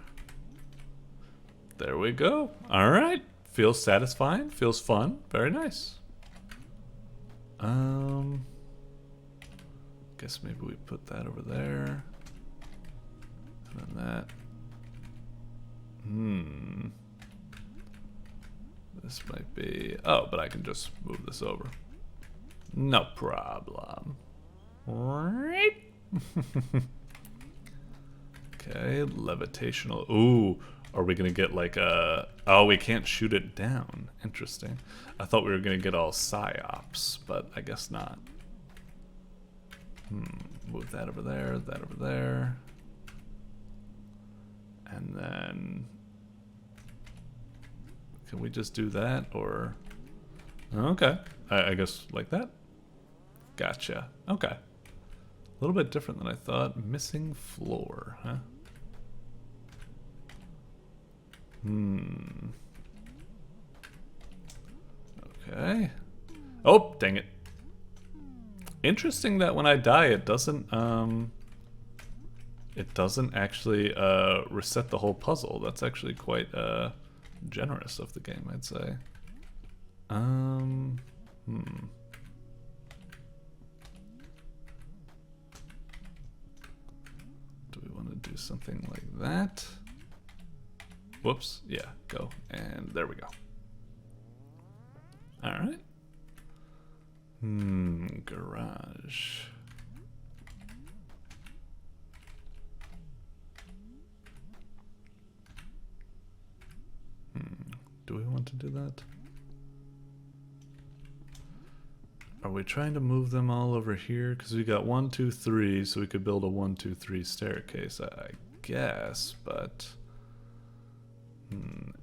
There we go. Alright. Feels satisfying. Feels fun. Very nice. Guess maybe we put that over there. And then that. This might be... Oh, but I can just move this over. No problem. Right. Okay, levitational. Ooh, are we gonna get like a... Oh, we can't shoot it down. Interesting. I thought we were gonna get all psyops, but I guess not. Move that over there, that over there. And then... Can we just do that, or... Okay, I guess like that? Gotcha. Okay. A little bit different than I thought. Missing floor, huh? Okay. Oh, dang it. Interesting that when I die, it doesn't actually reset the whole puzzle. That's actually quite generous of the game, I'd say. Do we want to do something like that? Whoops. Yeah, go. And there we go. Alright. Garage. Do we want to do that? Are we trying to move them all over here? Because we got 1, 2, 3, so we could build a 1, 2, 3 staircase, I guess, but...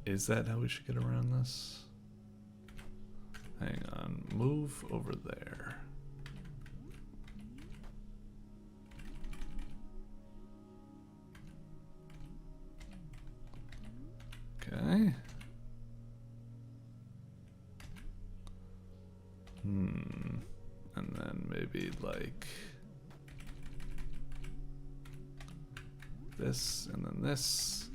is that how we should get around this? Hang on, move over there. Okay. And then maybe like this, and then this,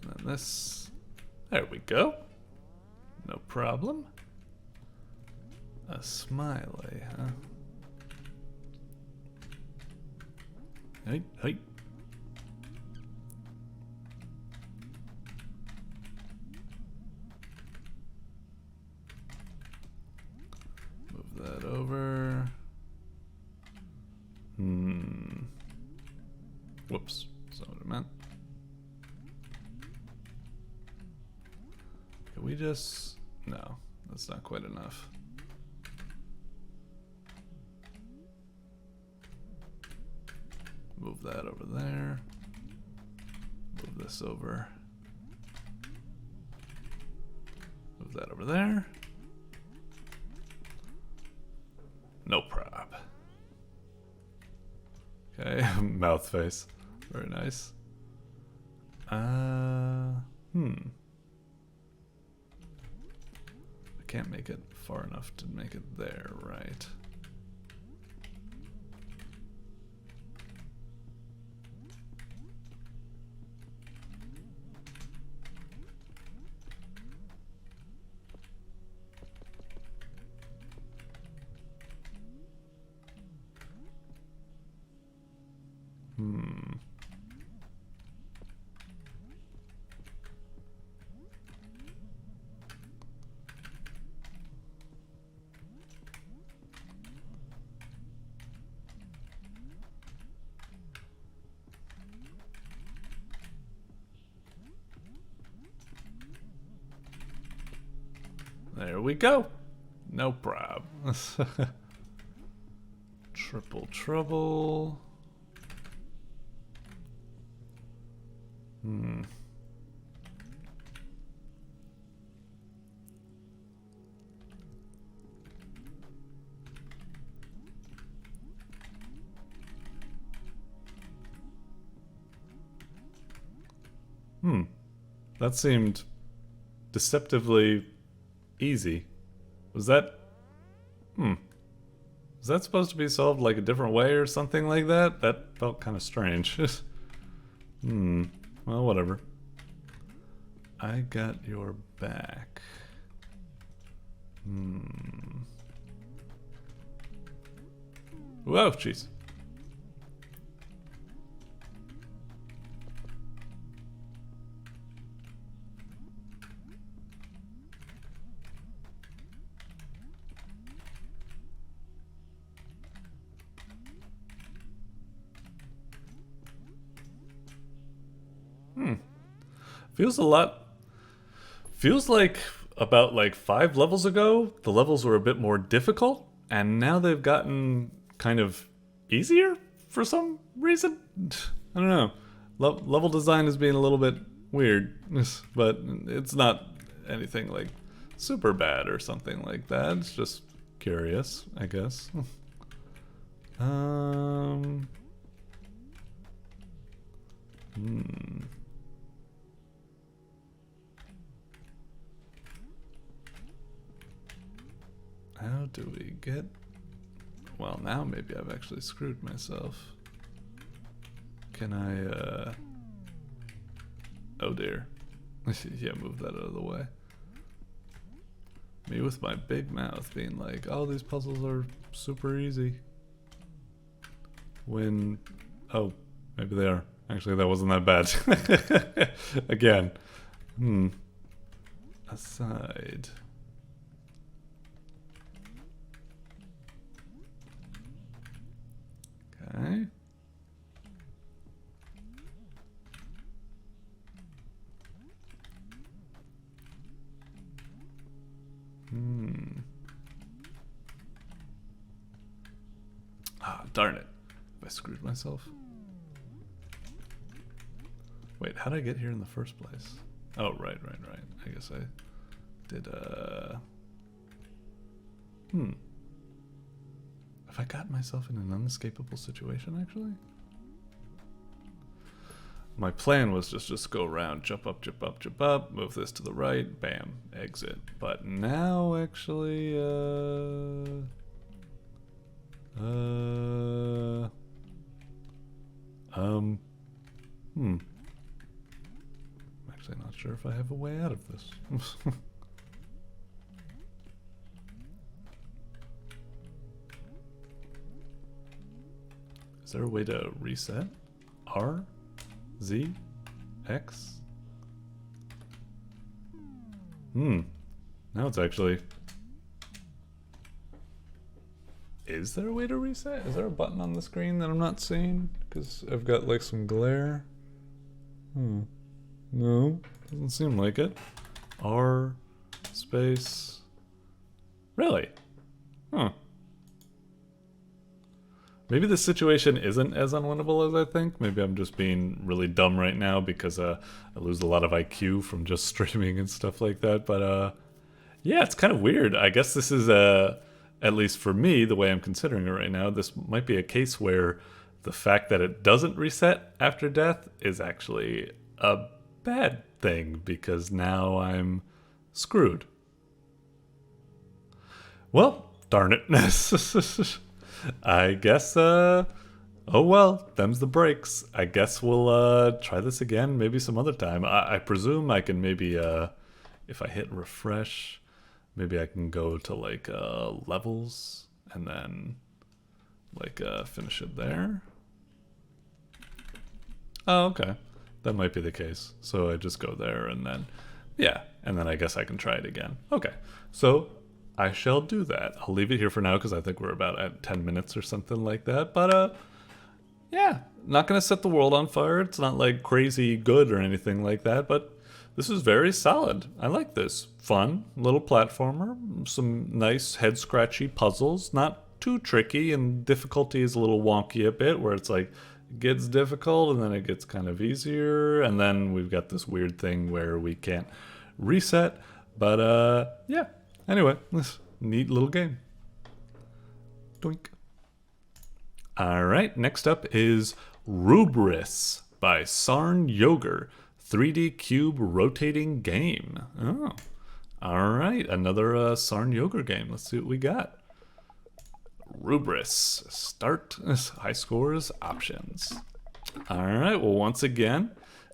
and then this. There we go. No problem. A smiley, huh? Hey, hey. Move that over. Whoops, that's not what I meant. Can we just... No, that's not quite enough. Move that over there. Move this over. Move that over there. No prob. Okay, mouth face. Very nice. I can't make it far enough to make it there, right? There we go. No prob. Triple trouble. That seemed deceptively easy. Was that... Was that supposed to be solved like a different way or something like that? That felt kind of strange. Well, whatever. I got your back. Whoa, jeez. Feels like about like 5 levels ago, the levels were a bit more difficult, and now they've gotten kind of easier for some reason. I don't know. Level design is being a little bit weird, but it's not anything like super bad or something like that. It's just curious, I guess. How do we get... Well, now maybe I've actually screwed myself. Can I, Oh dear. Yeah, move that out of the way. Me with my big mouth being like, oh, these puzzles are super easy. When... Oh, maybe they are. Actually, that wasn't that bad. Again. Aside... Okay. Ah, darn it. Have I screwed myself? Wait, how did I get here in the first place? Oh, right. I guess I did, Have I gotten myself in an unescapable situation, actually? My plan was just go around, jump up, move this to the right, bam, exit. But now, actually, sure if I have a way out of this. Is there a way to reset? R? Z? X? Now it's actually... Is there a way to reset? Is there a button on the screen that I'm not seeing? Because I've got like some glare. No, doesn't seem like it. R space. Really? Huh. Maybe this situation isn't as unwinnable as I think. Maybe I'm just being really dumb right now because I lose a lot of IQ from just streaming and stuff like that. But yeah, it's kind of weird. I guess this is at least for me, the way I'm considering it right now, this might be a case where the fact that it doesn't reset after death is actually a bad thing because now I'm screwed. Well, darn it. I guess, oh well, them's the breaks. I guess we'll try this again maybe some other time. I presume I can maybe, if I hit refresh, maybe I can go to like levels and then like finish it there. Oh, okay. That might be the case. So I just go there and then, yeah, and then I guess I can try it again. Okay, so I shall do that. I'll leave it here for now because I think we're about at 10 minutes or something like that. But yeah, not gonna set the world on fire. It's not like crazy good or anything like that, but this is very solid. I like this. Fun, little platformer, some nice head-scratchy puzzles, not too tricky, and difficulty is a little wonky a bit, where it's like, it gets difficult, and then it gets kind of easier, and then we've got this weird thing where we can't reset, but yeah. Anyway, this neat little game. Doink. Alright, next up is RUBRIS by sarnyoger. 3D cube rotating game. Oh, all right, another sarnyoger game. Let's see what we got. RUBRIS, start, high scores, options. All right, well, once again,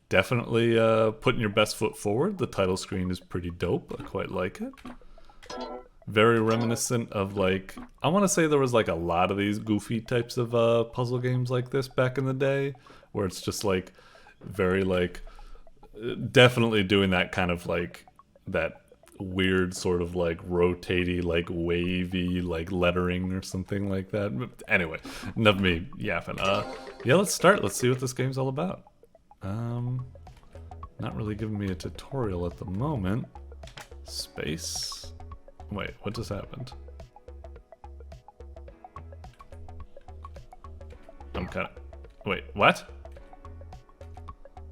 definitely putting your best foot forward. The title screen is pretty dope. I quite like it. Very reminiscent of like, I want to say there was like a lot of these goofy types of puzzle games like this back in the day, where it's just like very like, definitely doing that kind of like that weird sort of like rotatey, like wavy, like lettering or something like that. But anyway, enough of me yapping. Yeah, let's start. Let's see what this game's all about. Not really giving me a tutorial at the moment. Space. Wait, what just happened? I'm kind of... Wait, what?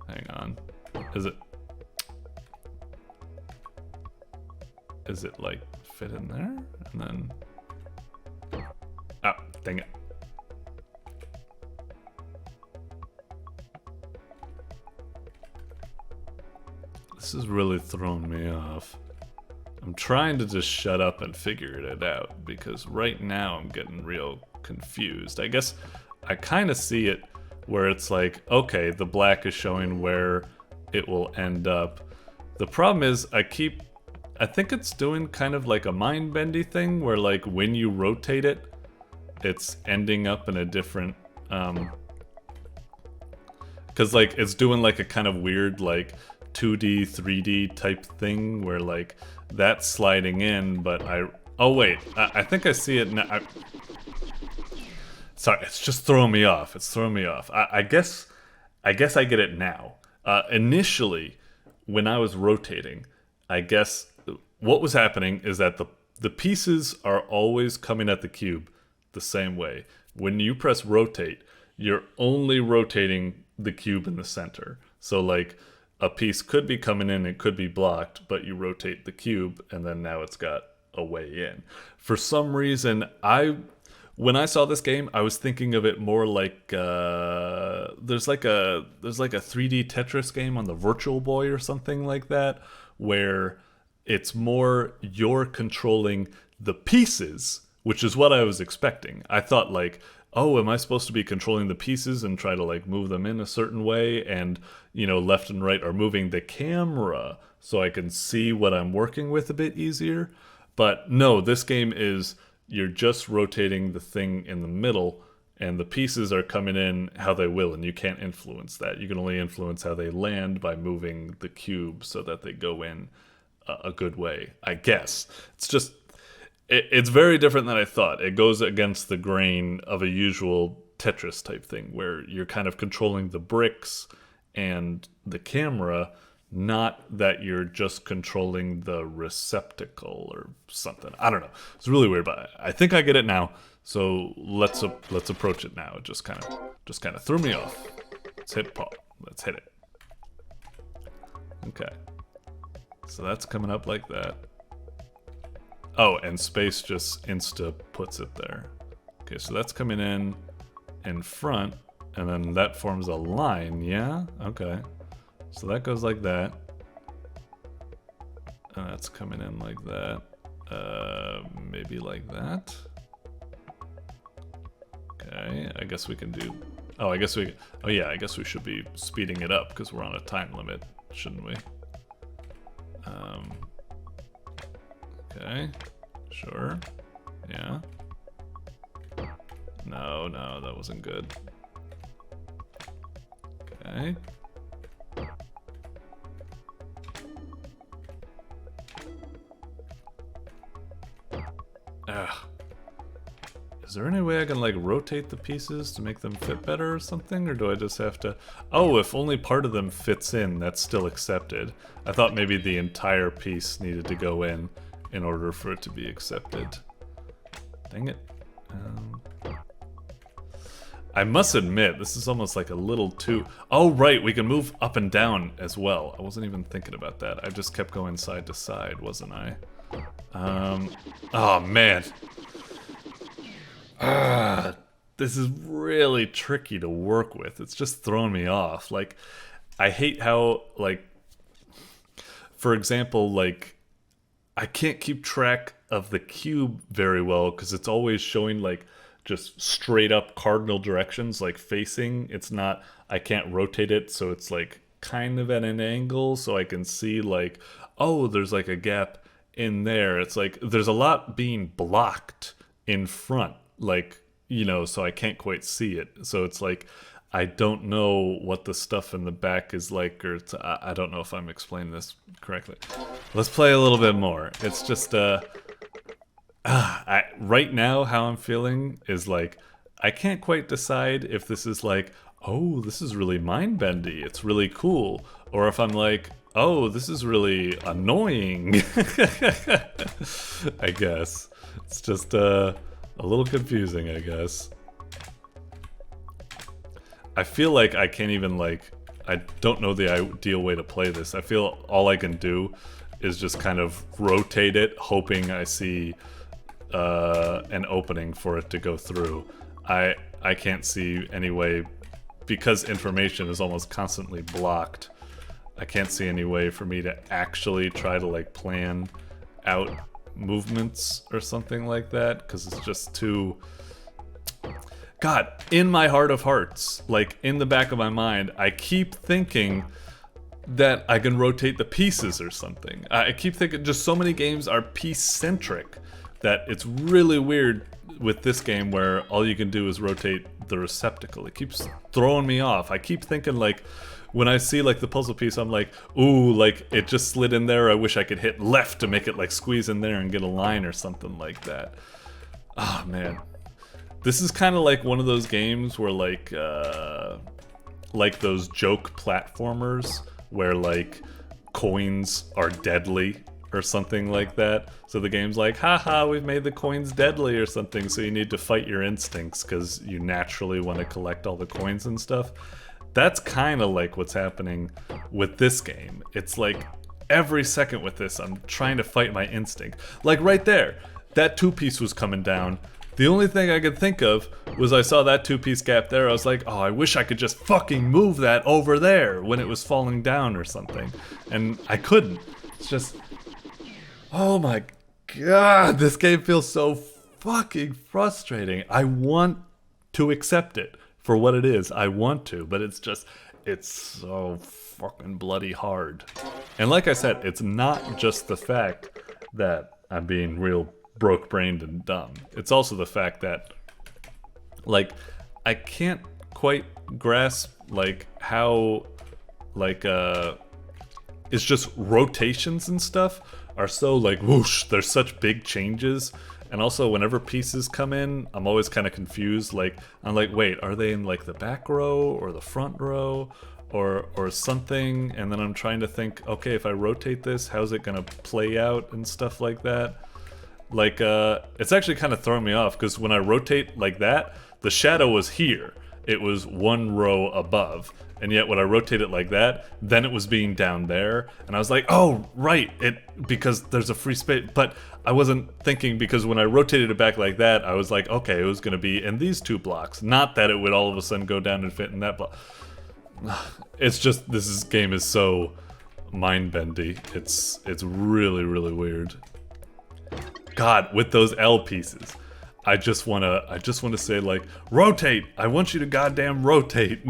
Hang on. Is it like fit in there? And then... Oh, dang it. This is really throwing me off. I'm trying to just shut up and figure it out because right now I'm getting real confused. I guess I kind of see it where it's like, okay, the black is showing where it will end up. The problem is I think it's doing kind of like a mind-bendy thing where like when you rotate it, it's ending up in a different, cause like it's doing like a kind of weird like 2D, 3D type thing where like that's sliding in, but oh wait, I think I see it now. Sorry, it's just throwing me off. It's throwing me off. I guess I get it now. Initially, when I was rotating, I guess what was happening is that the pieces are always coming at the cube the same way. When you press rotate, you're only rotating the cube in the center. So like a piece could be coming in, it could be blocked, but you rotate the cube and then now it's got a way in. For some reason, when I saw this game, I was thinking of it more like there's like a 3D Tetris game on the Virtual Boy or something like that, where it's more you're controlling the pieces which is what I was expecting. I thought like, oh, am I supposed to be controlling the pieces and try to like move them in a certain way, and you know, left and right are moving the camera so I can see what I'm working with a bit easier. But no, this game is you're just rotating the thing in the middle, and the pieces are coming in how they will, and you can't influence that. You can only influence how they land by moving the cube so that they go in a good way, I guess. It's just, it's very different than I thought. It goes against the grain of a usual Tetris type thing, where you're kind of controlling the bricks and the camera, not that you're just controlling the receptacle or something. I don't know. It's really weird, but I think I get it now. So let's approach it now. It just kind of threw me off. Let's hit pause. Let's hit it. Okay. So that's coming up like that. Oh, and space just insta puts it there. Okay, so that's coming in front, and then that forms a line, yeah? Okay. So that goes like that. And that's coming in like that. Maybe like that. Okay, I guess we can do... Oh, I guess we... Oh yeah, I guess we should be speeding it up because we're on a time limit, shouldn't we? Okay, sure, yeah. No, that wasn't good. Okay. Ugh. Is there any way I can like rotate the pieces to make them fit better or something? Or do I just have to... Oh, if only part of them fits in, that's still accepted. I thought maybe the entire piece needed to go in order for it to be accepted. Dang it. I must admit, this is almost like a little too... Oh, right, we can move up and down as well. I wasn't even thinking about that. I just kept going side to side, wasn't I? Oh, man. This is really tricky to work with. It's just throwing me off. Like, I hate how, like, for example, like, I can't keep track of the cube very well because it's always showing, like, just straight up cardinal directions, like facing. It's not, I can't rotate it, so it's, like, kind of at an angle, so I can see, like, oh, there's, like, a gap in there. It's like, there's a lot being blocked in front, like, you know, so I can't quite see it. So it's like, I don't know what the stuff in the back is like, or it's, I don't know if I'm explaining this correctly. Let's play a little bit more. It's just, right now, how I'm feeling is like, I can't quite decide if this is like, oh, this is really mind-bendy, it's really cool, or if I'm like, oh, this is really annoying. I guess. It's just, a little confusing, I guess. I feel like I can't even, like, I don't know the ideal way to play this. I feel all I can do is just kind of rotate it, hoping I see an opening for it to go through. I can't see any way, because information is almost constantly blocked. I can't see any way for me to actually try to, like, plan out movements or something like that, because it's just too... God, in my heart of hearts, like, in the back of my mind, I keep thinking that I can rotate the pieces or something. I keep thinking just so many games are piece-centric that it's really weird with this game where all you can do is rotate the receptacle. It keeps throwing me off. I keep thinking, like, when I see, like, the puzzle piece, I'm like, ooh, like, it just slid in there. I wish I could hit left to make it, like, squeeze in there and get a line or something like that. Oh, man. This is kind of like one of those games where, like those joke platformers where, like, coins are deadly or something like that. So the game's like, haha, we've made the coins deadly or something, so you need to fight your instincts because you naturally want to collect all the coins and stuff. That's kind of like what's happening with this game. It's like every second with this, I'm trying to fight my instinct. Like right there, that two-piece was coming down. The only thing I could think of was I saw that two-piece gap there. I was like, oh, I wish I could just fucking move that over there when it was falling down or something. And I couldn't. It's just... Oh my god, this game feels so fucking frustrating. I want to accept it for what it is. I want to, but it's so fucking bloody hard. And like I said, it's not just the fact that I'm being real broke-brained and dumb. It's also the fact that, like, I can't quite grasp, like, how, like, it's just rotations and stuff are so, like, whoosh, there's such big changes. And also, whenever pieces come in, I'm always kind of confused. Like, I'm like, wait, are they in, like, the back row or the front row or something? And then I'm trying to think, okay, if I rotate this, how's it gonna play out and stuff like that? Like, it's actually kind of throwing me off, because when I rotate like that, the shadow was here. It was one row above. And yet when I rotate it like that, then it was being down there. And I was like, oh, right, because there's a free space. But I wasn't thinking, because when I rotated it back like that, I was like, okay, it was going to be in these 2 blocks. Not that it would all of a sudden go down and fit in that block. It's just, game is so mind-bendy. It's really, really weird. God, with those L pieces, I just wanna say, like, rotate! I want you to goddamn rotate!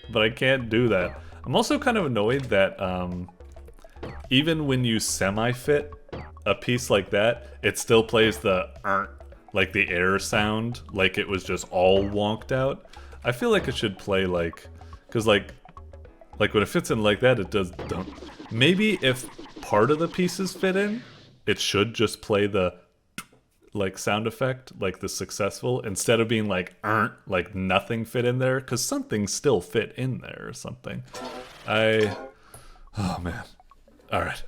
But I can't do that. I'm also kind of annoyed that, even when you semi-fit a piece like that, it still plays the like the air sound, like it was just all wonked out. I feel like it should play like, cause like when it fits in like that, it does don't. Maybe if part of the pieces fit in, it should just play the like sound effect, like the successful, instead of being like nothing fit in there, because something still fit in there or something. Oh man. Alright.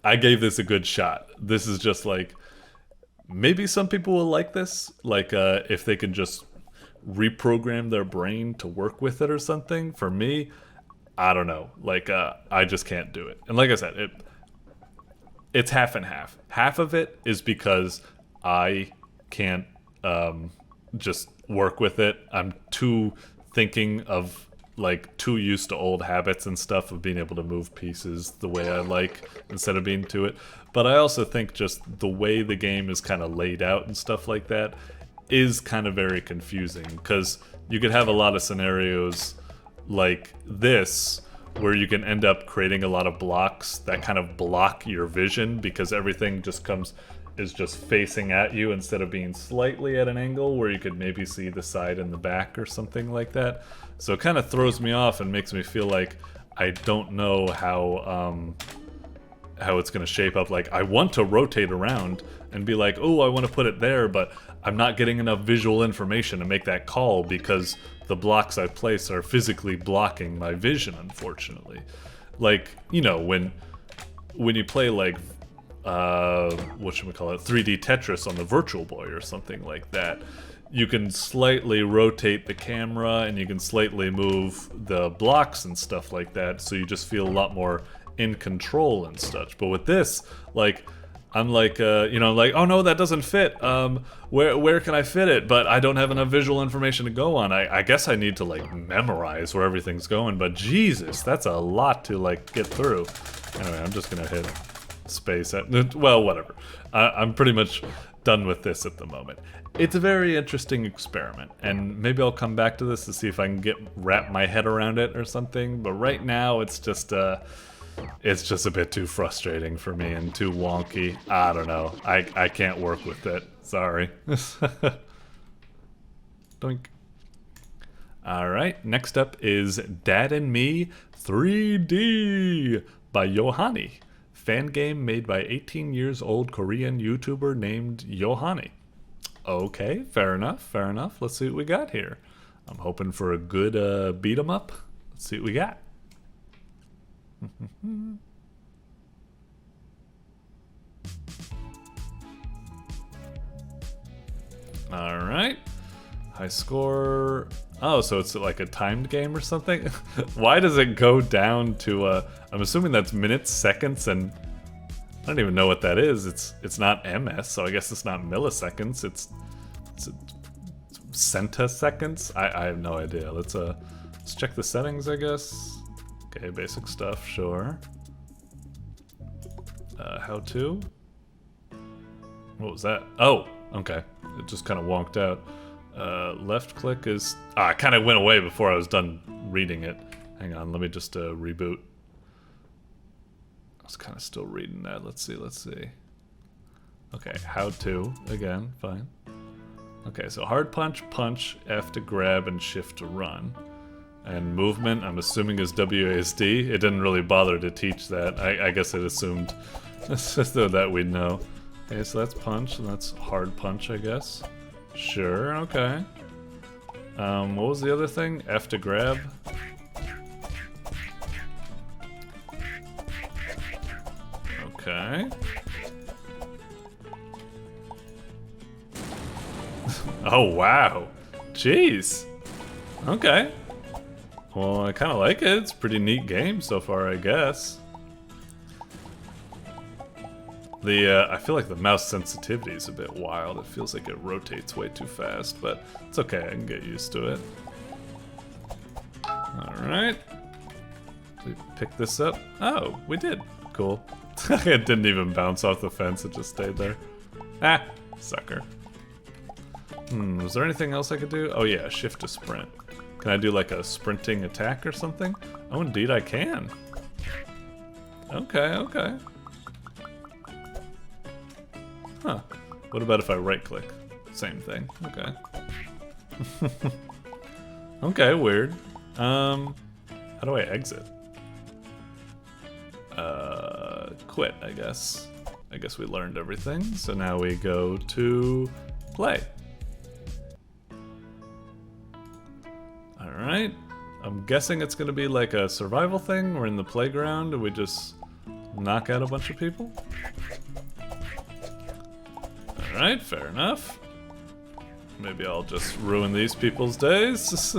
I gave this a good shot. This is just like, maybe some people will like this, like if they can just reprogram their brain to work with it or something. For me, I don't know. Like, I just can't do it. And like I said, it's half and half. Half of it is because I can't just work with it. I'm too used to old habits and stuff of being able to move pieces the way I like instead of being to it. But I also think just the way the game is kind of laid out and stuff like that is kind of very confusing, because you could have a lot of scenarios like this where you can end up creating a lot of blocks that kind of block your vision, because everything is just facing at you instead of being slightly at an angle where you could maybe see the side and the back or something like that. So it kind of throws me off and makes me feel like I don't know how it's going to shape up. Like, I want to rotate around and be like, oh, I want to put it there, but I'm not getting enough visual information to make that call, because the blocks I place are physically blocking my vision, unfortunately. Like, you know, when you play like whatchamacallit, 3D Tetris on the Virtual Boy or something like that, you can slightly rotate the camera and you can slightly move the blocks and stuff like that, so you just feel a lot more in control and such. But with this, like, I'm like, you know, like, oh no, that doesn't fit. Where can I fit it? But I don't have enough visual information to go on. I guess I need to, like, memorize where everything's going, but Jesus, that's a lot to, like, get through. Anyway, I'm just gonna hit space at, well, whatever. I'm pretty much done with this at the moment. It's a very interesting experiment, and maybe I'll come back to this to see if I can wrap my head around it or something, but right now it's just a bit too frustrating for me and too wonky. I don't know. I can't work with it. Sorry. Doink. Alright, next up is Dad and Me 3D by yohani. Fan game made by 18 years old Korean YouTuber named yohani. Okay, fair enough, fair enough. Let's see what we got here. I'm hoping for a good beat 'em up. Let's see what we got. Alright. High score. Oh, so it's like a timed game or something? Why does it go down to I'm assuming that's minutes, seconds, and I don't even know what that is. It's not MS, so I guess it's not milliseconds. It's centiseconds? I have no idea. Let's check the settings, I guess. Okay, basic stuff, sure. How to? What was that? Oh, okay. It just kind of wonked out. Left click is... Ah, it kind of went away before I was done reading it. Hang on, let me just reboot. I was kind of still reading that. Let's see. Okay, how to. Again, fine. Okay, so hard punch, punch, F to grab, and shift to run. And movement, I'm assuming, is WASD. It didn't really bother to teach that. I guess it assumed that we'd know. Okay, so that's punch, and that's hard punch, I guess. Sure, okay. What was the other thing? F to grab? Okay. Oh, wow. Jeez. Okay. Well, I kind of like it. It's a pretty neat game so far, I guess. I feel like the mouse sensitivity is a bit wild. It feels like it rotates way too fast, but it's okay. I can get used to it. Alright. We pick this up. Oh, we did. Cool. It didn't even bounce off the fence. It just stayed there. Ah, sucker. Was there anything else I could do? Oh yeah, shift to sprint. Can I do like a sprinting attack or something? Oh, indeed I can. Okay, okay. Huh. What about if I right-click? Same thing. Okay. Okay, weird. How do I exit? Quit, I guess. I guess we learned everything. So now we go to play. Alright. I'm guessing it's gonna be like a survival thing. We're in the playground and we just knock out a bunch of people. Alright, fair enough. Maybe I'll just ruin these people's days.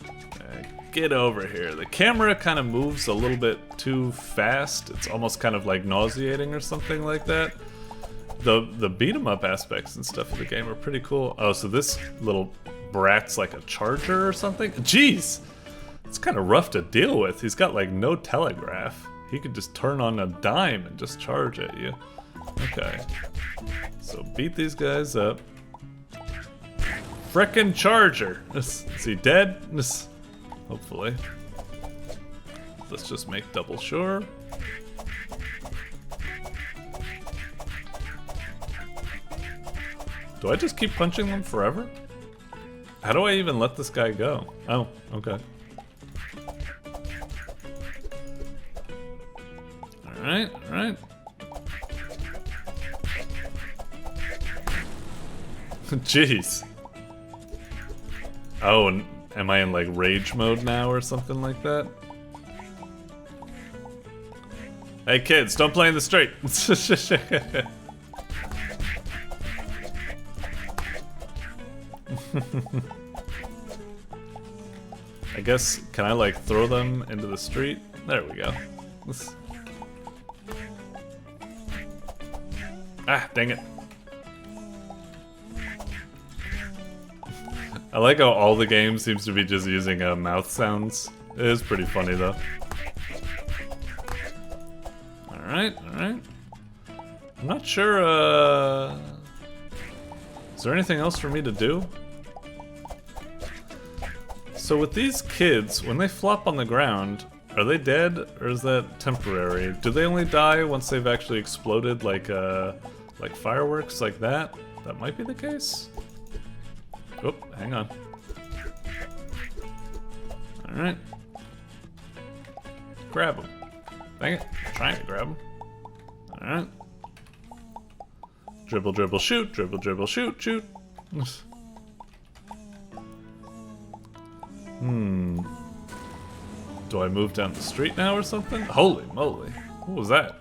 Okay, get over here. The camera kind of moves a little bit too fast. It's almost kind of like nauseating or something like that. The beat 'em up aspects and stuff of the game are pretty cool. Oh, so this little brat's like a charger or something? Jeez! It's kind of rough to deal with. He's got like no telegraph. He could just turn on a dime and just charge at you. Okay. So beat these guys up. Frickin' charger! Is he dead? Hopefully. Let's just make double sure. Do I just keep punching them forever? How do I even let this guy go? Oh, okay. Alright, alright. Jeez. Oh, and am I in like rage mode now or something like that? Hey kids, don't play in the street! I guess, can I like throw them into the street? There we go. Ah, dang it. I like how all the game seems to be just using mouth sounds. It is pretty funny though. Alright, alright. I'm not sure, is there anything else for me to do? So with these kids, when they flop on the ground, are they dead or is that temporary? Do they only die once they've actually exploded like fireworks like that? That might be the case. Oh, hang on. Alright. Grab him. Dang it. I'm trying to grab him. Alright. Dribble, dribble, shoot. Dribble, dribble, shoot, shoot. Do I move down the street now or something? Holy moly. What was that?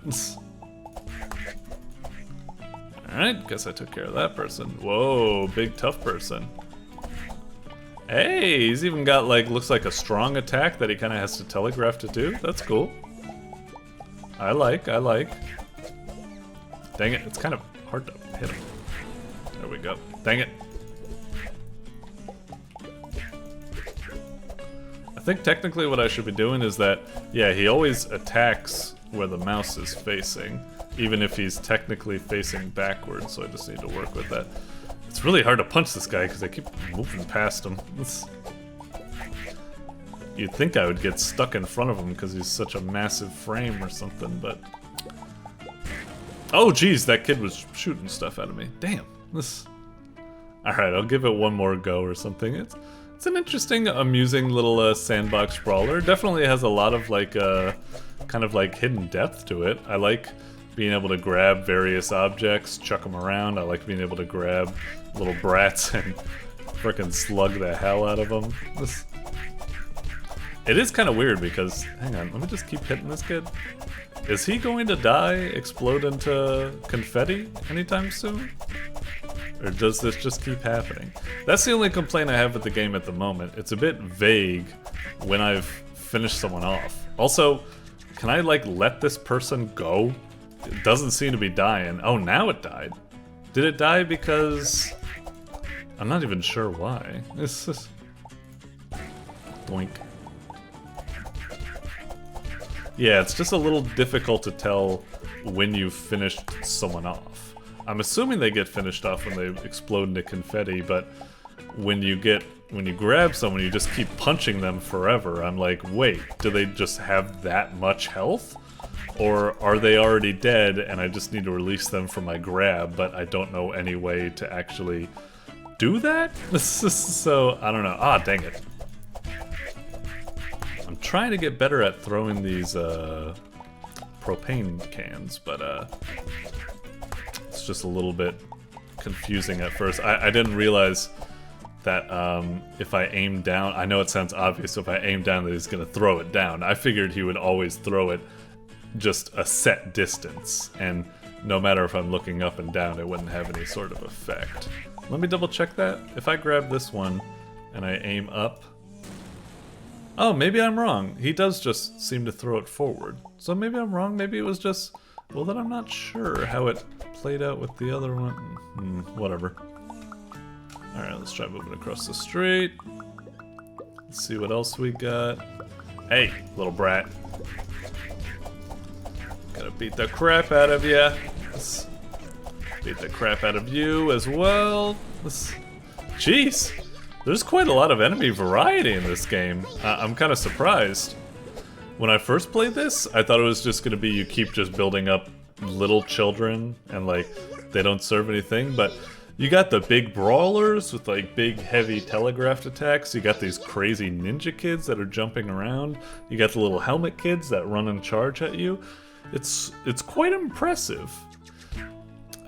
Alright, guess I took care of that person. Whoa, big tough person. Hey, he's even got like, looks like a strong attack that he kind of has to telegraph to do. That's cool. I like. Dang it, it's kind of hard to hit him. There we go. Dang it. I think technically what I should be doing is that, yeah, he always attacks where the mouse is facing. even if he's technically facing backwards, so I just need to work with that. It's really hard to punch this guy because I keep moving past him. You'd think I would get stuck in front of him because he's such a massive frame or something, but... Oh geez, that kid was shooting stuff at me. Damn, this... Alright, I'll give it one more go or something. It's an interesting, amusing little sandbox brawler. Definitely has a lot of like, kind of like hidden depth to it. I like being able to grab various objects, chuck them around. I like being able to grab little brats and frickin' slug the hell out of them. It is kind of weird because, hang on, let me just keep hitting this kid. Is he going to die, explode into confetti anytime soon? Or does this just keep happening? That's the only complaint I have with the game at the moment. It's a bit vague when I've finished someone off. Also, can I like let this person go? It doesn't seem to be dying. Oh, now it died. Did it die because... I'm not even sure why. It's just... Doink. Yeah, it's just a little difficult to tell when you've finished someone off. I'm assuming they get finished off when they explode into confetti, but when you grab someone, you just keep punching them forever. I'm like, wait, do they just have that much health? Or are they already dead and I just need to release them from my grab, but I don't know any way to actually do that? So, I don't know. Ah, dang it. I'm trying to get better at throwing these propane cans, but it's just a little bit confusing at first. I didn't realize that if I aim down, I know it sounds obvious, so if I aim down that he's gonna throw it down. I figured he would always throw it just a set distance, and no matter if I'm looking up and down, it wouldn't have any sort of effect. Let me double check that. If I grab this one and I aim up, oh, maybe I'm wrong. He does just seem to throw it forward. So maybe I'm wrong. Maybe it was just... Well, then I'm not sure how it played out with the other one. Whatever. Alright, let's try moving across the street. Let's see what else we got. Hey, little brat. Gotta beat the crap out of you. Let's beat the crap out of you as well. Jeez. There's quite a lot of enemy variety in this game. I'm kind of surprised. When I first played this, I thought it was just going to be you keep just building up little children and like they don't serve anything, but you got the big brawlers with like big heavy telegraphed attacks, you got these crazy ninja kids that are jumping around, you got the little helmet kids that run and charge at you. It's quite impressive.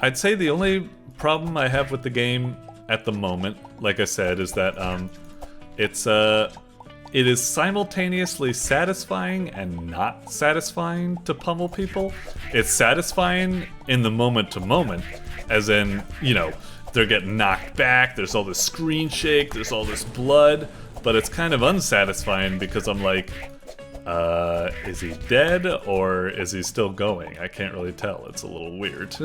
I'd say the only problem I have with the game at the moment, like I said, is that it is simultaneously satisfying and not satisfying to pummel people. It's satisfying in the moment to moment, as in, you know, they're getting knocked back, there's all this screen shake, there's all this blood, but it's kind of unsatisfying because I'm like, is he dead or is he still going? I can't really tell. It's a little weird.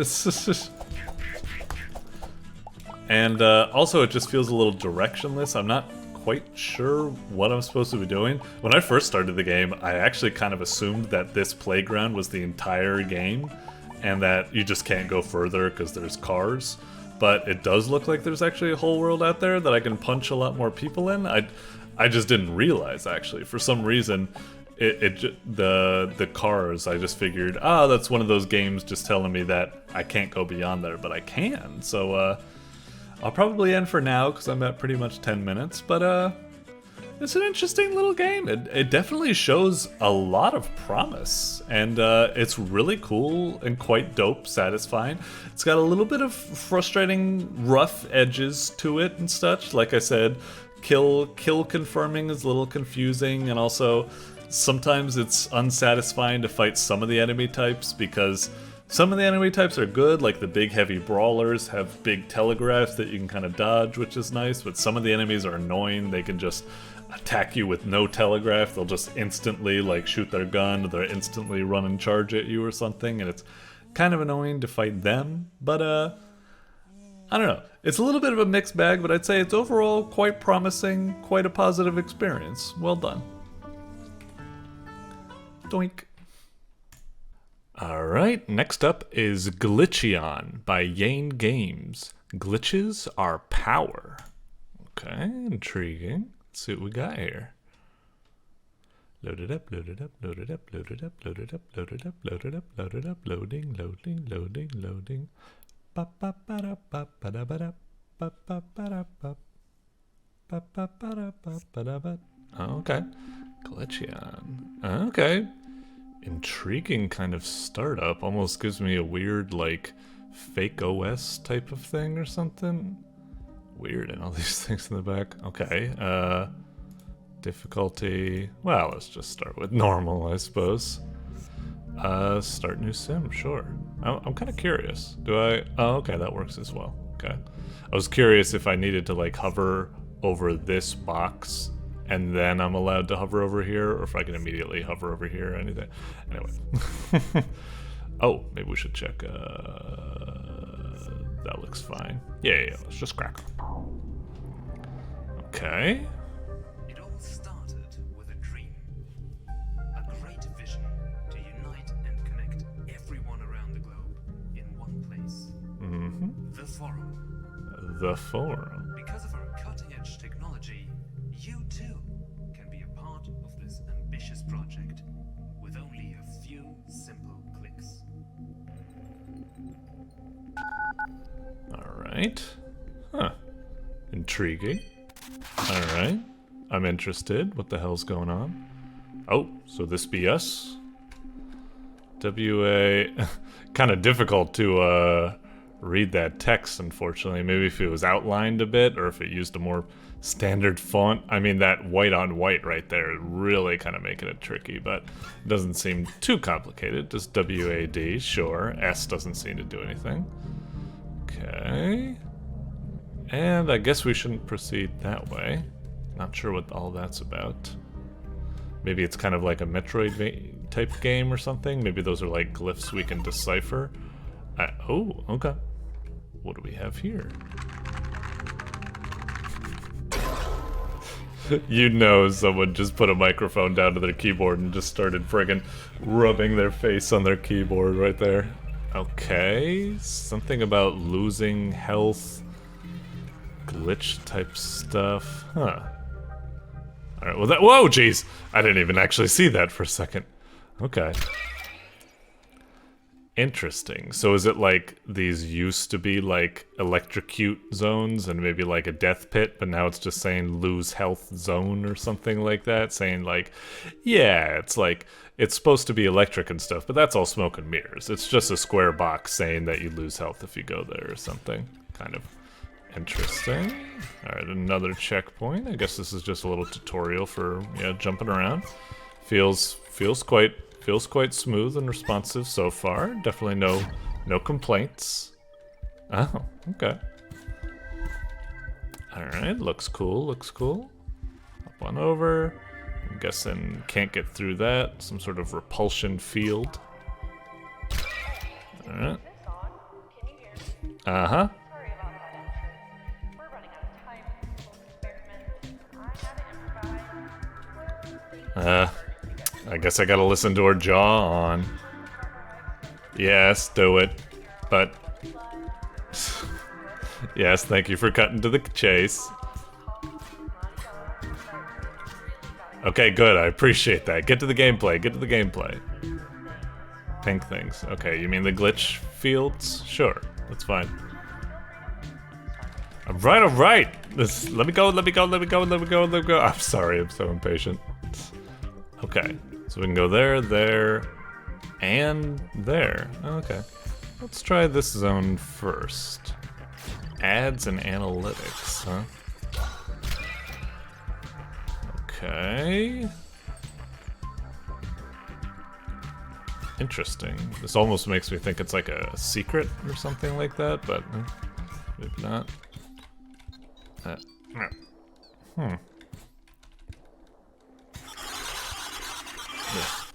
And also it just feels a little directionless. I'm not quite sure what I'm supposed to be doing. When I first started the game, I actually kind of assumed that this playground was the entire game and that you just can't go further because there's cars. But it does look like there's actually a whole world out there that I can punch a lot more people in. I just didn't realize, actually. For some reason, the cars, I just figured, that's one of those games just telling me that I can't go beyond there, but I can. So, I'll probably end for now because I'm at pretty much 10 minutes, but it's an interesting little game. It definitely shows a lot of promise, and it's really cool and quite dope, satisfying. It's got a little bit of frustrating, rough edges to it and such. Like I said, kill confirming is a little confusing, and also sometimes it's unsatisfying to fight some of the enemy types because some of the enemy types are good, like the big heavy brawlers have big telegraphs that you can kind of dodge, which is nice, but some of the enemies are annoying. They can just attack you with no telegraph. They'll just instantly like shoot their gun, or they'll instantly run and charge at you or something, and it's kind of annoying to fight them. But I don't know. It's a little bit of a mixed bag, but I'd say it's overall quite promising, quite a positive experience. Well done. Doink. Alright, next up is Glitchion by Yane Games. Glitches are power. Okay, intriguing. Let's see what we got here. Load it up, load it up, load it up, load it up, load it up, load it up, load it up, load it up, loading, loading, loading, loading. Ba ba ba da ba ba da ba da ba ba ba da ba ba ba ba da ba ba da ba. Okay, Glitchion. Okay. Intriguing kind of startup. Almost gives me a weird, like, fake OS type of thing or something. Weird, and all these things in the back. Okay, difficulty. Well, let's just start with normal, I suppose. Start new sim, sure. I'm kind of curious. Do I? Oh, okay, that works as well. Okay. I was curious if I needed to, like, hover over this box and then I'm allowed to hover over here, or if I can immediately hover over here or anything. Anyway. Oh, maybe we should check. That looks fine. Yeah, let's just crack. Okay. It all started with a dream. A great vision to unite and connect everyone around the globe in one place. Mm-hmm. The Forum. The Forum. Because of our cutting-edge technology, you too can be a part of this ambitious project with only a few simple clicks. Alright. Huh. Intriguing. Alright. I'm interested. What the hell's going on? Oh, so this be us? WA... kind of difficult to, read that text, unfortunately. Maybe if it was outlined a bit, or if it used a more standard font. I mean, that white on white right there really kind of making it tricky, but it doesn't seem too complicated. Just WAD, sure. S doesn't seem to do anything. Okay. And I guess we shouldn't proceed that way. Not sure what all that's about. Maybe it's kind of like a Metroid type game or something. Maybe those are like glyphs we can decipher. Oh, okay. What do we have here? You know someone just put a microphone down to their keyboard and just started friggin' rubbing their face on their keyboard right there. Okay, something about losing health, glitch type stuff. Huh. Alright, well that- whoa, jeez! I didn't even actually see that for a second. Okay. Interesting. So is it like these used to be like electrocute zones and maybe like a death pit, but now it's just saying lose health zone or something like that? Saying like, yeah, it's like, it's supposed to be electric and stuff, but that's all smoke and mirrors. It's just a square box saying that you lose health if you go there or something. Kind of interesting. Alright, another checkpoint. I guess this is just a little tutorial for, yeah, jumping around. Feels quite smooth and responsive so far. Definitely no complaints. Oh, okay. Alright, looks cool, looks cool. Hop on over. I'm guessing can't get through that. Some sort of repulsion field. Alright. Uh-huh. I guess I gotta listen to her jaw on. Yes, do it. But... yes, thank you for cutting to the chase. Okay, good, I appreciate that. Get to the gameplay, get to the gameplay. Pink things. Okay, you mean the glitch fields? Sure, that's fine. Alright, alright! Let me go, let me go, let me go, let me go, let me go. I'm sorry, I'm so impatient. Okay, so we can go there, there, and there. Okay, let's try this zone first. Ads and analytics, huh? Okay. Interesting. This almost makes me think it's like a secret or something like that, but maybe not.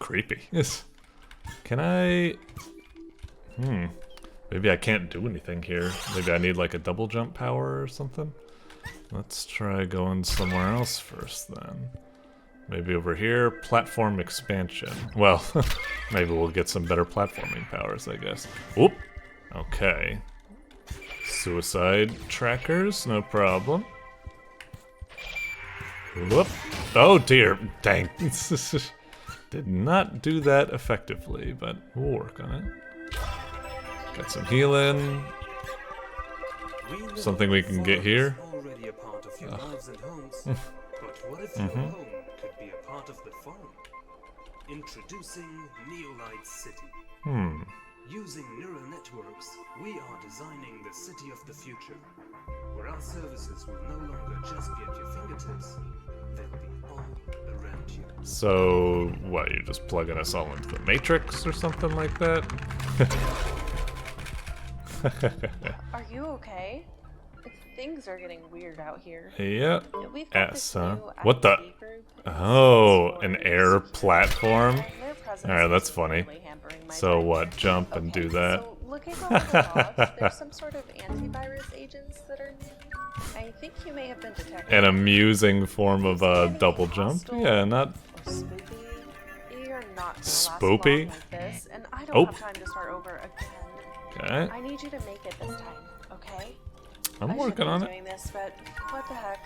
Creepy. Yes. Can I... Maybe I can't do anything here. Maybe I need like a double jump power or something? Let's try going somewhere else first then. Maybe over here, platform expansion. Well, maybe we'll get some better platforming powers, I guess. Whoop! Okay. Suicide trackers, no problem. Whoop! Oh dear, dang. Did not do that effectively, but we'll work on it. Got some healing. Something we can get here. Already a part of your lives and homes. But what if your home could be a part of the farm? Introducing Neolite City. Using neural networks, we are designing the city of the future, where our services will no longer just be at your fingertips, they'll be all around you. So, what, you're just plugging us all into the Matrix or something like that? Are you okay? Things are getting weird out here. Yeah. We've got this S, huh? new What the? IT group. Oh, an air platform? Their presence Alright, that's is funny. really hampering my So time. what, jump and do that? So looking over the logs, there's some sort of antivirus agents that are new. I think you may have been detected. An amusing form of double jump? Yeah, not... Or spoopy. You're not gonna last Spoopy? long like this, and I don't Oh. have time to start over again. Okay, I need you to make it this time, okay? I'm working on it. Doing this, but what the heck?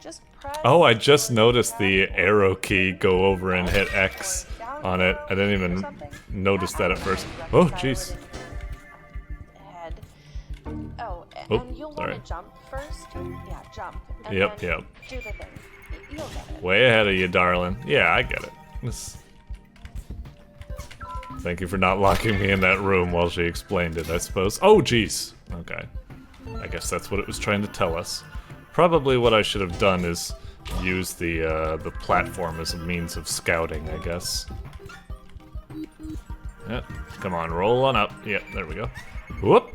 Just press. Oh, I just noticed the arrow key go over and hit X on it. I didn't even notice that at first. Oh, jeez. Head. Oh, Oh, and you'll sorry. want to jump first. Yeah, jump. And Yep, then yep. Do the thing. You'll get it. Way ahead of you, darling. Yeah, I get it. Thank you for not locking me in that room while she explained it, I suppose. Oh, jeez. Okay. I guess that's what it was trying to tell us. Probably what I should have done is use the platform as a means of scouting, I guess. Yep. Come on, roll on up. Yep, there we go. Whoop.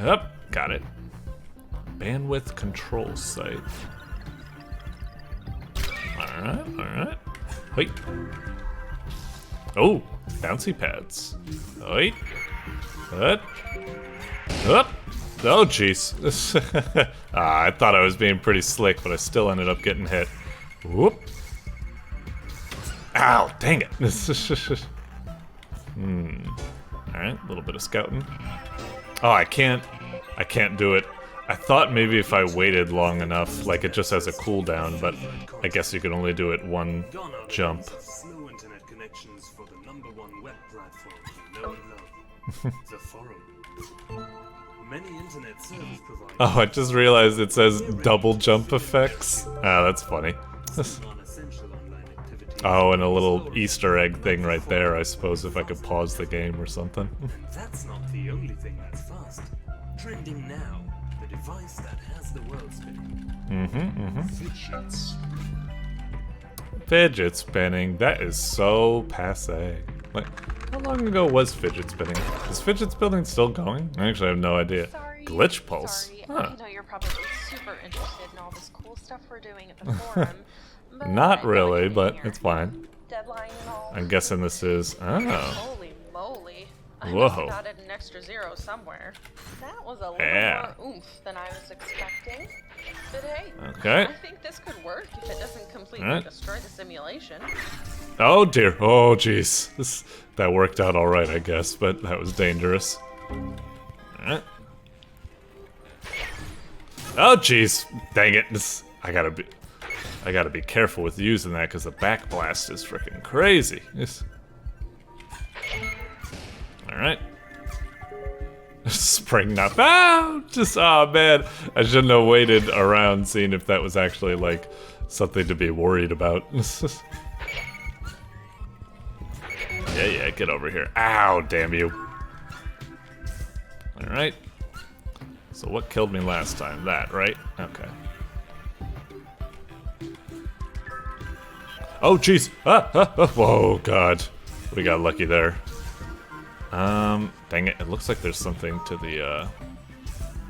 Yep, got it. Bandwidth control site. Alright, alright. Wait. Oh, bouncy pads. Wait. What? Up. Oh, jeez. I thought I was being pretty slick, but I still ended up getting hit. Whoop. Ow, dang it. Alright, a little bit of scouting. Oh, I can't do it. I thought maybe if I waited long enough, like it just has a cooldown, but I guess you can only do it one Gone are the jump. days of slow internet connections for the #1 web platform you know and love, the forum. Many internet service providers Oh, I just realized it says double jump effects. Ah, that's funny. non-essential online activities. Oh, and a little Easter egg thing right there, I suppose, if I could pause the game or something. That's not the only thing that's fast. Trending now, the device that has the world spinning. Fidgets. Fidget spinning, that is so passe. Like, how long ago was fidget spinning? Is fidget spinning still going? I actually have no idea. Sorry. Glitch pulse. Sorry. Huh. I know you're probably super interested in all this cool stuff we're doing at the forum. But Not I gotta really, get in but here. it's fine. Deadline and all. I'm guessing this is... Oh. Holy moly. I Whoa. must have added an extra zero somewhere. That was a little Yeah. more oomph than I was expecting. But hey, Okay. I think this could work if it doesn't completely Alright. destroy the simulation. Oh dear. Oh jeez. That worked out alright, I guess, but that was dangerous. Alright. Oh jeez. Dang it. I gotta be careful with using that because the back blast is freaking crazy. Alright. Spring up. Ah! Oh man. I shouldn't have waited around seeing if that was actually like something to be worried about. Yeah, get over here. Ow, damn you. Alright. So what killed me last time? That, right? Okay. Oh, jeez. Whoa, God. We got lucky there. Dang it. It looks like there's something to the,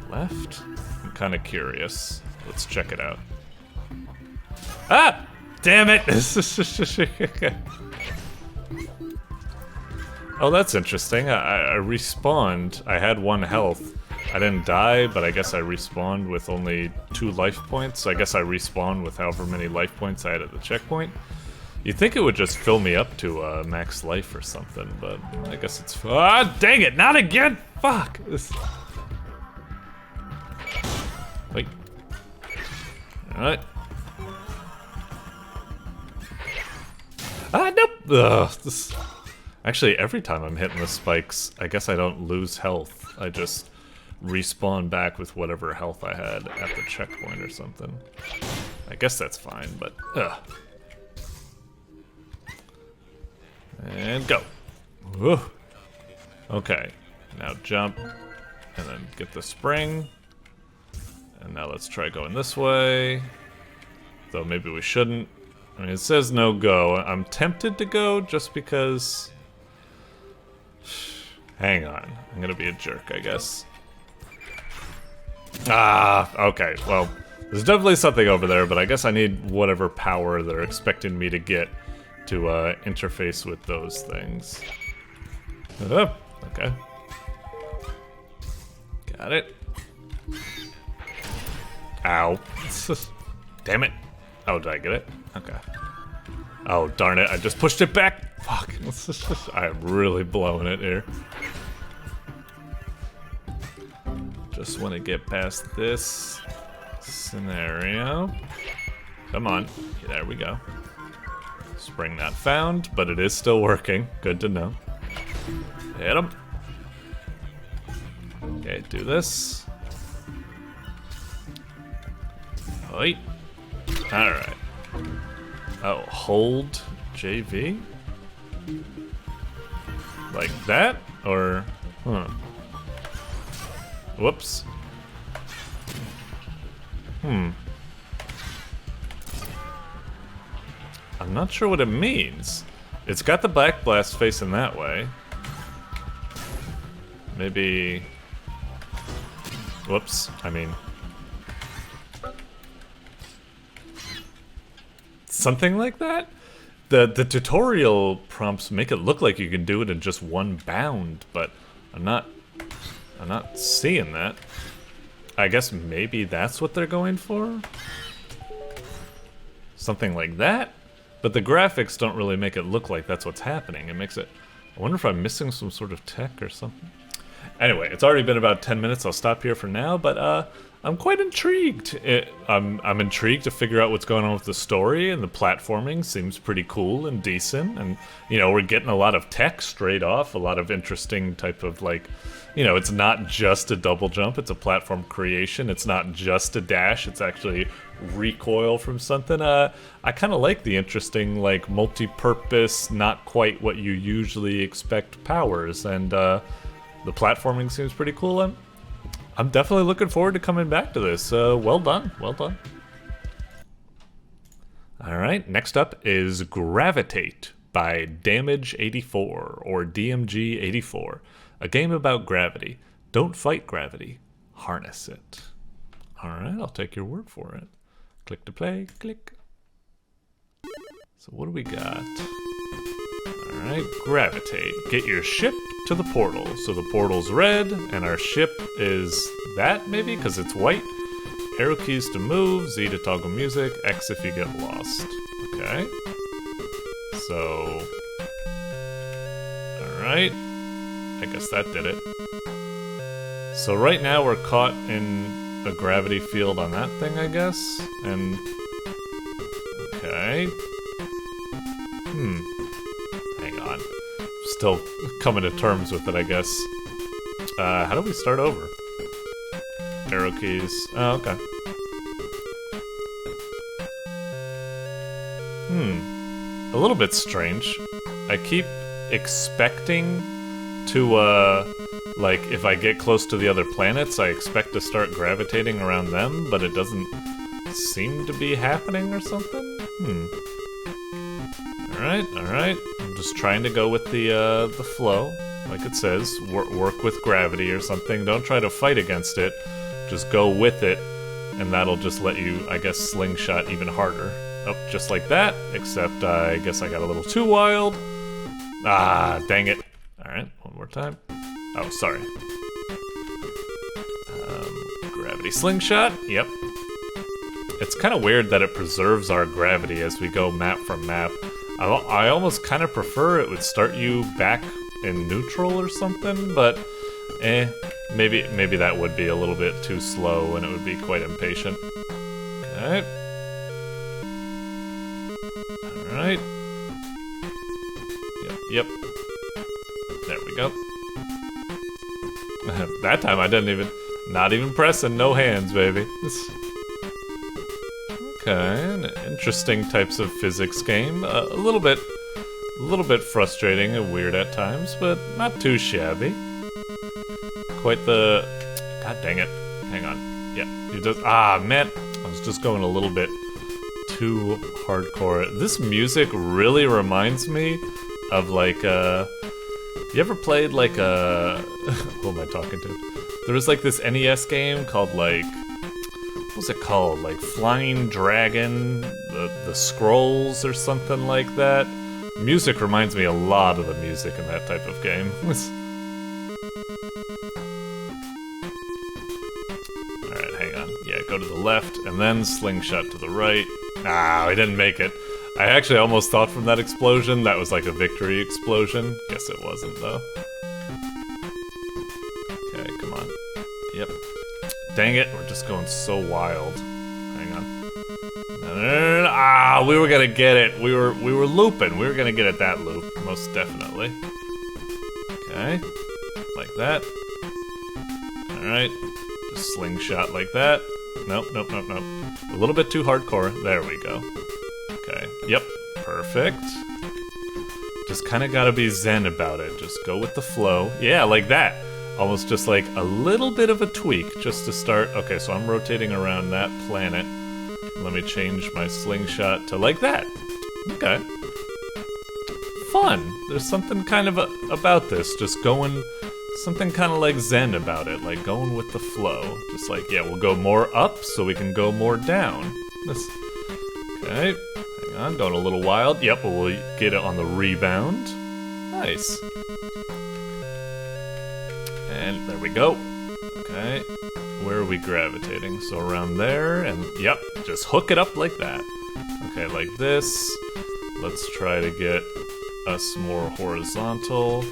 left? I'm kind of curious. Let's check it out. Ah! Damn it! Oh, that's interesting. I respawned. I had 1 health, I didn't die, but I guess I respawned with only 2 life points. I guess I respawned with however many life points I had at the checkpoint. You'd think it would just fill me up to max life or something, but I guess it's... Ah, dang it, not again! Fuck! Wait. Alright. Ah, nope! Ugh, actually, every time I'm hitting the spikes, I guess I don't lose health. I just respawn back with whatever health I had at the checkpoint or something. I guess that's fine, but... Ugh. And go. Whew. Okay, now jump, and then get the spring. And now let's try going this way. Though maybe we shouldn't. I mean, it says no go. I'm tempted to go just because... Hang on. I'm gonna be a jerk, I guess. Ah, okay. Well, there's definitely something over there, but I guess I need whatever power they're expecting me to get to interface with those things. Okay. Got it. Ow. Damn it. Oh, did I get it? Okay. Oh, darn it. I just pushed it back. Fuck. I am really blowing it here. Just want to get past this scenario. Come on. There we go. Spring not found, but it is still working. Good to know. Hit him. Okay, do this. Oi. Alright. Oh, hold JV? Like that? Or... Huh. Whoops. I'm not sure what it means. It's got the back blast facing that way. Maybe... Whoops, I mean... Something like that? The tutorial prompts make it look like you can do it in just one bound, but I'm not seeing that. I guess maybe that's what they're going for? Something like that? But the graphics don't really make it look like that's what's happening. It makes it... I wonder if I'm missing some sort of tech or something. Anyway, it's already been about 10 minutes. I'll stop here for now, but I'm quite intrigued. I'm intrigued to figure out what's going on with the story, and the platforming seems pretty cool and decent. And, you know, we're getting a lot of tech straight off, a lot of interesting type of, like, you know, it's not just a double jump, it's a platform creation. It's not just a dash, it's actually recoil from something. I kind of like the interesting, like, multi-purpose, not quite what you usually expect powers, and the platforming seems pretty cool. I'm definitely looking forward to coming back to this. Well done, well done. Alright, next up is Gravitate by Damage84, or DMG84. A game about gravity. Don't fight gravity, harness it. Alright, I'll take your word for it. Click to play, click. So what do we got? Alright, Gravitate. Get your ship to the portal. So the portal's red, and our ship is that, maybe? Because it's white. Arrow keys to move, Z to toggle music, X if you get lost. Okay. So... Alright. I guess that did it. So right now we're caught in a gravity field on that thing, I guess? And... Okay. Hang on. Still coming to terms with it, I guess. How do we start over? Arrow keys. Oh, okay. A little bit strange. I keep expecting to, like, if I get close to the other planets, I expect to start gravitating around them, but it doesn't seem to be happening or something? Alright. I'm just trying to go with the flow, like it says. Work with gravity or something. Don't try to fight against it. Just go with it, and that'll just let you, I guess, slingshot even harder. Oh, just like that, except I guess I got a little too wild. Ah, dang it. Alright, one more time. Oh, sorry. Gravity slingshot. Yep. It's kind of weird that it preserves our gravity as we go map from map. I almost kind of prefer it would start you back in neutral or something, but maybe that would be a little bit too slow and it would be quite impatient. Okay. Alright. Yep. There we go. That time I didn't even, not even pressing, no hands, baby. Okay, an interesting types of physics game. A little bit frustrating and weird at times, but not too shabby. Quite the, god dang it. Hang on. Yeah, you just, man, I was just going a little bit too hardcore. This music really reminds me of like you ever played like a who am I talking to? There was like this NES game called like, what was it called? Like Flying Dragon, the Scrolls or something like that. Music reminds me a lot of the music in that type of game. Alright, hang on. Yeah, go to the left and then slingshot to the right. Ah, we didn't make it. I actually almost thought from that explosion that was like a victory explosion. Guess it wasn't, though. Okay, come on. Yep. Dang it, we're just going so wild. Hang on. Ah, we were gonna get it. We were looping. We were gonna get at that loop, most definitely. Okay. Like that. Alright. Just slingshot like that. Nope. A little bit too hardcore. There we go. Okay. Yep. Perfect. Just kind of gotta be zen about it. Just go with the flow. Yeah, like that. Almost just like a little bit of a tweak just to start. Okay, so I'm rotating around that planet. Let me change my slingshot to like that. Okay. Fun. There's something kind of about this. Just going, something kind of like zen about it. Like going with the flow. Just like, yeah, we'll go more up so we can go more down. Okay. Hang on, going a little wild. Yep, we'll get it on the rebound. Nice. And there we go. Okay. Where are we gravitating? So around there, and yep, just hook it up like that. Okay, like this. Let's try to get us more horizontal.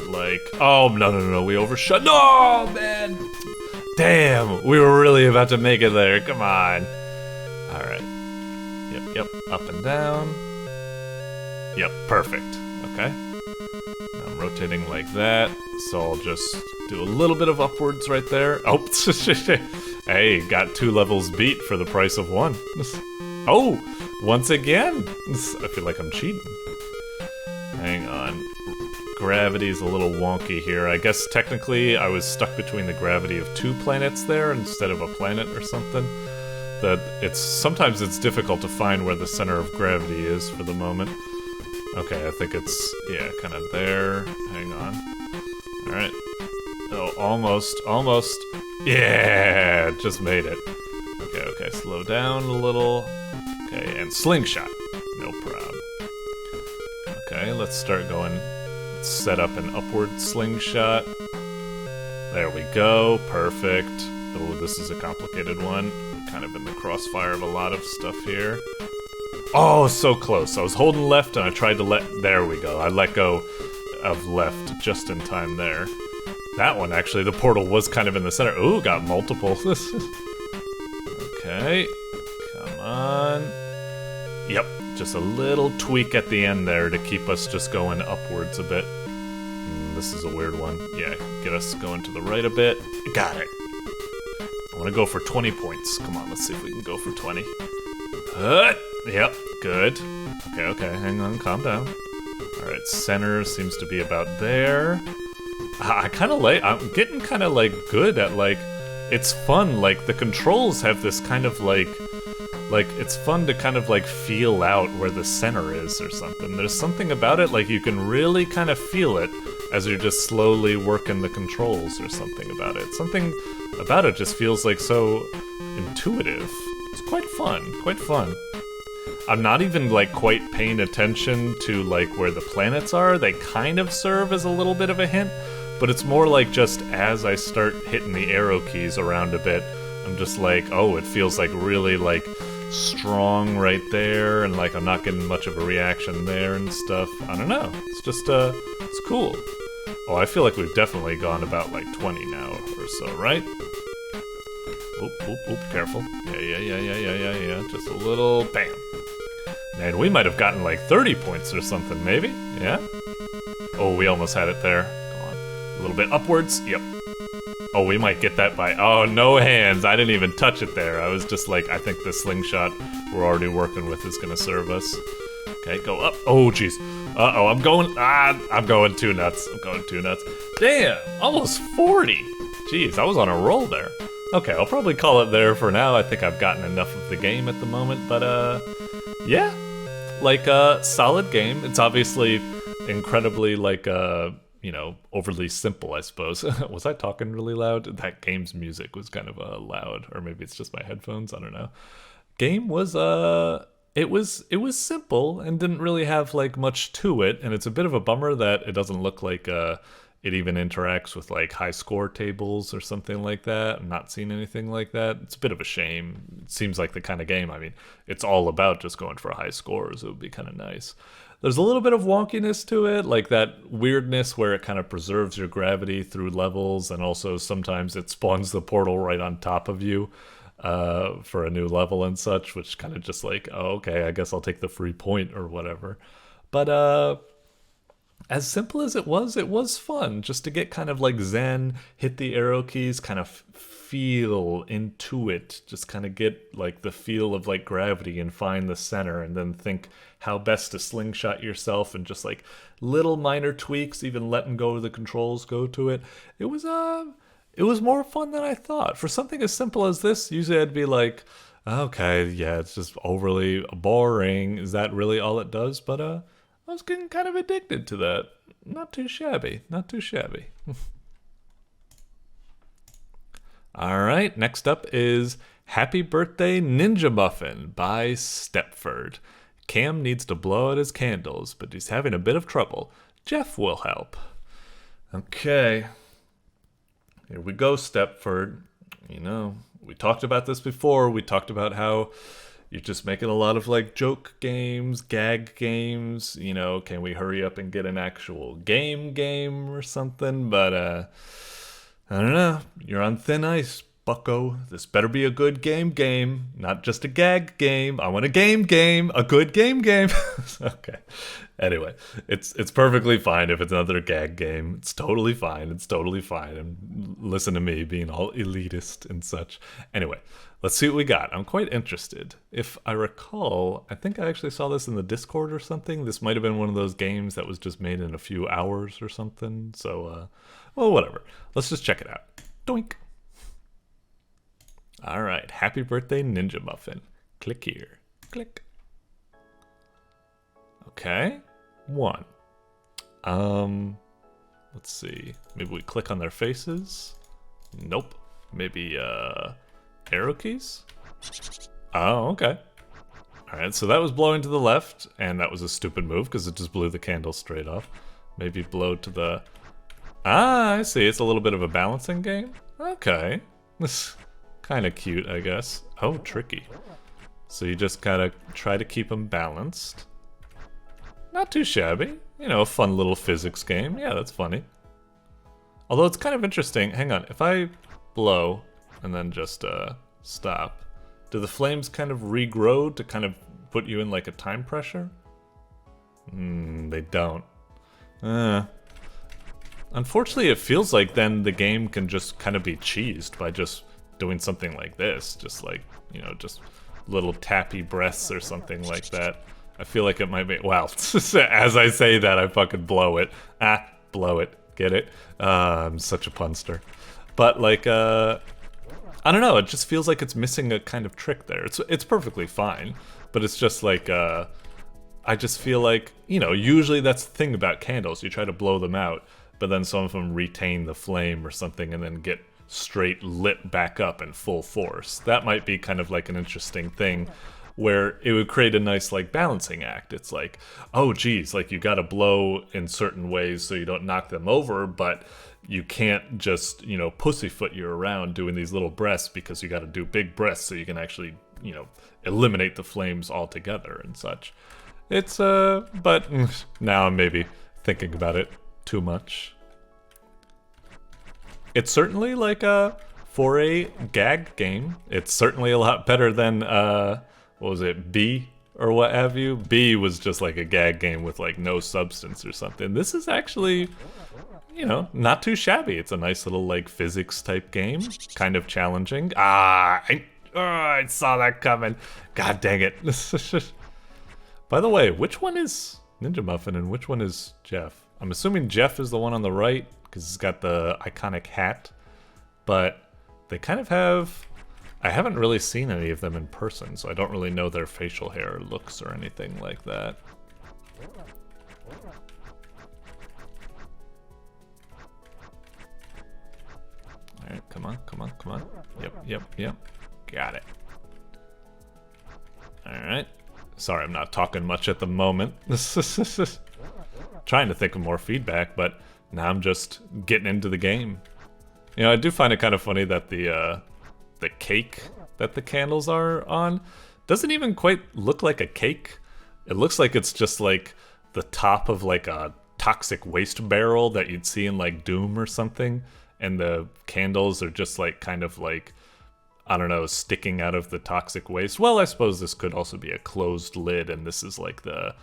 Like, oh, no, we overshot. No, man! Damn, we were really about to make it there. Come on. Alright. Yep, up and down. Yep, perfect. Okay. Now I'm rotating like that, so I'll just do a little bit of upwards right there. Oh, hey, got 2 levels beat for the price of 1. Oh, once again. I feel like I'm cheating. Hang on. Gravity's a little wonky here. I guess technically I was stuck between the gravity of 2 planets there instead of a planet or something. Sometimes it's difficult to find where the center of gravity is for the moment. Okay, I think it's, yeah, kind of there. Hang on. Alright. Oh, almost. Yeah, just made it. Okay, slow down a little. Okay, and slingshot. No problem. Okay, let's start going. Let's set up an upward slingshot. There we go, perfect. Oh, this is a complicated one. Kind of in the crossfire of a lot of stuff here. Oh, so close. I was holding left and I tried to there we go. I let go of left just in time there. That one, actually, the portal was kind of in the center. Ooh, got multiple. Okay, come on. Yep, just a little tweak at the end there to keep us just going upwards a bit. This is a weird one. Yeah, get us going to the right a bit. Got it. I want to go for 20 points. Come on, let's see if we can go for 20. Yep, good. Okay, hang on, calm down. Alright, center seems to be about there. I'm getting kind of like good at like, it's fun, like the controls have this kind of like it's fun to kind of like feel out where the center is or something. There's something about it, like you can really kind of feel it as you're just slowly working the controls or something about it. Something about it just feels like so intuitive. It's quite fun. I'm not even like quite paying attention to like where the planets are. They kind of serve as a little bit of a hint, but it's more like just as I start hitting the arrow keys around a bit, I'm just like, oh, it feels like really like strong right there, and like I'm not getting much of a reaction there and stuff. I don't know. It's just it's cool. Oh, I feel like we've definitely gone about like 20 now or so, right? Oop, oop, oop, careful. Yeah. Just a little bam. Man, we might have gotten like 30 points or something, maybe? Yeah? Oh, we almost had it there. Go on. A little bit upwards. Yep. Oh, we might get that by... Oh, no hands. I didn't even touch it there. I was just like, I think the slingshot we're already working with is going to serve us. Okay, go up. Oh, jeez. Uh-oh, I'm going too nuts. Damn, almost 40. Jeez, I was on a roll there. Okay, I'll probably call it there for now. I think I've gotten enough of the game at the moment, but, yeah. Like, solid game. It's obviously incredibly, like, you know, overly simple, I suppose. Was I talking really loud? That game's music was kind of loud, or maybe it's just my headphones. I don't know. Game was it was simple and didn't really have like much to it, and it's a bit of a bummer that it doesn't look like it even interacts with like high score tables or something like that. I'm not seeing anything like that. It's a bit of a shame. It seems like the kind of game, I mean, it's all about just going for high scores. It would be kind of nice. There's a little bit of wonkiness to it, like that weirdness where it kind of preserves your gravity through levels, and also sometimes it spawns the portal right on top of you for a new level and such, which kind of just like, oh, okay, I guess I'll take the free point or whatever. But as simple as it was fun just to get kind of like zen, hit the arrow keys, kind of feel into it, just kind of get like the feel of like gravity and find the center, and then think how best to slingshot yourself, and just like little minor tweaks, even letting go of the controls go to it. It was more fun than I thought. For something as simple as this, usually I'd be like, okay, yeah, it's just overly boring. Is that really all it does? But I was getting kind of addicted to that. Not too shabby. All right, next up is Happy Birthday Ninja Muffin by Stepford. Cam needs to blow out his candles, but he's having a bit of trouble. Jeff will help. Okay. Here we go, Stepford. You know, we talked about this before. We talked about how you're just making a lot of like joke games, gag games. You know, can we hurry up and get an actual game or something? But I don't know. You're on thin ice, bucko. This better be a good game, not just a gag game. I want a game, a good game. Okay. Anyway, it's perfectly fine if it's another gag game. It's totally fine. And listen to me being all elitist and such. Anyway, let's see what we got. I'm quite interested. If I recall, I think I actually saw this in the Discord or something. This might have been one of those games that was just made in a few hours or something. So, well, whatever. Let's just check it out. Doink. All right. Happy Birthday Ninja Muffin. Click here. Click. Okay. 1. Let's see. Maybe we click on their faces. Nope. Maybe arrow keys? Oh, okay. Alright, so that was blowing to the left, and that was a stupid move because it just blew the candle straight off. Maybe blow to the... Ah, I see. It's a little bit of a balancing game. Okay. This kind of cute, I guess. Oh, tricky. So you just gotta try to keep them balanced. Not too shabby. You know, a fun little physics game. Yeah, that's funny. Although it's kind of interesting. Hang on. If I blow and then just stop, do the flames kind of regrow to kind of put you in like a time pressure? They don't. Unfortunately, it feels like then the game can just kind of be cheesed by just doing something like this. Just like, you know, just little tappy breaths or something like that. I feel like it might be... Wow, as I say that, I fucking blow it. Blow it. Get it? I'm such a punster. But, like, I don't know, it just feels like it's missing a kind of trick there. It's perfectly fine, but it's just like, I just feel like, you know, usually that's the thing about candles. You try to blow them out, but then some of them retain the flame or something and then get straight lit back up in full force. That might be kind of like an interesting thing. where it would create a nice like balancing act. It's like, oh geez, like you gotta blow in certain ways so you don't knock them over, but you can't just, you know, pussyfoot you around doing these little breaths, because you gotta do big breaths so you can actually, you know, eliminate the flames altogether and such. It's but now I'm maybe thinking about it too much. It's certainly like for a gag game, it's certainly a lot better than what was it, B or what have you. B was just like a gag game with like no substance or something. This is actually, you know, not too shabby. It's a nice little like physics type game, kind of challenging. I saw that coming. God dang it. By the way, which one is Ninja Muffin and which one is Jeff? I'm assuming Jeff is the one on the right, because he's got the iconic hat, but they kind of have... I haven't really seen any of them in person, so I don't really know their facial hair or looks or anything like that. Alright, come on, come on, come on. Yep. Got it. Alright. Sorry, I'm not talking much at the moment. Trying to think of more feedback, but now I'm just getting into the game. You know, I do find it kind of funny that the cake that the candles are on doesn't even quite look like a cake. It looks like it's just like the top of like a toxic waste barrel that you'd see in like Doom or something, and the candles are just like kind of like, I don't know, sticking out of the toxic waste. Well, I suppose this could also be a closed lid, and this is like the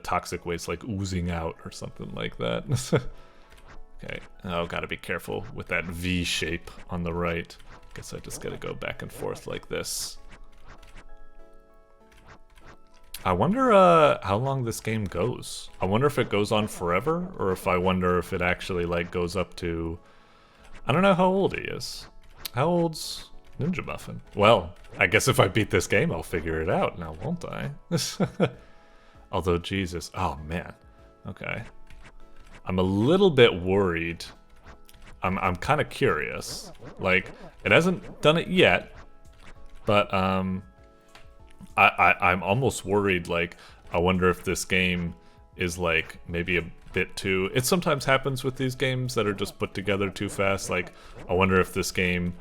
toxic waste like oozing out or something like that. Okay, oh, gotta be careful with that V shape on the right. Guess I just gotta go back and forth like this. I wonder how long this game goes. I wonder if it goes on forever, or if I wonder if it actually like goes up to... I don't know how old he is. How old's Ninja Muffin? Well, I guess if I beat this game, I'll figure it out now, won't I? Although, Jesus. Oh, man. Okay. I'm a little bit worried. I'm kind of curious. Like, it hasn't done it yet, but I'm almost worried. Like, I wonder if this game is like maybe a bit too... It sometimes happens with these games that are just put together too fast. Like, I wonder if this game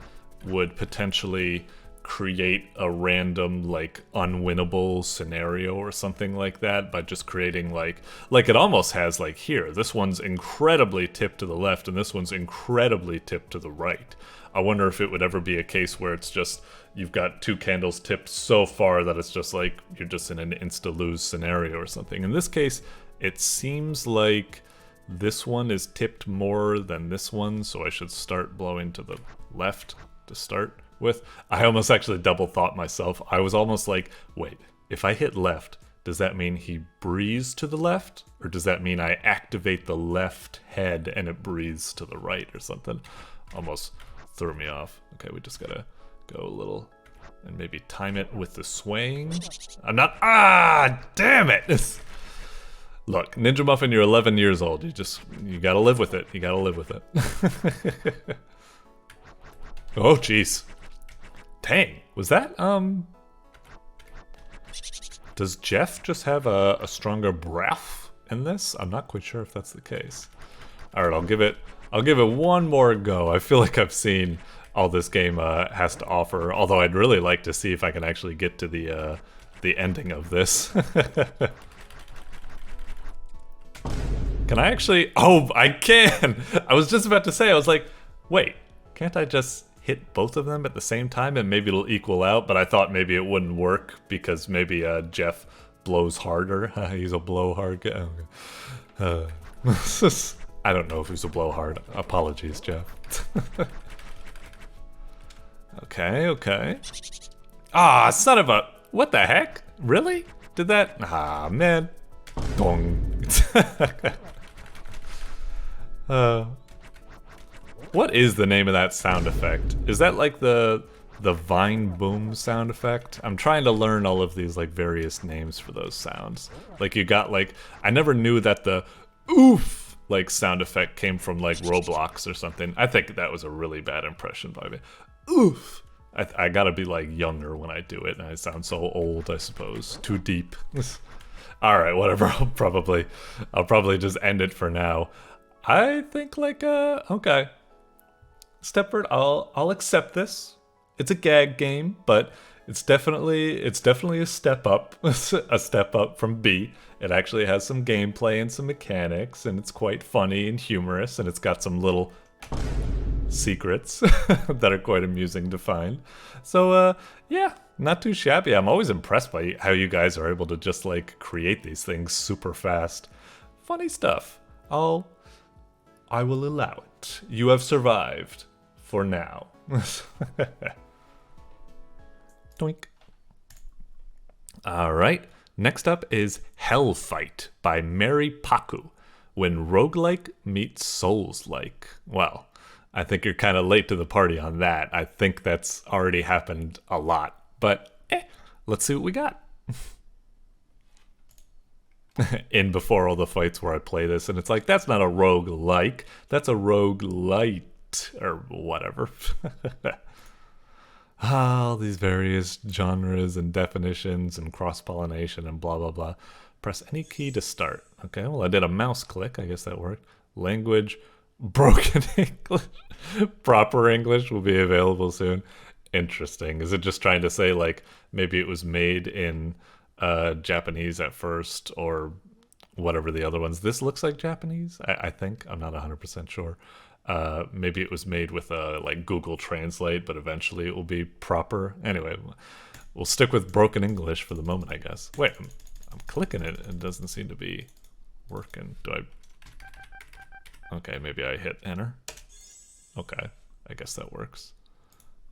would potentially create a random like unwinnable scenario or something like that by just creating like it almost has like here, this one's incredibly tipped to the left and this one's incredibly tipped to the right. I wonder if it would ever be a case where it's just you've got two candles tipped so far that it's just like you're just in an insta-lose scenario or something. In this case, it seems like this one is tipped more than this one, so I should start blowing to the left to start with. I almost actually double thought myself. I was almost like, wait, if I hit left, does that mean he breathes to the left? Or does that mean I activate the left head and it breathes to the right or something? Almost threw me off. Okay, we just gotta go a little and maybe time it with the swaying. I'm not, damn it! Look, Ninja Muffin, you're 11 years old. You gotta live with it. You gotta live with it. Oh, jeez. Dang, was that, does Jeff just have a stronger breath in this? I'm not quite sure if that's the case. Alright, I'll give it one more go. I feel like I've seen all this game has to offer, although I'd really like to see if I can actually get to the ending of this. Can I actually? Oh, I can! I was just about to say, I was like, wait, can't I just hit both of them at the same time and maybe it'll equal out? But I thought maybe it wouldn't work because maybe Jeff blows harder. He's a blowhard guy. I don't know if he's a blowhard. Apologies, Jeff. Okay. Ah, son of a... What the heck? Really? Did that? Ah, man. Dong. What is the name of that sound effect? Is that like the vine boom sound effect? I'm trying to learn all of these like various names for those sounds. Like you got like, I never knew that the oof like sound effect came from like Roblox or something. I think that was a really bad impression by me. Oof. I gotta be like younger when I do it, and I sound so old, I suppose. Too deep. All right, whatever. I'll probably just end it for now. I think like okay. Stepford, I'll accept this. It's a gag game, but it's definitely a step up, a step up from B. It actually has some gameplay and some mechanics, and it's quite funny and humorous, and it's got some little secrets that are quite amusing to find. So yeah, not too shabby. I'm always impressed by how you guys are able to just like create these things super fast. Funny stuff. I will allow it. You have survived for now. Doink. All right. Next up is Hell Fight by Mary Paku. When roguelike meets Souls-like. Well, I think you're kind of late to the party on that. I think that's already happened a lot. But, let's see what we got. In before all the fights where I play this, and it's like, that's not a roguelike. That's a roguelite, or whatever. All these various genres and definitions and cross-pollination and blah, blah, blah. Press any key to start. Okay, well, I did a mouse click. I guess that worked. Language, broken English. Proper English will be available soon. Interesting. Is it just trying to say, like, maybe it was made in Japanese at first or whatever the other ones? This looks like Japanese, I think. I'm not 100% sure. Maybe it was made with like Google Translate, but eventually it will be proper. Anyway, we'll stick with broken English for the moment, I guess. Wait, I'm clicking it and it doesn't seem to be working. Do I? Okay, maybe I hit enter. Okay, I guess that works.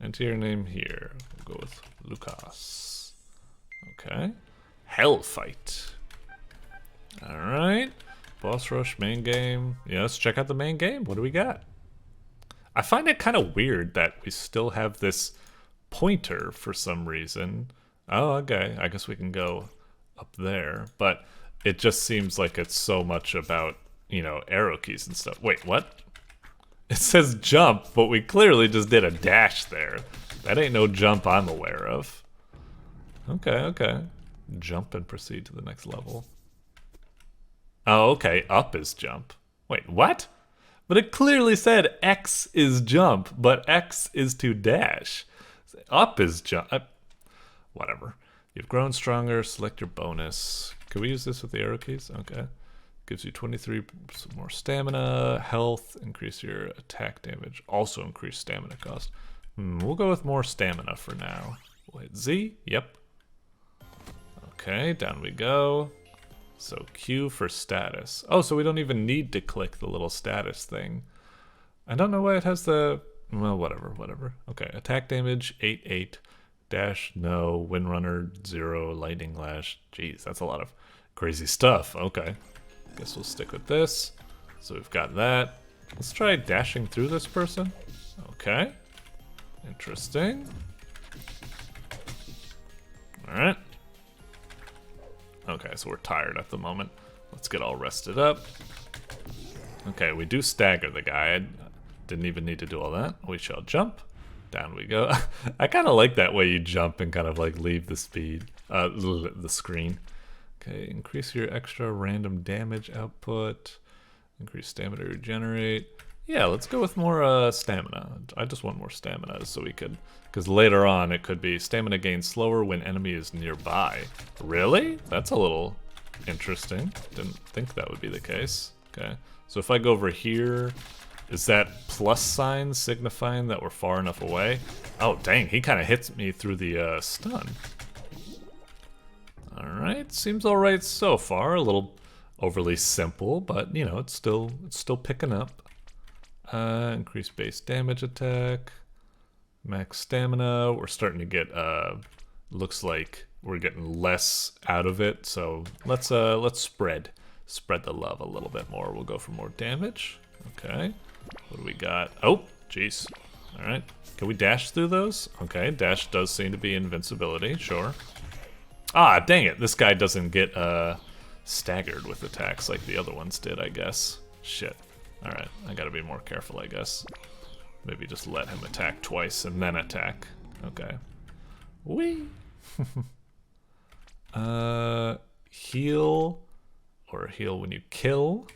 Enter your name here. We'll go with Lucas. Okay. Hell Fight. Alright. Boss Rush, main game. Yeah, let's check out the main game. What do we got? I find it kind of weird that we still have this pointer for some reason. Oh, okay. I guess we can go up there. But it just seems like it's so much about, you know, arrow keys and stuff. Wait, what? It says jump, but we clearly just did a dash there. That ain't no jump I'm aware of. Okay, okay. Jump and proceed to the next level. Oh, okay. Up is jump. Wait, what? But it clearly said X is jump, but X is to dash. Up is jump. Whatever. You've grown stronger. Select your bonus. Can we use this with the arrow keys? Okay. Gives you 23 more stamina, health, increase your attack damage, also increase stamina cost. We'll go with more stamina for now. We'll hit Z. Yep. Okay, down we go. So Q for status. Oh, so we don't even need to click the little status thing. I don't know why it has the... Well, whatever. Okay, attack damage, 8, dash, no, windrunner, 0, lightning lash. Jeez, that's a lot of crazy stuff. Okay, guess we'll stick with this. So we've got that. Let's try dashing through this person. Okay, interesting. All right. Okay, so we're tired at the moment. Let's get all rested up. Okay, we do stagger the guy. I didn't even need to do all that. We shall jump. Down we go. I kind of like that way you jump and kind of like leave the the screen. Okay, increase your extra random damage output. Increase stamina regenerate. Yeah, let's go with more stamina. I just want more stamina so we could... Because later on it could be stamina gains slower when enemy is nearby. Really? That's a little interesting. Didn't think that would be the case. Okay, so if I go over here, is that plus sign signifying that we're far enough away? Oh, dang, he kind of hits me through the stun. Alright, seems alright so far. A little overly simple, but you know, it's still picking up. Increase base damage attack. Max stamina. We're starting to get looks like we're getting less out of it, so let's spread the love a little bit more. We'll go for more damage. Okay. What do we got? Oh, jeez. All right. Can we dash through those? Okay, dash does seem to be invincibility, sure. Ah, dang it. This guy doesn't get staggered with attacks like the other ones did, I guess. Shit. All right. I got to be more careful, I guess. Maybe just let him attack twice and then attack. Okay. Whee! Heal, or heal when you kill.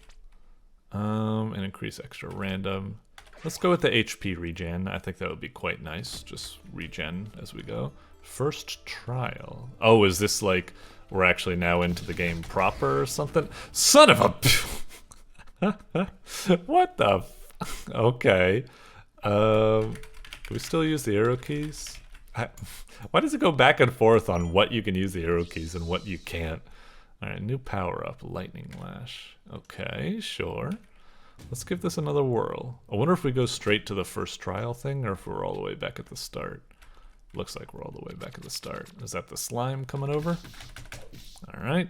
And increase extra random. Let's go with the HP regen. I think that would be quite nice. Just regen as we go. First trial. Oh, is this like we're actually now into the game proper or something? Son of a... What the... Okay. Do we still use the arrow keys? Why does it go back and forth on what you can use the arrow keys and what you can't? Alright, new power-up. Lightning Lash. Okay, sure. Let's give this another whirl. I wonder if we go straight to the first trial thing or if we're all the way back at the start. Looks like we're all the way back at the start. Is that the slime coming over? Alright.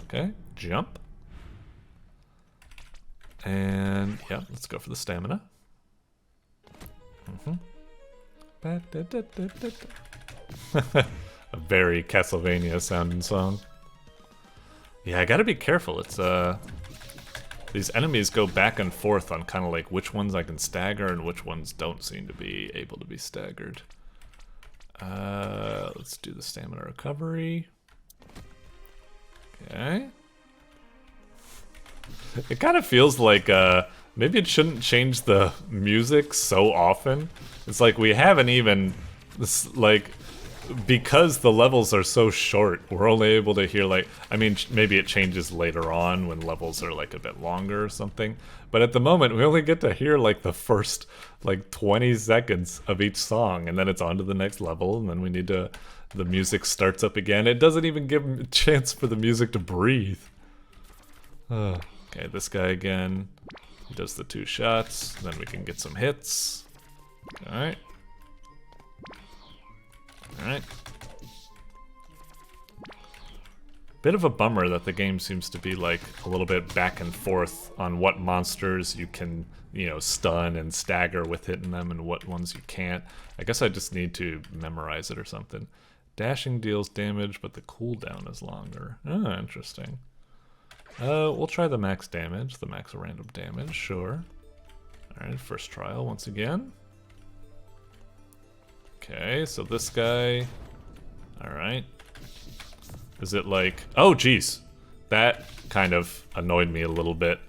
Okay, jump. And, yeah, let's go for the stamina. A very Castlevania sounding song. Yeah, I gotta be careful. It's, these enemies go back and forth on kind of like which ones I can stagger and which ones don't seem to be able to be staggered. Let's do the stamina recovery. Okay. It kind of feels like maybe it shouldn't change the music so often. It's like we haven't even like, because the levels are so short, we're only able to hear like, I mean, maybe it changes later on when levels are like a bit longer or something. But at the moment, we only get to hear like the first like 20 seconds of each song, and then it's on to the next level, and then we need to, the music starts up again. It doesn't even give a chance for the music to breathe. Okay, this guy again. He does the 2 shots, then we can get some hits. Alright. Alright. Bit of a bummer that the game seems to be like a little bit back and forth on what monsters you can, you know, stun and stagger with hitting them and what ones you can't. I guess I just need to memorize it or something. Dashing deals damage, but the cooldown is longer. Oh, interesting. We'll try the max damage, the max random damage, sure. Alright, first trial once again. Okay, so this guy... Alright. Is it like... Oh, geez. That kind of annoyed me a little bit.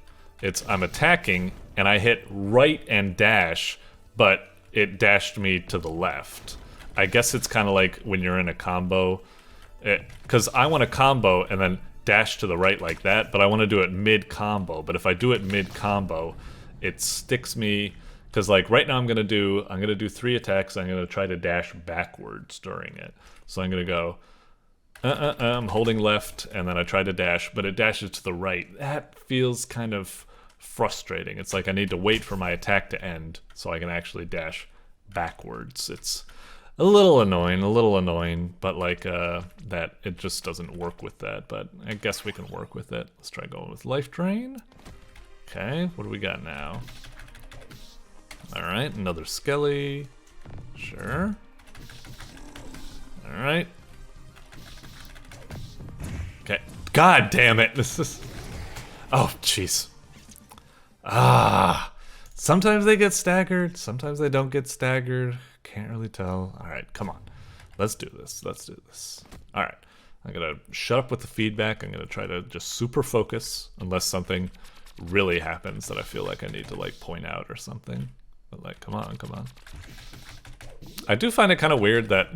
It's, I'm attacking, and I hit right and dash, but it dashed me to the left. I guess it's kind of like when you're in a combo. Because I want to combo and then dash to the right like that, but I want to do it mid-combo. But if I do it mid-combo, it sticks me... Because like right now I'm gonna do 3 attacks. I'm gonna try to dash backwards during it. So I'm gonna go, I'm holding left, and then I try to dash, but it dashes to the right. That feels kind of frustrating. It's like I need to wait for my attack to end so I can actually dash backwards. It's a little annoying, but like that it just doesn't work with that. But I guess we can work with it. Let's try going with life drain. Okay, what do we got now? Alright, another Skele. Sure. Alright. Okay. God damn it! This is... Oh, jeez. Sometimes they get staggered, sometimes they don't get staggered. Can't really tell. Alright, come on. Let's do this. Let's do this. Alright. I'm gonna shut up with the feedback. I'm gonna try to just super focus unless something really happens that I feel like I need to like point out or something. But like, come on, come on. I do find it kind of weird that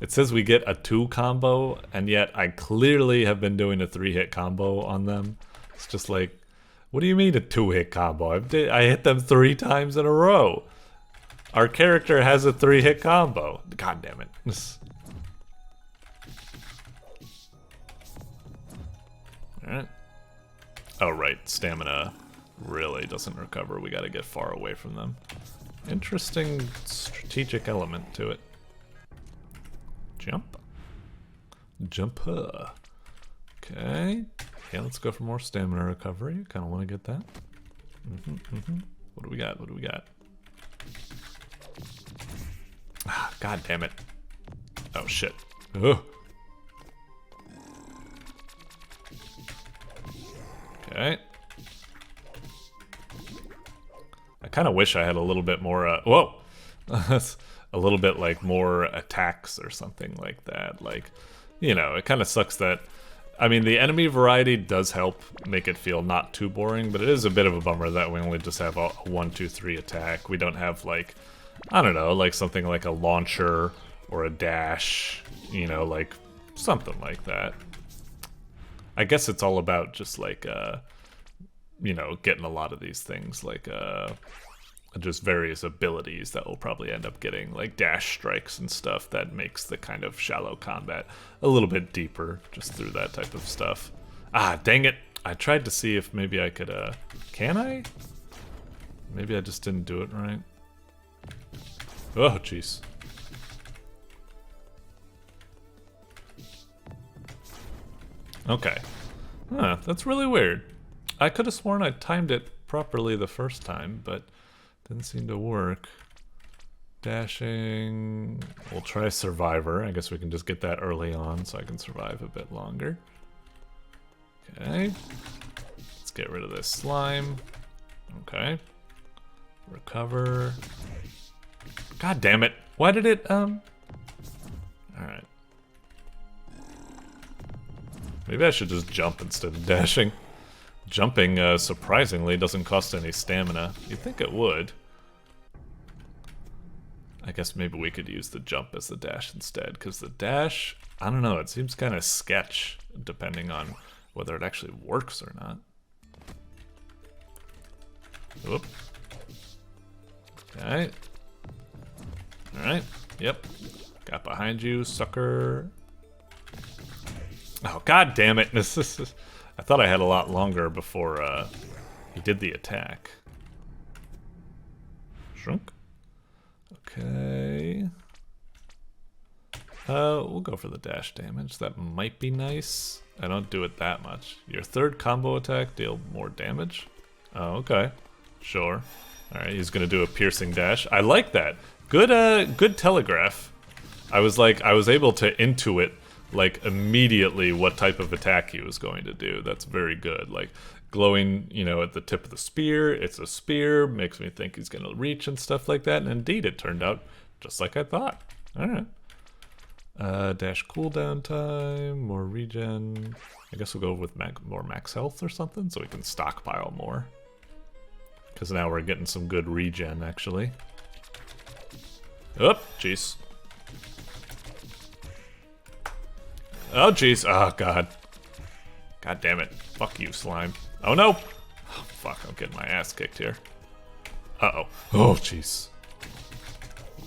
it says we get a 2 combo, and yet I clearly have been doing a 3-hit combo on them. It's just like, what do you mean a 2-hit combo? I hit them 3 times in a row. Our character has a 3-hit combo. God damn it. Alright. Oh, right. Stamina really doesn't recover. We gotta get far away from them. Interesting strategic element to it. Jump. Jumper. Okay. Yeah, let's go for more stamina recovery. Kind of want to get that. What do we got? What do we got? Ah, God damn it. Oh, shit. Ugh. Okay. I kind of wish I had a little bit more, whoa! A little bit, like, more attacks or something like that. Like, you know, it kind of sucks that, I mean, the enemy variety does help make it feel not too boring, but it is a bit of a bummer that we only just have a 1, 2, 3 attack. We don't have, like, I don't know, like something like a launcher or a dash, you know, like something like that. I guess it's all about just like, you know, getting a lot of these things, like just various abilities that will probably end up getting, like dash strikes and stuff that makes the kind of shallow combat a little bit deeper just through that type of stuff. Ah, dang it. I tried to see if maybe I could, can I? Maybe I just didn't do it right. Oh, jeez. Okay. Huh, that's really weird. I could have sworn I timed it properly the first time, but didn't seem to work. Dashing. We'll try Survivor. I guess we can just get that early on so I can survive a bit longer. Okay. Let's get rid of this slime. Okay. Recover. God damn it. Why did it, Alright. Maybe I should just jump instead of dashing. Jumping, surprisingly, doesn't cost any stamina. You'd think it would. I guess maybe we could use the jump as the dash instead, because the dash, I don't know, it seems kind of sketch, depending on whether it actually works or not. Whoop. Okay. Alright, yep. Got behind you, sucker. Oh, god damn it. This is, I thought I had a lot longer before he did the attack. Shrunk. Okay. We'll go for the dash damage. That might be nice. I don't do it that much. Your third combo attack deal more damage. Oh, okay. Sure. Alright, he's gonna do a piercing dash. I like that. Good, good telegraph. I was able to intuit, like, immediately what type of attack he was going to do. That's very good. Like, glowing, you know, at the tip of the spear. It's a spear. Makes me think he's gonna reach and stuff like that. And indeed, it turned out just like I thought. Alright. Dash cooldown time, more regen. I guess we'll go with more max health or something so we can stockpile more. Because now we're getting some good regen, actually. Oh, jeez. Oh, jeez. Oh, God. God damn it. Fuck you, slime. Oh, no. Oh, fuck, I'm getting my ass kicked here. Uh-oh. Oh, jeez.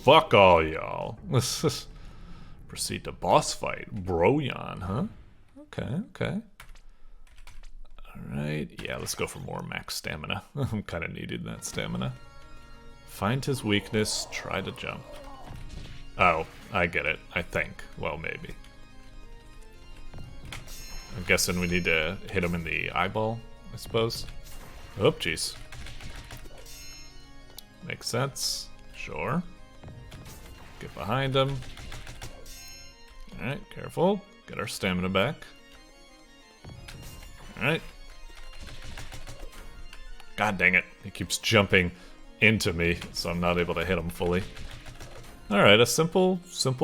Fuck all y'all. Proceed to boss fight. Broyan, huh? Okay, okay. Alright, yeah, let's go for more max stamina. I'm kind of needed that stamina. Find his weakness, try to jump. Oh, I get it, I think. Well, maybe. I'm guessing we need to hit him in the eyeball, I suppose. Oh, jeez. Makes sense. Sure. Get behind him. Alright, careful. Get our stamina back. Alright. God dang it. He keeps jumping into me, so I'm not able to hit him fully. Alright, a simple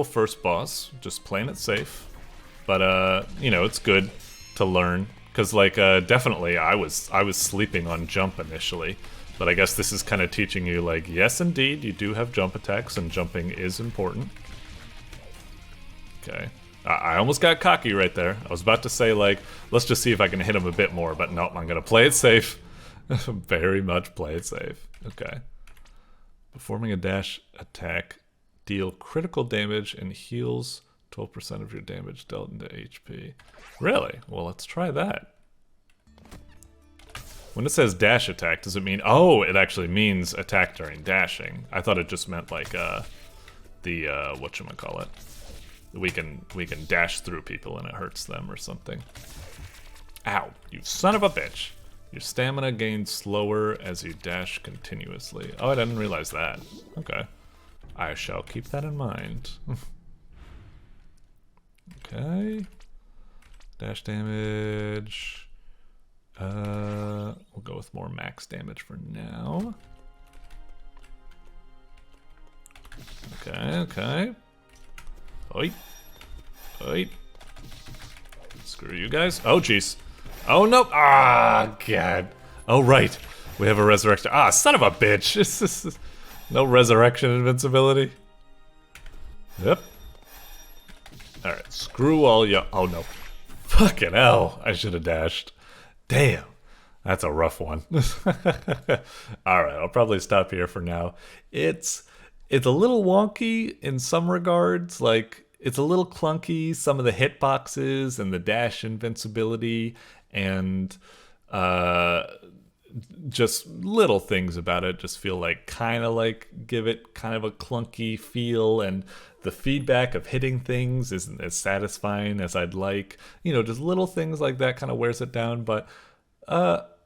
first boss. Just playing it safe. But, you know, it's good to learn. Because, like, definitely I was sleeping on jump initially. But I guess this is kind of teaching you, like, yes, indeed, you do have jump attacks, and jumping is important. Okay. I almost got cocky right there. I was about to say, like, let's just see if I can hit him a bit more, but nope, I'm going to play it safe. Very much play it safe. Okay. Performing a dash attack, deal critical damage and heals 12% of your damage dealt into HP. Really? Well, let's try that. When it says dash attack, does it mean... Oh, it actually means attack during dashing. I thought it just meant, like, the, whatchamacallit. We can dash through people and it hurts them or something. Ow, you son of a bitch. Your stamina gains slower as you dash continuously. Oh, I didn't realize that. Okay. I shall keep that in mind. Okay. Dash damage. We'll go with more max damage for now. Okay, okay. Oi. Oi. Screw you guys. Oh, jeez. Oh, no. Ah, God. Oh, right. We have a resurrection. Ah, son of a bitch. No resurrection invincibility. Yep. Alright, screw all ya. Oh, no. Fucking hell. I should have dashed. Damn. That's a rough one. Alright, I'll probably stop here for now. It's a little wonky in some regards. Like, it's a little clunky. Some of the hitboxes and the dash invincibility and just little things about it just feel like kind of like give it kind of a clunky feel, and the feedback of hitting things isn't as satisfying as I'd like. You know, just little things like that kind of wears it down, but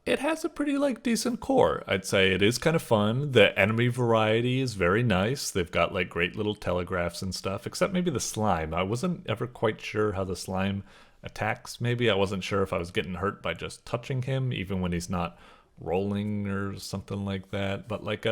it has a pretty like decent core. I'd say it is kind of fun. The enemy variety is very nice. They've got like great little telegraphs and stuff, except maybe the slime. I wasn't ever quite sure how the slime attacks. Maybe I wasn't sure if I was getting hurt by just touching him, even when he's not rolling or something like that. But like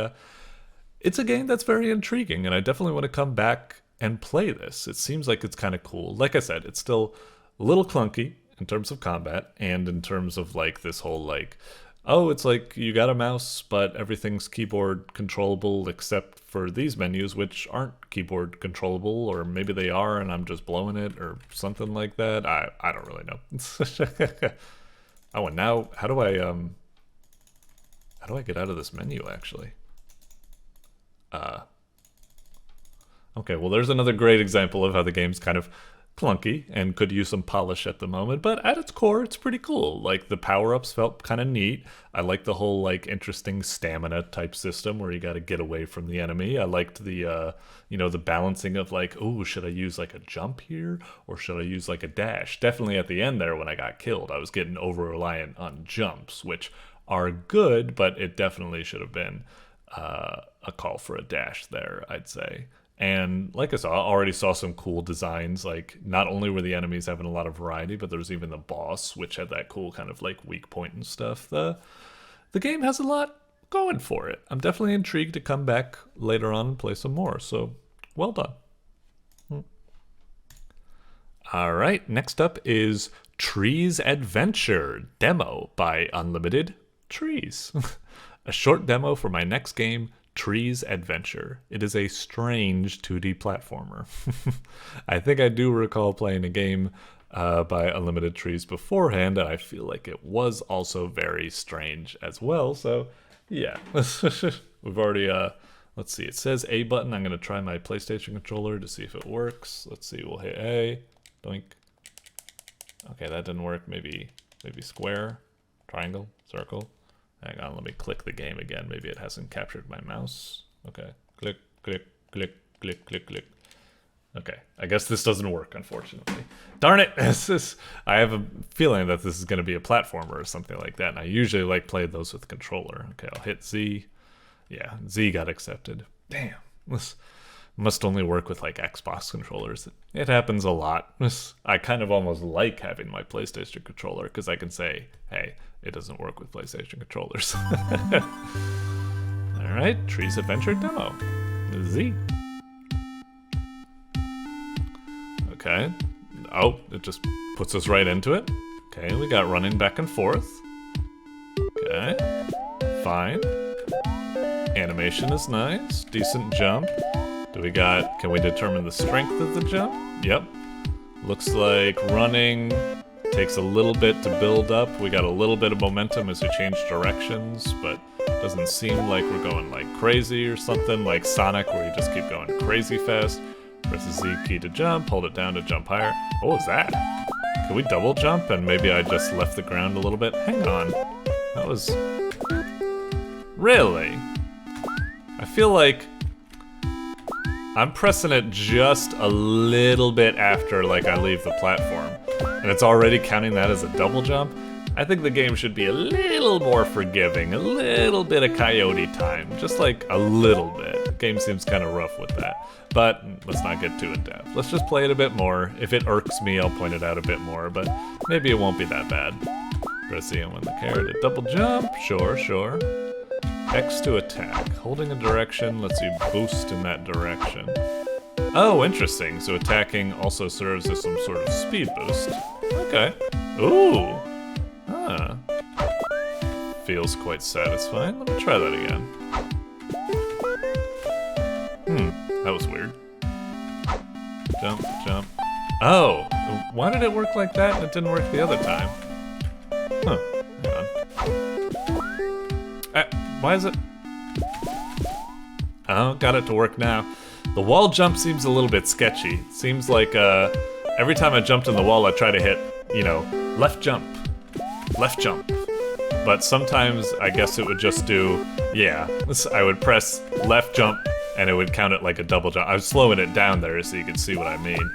it's a game that's very intriguing, and I definitely want to come back and play this. It seems like it's kind of cool. Like I said, it's still a little clunky in terms of combat, and in terms of like this whole like, oh, it's like you got a mouse but everything's keyboard controllable except for these menus, which aren't keyboard controllable, or maybe they are and I'm just blowing it or something like that. I don't really know. Oh, and now how do I get out of this menu actually? Okay, well there's another great example of how the game's kind of clunky and could use some polish at the moment, but at its core it's pretty cool. Like the power-ups felt kind of neat. I like the whole like interesting stamina type system where you got to get away from the enemy. I liked the you know, the balancing of like, oh, should I use like a jump here or should I use like a dash? Definitely at the end there when I got killed, I was getting over reliant on jumps, which are good, but it definitely should have been a call for a dash there, I'd say. And like I already saw some cool designs. Like not only were the enemies having a lot of variety, but there was even the boss, which had that cool kind of like weak point and stuff. The game has a lot going for it. I'm definitely intrigued to come back later on and play some more. So well done. All right, next up is Trees Adventure Demo by Unlimited Trees. A short demo for my next game, Trees Adventure. It is a strange 2D platformer. I think I do recall playing a game by Unlimited Trees beforehand, and I feel like it was also very strange as well. So yeah, we've already, let's see, it says A button. I'm going to try my PlayStation controller to see if it works. Let's see, we'll hit A, doink. Okay, that didn't work. Maybe square, triangle, circle. Hang on, let me click the game again. Maybe it hasn't captured my mouse. Okay, click, click, click, click, click, click. Okay, I guess this doesn't work, unfortunately. Darn it! I have a feeling that this is going to be a platformer or something like that, and I usually like playing those with the controller. Okay, I'll hit Z. Yeah, Z got accepted. Damn, this must only work with like Xbox controllers. It happens a lot. I kind of almost like having my PlayStation controller because I can say, hey, it doesn't work with PlayStation controllers. Alright, Trees Adventure Demo. Z. Okay. Oh, it just puts us right into it. Okay, we got running back and forth. Okay. Fine. Animation is nice. Decent jump. Can we determine the strength of the jump? Yep. Looks like running takes a little bit to build up. We got a little bit of momentum as we change directions, but doesn't seem like we're going like crazy or something like Sonic where you just keep going crazy fast. Press the Z key to jump, hold it down to jump higher. What was that? Can we double jump and maybe I just left the ground a little bit? Hang on. That was... Really? I feel like I'm pressing it just a little bit after like I leave the platform, and it's already counting that as a double jump. I think the game should be a little more forgiving, a little bit of coyote time, just like a little bit. The game seems kind of rough with that, but let's not get too in depth. Let's just play it a bit more. If it irks me, I'll point it out a bit more, but maybe it won't be that bad. Press E on the carrot to double jump, sure. X to attack. Holding a direction lets you boost in that direction. Oh, interesting. So attacking also serves as some sort of speed boost. Okay. Ooh. Huh. Feels quite satisfying. Let me try that again. That was weird. Jump, jump. Oh, why did it work like that and it didn't work the other time? Huh, hang on. Why is it? Oh, got it to work now. The wall jump seems a little bit sketchy. It seems like every time I jumped in the wall I try to hit, you know, left jump. But sometimes I guess it would just do, yeah, I would press left jump and it would count it like a double jump. I was slowing it down there so you can see what I mean.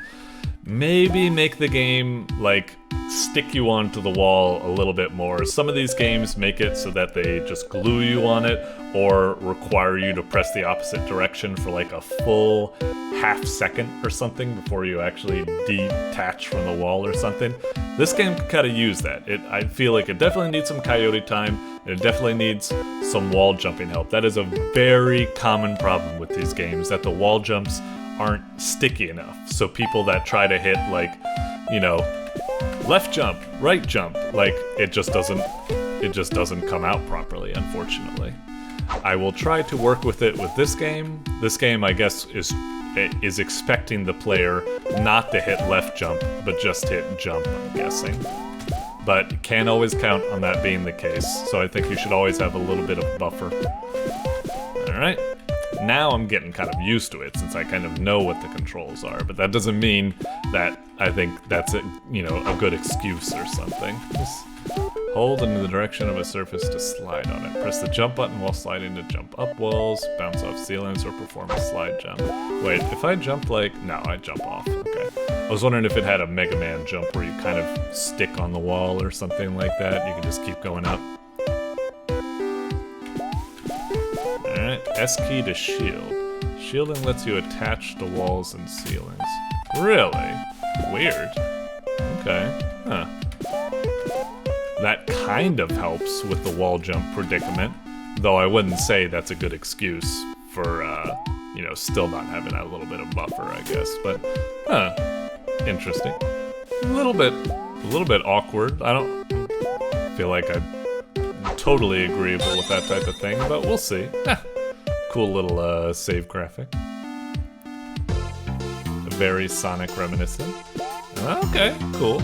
Maybe make the game, like, stick you onto the wall a little bit more. Some of these games make it so that they just glue you on it or require you to press the opposite direction for like a full half second or something before you actually detach from the wall or something. This game can kind of use that. I feel like it definitely needs some coyote time, and it definitely needs some wall jumping help. That is a very common problem with these games, that the wall jumps aren't sticky enough. So people that try to hit, like, you know, left jump, right jump, like, it just doesn't come out properly, unfortunately. I will try to work with it with this game. This game, I guess, is expecting the player not to hit left jump, but just hit jump, I'm guessing. But can't always count on that being the case, so I think you should always have a little bit of buffer. Alright. Now I'm getting kind of used to it since I kind of know what the controls are, but that doesn't mean that I think that's a good excuse or something. Just hold in the direction of a surface to slide on it. Press the jump button while sliding to jump up walls, bounce off ceilings, or perform a slide jump. Wait, if I jump like... No, I jump off. Okay. I was wondering if it had a Mega Man jump where you kind of stick on the wall or something like that. You can just keep going up. Alright, S key to shield. Shielding lets you attach to walls and ceilings. Really? Weird. Okay. Huh. That kind of helps with the wall jump predicament, though I wouldn't say that's a good excuse for, still not having that little bit of buffer, I guess. But, interesting. A little bit awkward. I don't feel like I'm totally agreeable with that type of thing, but we'll see. Cool little save graphic. Very Sonic reminiscent. Okay, cool.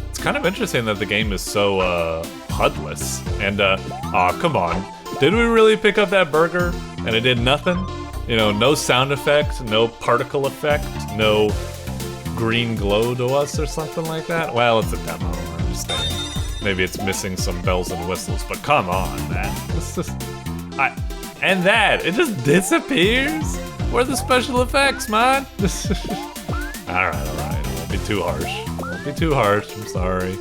It's kind of interesting that the game is so HUD-less. And aw, come on. Did we really pick up that burger and it did nothing? You know, no sound effect, no particle effect, no green glow to us or something like that? Well, it's a demo, I'm just saying. Maybe it's missing some bells and whistles, but come on, man. And that, it just disappears? Where are the special effects, man? Alright, it won't be too harsh. Won't be too harsh, I'm sorry.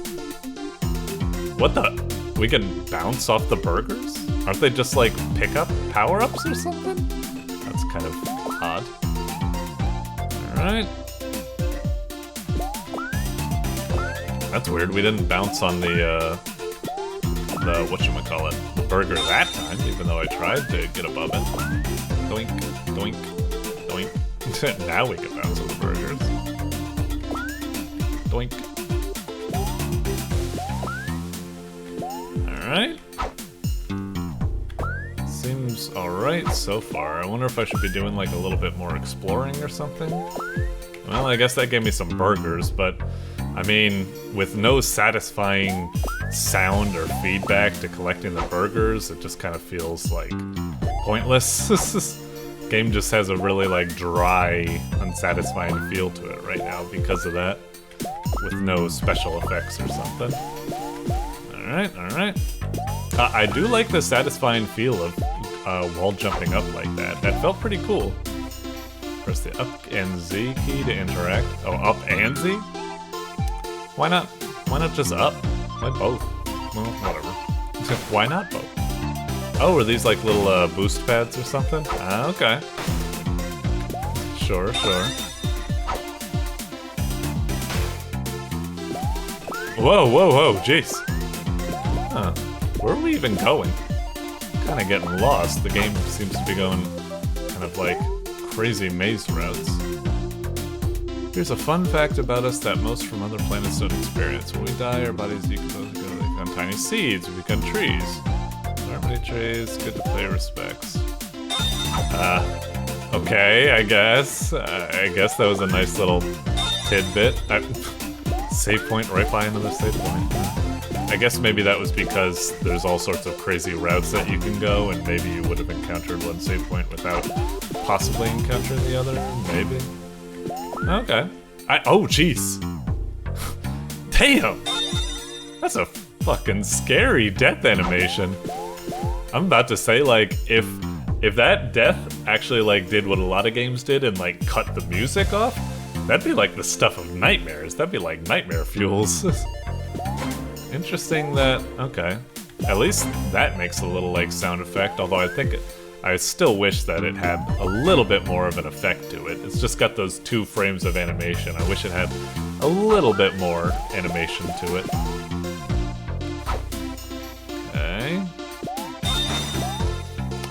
What the? We can bounce off the burgers? Aren't they just like pick-up power-ups or something? That's kind of odd. Alright. That's weird, we didn't bounce on the whatchamacallit, the burger that time, even though I tried to get above it. Doink, doink, doink. Now we can bounce on the burgers. Doink. Alright. Seems alright so far. I wonder if I should be doing like a little bit more exploring or something. Well, I guess that gave me some burgers, but I mean, with no satisfying sound or feedback to collecting the burgers, it just kind of feels like pointless. This game just has a really like dry, unsatisfying feel to it right now because of that, with no special effects or something. Alright. I do like the satisfying feel of wall jumping up like that. That felt pretty cool. Press the up and Z key to interact. Oh, up and Z? Why not just up? Why both? Well, whatever. Why not both? Oh, are these like little boost pads or something? Ah, okay. Sure. Whoa, jeez. Huh. Where are we even going? kind of getting lost. The game seems to be going kind of like crazy maze routes. Here's a fun fact about us that most from other planets don't experience. When we die, our bodies become tiny seeds, we become trees. Harmony trees, good to pay respects. Okay, I guess. I guess that was a nice little tidbit. Save point right by another save point. I guess maybe that was because there's all sorts of crazy routes that you can go, and maybe you would have encountered one save point without possibly encountering the other. Maybe. Okay. Oh, jeez. Damn! That's a fucking scary death animation. I'm about to say, like, if that death actually, like, did what a lot of games did and, like, cut the music off, that'd be like the stuff of nightmares. That'd be like nightmare fuels. Interesting that, okay. At least that makes a little, like, sound effect, although I still wish that it had a little bit more of an effect to it. It's just got those 2 frames of animation. I wish it had a little bit more animation to it. Okay.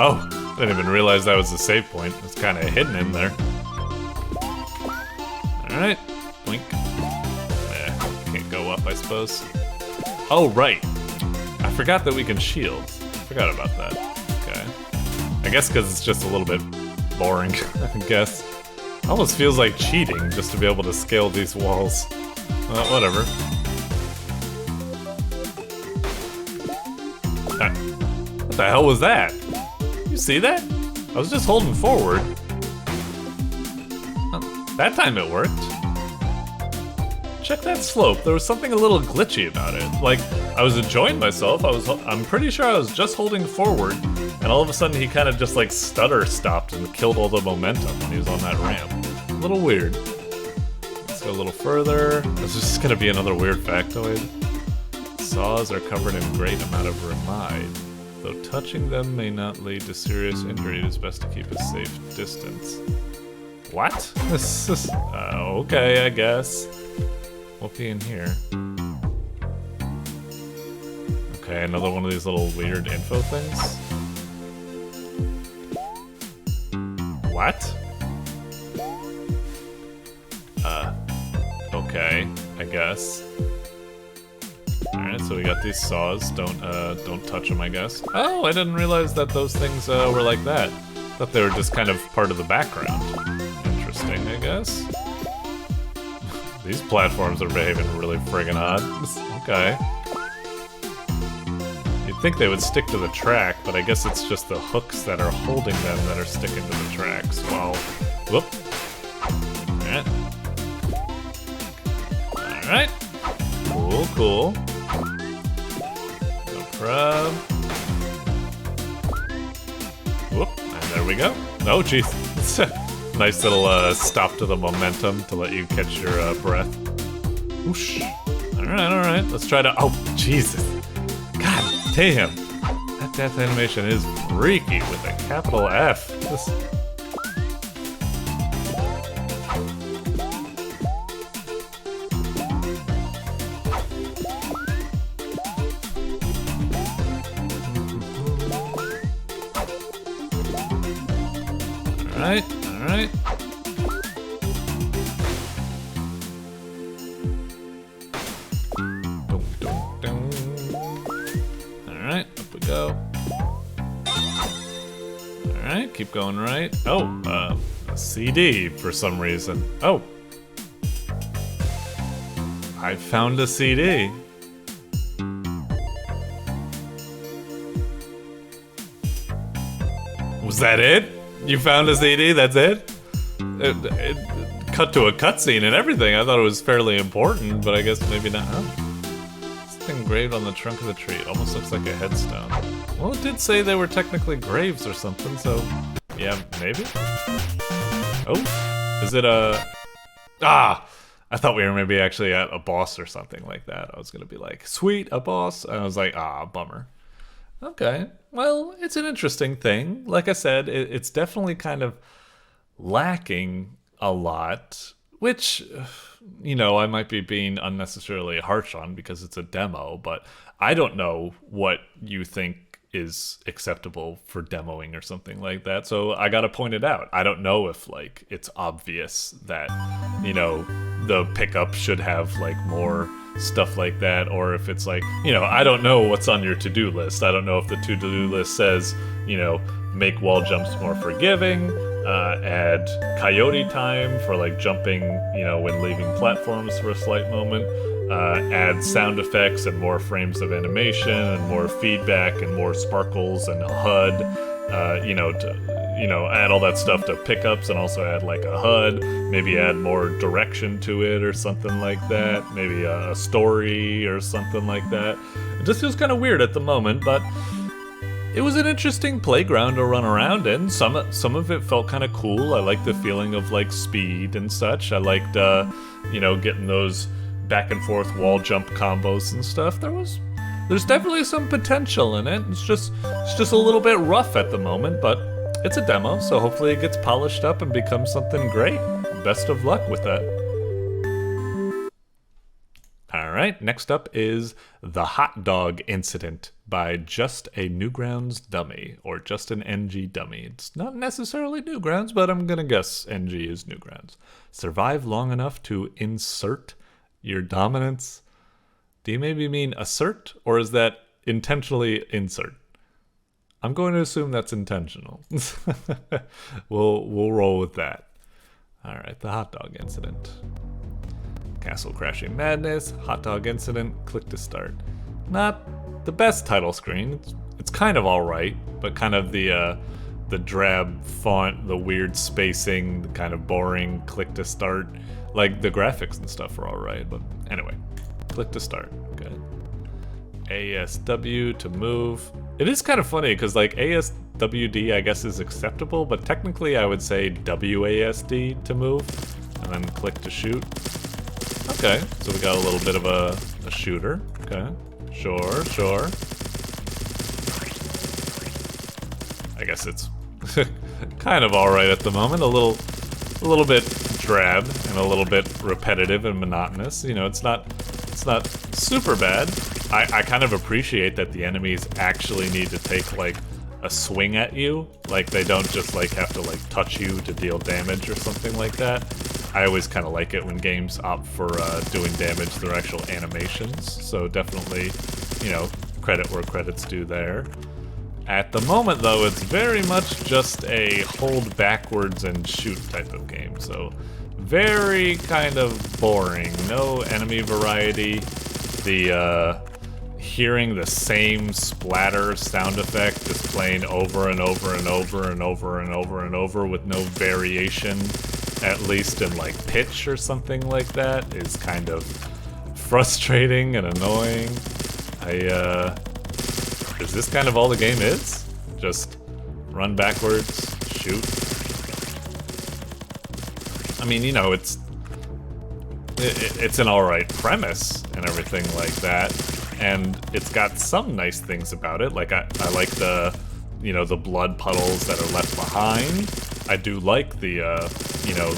Oh, I didn't even realize that was the save point. It's kind of hidden in there. Alright. Blink. Can't go up, I suppose. Oh, right. I forgot that we can shield. I forgot about that. Okay. I guess because it's just a little bit boring, I guess. Almost feels like cheating just to be able to scale these walls. Whatever. What the hell was that? You see that? I was just holding forward. That time it worked. Check that slope. There was something a little glitchy about it. Like, I was enjoying myself. I'm pretty sure I was just holding forward, and all of a sudden he kind of just like stutter stopped and killed all the momentum when he was on that ramp. A little weird. Let's go a little further. This is just gonna be another weird factoid. Saws are covered in a great amount of ramide. Though touching them may not lead to serious injury, it is best to keep a safe distance. What? This is... okay, I guess. What'll be in here? Okay, another one of these little weird info things. What? Okay, I guess. Alright, so we got these saws. Don't touch them, I guess. Oh, I didn't realize that those things were like that. Thought they were just kind of part of the background. Interesting, I guess. These platforms are behaving really friggin' odd. Okay. You'd think they would stick to the track, but I guess it's just the hooks that are holding them that are sticking to the tracks. Well, whoop. Alright. Alright. Cool, cool. No prob. Whoop, and there we go. Oh, jeez. Nice little stop to the momentum to let you catch your breath. Whoosh. Alright. Let's try to... Oh, Jesus. God damn. That death animation is freaky with a capital F. Alright. Alright, up we go. Alright, keep going right. Oh, a CD for some reason. Oh. I found a CD. Was that it? You found a CD? That's it? It cut to a cutscene and everything. I thought it was fairly important, but I guess maybe not. Oh. It's engraved on the trunk of the tree. It almost looks like a headstone. Well, it did say they were technically graves or something, so yeah, maybe? Oh, is it a... Ah! I thought we were maybe actually at a boss or something like that. I was gonna be like, sweet, a boss. And I was like, ah, bummer. Okay, well, it's an interesting thing. Like I said, it's definitely kind of lacking a lot, which, you know, I might be being unnecessarily harsh on because it's a demo, but I don't know what you think is acceptable for demoing or something like that. So I gotta point it out. I don't know if like it's obvious that, you know, the pickup should have like more stuff like that, or if it's like, you know, I don't know what's on your to-do list. I don't know if the to-do list says, you know, make wall jumps more forgiving, add coyote time for like jumping, you know, when leaving platforms for a slight moment, add sound effects and more frames of animation and more feedback and more sparkles and a HUD, you know, add all that stuff to pickups and also add like a HUD, maybe add more direction to it or something like that, maybe a story or something like that. It just feels kind of weird at the moment, but it was an interesting playground to run around in. Some of it felt kind of cool. I liked the feeling of like speed and such. I liked, you know, getting those back and forth wall jump combos and stuff. There's definitely some potential in it. It's just a little bit rough at the moment, but it's a demo, so hopefully it gets polished up and becomes something great. Best of luck with that. Alright, next up is The Hot Dog Incident by Just a Newgrounds Dummy, or just an NG Dummy. It's not necessarily Newgrounds, but I'm gonna guess NG is Newgrounds. Survive long enough to insert your dominance. Do you maybe mean assert, or is that intentionally insert? I'm going to assume that's intentional. We'll roll with that. Alright, The Hot Dog Incident. Castle Crashing Madness, Hot Dog Incident, click to start. Not the best title screen. It's kind of alright, but kind of the drab font, the weird spacing, the kind of boring click to start. Like, the graphics and stuff are alright, but anyway. Click to start. Okay. ASW to move. It is kind of funny, because like ASWD I guess is acceptable, but technically I would say WASD to move, and then click to shoot. Okay, so we got a little bit of a shooter. Okay, sure. I guess it's kind of alright at the moment. A little bit drab and a little bit repetitive and monotonous. You know, it's not super bad. I kind of appreciate that the enemies actually need to take like a swing at you. Like they don't just like have to like touch you to deal damage or something like that. I always kind of like it when games opt for doing damage through actual animations. So definitely, you know, credit where credit's due there. At the moment though, it's very much just a hold backwards and shoot type of game. So very kind of boring. No enemy variety. The hearing the same splatter sound effect just playing over and over and over and over and over and over with no variation, at least in like pitch or something like that, is kind of frustrating and annoying. Is this kind of all the game is? Just run backwards, shoot? I mean, you know, it's an alright premise and everything like that, and it's got some nice things about it. Like I like the, you know, the blood puddles that are left behind. I do like the, you know,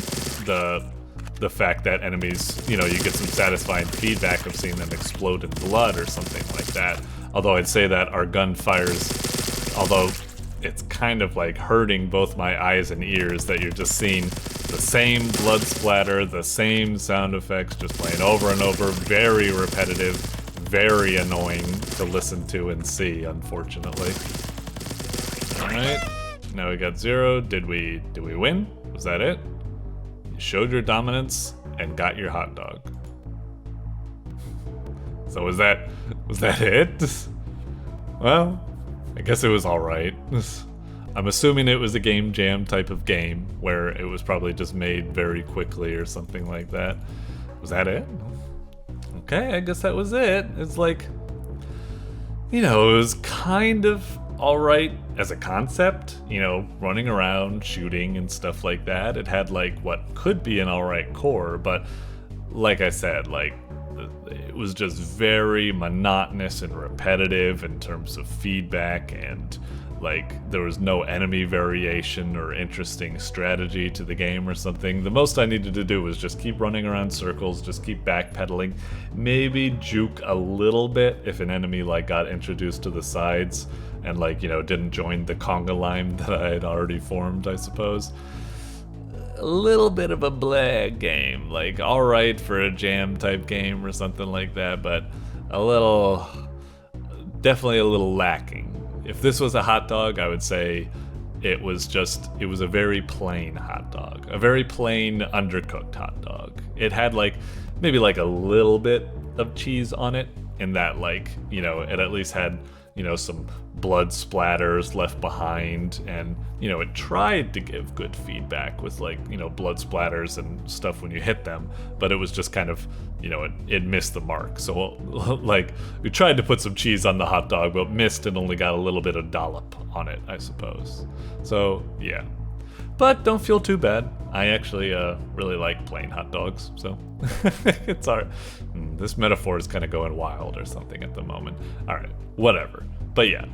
the fact that enemies, you know, you get some satisfying feedback of seeing them explode in blood or something like that. Although I'd say that our gun fires, although it's kind of like hurting both my eyes and ears that you're just seeing the same blood splatter, the same sound effects, just playing over and over, very repetitive, very annoying to listen to and see, unfortunately. Alright, now we got 0. Did we win? Was that it? You showed your dominance and got your hot dog. So was that it? Well, I guess it was alright. I'm assuming it was a game jam type of game where it was probably just made very quickly or something like that. Was that it? Okay, I guess that was it. It's like, you know, it was kind of alright as a concept, you know, running around, shooting and stuff like that. It had like what could be an alright core, but like I said, like, it was just very monotonous and repetitive in terms of feedback, and like there was no enemy variation or interesting strategy to the game or something. The most I needed to do was just keep running around circles, just keep backpedaling, maybe juke a little bit if an enemy like got introduced to the sides, and like, you know, didn't join the conga line that I had already formed, I suppose. A little bit of a blah game, like alright for a jam type game or something like that, but a little, definitely a little lacking. If this was a hot dog, I would say it was a very plain hot dog, a very plain undercooked hot dog. It had like maybe like a little bit of cheese on it, in that, like, you know, it at least had, you know, some blood splatters left behind, and, you know, it tried to give good feedback with, like, you know, blood splatters and stuff when you hit them, but it was just kind of, you know, it missed the mark. So, like, we tried to put some cheese on the hot dog, but missed and only got a little bit of dollop on it, I suppose. So, yeah. But don't feel too bad. I actually really like plain hot dogs, so it's alright. This metaphor is kind of going wild or something at the moment. Alright, whatever. But yeah,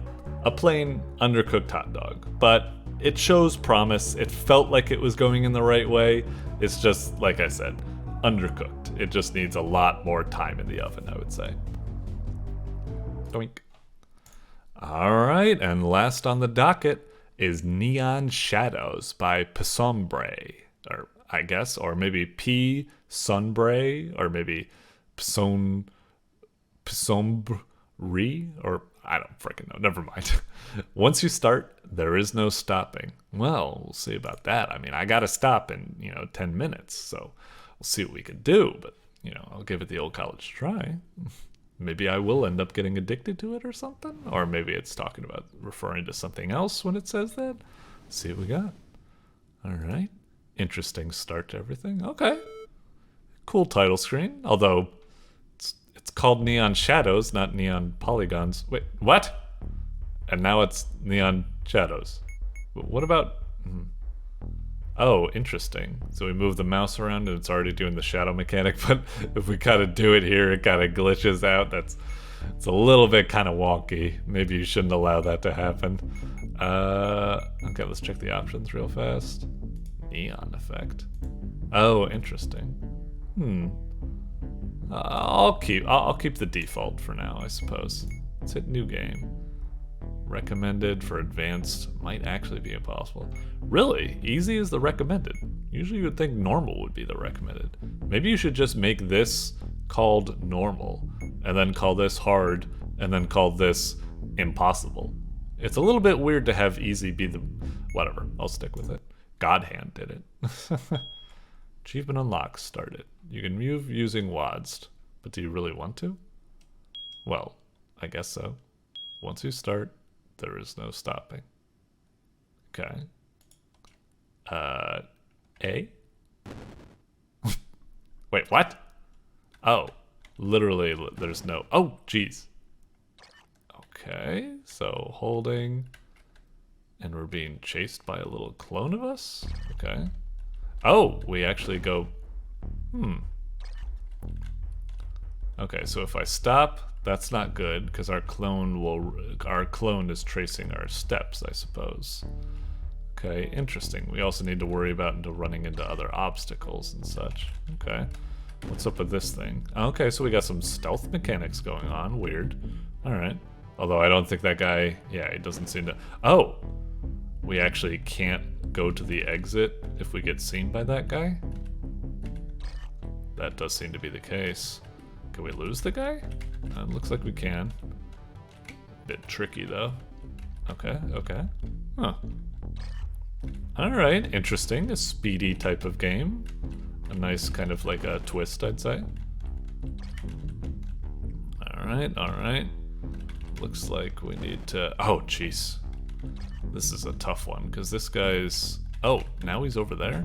a plain undercooked hot dog. But it shows promise. It felt like it was going in the right way. It's just, like I said, undercooked. It just needs a lot more time in the oven, I would say. Doink. Alright, and last on the docket is Neon Shadows by Psombre, or I guess, or maybe P Sunbray, or maybe Psombre, or I don't freaking know. Never mind. Once you start, there is no stopping. Well, we'll see about that. I mean, I gotta stop in, you know, 10 minutes, so we'll see what we can do. But, you know, I'll give it the old college try. Maybe I will end up getting addicted to it or something. Or maybe it's talking about referring to something else when it says that. Let's see what we got. All right. Interesting start to everything. Okay. Cool title screen. Although it's called Neon Shadows, not Neon Polygons. Wait, what? And now it's Neon Shadows. What about... Oh, interesting. So we move the mouse around and it's already doing the shadow mechanic, but if we kind of do it here, it kind of glitches out. It's a little bit kind of wonky. Maybe you shouldn't allow that to happen. Okay, let's check the options real fast. Neon effect. Oh, interesting. I'll keep the default for now, I suppose. Let's hit new game. Recommended for advanced might actually be impossible. Really? Easy is the recommended. Usually you would think normal would be the recommended. Maybe you should just make this called normal, and then call this hard, and then call this impossible. It's a little bit weird to have easy be the... Whatever, I'll stick with it. Godhand did it. Achievement unlocked started. You can move using WASD, but do you really want to? Well, I guess so. Once you start, there is no stopping. Okay. A? Wait, what? Oh, literally, there's no... Oh, jeez. Okay, so holding... And we're being chased by a little clone of us? Okay. Oh, we actually go... Okay, so if I stop, that's not good, because our clone is tracing our steps, I suppose. Okay, interesting. We also need to worry about running into other obstacles and such. Okay. What's up with this thing? Okay, so we got some stealth mechanics going on. Weird. Alright. Although I don't think that guy... Yeah, he doesn't seem to... Oh! We actually can't go to the exit if we get seen by that guy? That does seem to be the case. Can we lose the guy? Looks like we can. Bit tricky, though. Okay, okay. Huh. Alright, interesting. A speedy type of game. A nice kind of like a twist, I'd say. Alright, alright. Looks like we need to... Oh, jeez. This is a tough one, because this guy's... Oh, now he's over there?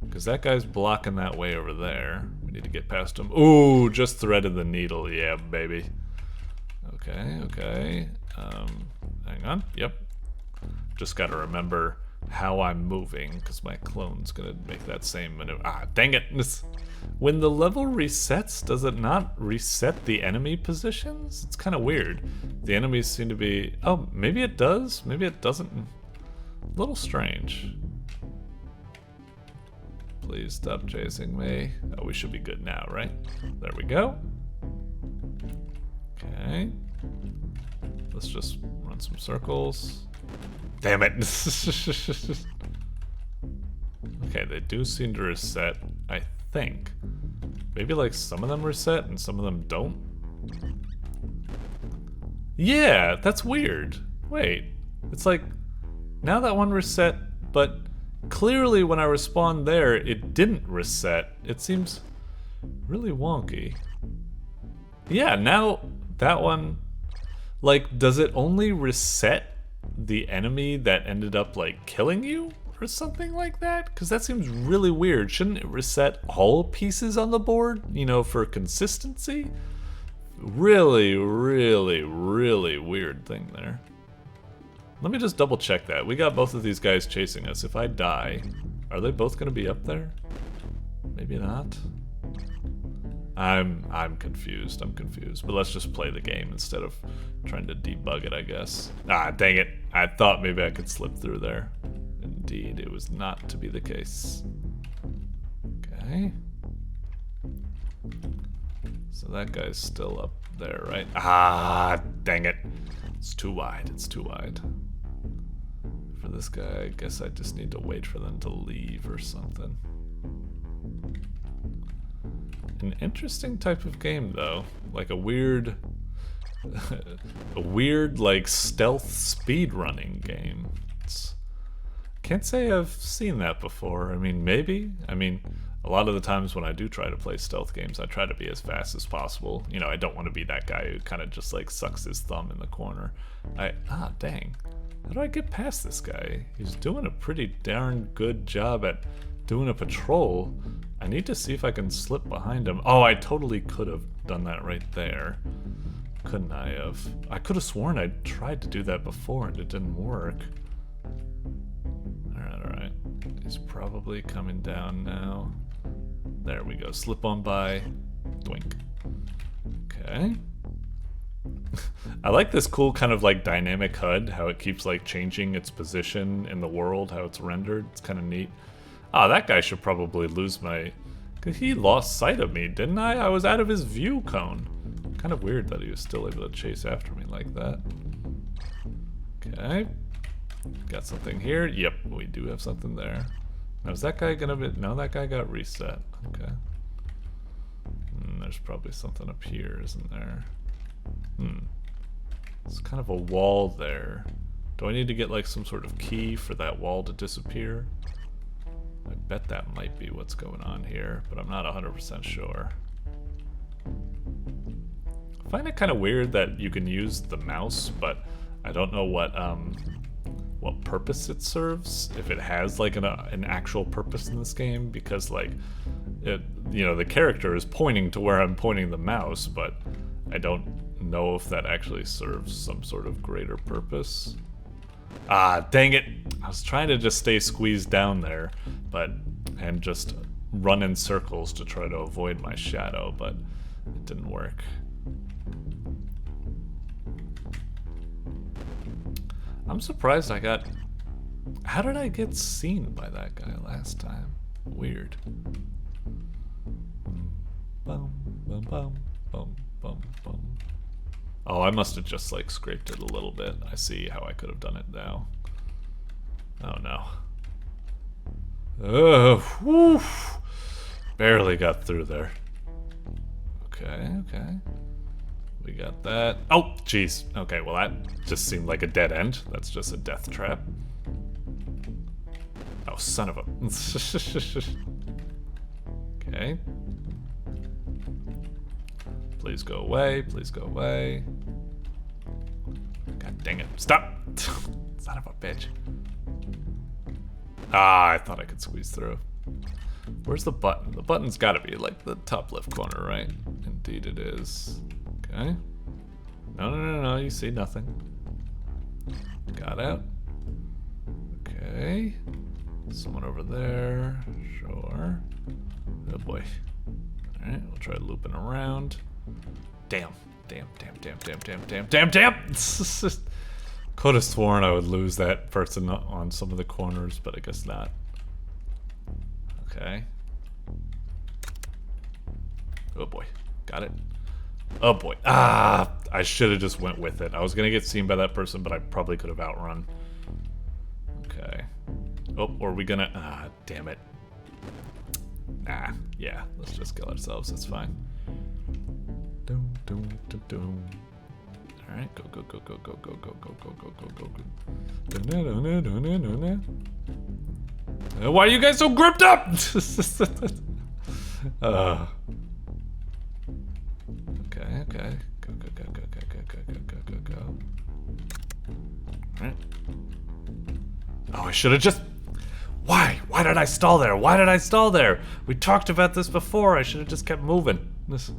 Because that guy's blocking that way over there. We need to get past him. Ooh, just threaded the needle. Yeah, baby. Okay, okay. Hang on. Yep. Just got to remember how I'm moving, because my clone's going to make that same maneuver. Ah, dang it. When the level resets, does it not reset the enemy positions? It's kind of weird. The enemies seem to be... Oh, maybe it does? Maybe it doesn't. A little strange. Please stop chasing me. Oh, we should be good now, right? There we go. Okay. Let's just run some circles. Damn it! Okay, they do seem to reset, I think. Maybe like some of them reset and some of them don't? Yeah, that's weird. Wait, it's like, now that one reset, but clearly when I respawned there, it didn't reset. It seems really wonky. Yeah, now that one, like, does it only reset the enemy that ended up like killing you or something like that? Because that seems really weird. Shouldn't it reset all pieces on the board, you know, for consistency? Really, really, really weird thing there. Let me just double check that. We got both of these guys chasing us. If I die, are they both gonna be up there? Maybe not. I'm confused. I'm confused. But let's just play the game instead of trying to debug it, I guess. Ah, dang it. I thought maybe I could slip through there. Indeed, it was not to be the case. Okay. So that guy's still up there, right? Ah, dang it. It's too wide. It's too wide. For this guy, I guess I just need to wait for them to leave or something. An interesting type of game, though. Like a weird... a weird, like, stealth speedrunning game. Can't say I've seen that before. I mean, maybe. I mean, a lot of the times when I do try to play stealth games, I try to be as fast as possible. You know, I don't want to be that guy who kind of just, like, sucks his thumb in the corner. Ah, dang. How do I get past this guy? He's doing a pretty darn good job at doing a patrol. I need to see if I can slip behind him. Oh, I totally could have done that right there. Couldn't I have? I could have sworn I tried to do that before and it didn't work. Alright. He's probably coming down now. There we go. Slip on by. Doink. Okay. I like this cool kind of like dynamic HUD, how it keeps like changing its position in the world, how it's rendered. It's kind of neat. Ah, that guy should probably lose my... Cause he lost sight of me, didn't I? I was out of his view cone. Kind of weird that he was still able to chase after me like that. Okay. Got something here. Yep, we do have something there. Now, is that guy gonna be... No, that guy got reset. Okay. There's probably something up here, isn't there? It's kind of a wall there. Do I need to get like some sort of key for that wall to disappear? I bet that might be what's going on here, but I'm not 100% sure. I find it kind of weird that you can use the mouse, but I don't know what purpose it serves, if it has like an actual purpose in this game, because like it, you know, the character is pointing to where I'm pointing the mouse, but I don't know if that actually serves some sort of greater purpose. Ah, dang it! I was trying to just stay squeezed down there, and just run in circles to try to avoid my shadow, but it didn't work. I'm surprised I got... How did I get seen by that guy last time? Weird. Bum, bum, bum, bum, bum, bum. Oh, I must have just like scraped it a little bit. I see how I could have done it now. Oh no. Oh, whew. Barely got through there. Okay. We got that. Oh, jeez. Okay, well that just seemed like a dead end. That's just a death trap. Oh, son of a... Okay. Please go away. Please go away. God dang it. Stop! Son of a bitch. Ah, I thought I could squeeze through. Where's the button? The button's gotta be like the top left corner, right? Indeed it is. Okay. No, you see nothing. Got out. Okay. Someone over there. Sure. Oh boy. Alright, we'll try looping around. Damn. Could have sworn I would lose that person on some of the corners, but I guess not. Okay. Oh boy. Got it. Oh boy. Ah, I should have just went with it. I was gonna get seen by that person, but I probably could have outrun. Okay. Oh, or are we gonna... Ah, damn it. Nah, yeah, let's just kill ourselves, that's fine. Alright, go, go, go, go, go, go, go, go, go, go, go, go. Why are you guys so gripped up? Okay, okay. Go, go, go, go, go, go, go, go, go, go, go. Alright. Oh, I should have just... Why? Why did I stall there? Why did I stall there? We talked about this before. I should have just kept moving. This...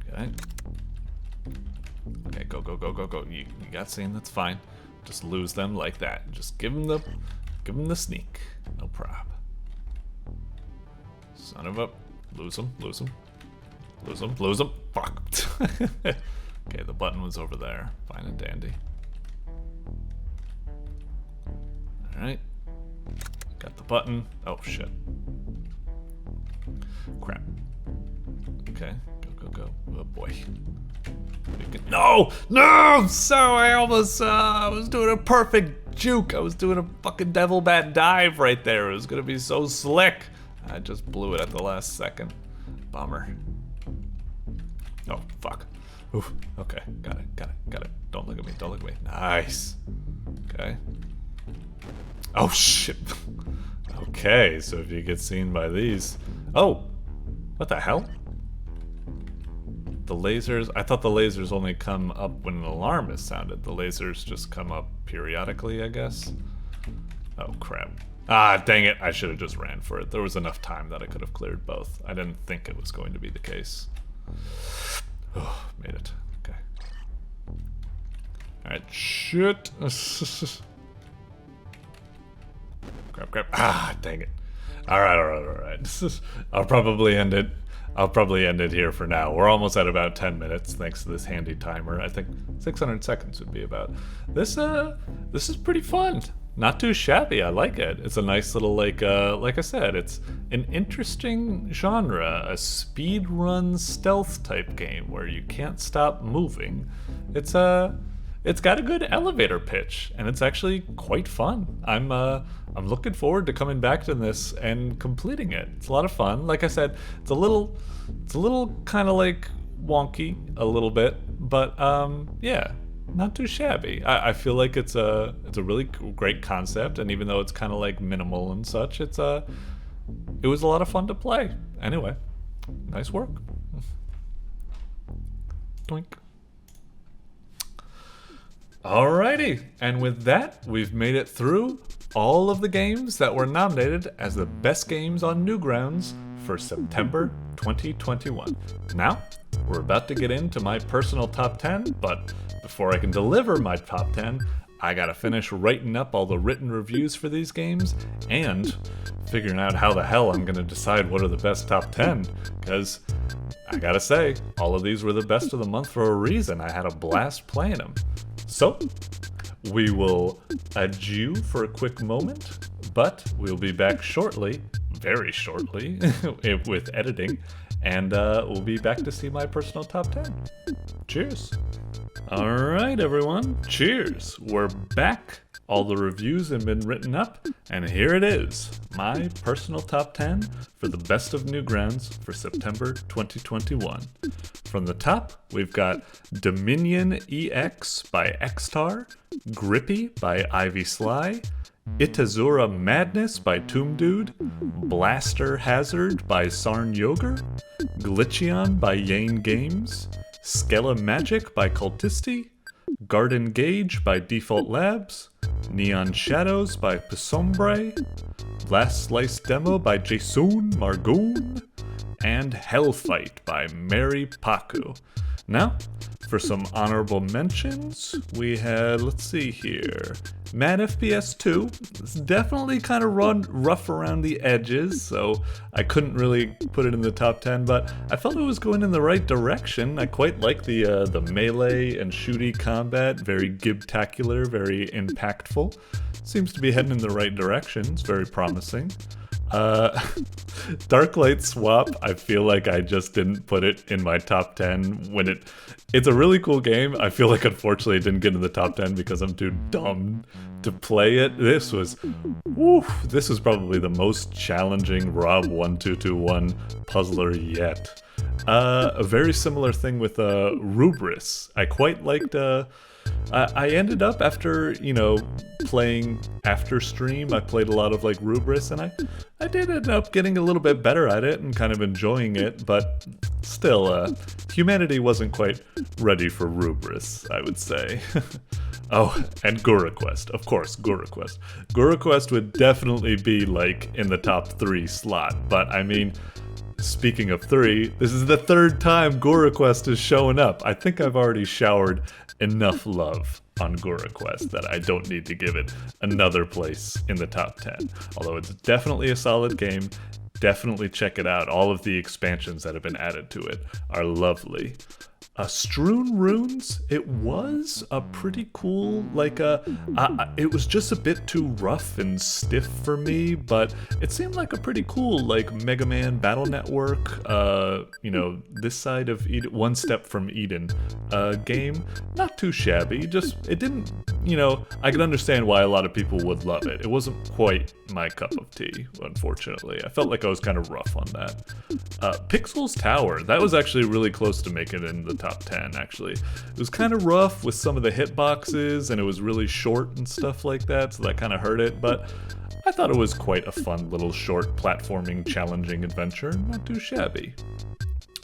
Okay. Okay, go, go, go, go, go. You got seen, that's fine. Just lose them like that. Just give them the sneak. No prob. Son of a... Lose them, lose them. Lose them, lose them. Fuck. Okay, the button was over there. Fine and dandy. Alright. Got the button. Oh, shit. Crap. Okay, go, go, go. Oh, boy. No! No! So I almost, was doing a perfect juke. I was doing a fucking devil bat dive right there. It was gonna be so slick. I just blew it at the last second. Bummer. Oh, fuck. Oof. Okay, got it, got it, got it. Don't look at me, don't look at me. Nice. Okay. Oh, shit. Okay, so if you get seen by these... Oh! What the hell? The lasers... I thought the lasers only come up when an alarm is sounded. The lasers just come up periodically, I guess? Oh, crap. Ah, dang it. I should have just ran for it. There was enough time that I could have cleared both. I didn't think it was going to be the case. Oh, made it. Okay. Alright, shit. Crap, crap. Ah, dang it. Alright, alright, alright. I'll probably end it here for now. We're almost at about 10 minutes thanks to this handy timer. I think 600 seconds would be about. This is pretty fun. Not too shabby. I like it. It's a nice little like I said, it's an interesting genre, a speed run stealth type game where you can't stop moving. It's got a good elevator pitch and it's actually quite fun. I'm looking forward to coming back to this and completing it. It's a lot of fun. Like I said, it's a little kind of like wonky a little bit, but yeah. Not too shabby. I feel like it's a really great concept, and even though it's kind of like minimal and such, it was a lot of fun to play. Anyway, nice work. Doink. Alrighty, and with that, we've made it through all of the games that were nominated as the best games on Newgrounds for September 2021. Now, we're about to get into my personal top 10, but before I can deliver my top 10, I gotta finish writing up all the written reviews for these games and figuring out how the hell I'm gonna decide what are the best top 10, because I gotta say, all of these were the best of the month for a reason. I had a blast playing them. So, we will adieu for a quick moment, but we'll be back shortly, very shortly, with editing, and we'll be back to see my personal top 10. Cheers. Alright everyone, cheers. We're back. All the reviews have been written up, and here it is, my personal top 10 for the best of Newgrounds for September 2021. From the top, we've got Dominion EX by Extar, GRiPPY by ivysly, ITAZURA Madness by Tombdude, Blaster Hazard by sarnyoger, Glitchion by Yane Games, Skele Magic by Kultisti, Gardengage by DefaultLabs, Neon Shadows by Pixoul, Last Slice Demo by JasoonMargoon, and Hellfight by Mary Paku. Now, for some honorable mentions, we had, let's see here, MADFPS 2. It's definitely kind of rough around the edges, so I couldn't really put it in the top 10, but I felt it was going in the right direction. I quite like the melee and shooty combat, very gibtacular, very impactful. Seems to be heading in the right direction, it's very promising. Darklight Swap, I feel like I just didn't put it in my top 10 when it's a really cool game. I feel like unfortunately it didn't get in the top 10 because I'm too dumb to play it. This was probably the most challenging Rob1221 puzzler yet. A very similar thing with RUBRIS. I quite liked I ended up after, playing after stream, I played a lot of like RUBRIS, and I did end up getting a little bit better at it and kind of enjoying it, but still, humanity wasn't quite ready for RUBRIS, I would say. Oh, and GuraQuest, of course, GuraQuest. GuraQuest would definitely be like in the top 3 slot, but I mean, speaking of 3, this is the 3rd time GuraQuest is showing up. I think I've already showered enough love on GuraQuest that I don't need to give it another place in the top 10. Although it's definitely a solid game, definitely check it out. All of the expansions that have been added to it are lovely. Strewn Runes, it was a pretty cool, it was just a bit too rough and stiff for me, but it seemed like a pretty cool, Mega Man Battle Network, this side of Eden, One Step from Eden game. Not too shabby, it didn't, I can understand why a lot of people would love it. It wasn't quite my cup of tea, unfortunately. I felt like I was kind of rough on that. Pixoul's Tower, that was actually really close to making it in the top 10, actually. It was kind of rough with some of the hitboxes, and it was really short and stuff like that, so that kind of hurt it, but I thought it was quite a fun little short platforming challenging adventure, not too shabby.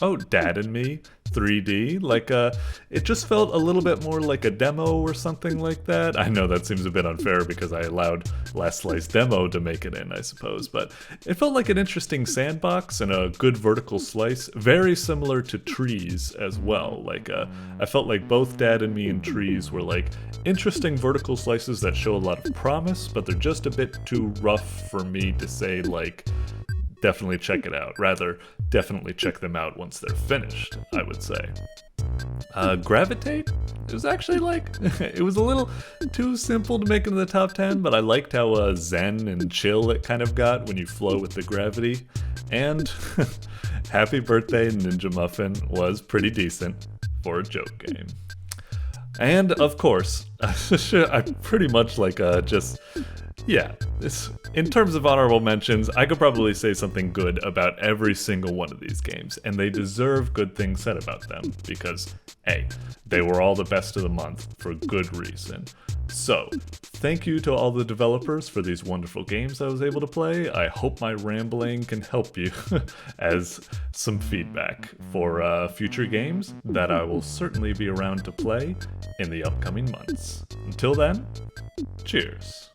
Oh, Dad and Me 3D, it just felt a little bit more like a demo or something like that. I know that seems a bit unfair because I allowed Last Slice Demo to make it in, I suppose, but it felt like an interesting sandbox and a good vertical slice, very similar to Trees as well. I felt like both Dad and Me and Trees were interesting vertical slices that show a lot of promise, but they're just a bit too rough for me to say definitely check it out. Rather, definitely check them out once they're finished, I would say. Gravitate? It was actually it was a little too simple to make it in the top 10, but I liked how zen and chill it kind of got when you flow with the gravity. And Happy Birthday Ninja Muffin was pretty decent for a joke game. And of course, I pretty much in terms of honorable mentions, I could probably say something good about every single one of these games, and they deserve good things said about them, because, hey, they were all the best of the month for good reason. So, thank you to all the developers for these wonderful games I was able to play. I hope my rambling can help you as some feedback for future games that I will certainly be around to play in the upcoming months. Until then, cheers.